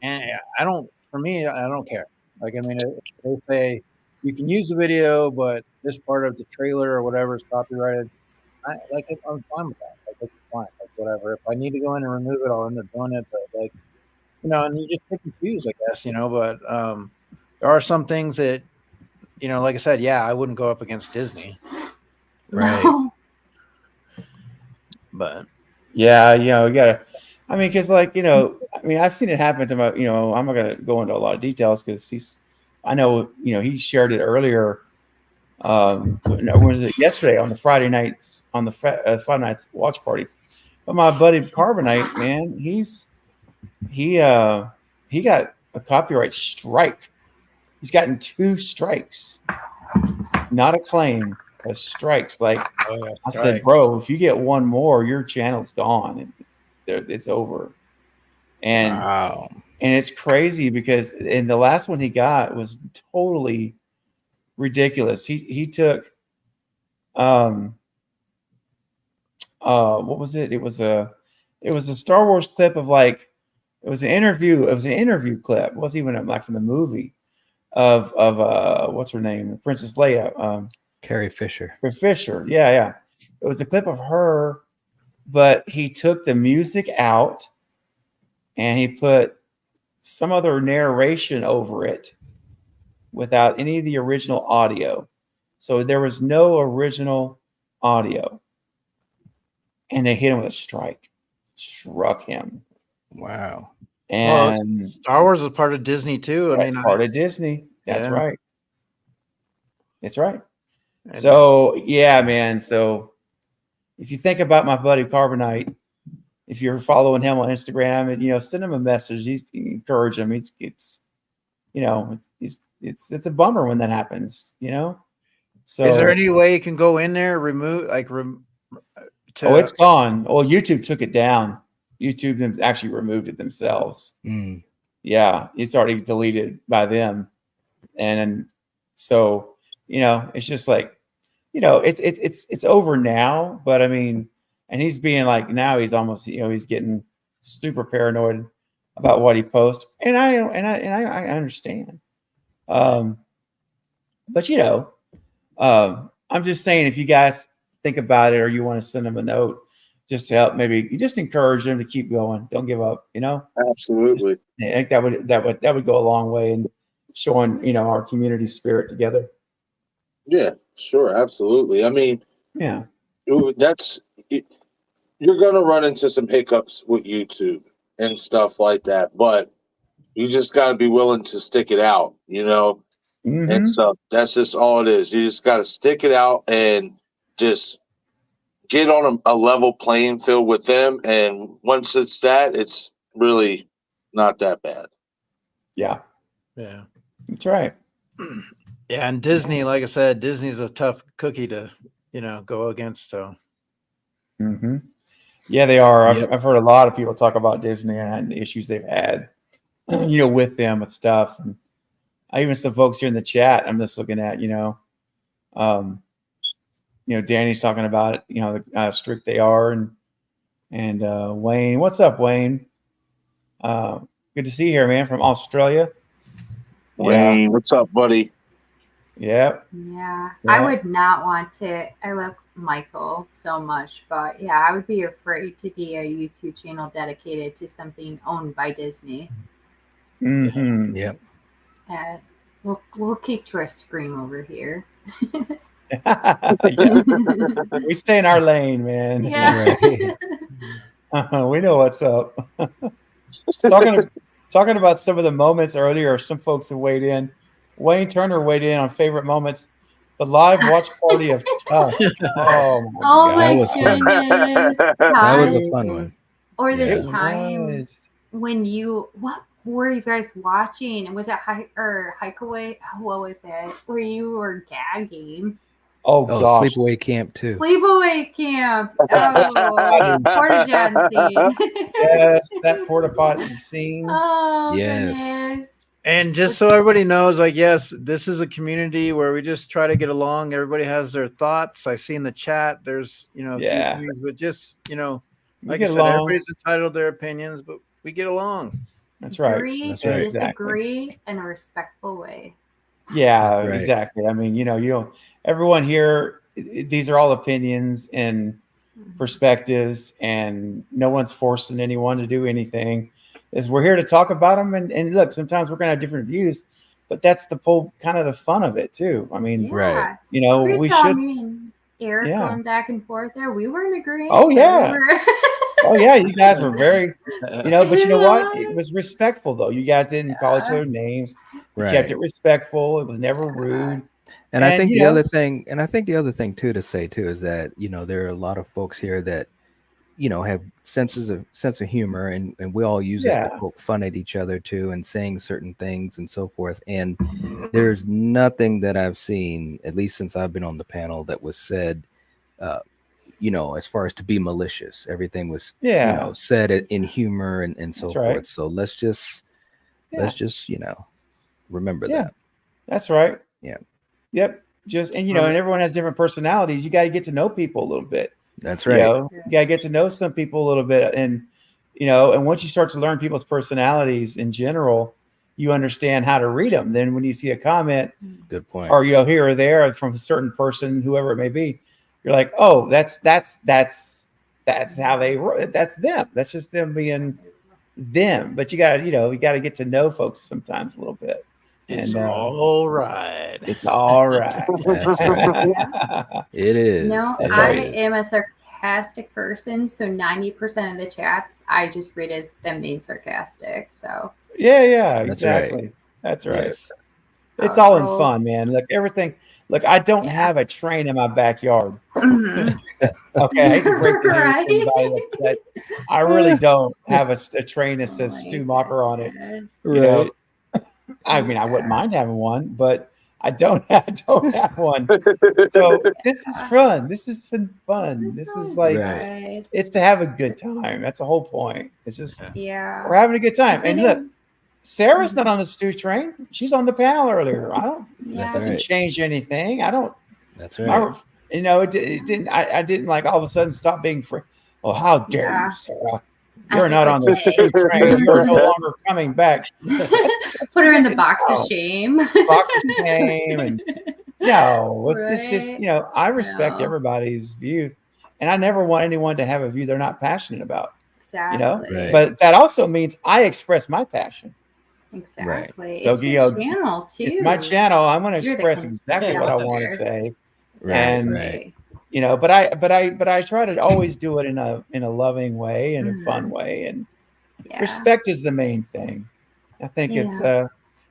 and for me, I don't care. Like, I mean, if they say you can use the video, but this part of the trailer or whatever is copyrighted, I'm fine with that. Like, it's fine, like whatever. If I need to go in and remove it, I'll end up doing it. But like, and you just pick and choose, I guess, But there are some things that, like I said, I wouldn't go up against Disney. Right. No. But yeah, you gotta. I mean, because like I mean, I've seen it happen to my. I'm not gonna go into a lot of details because I know he shared it earlier. Was it yesterday on the Friday nights on the Friday nights watch party? But my buddy Carbonite, man, he got a copyright strike. He's gotten 2 strikes, not a claim. Strikes. Like I said, bro, if you get one more, your channel's gone. It's over. And and it's crazy because the last one he got was totally ridiculous. He took what was it? It was a Star Wars clip of like it was an interview. It was an interview clip. It wasn't even like from the movie of what's her name, Princess Leia. Carrie Fisher. Yeah. It was a clip of her, but he took the music out and he put some other narration over it. without any of the original audio. So there was no original audio. And they hit him with a strike. Struck him. Wow. And Star Wars is part of Disney too. That's part of Disney. That's Yeah. right. That's right. So yeah, man. So if you think about my buddy Carbonite, if you're following him on Instagram and send him a message, encourage him. It's a bummer when that happens. So is there any way you can go in there, remove it's gone. Well, YouTube took it down. YouTube actually removed it themselves. Yeah, it's already deleted by them, and so it's just like it's over now. But I mean, and he's being like now he's almost he's getting super paranoid about what he posts, and I understand. But I'm just saying if you guys think about it or you want to send them a note just to help, maybe you just encourage them to keep going. Don't give up. Absolutely. I think that would go a long way in showing our community spirit together. Yeah, sure, absolutely. I mean, yeah, you're gonna run into some hiccups with YouTube and stuff like that, but you just got to be willing to stick it out, And so that's just all it is. You just got to stick it out and just get on a level playing field with them. And once it's that, it's really not that bad. Yeah. Yeah. That's right. Yeah. And Disney, like I said, Disney's a tough cookie to, go against. So. Yeah, they are. I've heard a lot of people talk about Disney and the issues they've had, with them with stuff. And even some folks here in the chat, I'm just looking at, Danny's talking about it, how strict they are, and Wayne, what's up, Wayne? Good to see you here, man, from Australia. Wayne, what's up, buddy? Yep. Yeah, I would not want to. I love Michael so much, but yeah, I would be afraid to be a YouTube channel dedicated to something owned by Disney. Yep. And we'll keep to our scream over here. We stay in our lane, man. Yeah. We know what's up. Talking about some of the moments earlier, some folks have weighed in. Wayne Turner weighed in on favorite moments. The live watch party of Tusk. Oh my God. That was goodness. That was a fun one. Or the time when what were you guys watching? And was it Hikeaway? What was it? Where you were gagging? Oh gosh. Sleepaway Camp too. Sleepaway Camp. Oh, porta john scene. Yes, that porta potty scene. Oh, yes. Goodness. And just so everybody knows, yes, this is a community where we just try to get along. Everybody has their thoughts. I see in the chat, there's, a few things, but just, like I said, everybody's entitled to their opinions, but we get along. That's right. Agree to disagree in a respectful way. Yeah, exactly. I mean, everyone here, these are all opinions and perspectives, and no one's forcing anyone to do anything. We're here to talk about them, and look, sometimes we're gonna have different views, but that's the whole kind of the fun of it too. I mean, we should. Me and Eric going back and forth there. We weren't agreeing. Oh yeah. Oh yeah, you guys were very, but you know what? It was respectful though. You guys didn't call each other names. You kept it respectful. It was never rude. And I think the other thing, too to say too is that there are a lot of folks here that have sense of humor, and we all use it to poke fun at each other too, and saying certain things and so forth. And there's nothing that I've seen, at least since I've been on the panel, that was said, as far as to be malicious. Everything was said in humor and so forth. So let's just remember that. That's right. Yeah. Yep. And everyone has different personalities. You got to get to know people a little bit. That's right. You got to get to know some people a little bit. And, and once you start to learn people's personalities in general, you understand how to read them. Then when you see a comment, good point, or, here or there from a certain person, whoever it may be, you're like, oh, that's how that's them. That's just them being them. But you got to get to know folks sometimes a little bit. It's And all right. it's all right. That's right. It is. No, That's I right. am a sarcastic person, so 90% of the chats I just read as them being sarcastic. So Yeah, That's right. exactly. That's right. Yes. It's How it all in rolls. fun, man. Look, everything. Look, I don't Yeah. have a train in my backyard. Mhm. Okay, I hate to break the news Right. to anybody, but I really don't have a train that Oh says my Stu Mocker on it. goodness. You know, Right. I mean, I wouldn't mind having one, but I don't have one. So this is fun. This has been fun. This is like Right. it's to have a good time. That's the whole point. It's just Yeah. we're having a good time. And look, Kidding. Sarah's not on the Stu train. She's on the panel earlier. I don't. Yeah. Doesn't right. change anything. I don't. That's My, right. you know, it didn't. I didn't like all of a sudden stop being free. Oh, how dare Yeah. you, Sarah? I You're said, not on the "Okay." Stu train. You're no longer coming back. That's Put her in the it's box of about. shame. Box of shame and no, it's just Right. you know I respect No. everybody's view, and I never want anyone to have a view they're not passionate about. You know, Exactly. Right. but that also means I express my passion. Exactly. So It's you your know, channel too. it's my channel. I'm going to You're the express exactly what I want to conductor. say, Right. and Right. you know, but I try to always do it in a loving way and a fun Mhm. way, and Yeah. respect is the main thing. I think it's Yeah.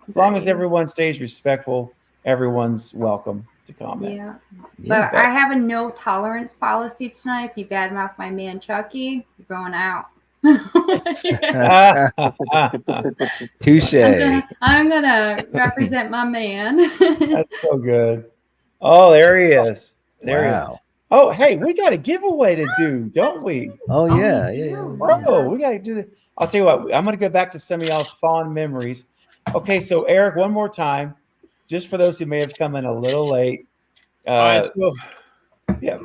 as long as Right. everyone stays respectful, everyone's welcome to comment. Yeah. Yeah. But I have a no tolerance policy tonight. If you badmouth my man Chucky, you're going out. Touche. I'm gonna represent my man. That's so good. Oh, there he is. There he is. Wow. Oh, hey, we got a giveaway to do, don't we? Oh Oh, yeah. we Yeah. do. Yeah. Bro, we got to do this. I'll tell you what, I'm going to go back to some of y'all's fond memories. Okay, so Eric, one more time, just for those who may have come in a little late. All right, so Yeah.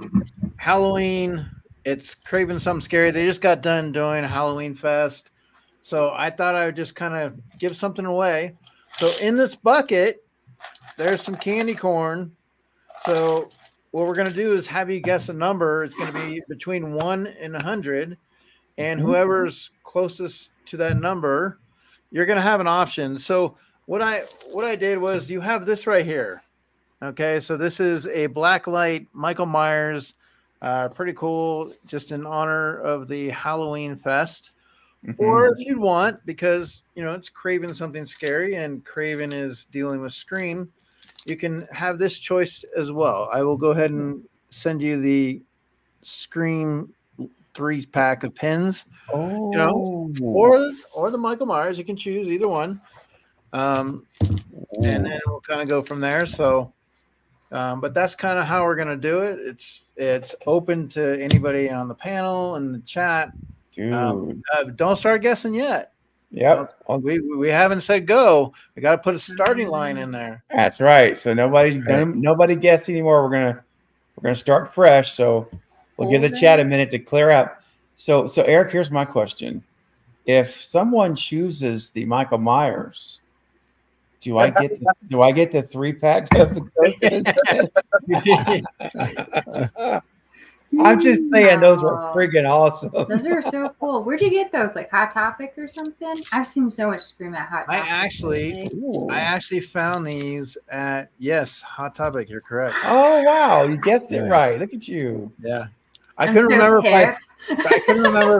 Halloween, it's Craven Something Scary. They just got done doing Halloween Fest. So I thought I would just kind of give something away. So in this bucket, there's some candy corn. So what we're going to do is have you guess a number. It's going to be between 1 and 100. And whoever's closest to that number, you're going to have an option. So what I did was you have this right here. Okay, so this is a blacklight Michael Myers. Pretty cool, just in honor of the Halloween Fest. Or if you'd want, because you know it's Craven Something Scary, and Craven is dealing with Scream, you can have this choice as well. I will go ahead and send you the Scream 3-pack of pins. Oh, You know, or the Michael Myers. You can choose either one, and then we'll kind of go from there. So. But that's kind of how we're going to do it. It's open to anybody on the panel and the chat. Dude. Don't start guessing yet. Yep. We haven't said go. We got to put a starting line in there. That's right. So nobody guess anymore. We're gonna start fresh. So we'll give the chat a minute to clear out. So Eric, here's my question: if someone chooses the Michael Myers, do I get the 3-pack of the ghost? I'm just saying those are friggin' awesome. Those are so cool. Where'd you get those? Like Hot Topic or something? I've seen so much Scream at Hot Topic. I actually found these at Hot Topic. You're correct. Oh wow, you guessed it right. Look at you. Yeah. I couldn't remember if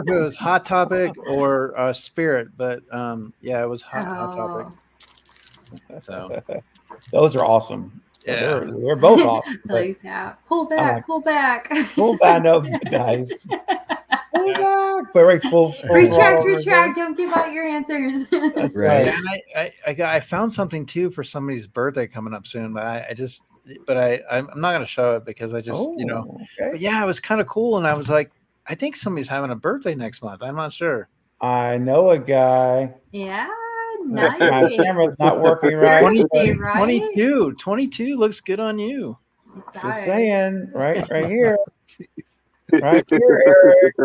it was Hot Topic or Spirit, but it was Hot Topic. So those are awesome. Yeah, they're both awesome. Like that. Pull back. Pull back. No, guys. Pull back. But right, full retract. Don't give out your answers. That's right. And I found something too for somebody's birthday coming up soon, but I'm not going to show it because I just Okay. But yeah, it was kind of cool, and I was like, I think somebody's having a birthday next month. I'm not sure. I know a guy. Yeah. Nice. My camera's not working right. 22 looks good on you. Just saying, right here. Right here, Eric.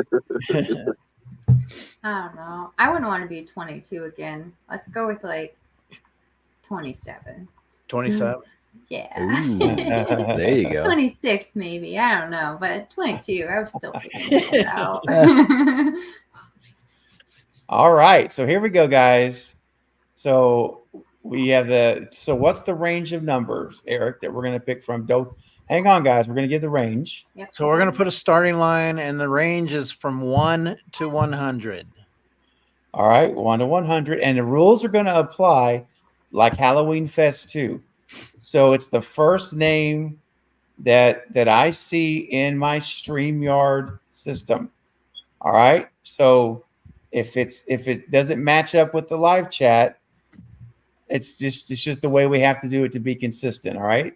I don't know. I wouldn't want to be 22 again. Let's go with like 27. 27? Yeah. Ooh, there you go. 26 maybe. I don't know. But 22, I was still figuring it out. All right. So here we go, guys. So We have so what's the range of numbers, Eric, that we're going to pick from? Don't hang on, guys. We're going to give the range. Yep. So we're going to put a starting line, and the range is from 1 to 100. All right, 1 to 100. And the rules are going to apply like Halloween Fest 2. So it's the first name that I see in my StreamYard system. All right. So if it doesn't match up with the live chat, it's just the way we have to do it to be consistent. All right.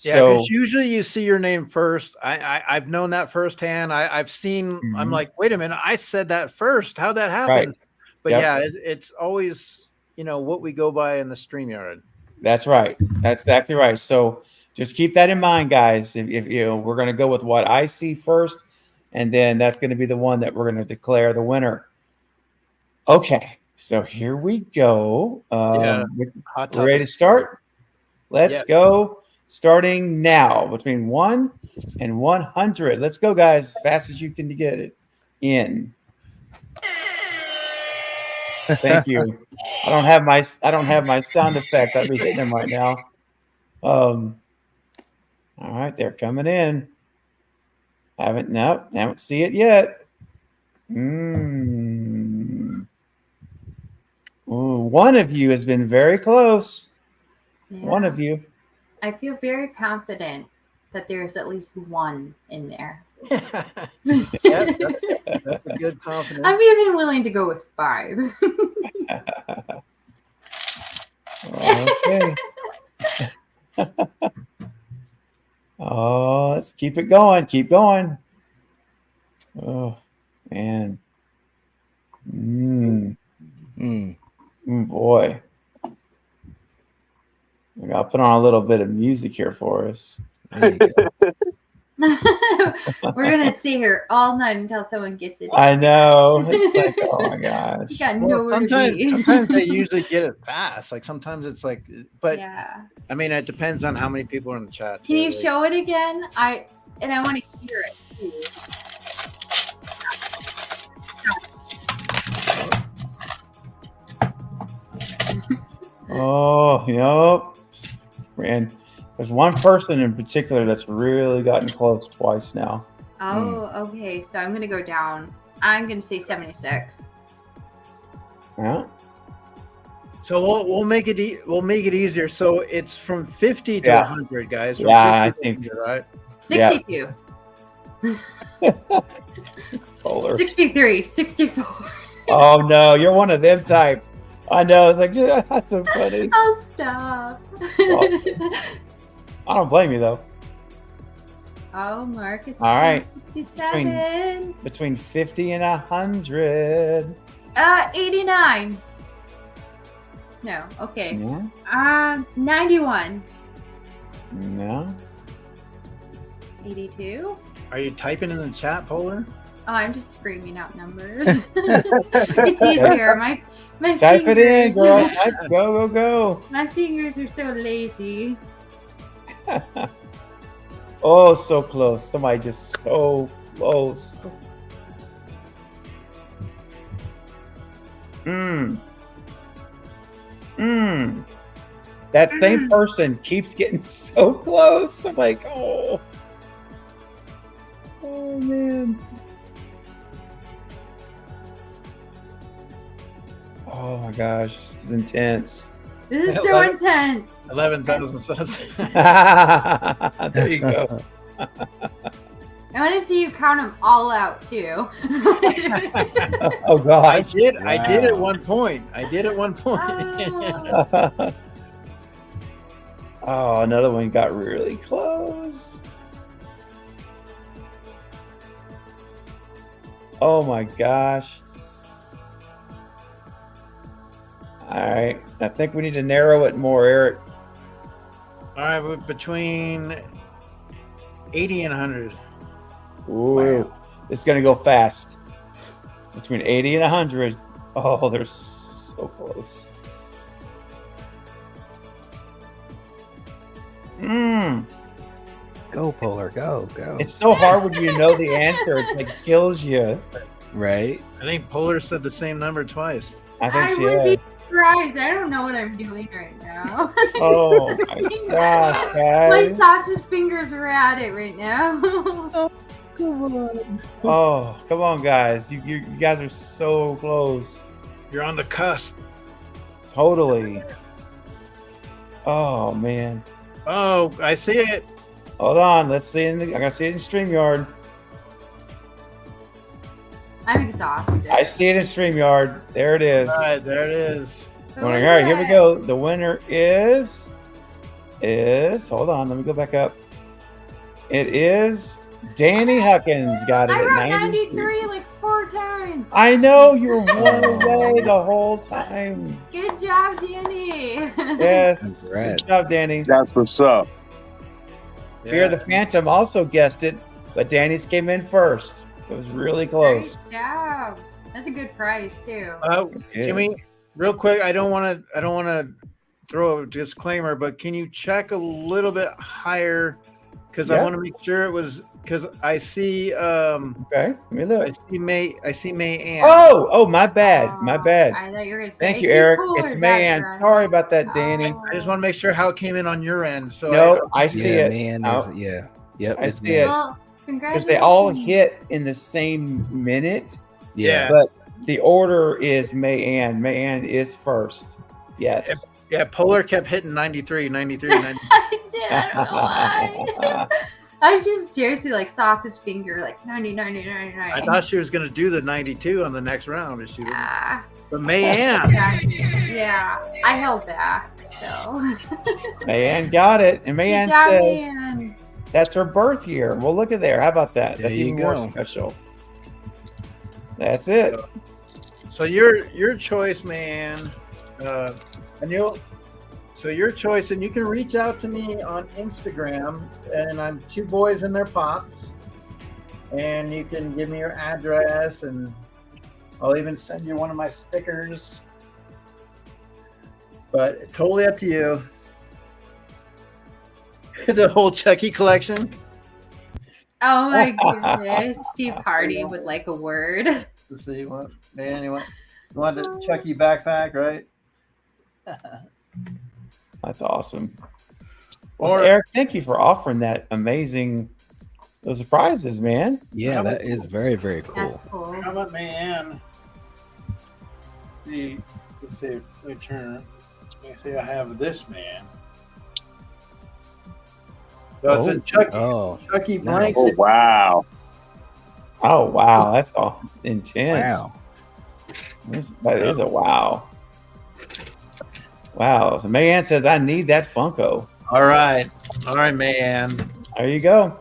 Yeah, so because usually you see your name first. I've known that firsthand. I've seen. I'm like, wait a minute, I said that first. How'd that happen? Right. But Yep. yeah, it's always what we go by in the StreamYard. That's right. That's exactly right. So just keep that in mind, guys. If we're going to go with what I see first, and then that's going to be the one that we're going to declare the winner. Okay. So here we go. We're ready to start? Let's go. Starting now between 1 and 100. Let's go, guys, as fast as you can get it in. Thank you. I don't have my sound effects. I'd be hitting them right now. All right, they're coming in. Haven't see it yet. Ooh, one of you has been very close. Yeah. One of you. I feel very confident that there's at least one in there. That's a good confidence. I'm even willing to go with 5. Okay. Oh, let's keep it going. Keep going. Oh, man. Boy. I'll put on a little bit of music here for us. There you go. We're gonna sit here all night until someone gets it. I know. It's like, oh my gosh. You got nowhere to be. Sometimes they usually get it fast. Like sometimes it's like, but yeah. I mean, it depends on how many people are in the chat. Can you show it again? I want to hear it too. Oh, yep. Man, there's one person in particular that's really gotten close twice now. Oh, okay. So I'm gonna go down. I'm gonna say 76. Yeah. So we'll make it easier. So it's from 50 to 100, guys. From Yeah, I 50 to think 100, right. 62. Polar. 63. 64. Oh no, you're one of them type. I know. It's like, that's so funny. Oh, stop. I don't blame you though. Oh, Marcus. All right. 67. Between 50 and 100. 89. No. Okay. Yeah. 91. No. 82. Are you typing in the chat, Polar? Oh, I'm just screaming out numbers. It's easier. My Type fingers, it in, girl. Type, go. My fingers are so lazy. Oh, so close. Somebody just so close. That same person keeps getting so close. I'm like, oh man. Oh my gosh, this is intense. This is so intense. 11,000 subs. There you go. I want to see you count them all out too. Oh God! I did at one point. Oh, another one got really close. Oh my gosh. All right. I think we need to narrow it more, Eric. All right, we're between 80 and 100. Ooh, wow. It's going to go fast. Between 80 and 100. Oh, they're so close. Go, Polar, go. It's so hard when you know the answer. It's like kills you. Right? I think Polar said the same number twice. I think I she would has. be surprised. I don't know what I'm doing right now. Oh my gosh, guys. My sausage fingers are at it right now. Come on. Oh, come on, guys. You guys are so close. You're on the cusp. Totally. Oh man. Oh, I see it. Hold on. Let's see. I gotta see it in StreamYard. I'm exhausted. I see it in StreamYard. There it is. All right, there it is. All right, here we go. The winner is. Hold on. Let me go back up. It is Danny Huckins. Got it I at wrote 93. 93 like 4 times. I know you were one away the whole time. Good job, Danny. Yes. Congrats. Good job, Danny. That's what's up. Fear the Phantom also guessed it, but Danny's came in first. It was really close. Great job. That's a good price too. Can we, real quick? I don't want to throw a disclaimer, but can you check a little bit higher? Because I want to make sure it was. Because I see. Okay, let me look. I see May Ann. Oh, my bad. My bad. I thought you were gonna say. Thank you, Eric. It's Mayan. Sorry about that, Danny. I just want to make sure how it came in on your end. So No, I see it. Man, Yep. I see it. Well, because they all hit in the same minute. Yeah. But the order is May Ann. May Ann is first. Yes. Yeah, Polar kept hitting 93, 93, 93. I did. I don't know why. I was just seriously like sausage finger, like 90, 90, 90. I thought she was going to do the 92 on the next round, but she didn't. But May Ann. Yeah, I held back. So. Mayanne got it. And Mayanne Good job, says Mayanne. that's her birth year. Well, look at there. How about that? There That's you even more go. special. That's it. So your choice, man. So your choice, and you can reach out to me on Instagram, and I'm Two Boys and Their Pops, and you can give me your address, and I'll even send you one of my stickers. But totally up to you. The whole Chucky collection. Oh my goodness. Steve Hardy would like a word. Let's see what man you want the Chucky backpack, right? That's awesome. Well, Or Eric, thank you for offering those prizes, man. Yeah, that is very, very cool. That's cool. how about Mayanne? Let's see. Let me turn. Let me see. I have this man. So it's a Chucky. Oh, Chucky nice. blanks. Oh, wow. Oh, wow. That's all intense. Wow. That is a wow. Wow. So Mayanne says, I need that Funko. All right, Mayanne. There you go.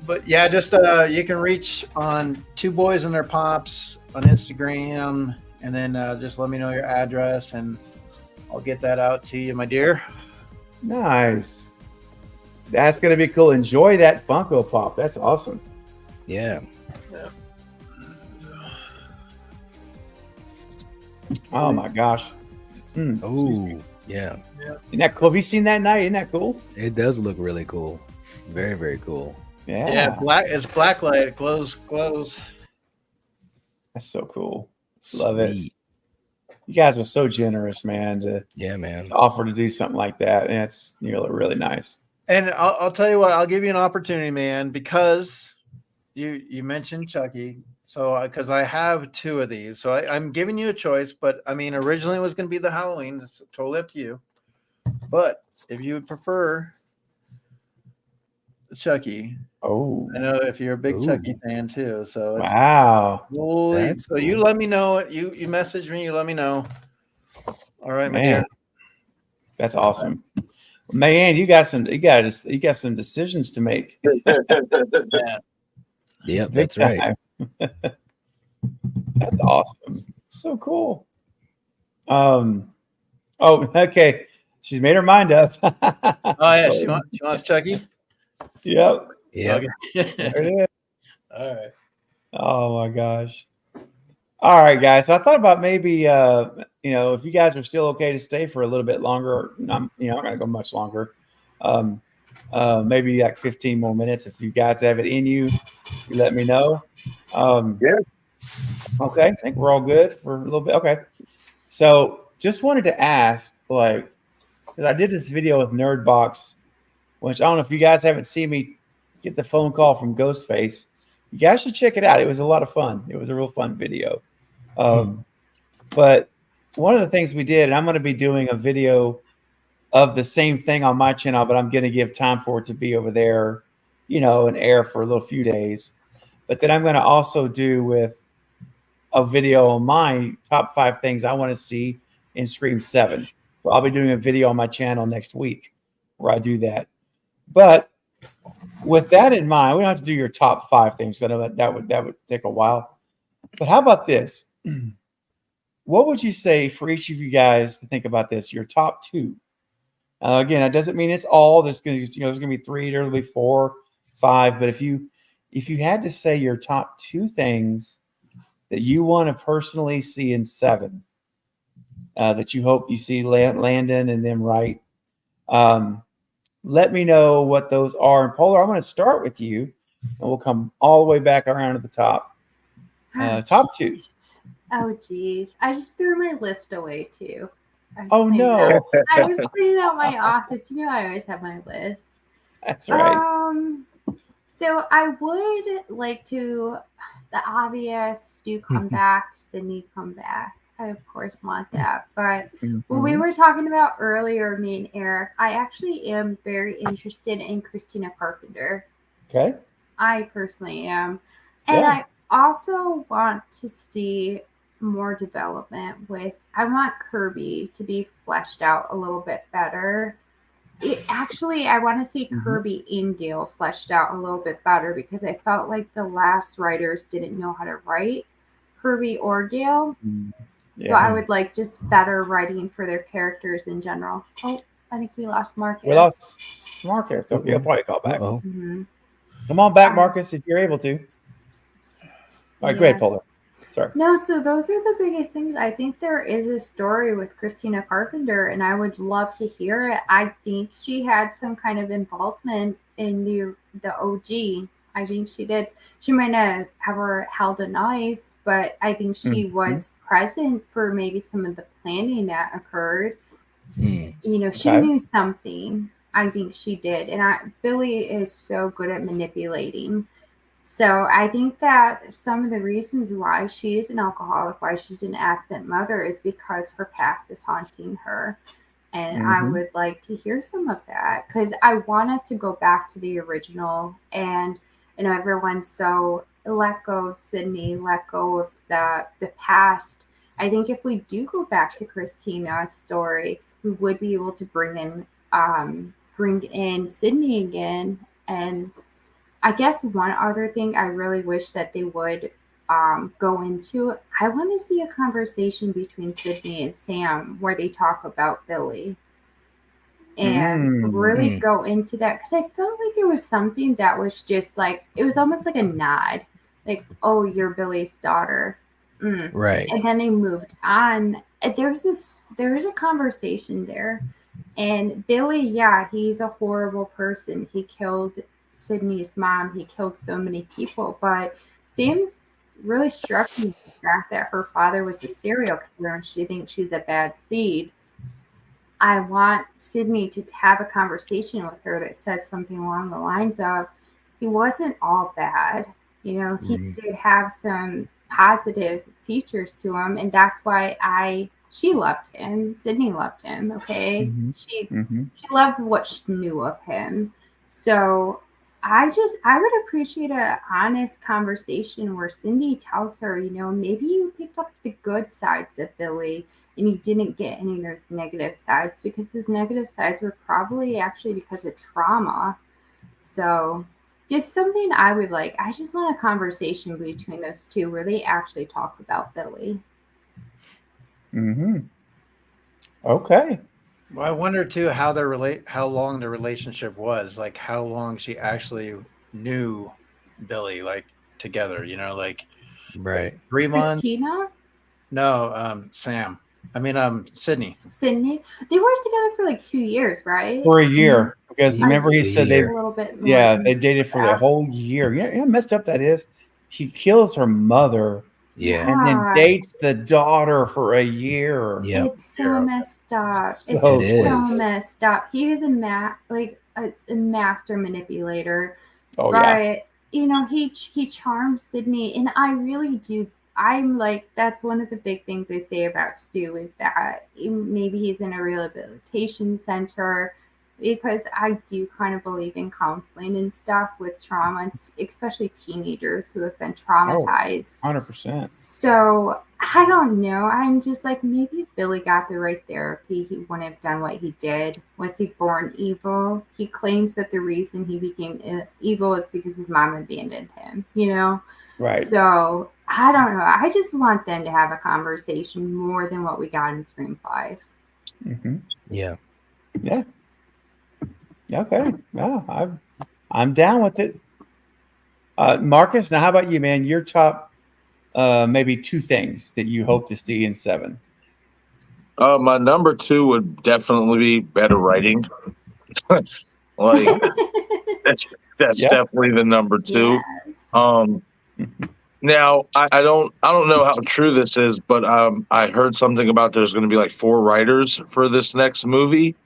But yeah, just you can reach on Two Boys and Their Pops on Instagram, and then just let me know your address, and I'll get that out to you, my dear. Nice. That's going to be cool. Enjoy that Funko Pop. That's awesome. Yeah. Oh, my gosh. Oh, yeah. Isn't that cool? Have you seen that night? Isn't that cool? It does look really cool. Very, very cool. Yeah. Black. It's black light. It glows. That's so cool. Love it. Sweet. You guys are so generous, man, to man. offer to do something like that. And it's really nice. And I'll tell you what. I'll give you an opportunity, man, because you mentioned Chucky. So because I have two of these, so I'm giving you a choice. But I mean, originally it was going to be the Halloween. It's totally up to you. But if you would prefer Chucky, I know if you're a big Chucky fan too. So wow. So you let me know. You message me. You let me know. All right, man. That's awesome. Man, you got some decisions to make. Yeah. Yep, that's right. That's awesome. So cool. Okay. She's made her mind up. Oh yeah, she wants Chucky. Yep. Yeah. Okay. There it is. All right. Oh my gosh. All right, guys. So I thought about maybe if you guys are still okay to stay for a little bit longer, I'm not gonna go much longer. Maybe like 15 more minutes. If you guys have it in you, you let me know. Yeah. Okay. I think we're all good for a little bit. Okay. So just wanted to ask, like, because I did this video with Nerdbox, which I don't know if you guys haven't seen me get the phone call from Ghostface. You guys should check it out. It was a lot of fun. It was a real fun video. But one of the things we did, and I'm going to be doing a video of the same thing on my channel, but I'm going to give time for it to be over there, and air for a little few days. But then I'm going to also do with a video on my top 5 things I want to see in Scream 7. So I'll be doing a video on my channel next week where I do that. But with that in mind, we don't have to do your top 5 things. I know that would take a while. But how about this? What would you say for each of you guys to think about this? Your top 2. Again, that doesn't mean it's all. There's going to be 3, there'll be 4, 5. But if you had to say your top 2 things that you want to personally see in 7, that you hope you see Landon and them right, let me know what those are. And Polar, I'm going to start with you, and we'll come all the way back around to the top. Top 2. Oh, geez. I just threw my list away, too. Oh, no. I was cleaning out my office. I always have my list. That's right. So I would like to, the obvious, Stu come back, Sydney come back. I, of course, want that. But what we were talking about earlier, me and Eric, I actually am very interested in Christina Carpenter. Okay. I personally am. And I also want to see more development I want Kirby to be fleshed out a little bit better. I want to see Kirby and Gale fleshed out a little bit better because I felt like the last writers didn't know how to write Kirby or Gale. So I would like just better writing for their characters in general. Oh, I think we lost Marcus. We lost Marcus. Okay, I'll probably call back. Mm-hmm. Come on back, Marcus, if you're able to. All right, great, Polar. Sorry. No, so those are the biggest things. I think there is a story with Christina Carpenter, and I would love to hear it. I think she had some kind of involvement in the OG. I think she did. She might not have held a knife, but I think she was present for maybe some of the planning that occurred. She knew something. I think she did. And Billy is so good at manipulating. So I think that some of the reasons why she is an alcoholic, why she's an absent mother, is because her past is haunting her. And I would like to hear some of that because I want us to go back to the original. And everyone's so let go of Sydney, let go of the past. I think if we do go back to Christina's story, we would be able to bring in Sydney again. And I guess one other thing I really wish that they would go into, I want to see a conversation between Sydney and Sam where they talk about Billy and really go into that. Because I felt like it was something that was just like, it was almost like a nod. Like, oh, you're Billy's daughter. Right. And then they moved on. There's a conversation there. And Billy, he's a horrible person. He killed Sydney's mom. He killed so many people. But Sam's really struck me the fact that her father was a serial killer and she thinks she's a bad seed. I want Sydney to have a conversation with her that says something along the lines of, he wasn't all bad. He did have some positive features to him, and that's why she loved him. Sydney loved him. Okay, she loved what she knew of him. So I would appreciate an honest conversation where Cindy tells her, maybe you picked up the good sides of Billy and you didn't get any of those negative sides, because those negative sides were probably actually because of trauma. So just something I would like. I just want a conversation between those two where they actually talk about Billy. Okay. Well, I wonder too how long the relationship was, like how long she actually knew Billy, like together, like right. 3 months. Christina? No, Sam. I mean, Sydney. Sydney. They were together for like 2 years, right? For a year, because remember he said they a little bit more they dated for the whole year. Yeah, how messed up that is. She kills her mother Yeah. And then dates the daughter for a year. Yeah. It's so messed up. So It's it so is. messed up. He was a master manipulator. Oh, but, yeah. you know, he charms Sydney, and I really do. I'm like, that's one of the big things I say about Stu is that maybe he's in a rehabilitation center, because I do kind of believe in counseling and stuff with trauma, especially teenagers who have been traumatized. 100%. So I don't know. I'm just like, maybe if Billy got the right therapy, he wouldn't have done what he did. Was he born evil? He claims that the reason he became evil is because his mom abandoned him, you know? Right. So I don't know. I just want them to have a conversation more than what we got in Scream 5. Mm-hmm. Yeah. Yeah. Okay. Well, I'm down with it. Marcus, now how about you, man? Your top maybe 2 things that you hope to see in 7. My number 2 would definitely be better writing. Like that's definitely the number 2. Now I don't know how true this is, but I heard something about there's going to be like 4 writers for this next movie.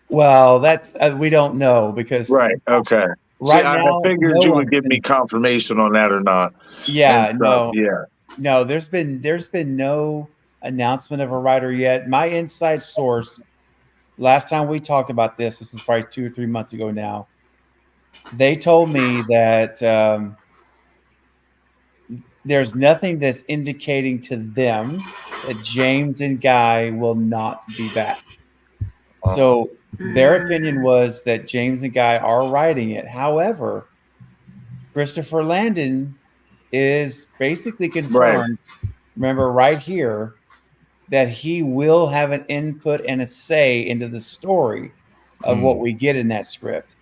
Well, that's we don't know because Okay. Right See, I now, figured no you would one's give me confirmation on that or not. Yeah, And stuff, no. There's been no announcement of a writer yet. My inside source, last time we talked about this is probably 2 or 3 months ago now. They told me that there's nothing that's indicating to them that James and Guy will not be back. So their opinion was that James and Guy are writing it. However, Christopher Landon is basically confirmed, remember right here, that he will have an input and a say into the story of what we get in that script.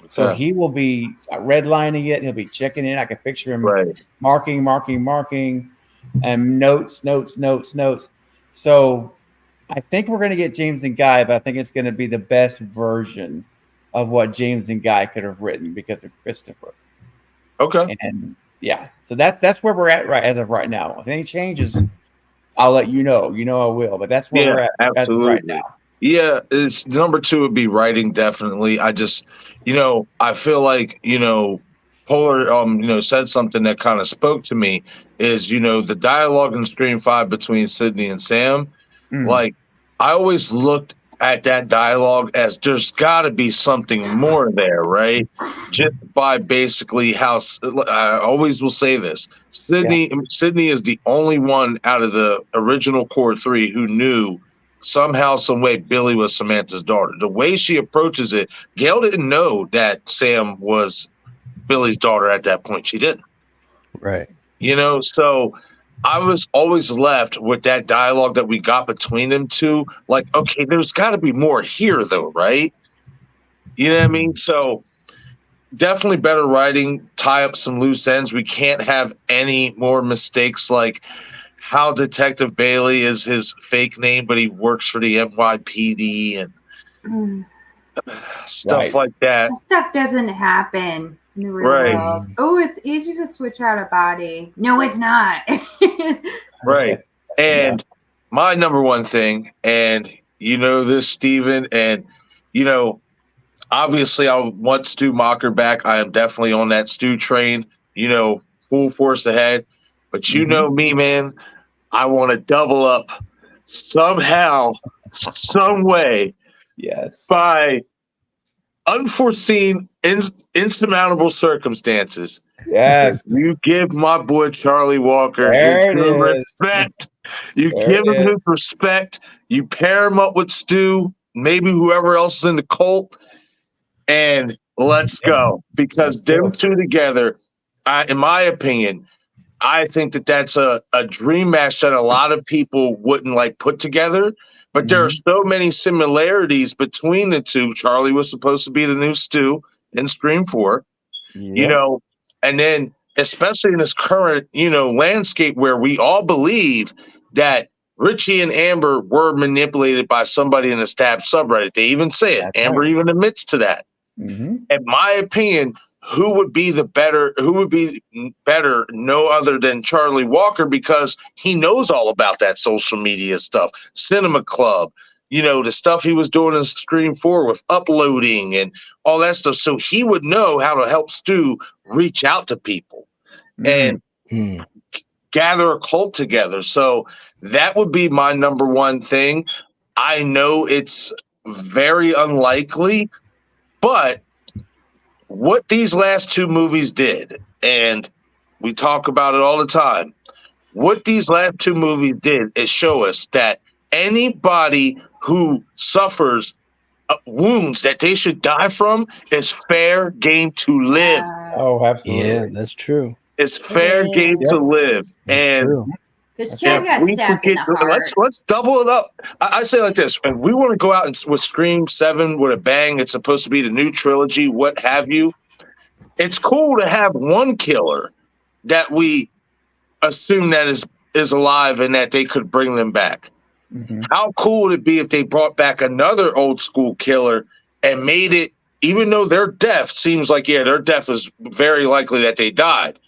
So he will be redlining it. He'll be checking in. I can picture him marking, and notes. So I think we're going to get James and Guy, but I think it's going to be the best version of what James and Guy could have written because of Christopher. Okay. And yeah, so that's where we're at as of right now. If any changes, I'll let you know. You know I will, but that's where we're at as of right now. Yeah, it's number 2 would be writing, definitely. I just, I feel like, Polar, said something that kind of spoke to me is, the dialogue in Scream 5 between Sydney and Sam. Like, I always looked at that dialogue as there's got to be something more there, right? Just by basically how I always will say this. Sydney is the only one out of the original core 3 who knew somehow, some way, Billy was Samantha's daughter. The way she approaches it, Gail didn't know that Sam was Billy's daughter at that point. She didn't. Right. So I was always left with that dialogue that we got between them two. Like, okay, there's got to be more here, though, right? You know what I mean? So definitely better writing, tie up some loose ends. We can't have any more mistakes like how Detective Bailey is his fake name, but he works for the NYPD and stuff like that. That stuff doesn't happen in the real world. Oh, it's easy to switch out a body. No, it's not. Right. And my number 1 thing, and you know this, Steven, and obviously I want Stu Mocker back. I am definitely on that Stu train, full force ahead. But you know me, man. I want to double up somehow, some way, by unforeseen, insurmountable circumstances. Yes. You give my boy Charlie Walker his respect. You give him his respect. You pair him up with Stu, maybe whoever else is in the cult, and let's go. Because them two together, in my opinion, I think that's a dream match that a lot of people wouldn't like put together. But there are so many similarities between the two. Charlie was supposed to be the new Stu in Scream 4, and then especially in this current, landscape where we all believe that Richie and Amber were manipulated by somebody in the Stab subreddit. They even say it. Amber even admits to that. In my opinion, who would be better, no other than Charlie Walker, because he knows all about that social media stuff, Cinema Club, the stuff he was doing in Scream 4 with uploading and all that stuff. So he would know how to help Stu reach out to people and gather a cult together. So that would be my number one thing. I know it's very unlikely, but what these last two movies did, and we talk about it all the time, what these last two movies did is show us that anybody who suffers wounds that they should die from is fair game to live. Oh, absolutely. Yeah, that's true. It's fair game to live. That's true. Because Chad got stabbed in the heart. Let's double it up. I say like this: if we want to go out with Scream 7 with a bang, it's supposed to be the new trilogy, what have you. It's cool to have one killer that we assume that is alive and that they could bring them back. How cool would it be if they brought back another old school killer and made it, even though their death seems like, their death is very likely that they died.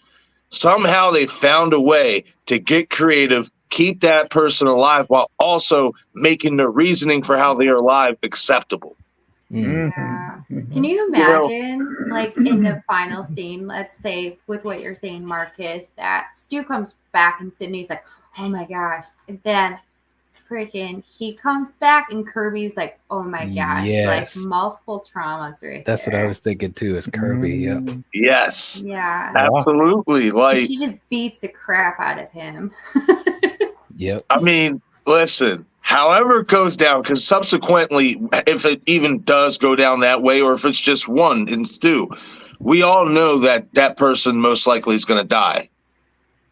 Somehow they found a way to get creative, keep that person alive while also making the reasoning for how they are alive acceptable. Yeah. Can you imagine, like, in the final scene, let's say, with what you're saying, Marcus, that Stu comes back and Sydney's like, oh my gosh. And then freaking he comes back and Kirby's like, oh my gosh. Yes. Like, multiple traumas right That's there. what I was thinking too, is Kirby. Yep. Yes. Yeah. Absolutely. Like, she just beats the crap out of him. Yep. I mean, listen, however it goes down, because subsequently, if it even does go down that way, or if it's just one in Stu, we all know that that person most likely is going to die.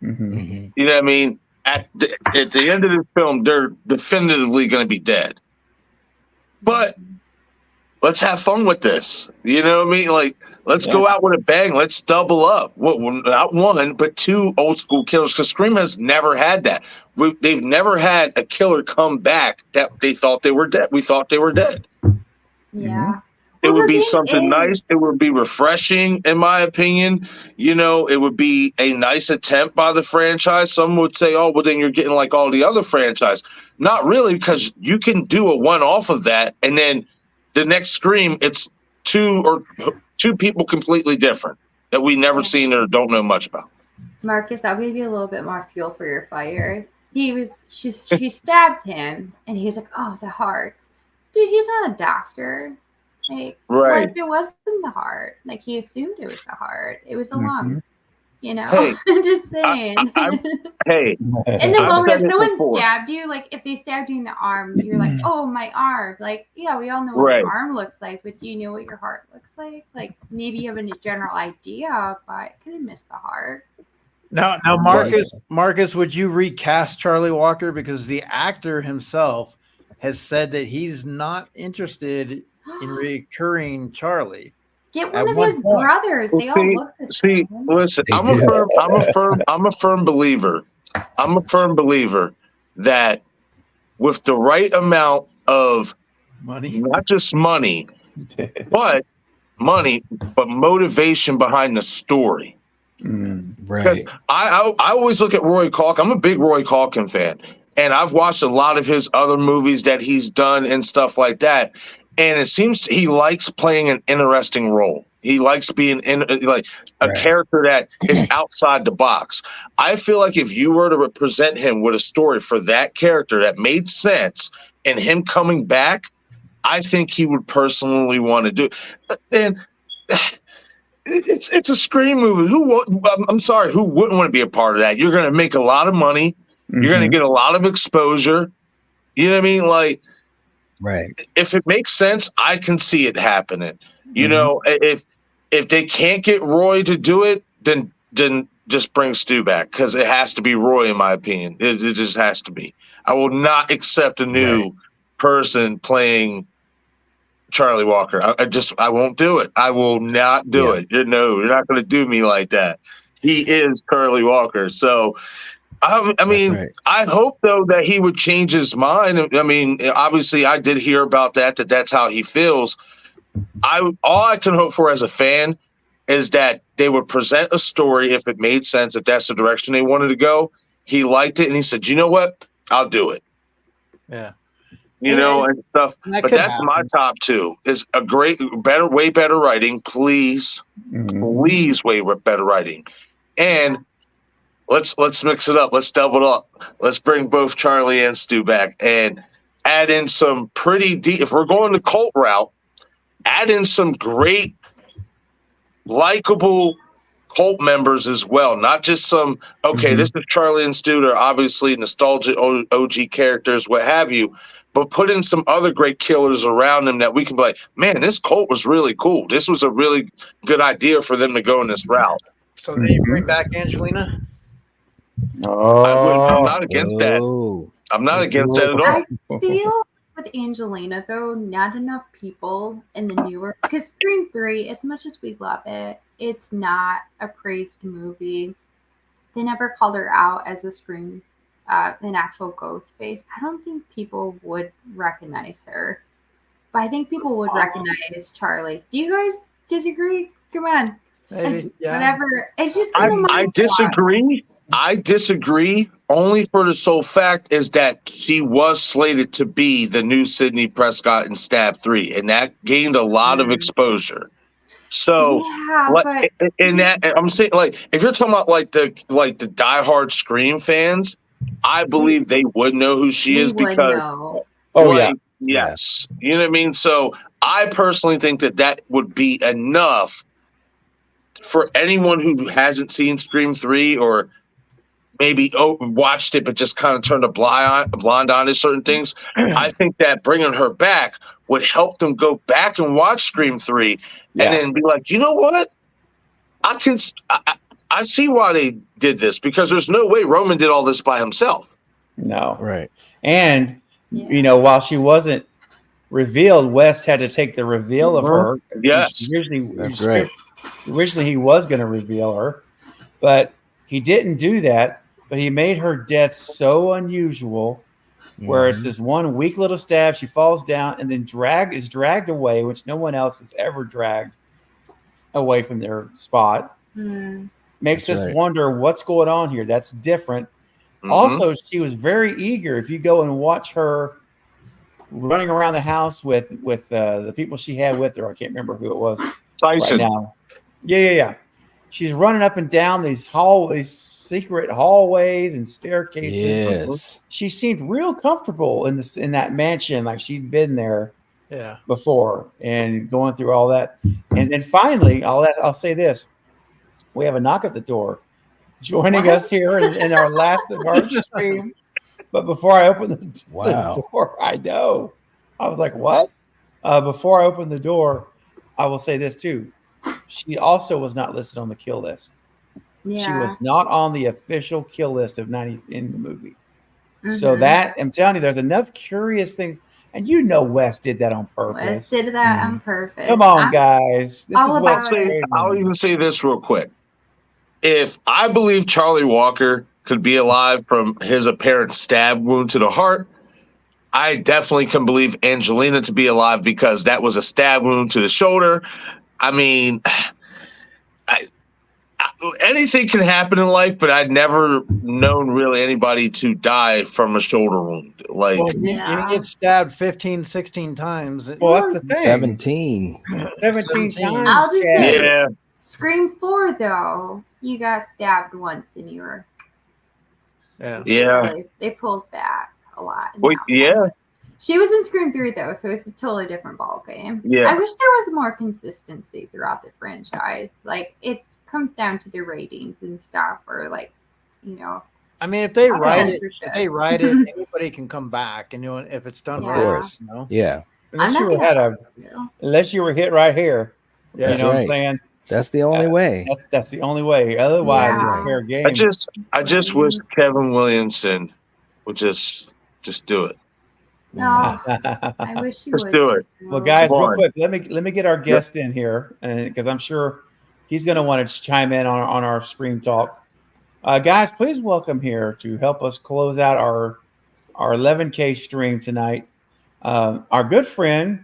You know what I mean? At the end of this film, they're definitively going to be dead. But let's have fun with this. You know what I mean? Like, let's go out with a bang. Let's double up. Not one, but two old school killers. Because Scream has never had that. They've never had a killer come back that they thought they were dead. We thought they were dead. Yeah. It would be something nice. It would be refreshing, in my opinion. It would be a nice attempt by the franchise. Some would say, oh, well, then you're getting like all the other franchise. Not really, because you can do a one-off of that, and then the next Scream, it's two people completely different that we never seen or don't know much about. Marcus, I'll give you a little bit more fuel for your fire. She stabbed him, and he was like, oh, the heart. Dude, he's not a doctor. Like, right. What if it wasn't the heart? Like, he assumed it was the heart. It was a lung. Hey, I'm just saying. Hey. In the moment, if someone stabbed you, like, if they stabbed you in the arm, you're like, oh, my arm. Like, yeah, we all know what your arm looks like, but do you know what your heart looks like? Like, maybe you have a general idea, but could have missed the heart. Now, Marcus, would you recast Charlie Walker? Because the actor himself has said that he's not interested in recurring Charlie. Get one of his brothers. They all look the same. Listen, I'm a firm believer. I'm a firm believer that with the right amount of money, not just money, but motivation behind the story. Right. Because I always look at Roy Culkin. I'm a big Roy Culkin fan, and I've watched a lot of his other movies that he's done and stuff like that. And it seems he likes playing an interesting role. He likes being a character that is outside the box. I feel like if you were to represent him with a story for that character that made sense and him coming back, I think he would personally want to do it. And it's a Scream movie. Who wouldn't want to be a part of that? You're going to make a lot of money. You're going to get a lot of exposure. You know what I mean? Like, right. If it makes sense, I can see it happening. You know, if they can't get Roy to do it, then just bring Stu back, because it has to be Roy, in my opinion. It just has to be. I will not accept a new person playing Charlie Walker. I won't do it. I will not do it. No, you're not going to do me like that. He is Charlie Walker. So, I mean, I hope, though, that he would change his mind. I mean, obviously, I did hear about that's how he feels. all I can hope for as a fan is that they would present a story if it made sense, if that's the direction they wanted to go. He liked it, and he said, "You know what? I'll do it." Yeah. And stuff. That But could that's my happen. top two. Is a way better writing. Please, please, way better writing. And let's mix it up. Let's double it up. Let's bring both Charlie and Stu back and add in some pretty deep. If we're going the cult route, add in some great, likable cult members as well. Not just some. Okay, this is Charlie and Stu. They're obviously nostalgic OG characters, what have you. But put in some other great killers around them that we can be like, man, this cult was really cool. This was a really good idea for them to go in this route. So then you bring back Angelina? I'm not against that. I'm not against that at all. I feel with Angelina, though, not enough people in the newer, because Scream 3, as much as we love it, it's not a praised movie. They never called her out as a Scream, an actual ghost face. I don't think people would recognize her, but I think people would recognize Charlie. Do you guys disagree? Come on. Maybe, yeah. Whatever. It's just I disagree. I disagree only for the sole fact is that she was slated to be the new Sidney Prescott in Stab 3, and that gained a lot of exposure. So, in that, I'm saying, like, if you're talking about like the diehard Scream fans, I believe they would know who she is because, yes, you know what I mean. So, I personally think that would be enough for anyone who hasn't seen Scream 3 or maybe watched it but just kind of turned a blind eye to certain things. I think that bringing her back would help them go back and watch Scream 3 and then be like, you know what? I see why they did this, because there's no way Roman did all this by himself. No. Right. And, while she wasn't revealed, West had to take the reveal of her. Yes. Originally, he was going to reveal her, but he didn't do that. But he made her death so unusual, where it's this one weak little stab. She falls down and then is dragged away, which no one else has ever dragged away from their spot. Makes us wonder what's going on here. That's different. Also, she was very eager. If you go and watch her running around the house with the people she had with her, I can't remember who it was Tyson. right now. Yeah. She's running up and down these secret hallways and staircases. Yes. She seemed real comfortable in that mansion, like she'd been there before and going through all that. And then finally, I'll say this. We have a knock at the door. Joining us here in our last of our stream. But before I open the door, I know. I was like, what? Before I open the door, I will say this too. She also was not listed on the kill list. Yeah. She was not on the official kill list of 90 in the movie. So that, I'm telling you, there's enough curious things. And Wes did that on purpose. Wes did that on purpose. Come on, guys. This is what I'll even say this real quick. If I believe Charlie Walker could be alive from his apparent stab wound to the heart, I definitely can believe Angelina to be alive because that was a stab wound to the shoulder. I mean, anything can happen in life, but I'd never known really anybody to die from a shoulder wound. Like, you get stabbed 15, 16 times. Well, that's the thing. 17 times. I'll just say, Scream 4, though, you got stabbed once and you were. They pulled back a lot. Wait, She was in Scream 3, though, so it's a totally different ball game. Yeah. I wish there was more consistency throughout the franchise. Like, it comes down to the ratings and stuff, or like, I mean, if they write it, anybody can come back, and if it's done right, Yeah. Unless you were hit right here. Yeah, you know what I'm saying? That's the only way. That's the only way. Otherwise, it's a fair game. I just wish Kevin Williamson would just do it. No, I wish you would. Let's do it. Well, guys, real quick, let me get our guest in here, and because I'm sure he's going to want to chime in on our Scream Talk. Guys, please welcome here to help us close out our 11K stream tonight. Our good friend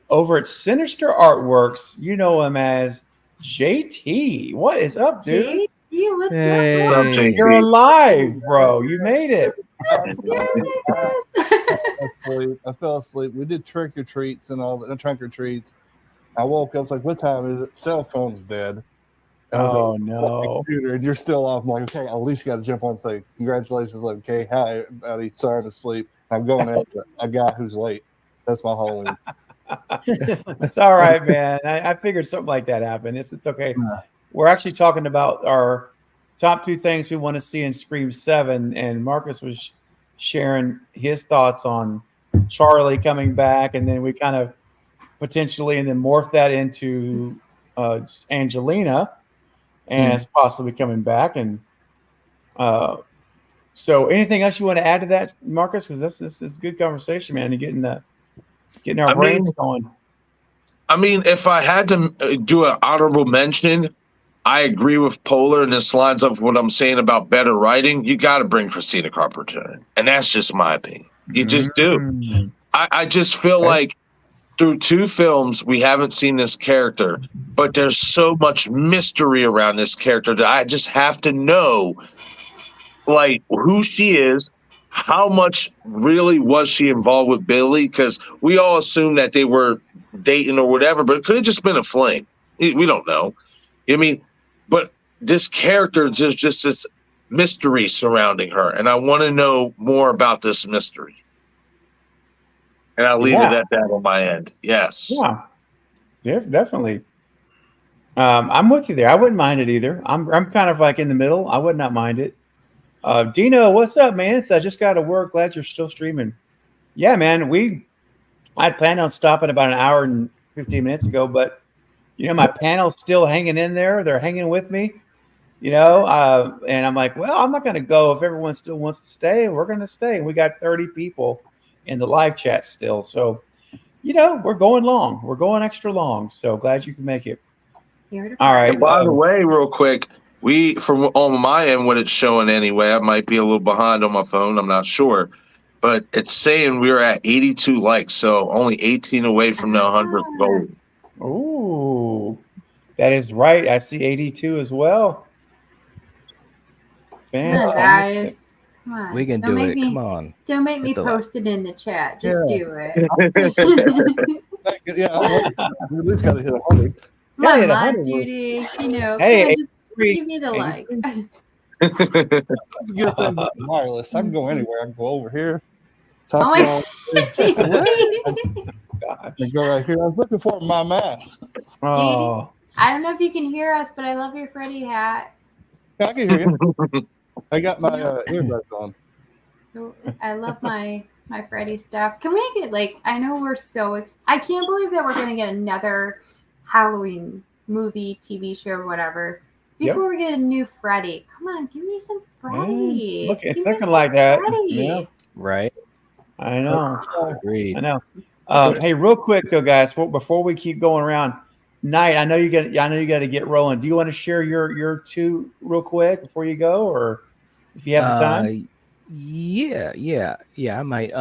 over at Sinister Artworks. You know him as JT. What is up, dude? JT, what's What's up, JT? You're alive, bro. You made it. I fell asleep. We did trick or treats and all that. Trunk or treats. I woke up. I was like, "What time is it?" Cell phone's dead. And I was Oh like, no! Computer, and you're still off. I'm like, okay, I at least got to jump on and say congratulations. Like, okay, hi everybody. Sorry to sleep. I'm going after a guy who's late. That's my Halloween. It's all right, man. I figured something like that happened. It's okay. We're actually talking about our top 2 things we want to see in Scream 7, and Marcus was sharing his thoughts on Charlie coming back, and then we kind of potentially and then morph that into Angelina as possibly coming back. And so anything else you want to add to that, Marcus? Because this is good conversation, man. You're getting our brains going. I mean, if I had to do an honorable mention, I agree with Polar, and this lines up with what I'm saying about better writing. You got to bring Christina Carpenter in, and that's just my opinion. You just do. I just feel like through 2 films, we haven't seen this character, but there's so much mystery around this character that I just have to know, like, who she is, how much really was she involved with Billy? Because we all assume that they were dating or whatever, but it could have just been a fling. We don't know. I mean, but this character, there's just this mystery surrounding her, and I want to know more about this mystery. And I'll leave it at that on my end. Yes. Yeah, definitely. I'm with you there. I wouldn't mind it either. I'm kind of like in the middle. I would not mind it. Dino, what's up, man? So I just got to work. Glad you're still streaming. Yeah, man. I planned on stopping about an hour and 15 minutes ago, but my panel's still hanging in there. They're hanging with me, and I'm like, well, I'm not going to go. If everyone still wants to stay, we're going to stay. We got 30 people in the live chat still. So, we're going long. We're going extra long. So glad you can make it. All right. And by the way, real quick, from on my end, what it's showing anyway, I might be a little behind on my phone. I'm not sure. But it's saying we're at 82 likes. So only 18 away from the 100th goal. Ooh, that is right. I see 82 as well. Fantastic. Guys. Come on. We can do it. Come on. Don't make me post it in the chat. Just do it. We at least got to hit 100. Come on, Mod Duty. Hey, just give me the like. That's a good thing about wireless. I can go anywhere. I can go over here. Talk and go right here. I was looking for my mask. Oh. I don't know if you can hear us, but I love your Freddy hat. Yeah, I can hear you. I got my earbuds on. I love my Freddy stuff. Can we get I know we're so I can't believe that we're going to get another Halloween movie, TV show, whatever, before we get a new Freddy. Come on, give me some Freddy. Look, it's looking like that. Yeah. Right. I know. Agreed. I know. Hey, real quick though, guys, before we keep going around, Knight, I know you got to get rolling. Do you want to share your 2 real quick before you go, or if you have the time? Yeah. I might.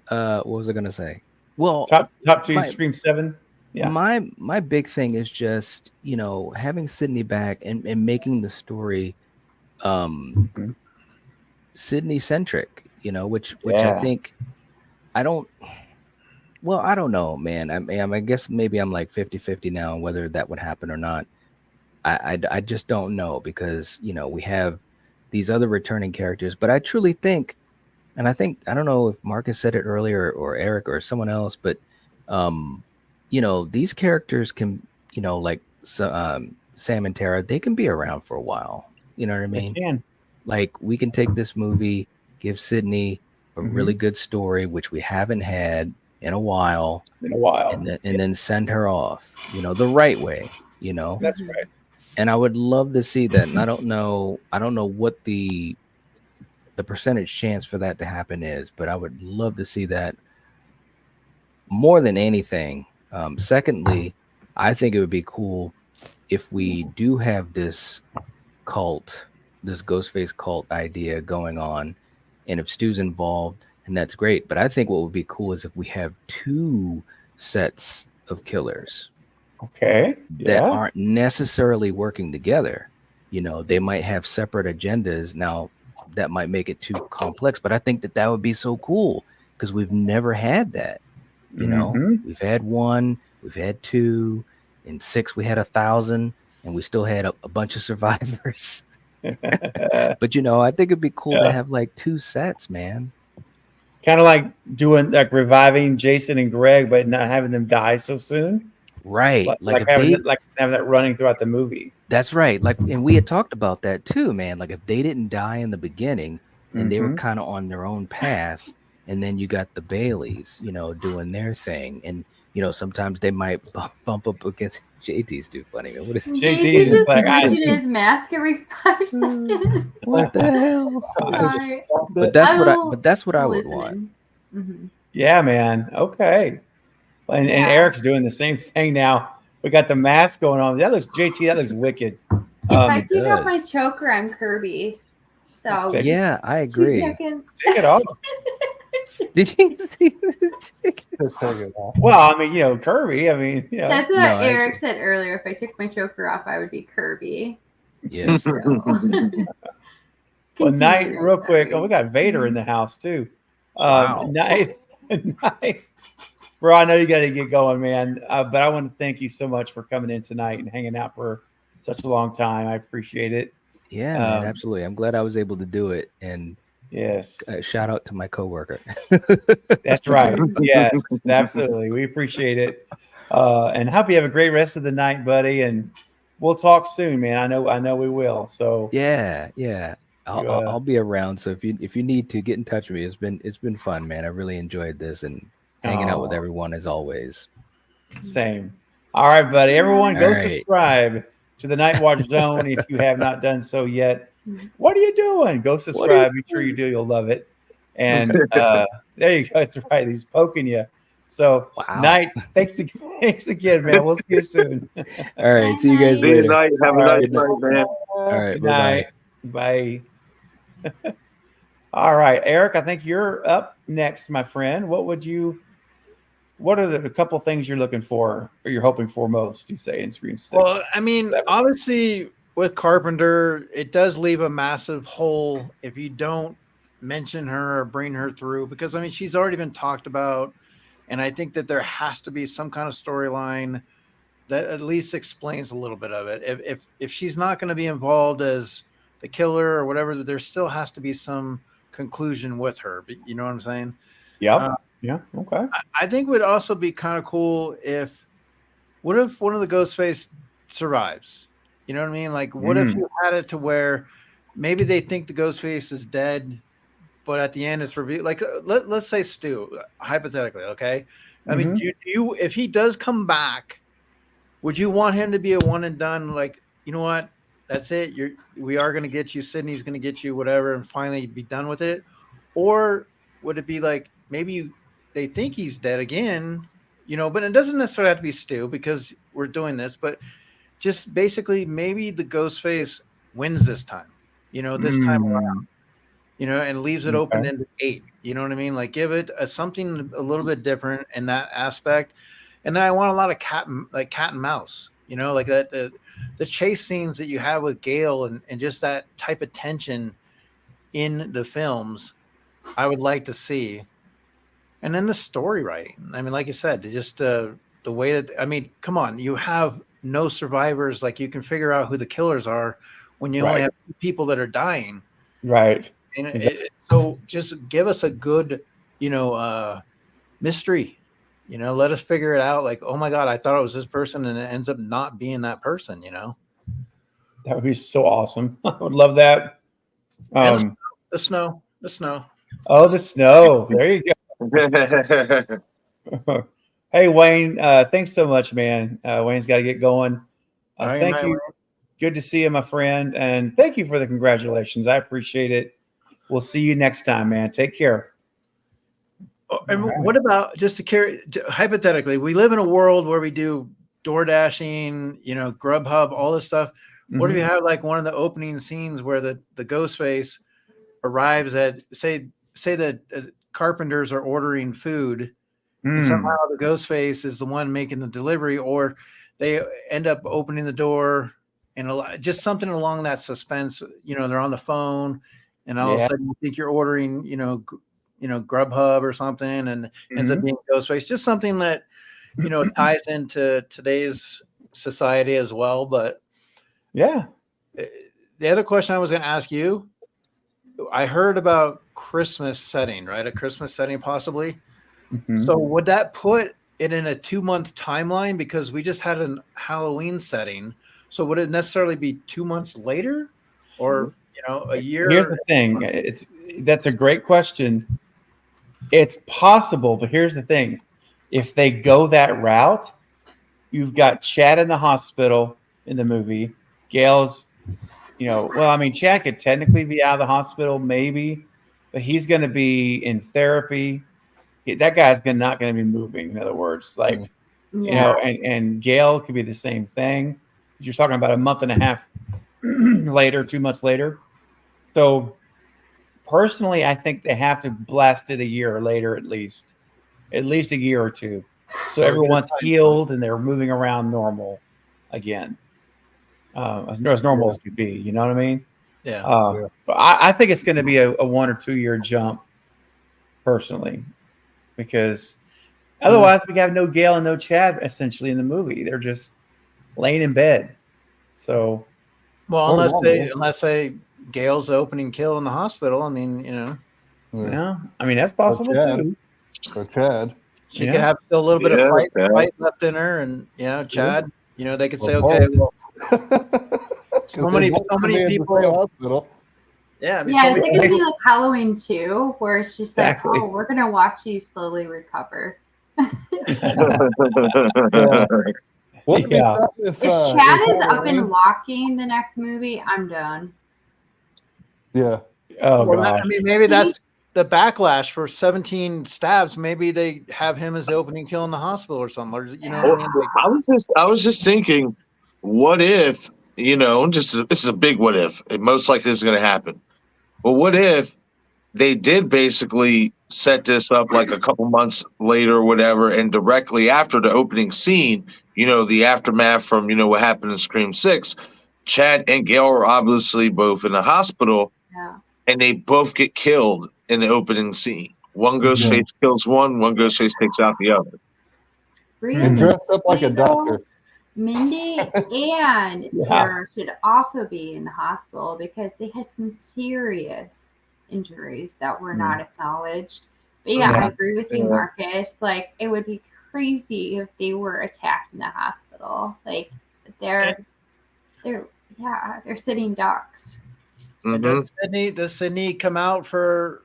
What was I gonna say? Well, top 2 Scream 7. Yeah. My big thing is just having Sydney back and making the story Sydney centric. Which I think I don't know, man. I guess maybe I'm like 50-50 now on whether that would happen or not. I just don't know because we have these other returning characters, but I truly think, and I don't know if Marcus said it earlier or Eric or someone else, but these characters can, like Sam and Tara, they can be around for a while. You know what I mean? They can. Like we can take this movie, give Sydney a really good story, which we haven't had in a while, and then send her off, the right way, That's right. And I would love to see that. And I don't know what the percentage chance for that to happen is, but I would love to see that more than anything. Secondly, I think it would be cool if we do have this cult, this Ghostface cult idea going on, and if Stu's involved, and that's great. But I think what would be cool is if we have 2 sets of killers. Okay. That aren't necessarily working together. They might have separate agendas. Now, that might make it too complex, but I think that would be so cool because we've never had that. We've had 1, we've had 2, in 6 we had 1,000, and we still had a bunch of survivors. But I think it'd be cool to have like 2 sets, man. Kind of like doing like reviving Jason and Greg, but not having them die so soon. Right. Like having that running throughout the movie. That's right. And we had talked about that too, man. Like if they didn't die in the beginning and they were kind of on their own path, and then you got the Baileys, doing their thing, and sometimes they might bump up against JT's too funny. Man, what is JT's just switching his mask every 5 seconds. What the hell? But that's what I would want. Yeah, man. Okay. And Eric's doing the same thing now. We got the mask going on. That looks JT. That looks wicked. If I take off my choker, I'm Kirby. So yeah, I agree. 2 seconds. Take it off. Did you see Well, I mean, Kirby. I mean, That's what Eric said earlier. If I took my choker off, I would be Kirby. Yes. So. Well, Night, real quick. Oh, we got Vader in the house too. Wow. Night. Bro, I know you got to get going, man. But I want to thank you so much for coming in tonight and hanging out for such a long time. I appreciate it. Yeah, man, absolutely. I'm glad I was able to do it. And yes, shout out to my coworker. That's right. Yes, absolutely. We appreciate it. And hope you have a great rest of the night, buddy. And we'll talk soon, man. I know we will. So yeah. I'll be around. So if you need to get in touch with me, it's been fun, man. I really enjoyed this and hanging out with everyone as always. Same. All right, buddy. Everyone, go subscribe to the Night Watch Zone if you have not done so yet. What are you doing? Go subscribe. Be sure you do. You'll love it. And there you go. That's right. He's poking you. So, Night. Thanks again, man. We'll see you soon. All right. See you guys later. Good night. Have a nice night, man. All right. Good night. Bye. All right, Eric, I think you're up next, my friend. What are the couple things you're looking for or you're hoping for most, you say, in Scream 6? Well, I mean, obviously with Carpenter, it does leave a massive hole if you don't mention her or bring her through, because I mean, she's already been talked about, and I think that there has to be some kind of storyline that at least explains a little bit of it. If she's not going to be involved as the killer or whatever, there still has to be some conclusion with her. You know what I'm saying? Yeah. Yeah. Okay. I think it would also be kind of cool what if one of the Ghostface survives? You know what I mean? Like, what if you had it to where maybe they think the Ghostface is dead, but at the end it's revealed. Like, let's say Stu, hypothetically, okay? I mean, you if he does come back, would you want him to be a one and done? Like, you know what? That's it. We are going to get you. Sydney's going to get you, whatever, and finally be done with it. Or would it be like maybe they think he's dead again, but it doesn't necessarily have to be Stu because we're doing this, but just basically maybe the Ghostface wins this time, this time around, and leaves it open into 8. You know what I mean? Like give it something a little bit different in that aspect. And then I want a lot of cat and mouse, like that, the chase scenes that you have with Gale and just that type of tension in the films, I would like to see. And then the story writing. I mean, like you said, just the way that, I mean, come on, you have no survivors. Like you can figure out who the killers are when you only have people that are dying. Right. And so just give us a good, mystery. Let us figure it out. Like, oh my God, I thought it was this person, and it ends up not being that person. That would be so awesome. I would love that. The snow. Oh, the snow. There you go. Hey, Wayne. Thanks so much, man. Wayne's got to get going. Thank you. Wayne. Good to see you, my friend. And thank you for the congratulations. I appreciate it. We'll see you next time, man. Take care. And what about hypothetically, we live in a world where we do door dashing, Grubhub, all this stuff. What if you have like one of the opening scenes where the Ghostface arrives at say that Carpenters are ordering food and somehow the ghost face is the one making the delivery, or they end up opening the door and just something along that suspense. They're on the phone, and all of a sudden you think you're ordering, Grubhub or something, and ends up being Ghostface. Just something that ties into today's society as well. But yeah, the other question I was going to ask you, I heard about Christmas setting, right? A Christmas setting, possibly. So would that put it in a 2-month timeline? Because we just had a Halloween setting. So would it necessarily be 2 months later, or a year? Here's the thing. That's a great question. It's possible, but here's the thing. If they go that route, you've got Chad in the hospital in the movie. Gail's, Chad could technically be out of the hospital, maybe, but he's going to be in therapy. That guy's not going to be moving. In other words, and Gail could be the same thing. You're talking about a month and a half later, 2 months later. So personally, I think they have to blast it a year later, at least a year or two. So everyone's healed and they're moving around normal again. As normal as could be, you know what I mean? Yeah. So I think it's going to be a 1 or 2 year jump, personally, because otherwise we have no Gail and no Chad essentially in the movie. They're just laying in bed. So, unless Gail's the opening kill in the hospital. That's possible too. Or Chad. She could have still a little bit of fight left in her, and Chad. They could say, okay, well, so many people. Yeah, it's going to be like Halloween 2, where it's just like, oh, we're going to watch you slowly recover. If Chad is up and walking the next movie, I'm done. Yeah. Oh, gosh. Maybe that's the backlash for 17 stabs. Maybe they have him as the opening kill in the hospital or something. Or, I was just thinking, what if, this is a big what if. It most likely is going to happen. But what if they did basically set this up like a couple months later or whatever, and directly after the opening scene, the aftermath from, what happened in Scream 6, Chad and Gail are obviously both in the hospital, and they both get killed in the opening scene. One Ghostface kills one Ghostface takes out the other. And dressed up like a doctor. Mindy and Tara should also be in the hospital because they had some serious injuries that were not acknowledged. But I agree with you, Marcus. Like, it would be crazy if they were attacked in the hospital. Like, they're sitting ducks. Mm-hmm. Does Sydney come out for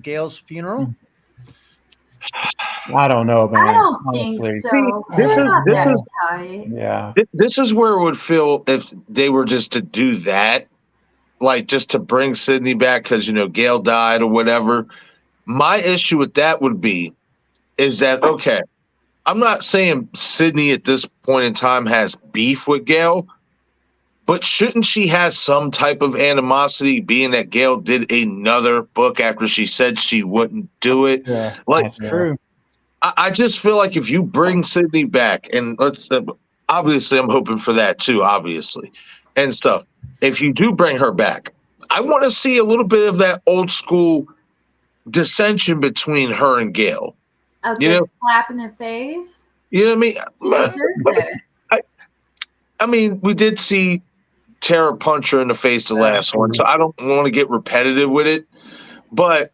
Gail's funeral? I don't know, man. I don't think so. This is where it would feel if they were just to do that, like just to bring Sydney back because Gail died or whatever. My issue with that would be is that, okay, I'm not saying Sydney at this point in time has beef with Gail, but shouldn't she have some type of animosity, being that Gail did another book after she said she wouldn't do it? Yeah, that's true. I just feel like if you bring Sydney back, and obviously I'm hoping for that too, obviously, and stuff. If you do bring her back, I want to see a little bit of that old school dissension between her and Gail. A good slap in the face. You know what I mean? We did see Tara punch her in the face the last one, so I don't want to get repetitive with it, but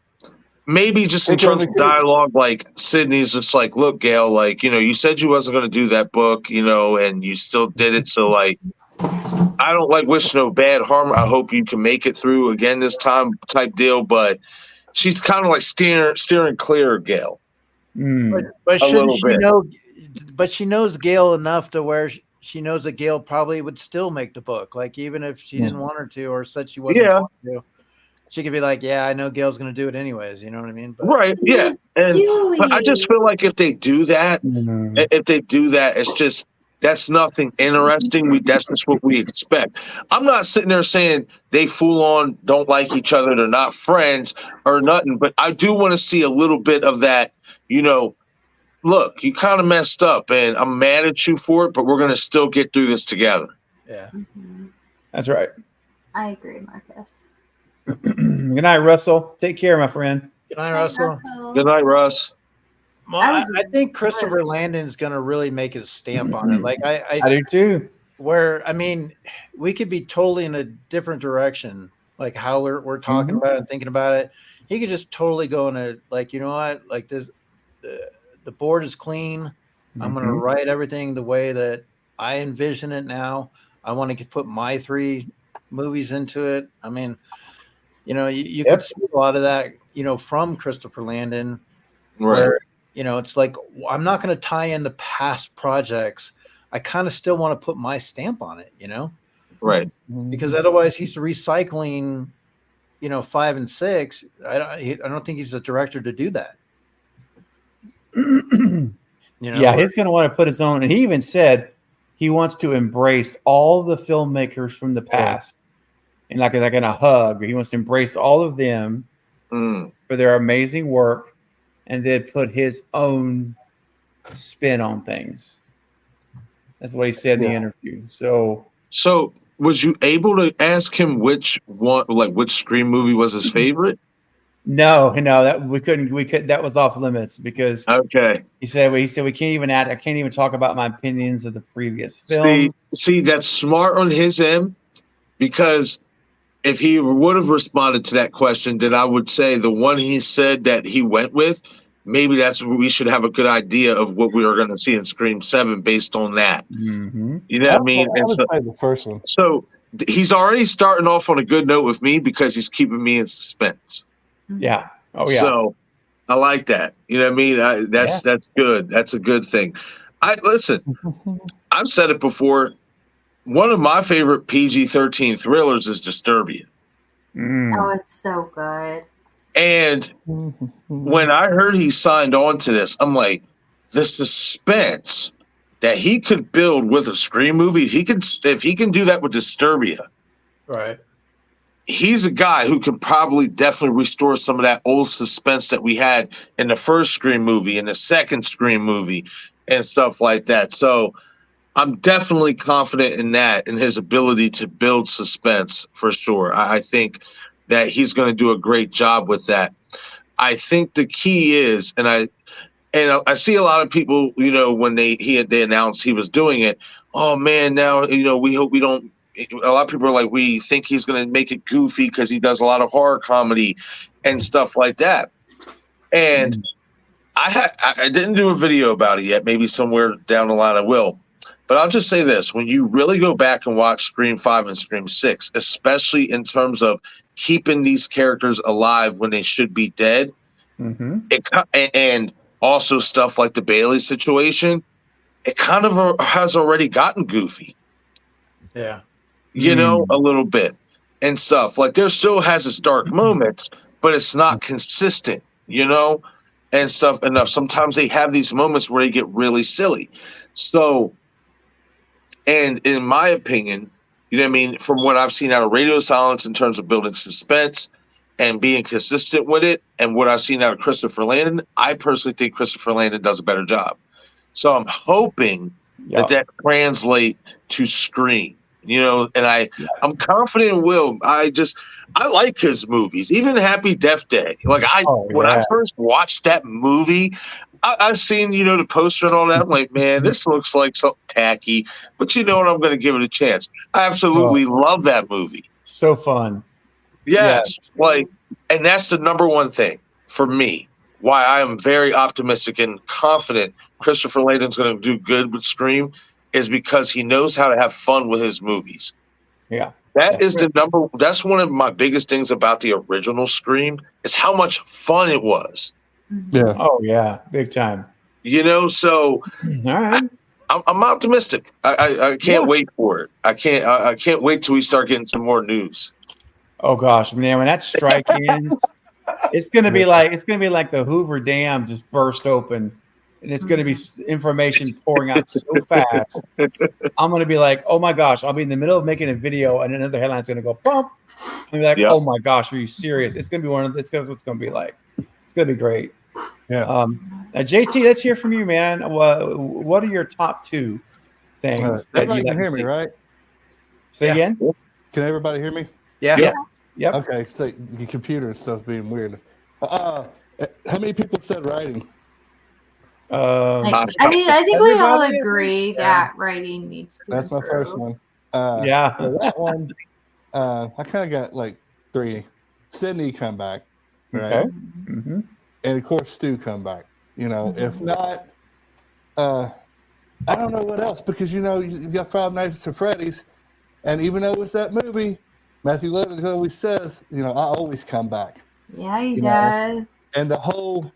maybe just in terms of dialogue, like Sydney's just like, look, Gail, like, you said you wasn't going to do that book, and you still did it. So like, I don't like wish no bad harm. I hope you can make it through again this time type deal. But she's kind of like steering clear of Gail. But shouldn't she know? But she knows Gail enough to where she knows that Gail probably would still make the book. Like, even if she didn't want her to, or said she wasn't going to. She could be like, yeah, I know Gail's going to do it anyways. You know what I mean? But, right. Yeah. But I just feel like if they do that, it's just, that's nothing interesting. That's just what we expect. I'm not sitting there saying they full on don't like each other. They're not friends or nothing, but I do want to see a little bit of that, look, you kind of messed up, and I'm mad at you for it, but we're going to still get through this together. Yeah. That's right. I agree, Marcus. Good night, Russell. Take care, my friend. Good night, Russell. Good night, Russ. Well, I think Christopher Landon's going to really make his stamp on it. Like I do too. Where I mean, we could be totally in a different direction, like how we're talking about it and thinking about it. He could just totally go in a like, you know what, like this, the board is clean. I'm going to write everything the way that I envision it now. I want to put my 3 movies into it. I mean, you know, you could see a lot of that, you know, from Christopher Landon, where, you know, it's like, I'm not going to tie in the past projects. I kind of still want to put my stamp on it, you know? Right. Because otherwise he's recycling, you know, 5 and 6. I don't think he's the director to do that. You know, yeah, he's going to want to put his own. And he even said he wants to embrace all the filmmakers from the past, and like in a hug. He wants to embrace all of them for their amazing work, and then put his own spin on things. That's what he said in the interview. So was you able to ask him which one, like which Scream movie was his favorite? No, that we couldn't. That was off limits because he said we can't even I can't even talk about my opinions of the previous film. See, that's smart on his end, because if he would have responded to that question, then I would say the one he said that he went with, maybe that's where we should have a good idea of what we are going to see in Scream 7 based on that. You know what I mean? I would say the first one. So he's already starting off on a good note with me because he's keeping me in suspense. Yeah. Oh yeah. So I like that. You know what I mean? That's good. That's a good thing. Listen, I've said it before. One of my favorite PG-13 thrillers is Disturbia. Oh, it's so good. And when I heard he signed on to this, I'm like, the suspense that he could build with a Scream movie, if he can do that with Disturbia, right? He's a guy who can probably definitely restore some of that old suspense that we had in the first Scream movie and the second Scream movie and stuff like that. So I'm definitely confident in that, in his ability to build suspense for sure. I think that he's going to do a great job with that. I think the key is, and I see a lot of people, you know, when they announced he was doing it, oh man, now, you know, we hope we don't. A lot of people are like, we think he's going to make it goofy because he does a lot of horror comedy and stuff like that. And I didn't do a video about it yet. Maybe somewhere down the line I will. But I'll just say this. When you really go back and watch Scream 5 and Scream 6, especially in terms of keeping these characters alive when they should be dead, and also stuff like the Bailey situation, it kind of has already gotten goofy. Yeah. You know, a little bit and stuff. Like there still has its dark moments, but it's not consistent, you know, and stuff enough. Sometimes they have these moments where they get really silly. So, and in my opinion, you know what I mean, from what I've seen out of Radio Silence in terms of building suspense and being consistent with it, and what I've seen out of Christopher Landon, I personally think Christopher Landon does a better job. So I'm hoping that translates to Scream. You know, and I'm confident in Will. I like his movies, even Happy Death Day. Like when I first watched that movie, I've seen, you know, the poster and all that. I'm like, man, this looks like something tacky, but you know what? I'm going to give it a chance. I absolutely love that movie. So fun. Yes. Like, and that's the number one thing for me, why I am very optimistic and confident Christopher Landon's going to do good with Scream, is because he knows how to have fun with his movies. Yeah. That's one of my biggest things about the original Scream is how much fun it was. Yeah. Oh yeah. Big time. You know, so all right. I'm optimistic. I can't wait for it. I can't wait till we start getting some more news. Oh gosh, man, when that strike ends, it's gonna be like the Hoover Dam just burst open. And it's going to be information pouring out so fast. I'm going to be like, oh my gosh, I'll be in the middle of making a video and another headline's going to go bump. I'm be like, oh my gosh, are you serious? It's going to be it's what's going to be like. It's going to be great. Yeah. JT, let's hear from you, man. What are your top two things that Everybody you like can hear to me, see? right? Say again? Can everybody hear me? Yeah. Yep. Okay. So the computer stuff's being weird. How many people said writing? I mean, I think we all Everybody? agree that writing needs to That's my first improve. one. Yeah. So that one, I kind of got like 3. Sydney come back, right? Okay. Mm-hmm. And of course Stu come back. If not, I don't know what else, because you've got Five Nights at Freddy's, and even though it's that movie, Matthew Lillard always says, I always come back. Yeah, he does. And the whole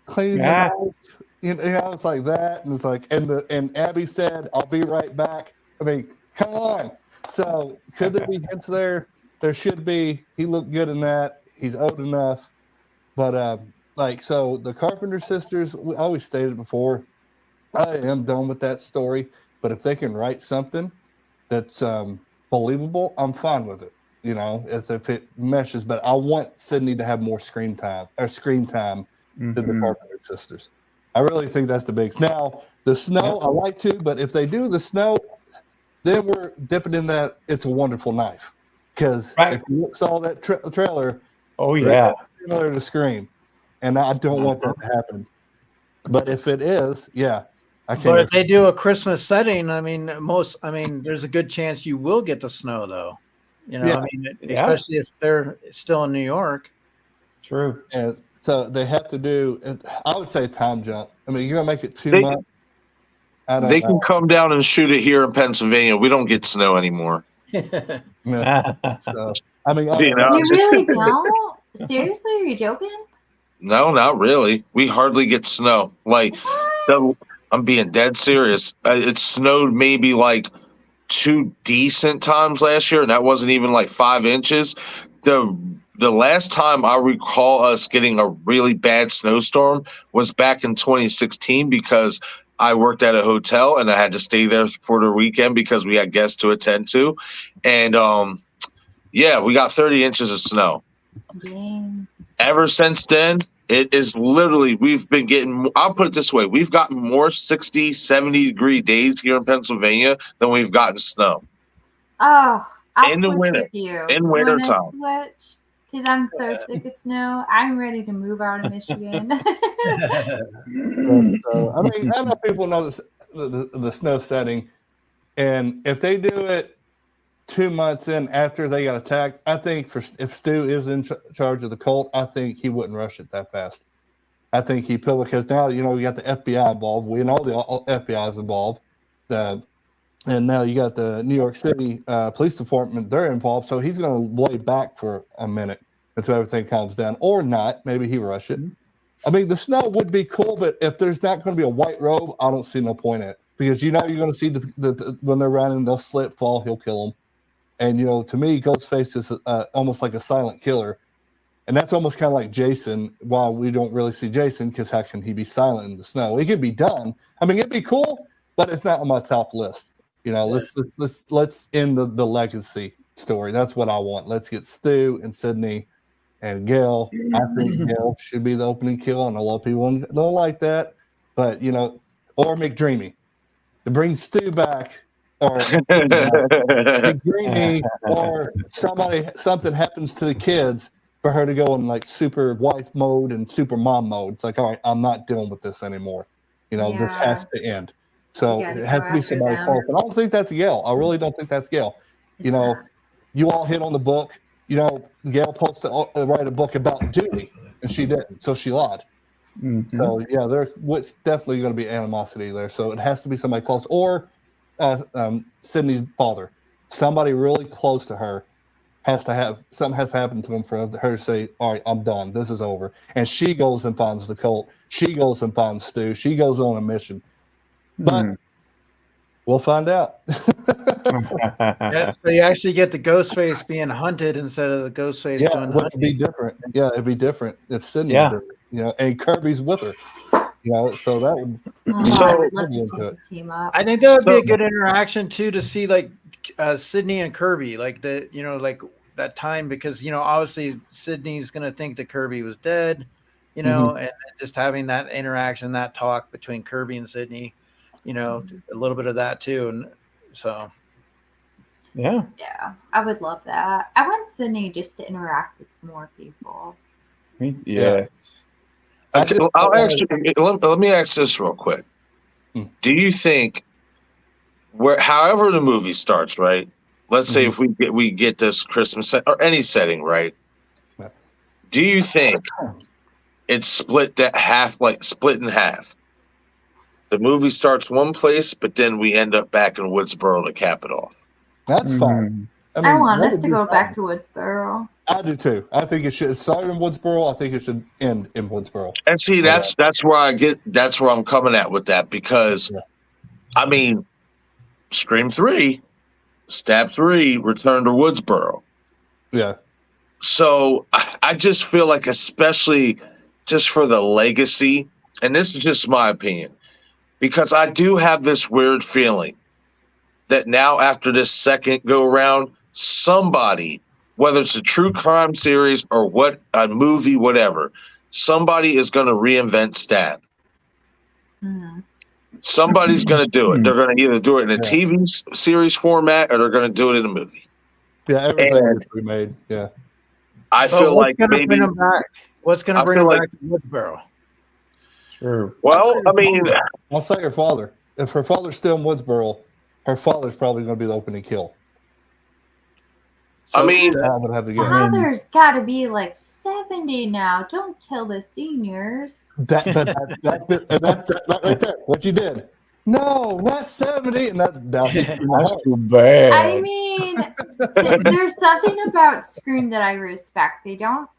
clean the house, it's like that, and it's like, and Abby said, "I'll be right back." I mean, come on. So could there be hints there? There should be. He looked good in that. He's old enough, but so the Carpenter sisters. I always stated before, I am done with that story. But if they can write something that's believable, I'm fine with it. As if it meshes. But I want Sydney to have more screen time than the Carpenter sisters. I really think that's the biggest. Now, the snow, I like to, but if they do the snow, then we're dipping in that It's a Wonderful Knife. Because if you saw that trailer, similar to Scream, and I don't want that to happen. But if it is, I can't. But if they do a Christmas setting, there's a good chance you will get the snow, though. Especially if they're still in New York. True. And so they have to do, I would say, time jump. I mean, you're going to make it 2 months. They can come down and shoot it here in Pennsylvania. We don't get snow anymore. So, I mean, you really don't? Seriously? Are you joking? No, not really. We hardly get snow. I'm being dead serious. It snowed maybe like 2 decent times last year, and that wasn't even like 5 inches. The last time I recall us getting a really bad snowstorm was back in 2016, because I worked at a hotel and I had to stay there for the weekend because we had guests to attend to. And we got 30 inches of snow. Dang. Ever since then, it is literally, we've been getting, I'll put it this way, we've gotten more 60, 70-degree days here in Pennsylvania than we've gotten snow. Oh, I'll In the switch winter. with you. In winter You time. wanna switch? Because I'm so sick of snow. I'm ready to move out of Michigan. So, I mean, I know people know the snow setting, and if they do it 2 months in after they got attacked, I think if Stu is in charge of the cult, I think he wouldn't rush it that fast. I think he put, because now we got the FBI involved. We know the FBI is involved, and now you got the New York City Police Department. They're involved, so he's going to lay back for a minute until everything calms down, or not. Maybe he rush it. I mean, the snow would be cool, but if there's not going to be a white robe, I don't see no point in it, because you're going to see the when they're running, they'll slip, fall, he'll kill them. And to me, Ghostface is almost like a silent killer, and that's almost kind of like Jason. While we don't really see Jason, because how can he be silent in the snow? It could be done. I mean, it'd be cool, but it's not on my top list. Let's end the legacy story. That's what I want. Let's get Stu and Sydney and Gail. I think Gail should be the opening kill, and a lot of people don't like that, but or McDreamy to bring Stu back, or McDreamy, or something happens to the kids for her to go in like super wife mode and super mom mode. It's like, all right, I'm not dealing with this anymore. This has to end. So it has to be somebody close. And I don't think that's Gail. I really don't think that's Gail. You all hit on the book. Gail supposed to write a book about Dewey, and she didn't. So she lied. So there's definitely going to be animosity there. So it has to be somebody close, or Sydney's father, somebody really close to her. Something has to happen to him for her to say, all right, I'm done. This is over. And she goes and finds the cult. She goes and finds Stu. She goes on a mission. But we'll find out. So you actually get the Ghostface being hunted instead of the Ghostface doing hunting. It'd be different. Yeah, it'd be different if Sydney's there, and Kirby's with her. So that would. Team up. I think that would be a good interaction too, to see like Sydney and Kirby, like like that time, because obviously Sydney's gonna think that Kirby was dead, you know, and just having that interaction, that talk between Kirby and Sydney, you know, a little bit of that too. And so, yeah, I would love that. I want Sydney just to interact with more people. Yes. Okay, I'll ask you, let me ask this real quick. Do you think however the movie starts, right? Let's say if we get this Christmas or any setting, right? Do you think it's split in half? The movie starts one place, but then we end up back in Woodsboro to cap it off. That's fine. I want us to go back to Woodsboro. I do too. I think it should start in Woodsboro. I think it should end in Woodsboro. And see, that's where I'm coming at with that, because I mean, Scream 3, Stab 3, Return to Woodsboro. Yeah. So I just feel like, especially just for the legacy, and this is just my opinion, because I do have this weird feeling that now after this second go around, somebody, whether it's a true crime series or a movie, whatever, somebody is going to reinvent Stab. Somebody's going to do it. They're going to either do it in a TV series format or they're going to do it in a movie. Yeah, everything is remade. Yeah. I feel like maybe bring them back. What's going to bring them back to Woodsboro? True. Well, I mean, I'll say her father. If her father's still in Woodsboro, her father's probably going to be the opening kill. I mean, I would have to guess. Father's got to be like 70 now. Don't kill the seniors. That right there. What you did? No, not 70. And that's too bad. I mean, there's something about Scream that I respect. They don't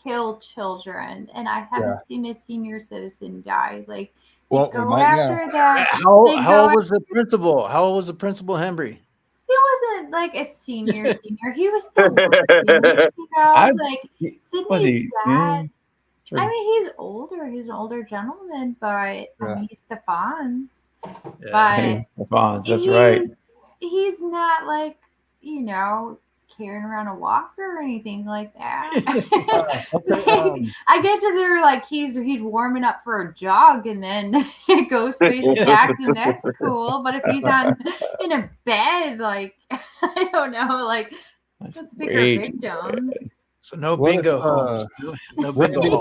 kill children, and I haven't seen a senior citizen die. Like, go after that. How old was the principal? How old was the principal, Henry? He wasn't like a senior. He was still working, you know. Sydney's dad. Sure. I mean, he's older. He's an older gentleman, but I mean, he's Stefan's. But Stefan's, that's right. He's not like, you know, carrying around a walker or anything like that. I guess if they're like he's warming up for a jog and then Ghostface attacks him, that's cool. But if he's in a bed, like I don't know, like that's bigger victims. So no bingo. No bingo.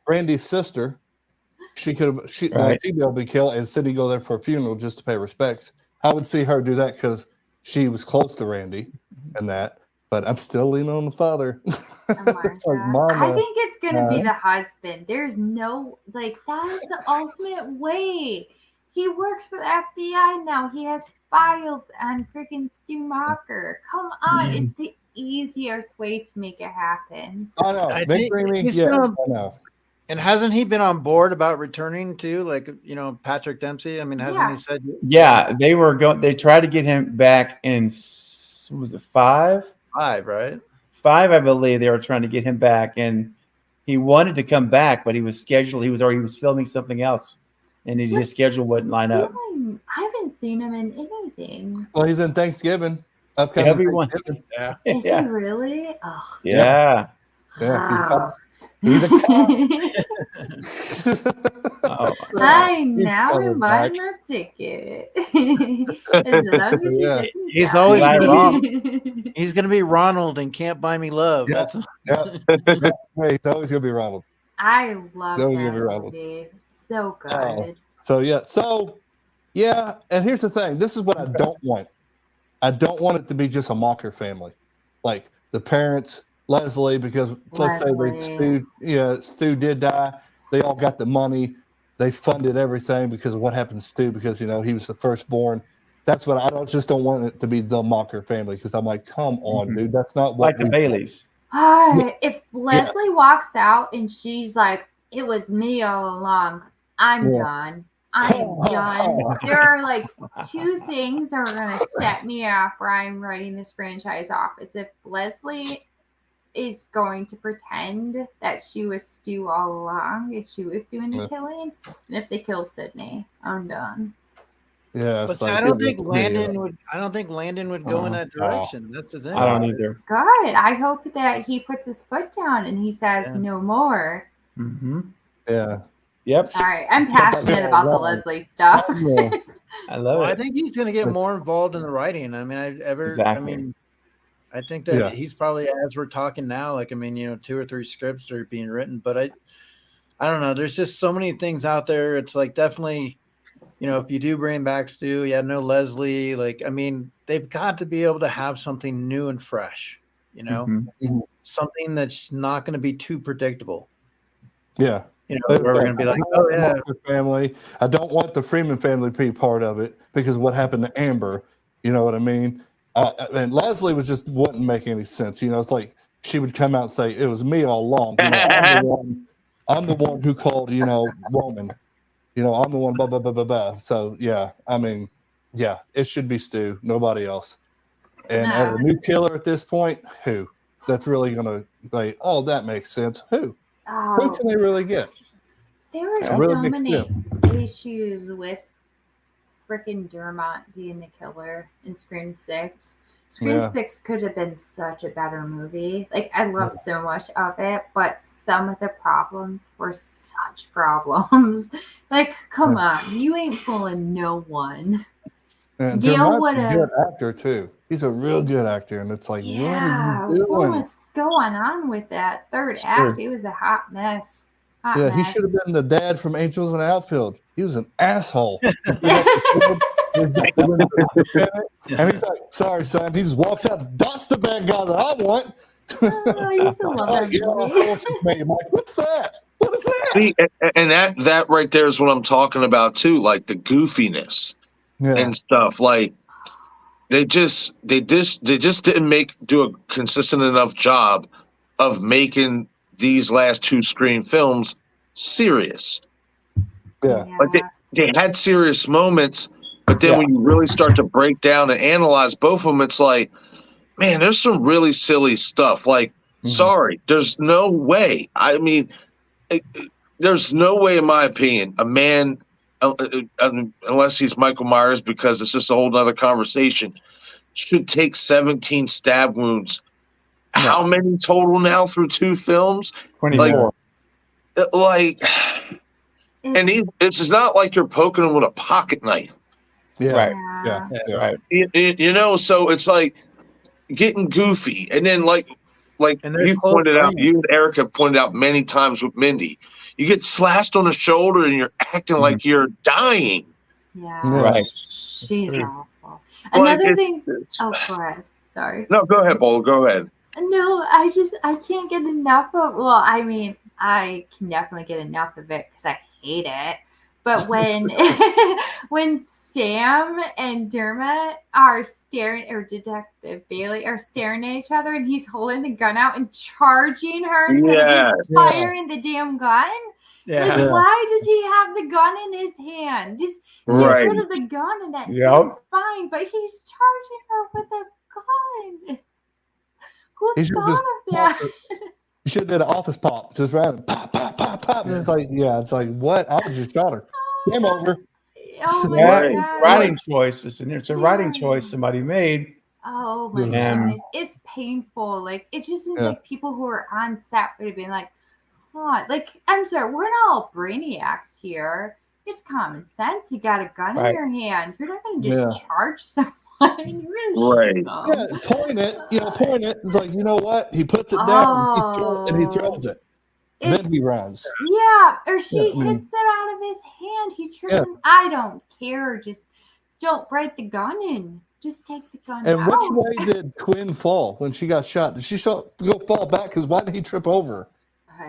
Brandy's sister, she'd be able to be killed, and Sydney go there for a funeral just to pay respects. I would see her do that because she was close to Randy and that, but I'm still leaning on the father. It's like, Mama, I think it's gonna be the husband. There's no that is the ultimate way. He works for the FBI now. He has files on freaking Stu Mocker. Come on, it's the easiest way to make it happen. I know. I know. And hasn't he been on board about returning too? Like, you know, Patrick Dempsey. I mean, hasn't he said? Yeah, they were going. They tried to get him back in. Was it 5? 5, right? 5, I believe. They were trying to get him back, and he wanted to come back, but he was scheduled. He was filming something else, and his schedule wouldn't line up. I haven't seen him in anything. Well, he's in Thanksgiving. Upcoming Thanksgiving. Yeah. Is he really? Oh. Yeah. Wow. He's a cop. I now remind my ticket. He's always he's gonna be Ronald and Can't Buy Me Love. Yeah. Hey, it's always gonna be Ronald. I love that movie. So good. So and here's the thing. This is what I don't want. I don't want it to be just a Mocker family, like the parents. Leslie, because let's say Stu did die. They all got the money. They funded everything because of what happened to Stu, because, you know, he was the firstborn. That's what I don't want it to be, the Mocker family, because I'm like, come on, dude. That's not what like the Baileys. If Leslie walks out and she's like, it was me all along, I'm done. I am done. There are like 2 things that are going to set me off where I'm writing this franchise off. It's if Leslie is going to pretend that she was Stu all along, if she was doing the killings, and if they kill Sydney, I'm done. Yeah, but I don't think Landon would. I don't think Landon would go in that direction. That's the thing. I don't either. God, I hope that he puts his foot down and he says no more. Mm-hmm. Yeah. Yep. Sorry, I'm passionate about the Leslie stuff. I love Well, it. I think he's going to get more involved in the writing. I mean, Exactly. I think that he's probably, as we're talking now, like, I mean, 2 or 3 scripts are being written, but I don't know. There's just so many things out there. It's like definitely, if you do bring back Stu, no Leslie, like, I mean, they've got to be able to have something new and fresh, something that's not going to be too predictable. Yeah. Where we're going to be like, oh, yeah. Family. I don't want the Freeman family to be part of it because of what happened to Amber. You know what I mean? And Leslie wouldn't make any sense. It's like she would come out and say, it was me all along. I'm the one who called, Roman. I'm the one, blah, blah, blah, blah, blah. So, yeah, I mean, yeah, it should be Stu, nobody else. And as a new killer at this point, who? That's really going to like, oh, that makes sense. Who? Who can they really get? There were That so really makes many sense. issues with freaking Dermot being the killer in Scream 6. Scream 6 could have been such a better movie. Like, I love so much of it, but some of the problems were such problems. Like, come on, you ain't fooling no one. And Gail Dermot's would a good have. actor too. He's a real good actor, and it's like, Yeah, what are you what doing? was going on with that third act? It was a hot mess. Yeah, he should have been the dad from Angels in the Outfield. He was an asshole. And he's like, sorry, son. He just walks out. That's the bad guy that I want. I used to love that movie. I'm like, what's that? What is that? See, and that right there is what I'm talking about too, like the goofiness and stuff. Like they just didn't do a consistent enough job of making these last 2 Scream films serious. Yeah. Like they had serious moments, but then when you really start to break down and analyze both of them, it's like, man, there's some really silly stuff. Like, sorry, there's no way. I mean, there's no way, in my opinion, a man, unless he's Michael Myers, because it's just a whole nother conversation, should take 17 stab wounds. No. How many total now through 2 films? 24. And it's not like you're poking him with a pocket knife. Yeah. Right. Yeah. That's right. So it's like getting goofy. And then like and you pointed out, you and Eric have pointed out many times with Mindy, you get slashed on the shoulder and you're acting like you're dying. Yeah. Right. She's awful. Another thing. Oh, go ahead. Sorry. No, go ahead, Paul. Go ahead. No, I can't get enough of. Well, I mean, I can definitely get enough of it because I hate it. But when Sam and Dermot are staring, or Detective Bailey are staring at each other, and he's holding the gun out and charging her instead of just firing the damn gun. Yeah. Like, why does he have the gun in his hand? Just get rid of the gun, and that seems fine. But he's charging her with a gun. Who thought of that? You should have did an office pop, just random pop, pop, pop, pop. It's like, it's like, what? I was just shot her. Game over. Oh my God. Writing choice. It's a writing choice somebody made. Oh my goodness. It's painful. Like, it just seems like people who are on set would have been like, oh, like, I'm sorry, we're not all brainiacs here. It's common sense. You got a gun in your hand. You're not going to just charge someone. Right. Yeah, point it. It's like, you know what? He puts it down and he throws it. Then he runs. Yeah, or she hits it out of his hand. He trips. I don't care. Just don't break the gun in. Just take the gun out. And which way did Quinn fall when she got shot? Did she go fall back? Because why did he trip over?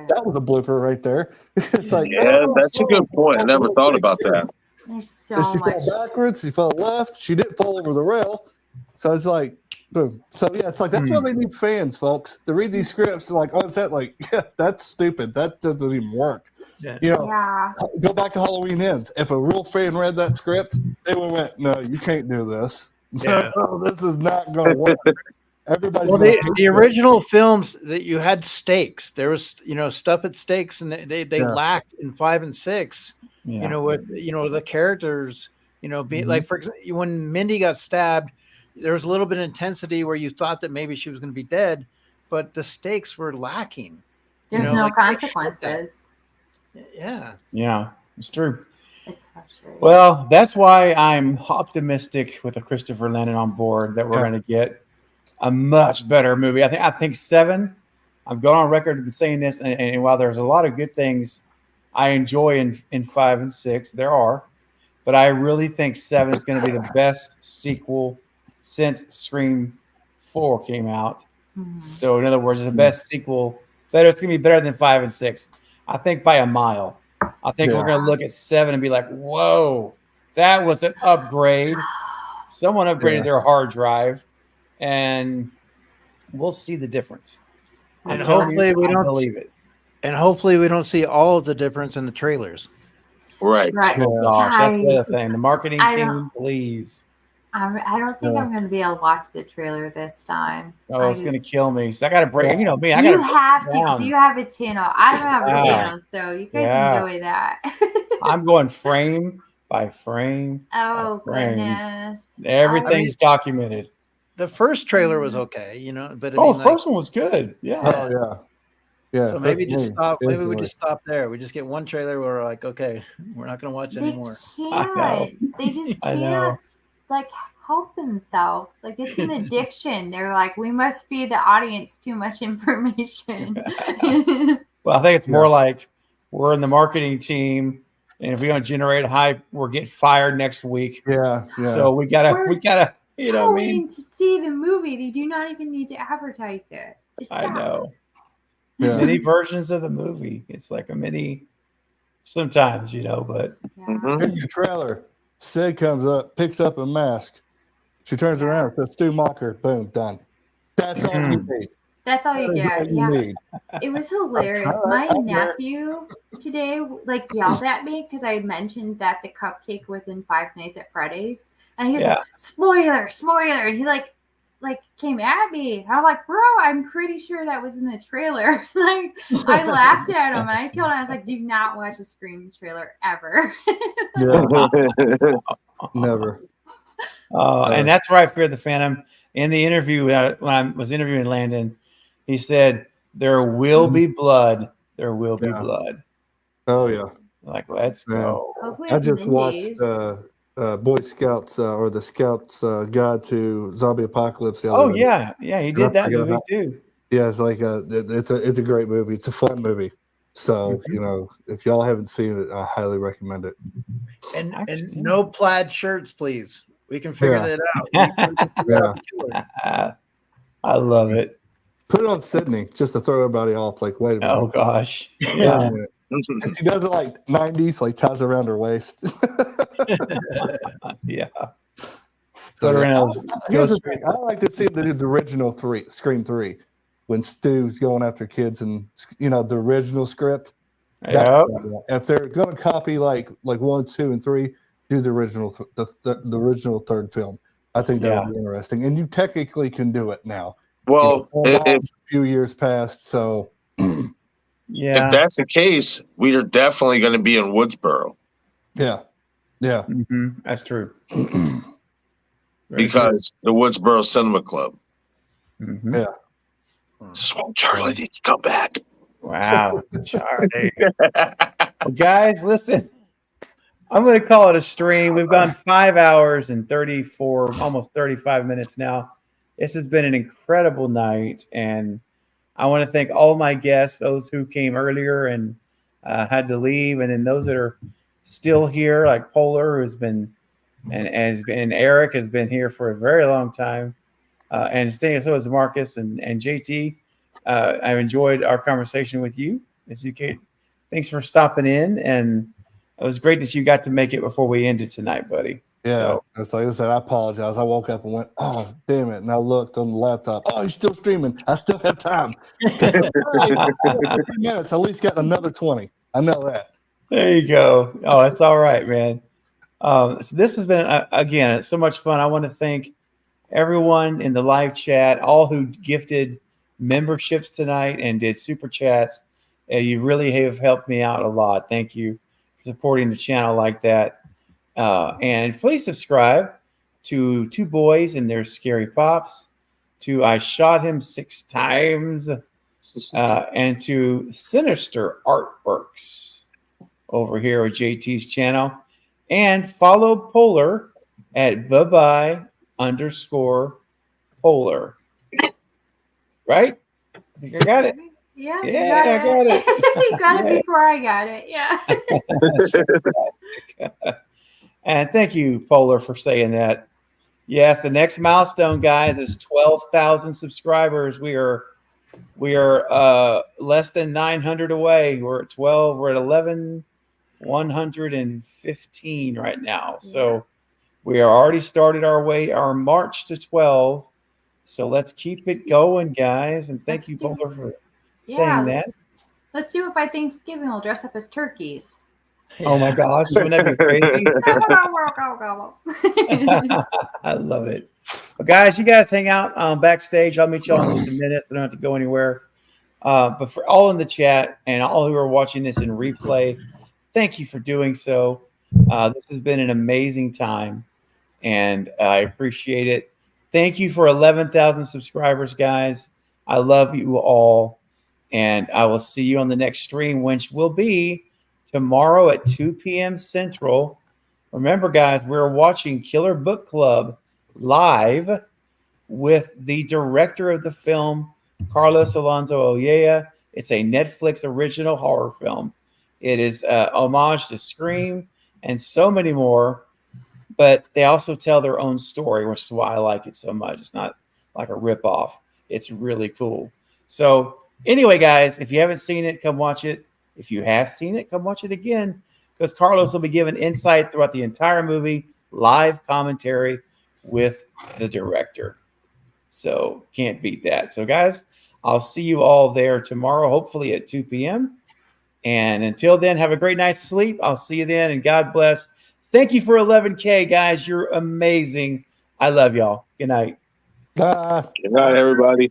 That was a blooper right there. It's like, that's a good point. I never thought about that. There's so she much. fell backwards. She fell left. She didn't fall over the rail. So it's like, boom. So it's like that's why they need fans, folks, to read these scripts and like, oh, is that like, that's stupid. That doesn't even work. Go back to Halloween Ends. If a real fan read that script, they would have went, no, you can't do this. No, this is not going to work. Everybody's the original films that you had stakes. There was stuff at stakes, and they lacked in 5 and 6. With the characters, being like, for example, when Mindy got stabbed, there was a little bit of intensity where you thought that maybe she was going to be dead, but the stakes were lacking. There's no consequences. Yeah. Yeah, it's true. Well, that's why I'm optimistic with the Christopher Landon on board that we're going to get a much better movie. I think 7. I've gone on record and saying this, and while there's a lot of good things I enjoy in 5 and 6, there are, but I really think 7 is going to be the best sequel since Scream 4 came out. So in other words, it's the best sequel. It's going to be better than 5 and 6. I think by a mile. I think we're going to look at 7 and be like, whoa, that was an upgrade. Someone upgraded their hard drive, and we'll see the difference. And hopefully we don't believe it. And hopefully we don't see all of the difference in the trailers. Right. Oh gosh, that's the other Guys, thing. The marketing I team, don't- please. I don't think I'm going to be able to watch the trailer this time. Oh, it's going to kill me. So I got to break. You know me. I got You to. have to, because you have a channel. I don't have a Yeah. channel, so you guys enjoy that. I'm going frame by frame. Oh, by frame. goodness. Everything's documented. The first trailer was okay, you know, but the first one was good. Yeah. Oh yeah. Yeah. So maybe that's just me. stop. Maybe we Instantly. just stop there. We just get one trailer where we're like, okay, we're not going to watch anymore. They just I know. can't, like, help themselves. Like, it's an addiction. They're like, we must feed the audience too much information. Well, I think it's more like we're in the marketing team, and if we don't generate hype, we're getting fired next week. Yeah. So we gotta, you know what I mean? Going to see the movie. They do not even need to advertise it. Just I stop. know. Yeah. Many versions of the movie. It's like a mini. Sometimes, you know, but Here's your trailer. Sid comes up, picks up a mask. She turns around, says Stu Mocker. Boom, done. That's all you need. That's all you That is get. all you Yeah. need. It was hilarious. My nephew today like yelled at me because I mentioned that the cupcake was in Five Nights at Freddy's. And he was like, spoiler. And he like came at me. I'm like, bro, I'm pretty sure that was in the trailer. Like, I laughed at him and I told him, I was like, do not watch a Scream trailer ever. Never. And that's where I feared the Phantom. In the interview, when I was interviewing Landon, he said, there will be blood. There will be blood. Oh yeah. Like, let's go. Hopefully I it's just Mindy's. watched Boy Scouts or the Scouts Guide to Zombie Apocalypse the other Oh day. yeah, he did that movie too. Yeah, it's like it's a great movie. It's a fun movie. So you know, if y'all haven't seen it, I highly recommend it. And no plaid shirts, please. We can figure that out. Yeah. I love it. Put it on Sydney just to throw everybody off. Like, wait a minute. Oh gosh. Yeah. And she does it like 90s, like ties around her waist. Yeah. So, here's the thing. I like to see the original Scream 3, when Stu's going after kids and, you know, the original script. If they're going to copy like 1, 2, and 3, do the original the original third film. I think that would be interesting. And you technically can do it now. Well, a few years past, so if that's the case, we are definitely going to be in Woodsboro. Yeah. That's true. Because the Woodsboro Cinema Club. Yeah. Charlie needs to come back. Wow, Charlie. Well, guys, listen. I'm going to call it a stream. We've gone 5 hours and 34, almost 35 minutes now. This has been an incredible night, and I want to thank all my guests, those who came earlier and had to leave, and then those that are still here, like Polar, who's been and Eric has been here for a very long time, and so is Marcus and JT. I've enjoyed our conversation with you, Kate. Thanks for stopping in, and it was great that you got to make it before we ended tonight, buddy. Yeah, it's like I said, I apologize. I woke up and went, oh, damn it. And I looked on the laptop. Oh, you're still streaming. I still have time. 15 minutes. At least got another 20. I know that. There you go. Oh, it's all right, man. So this has been, again, so much fun. I want to thank everyone in the live chat, all who gifted memberships tonight and did super chats. You really have helped me out a lot. Thank you for supporting the channel like that. And please subscribe to Two Boys and Their Scary Pops, to I Shot Him 6 Times, and to Sinister Artworks. over here with JT's channel. And follow Polar at bye-underscore-polar. Right? I think I got it. Yeah, Yeah, you got I it. got it. You got it Yeah. before I got it. Yeah. That's fantastic. And thank you, Polar, for saying that. Yes, the next milestone, guys, is 12,000 subscribers. We are less than 900 away. We're at 12. We're at 11,115 right now. So we are already started our march to 12. So let's keep it going, guys. And thank you, Polar, for saying that. Let's do it by Thanksgiving. We'll dress up as turkeys. Oh my gosh, wouldn't that be crazy? Go. I love it. Well, guys, you guys hang out backstage. I'll meet y'all in just a minute, so I don't have to go anywhere. But for all in the chat and all who are watching this in replay, thank you for doing so. This has been an amazing time, and I appreciate it. Thank you for 11,000 subscribers, guys. I love you all, and I will see you on the next stream, which will be tomorrow at 2 p.m. Central. Remember, guys, we're watching Killer Book Club live with the director of the film, Carlos Alonso Olea. It's a Netflix original horror film. It is homage to Scream and so many more, but they also tell their own story, which is why I like it so much. It's not like a ripoff. It's really cool. So anyway, guys, if you haven't seen it, come watch it. If you have seen it, come watch it again, because Carlos will be giving insight throughout the entire movie, live commentary with the director. So can't beat that. So guys, I'll see you all there tomorrow, hopefully at 2 p.m. And until then, have a great night's sleep. I'll see you then, and God bless. Thank you for 11K, guys. You're amazing. I love y'all. Good night. Good night, everybody.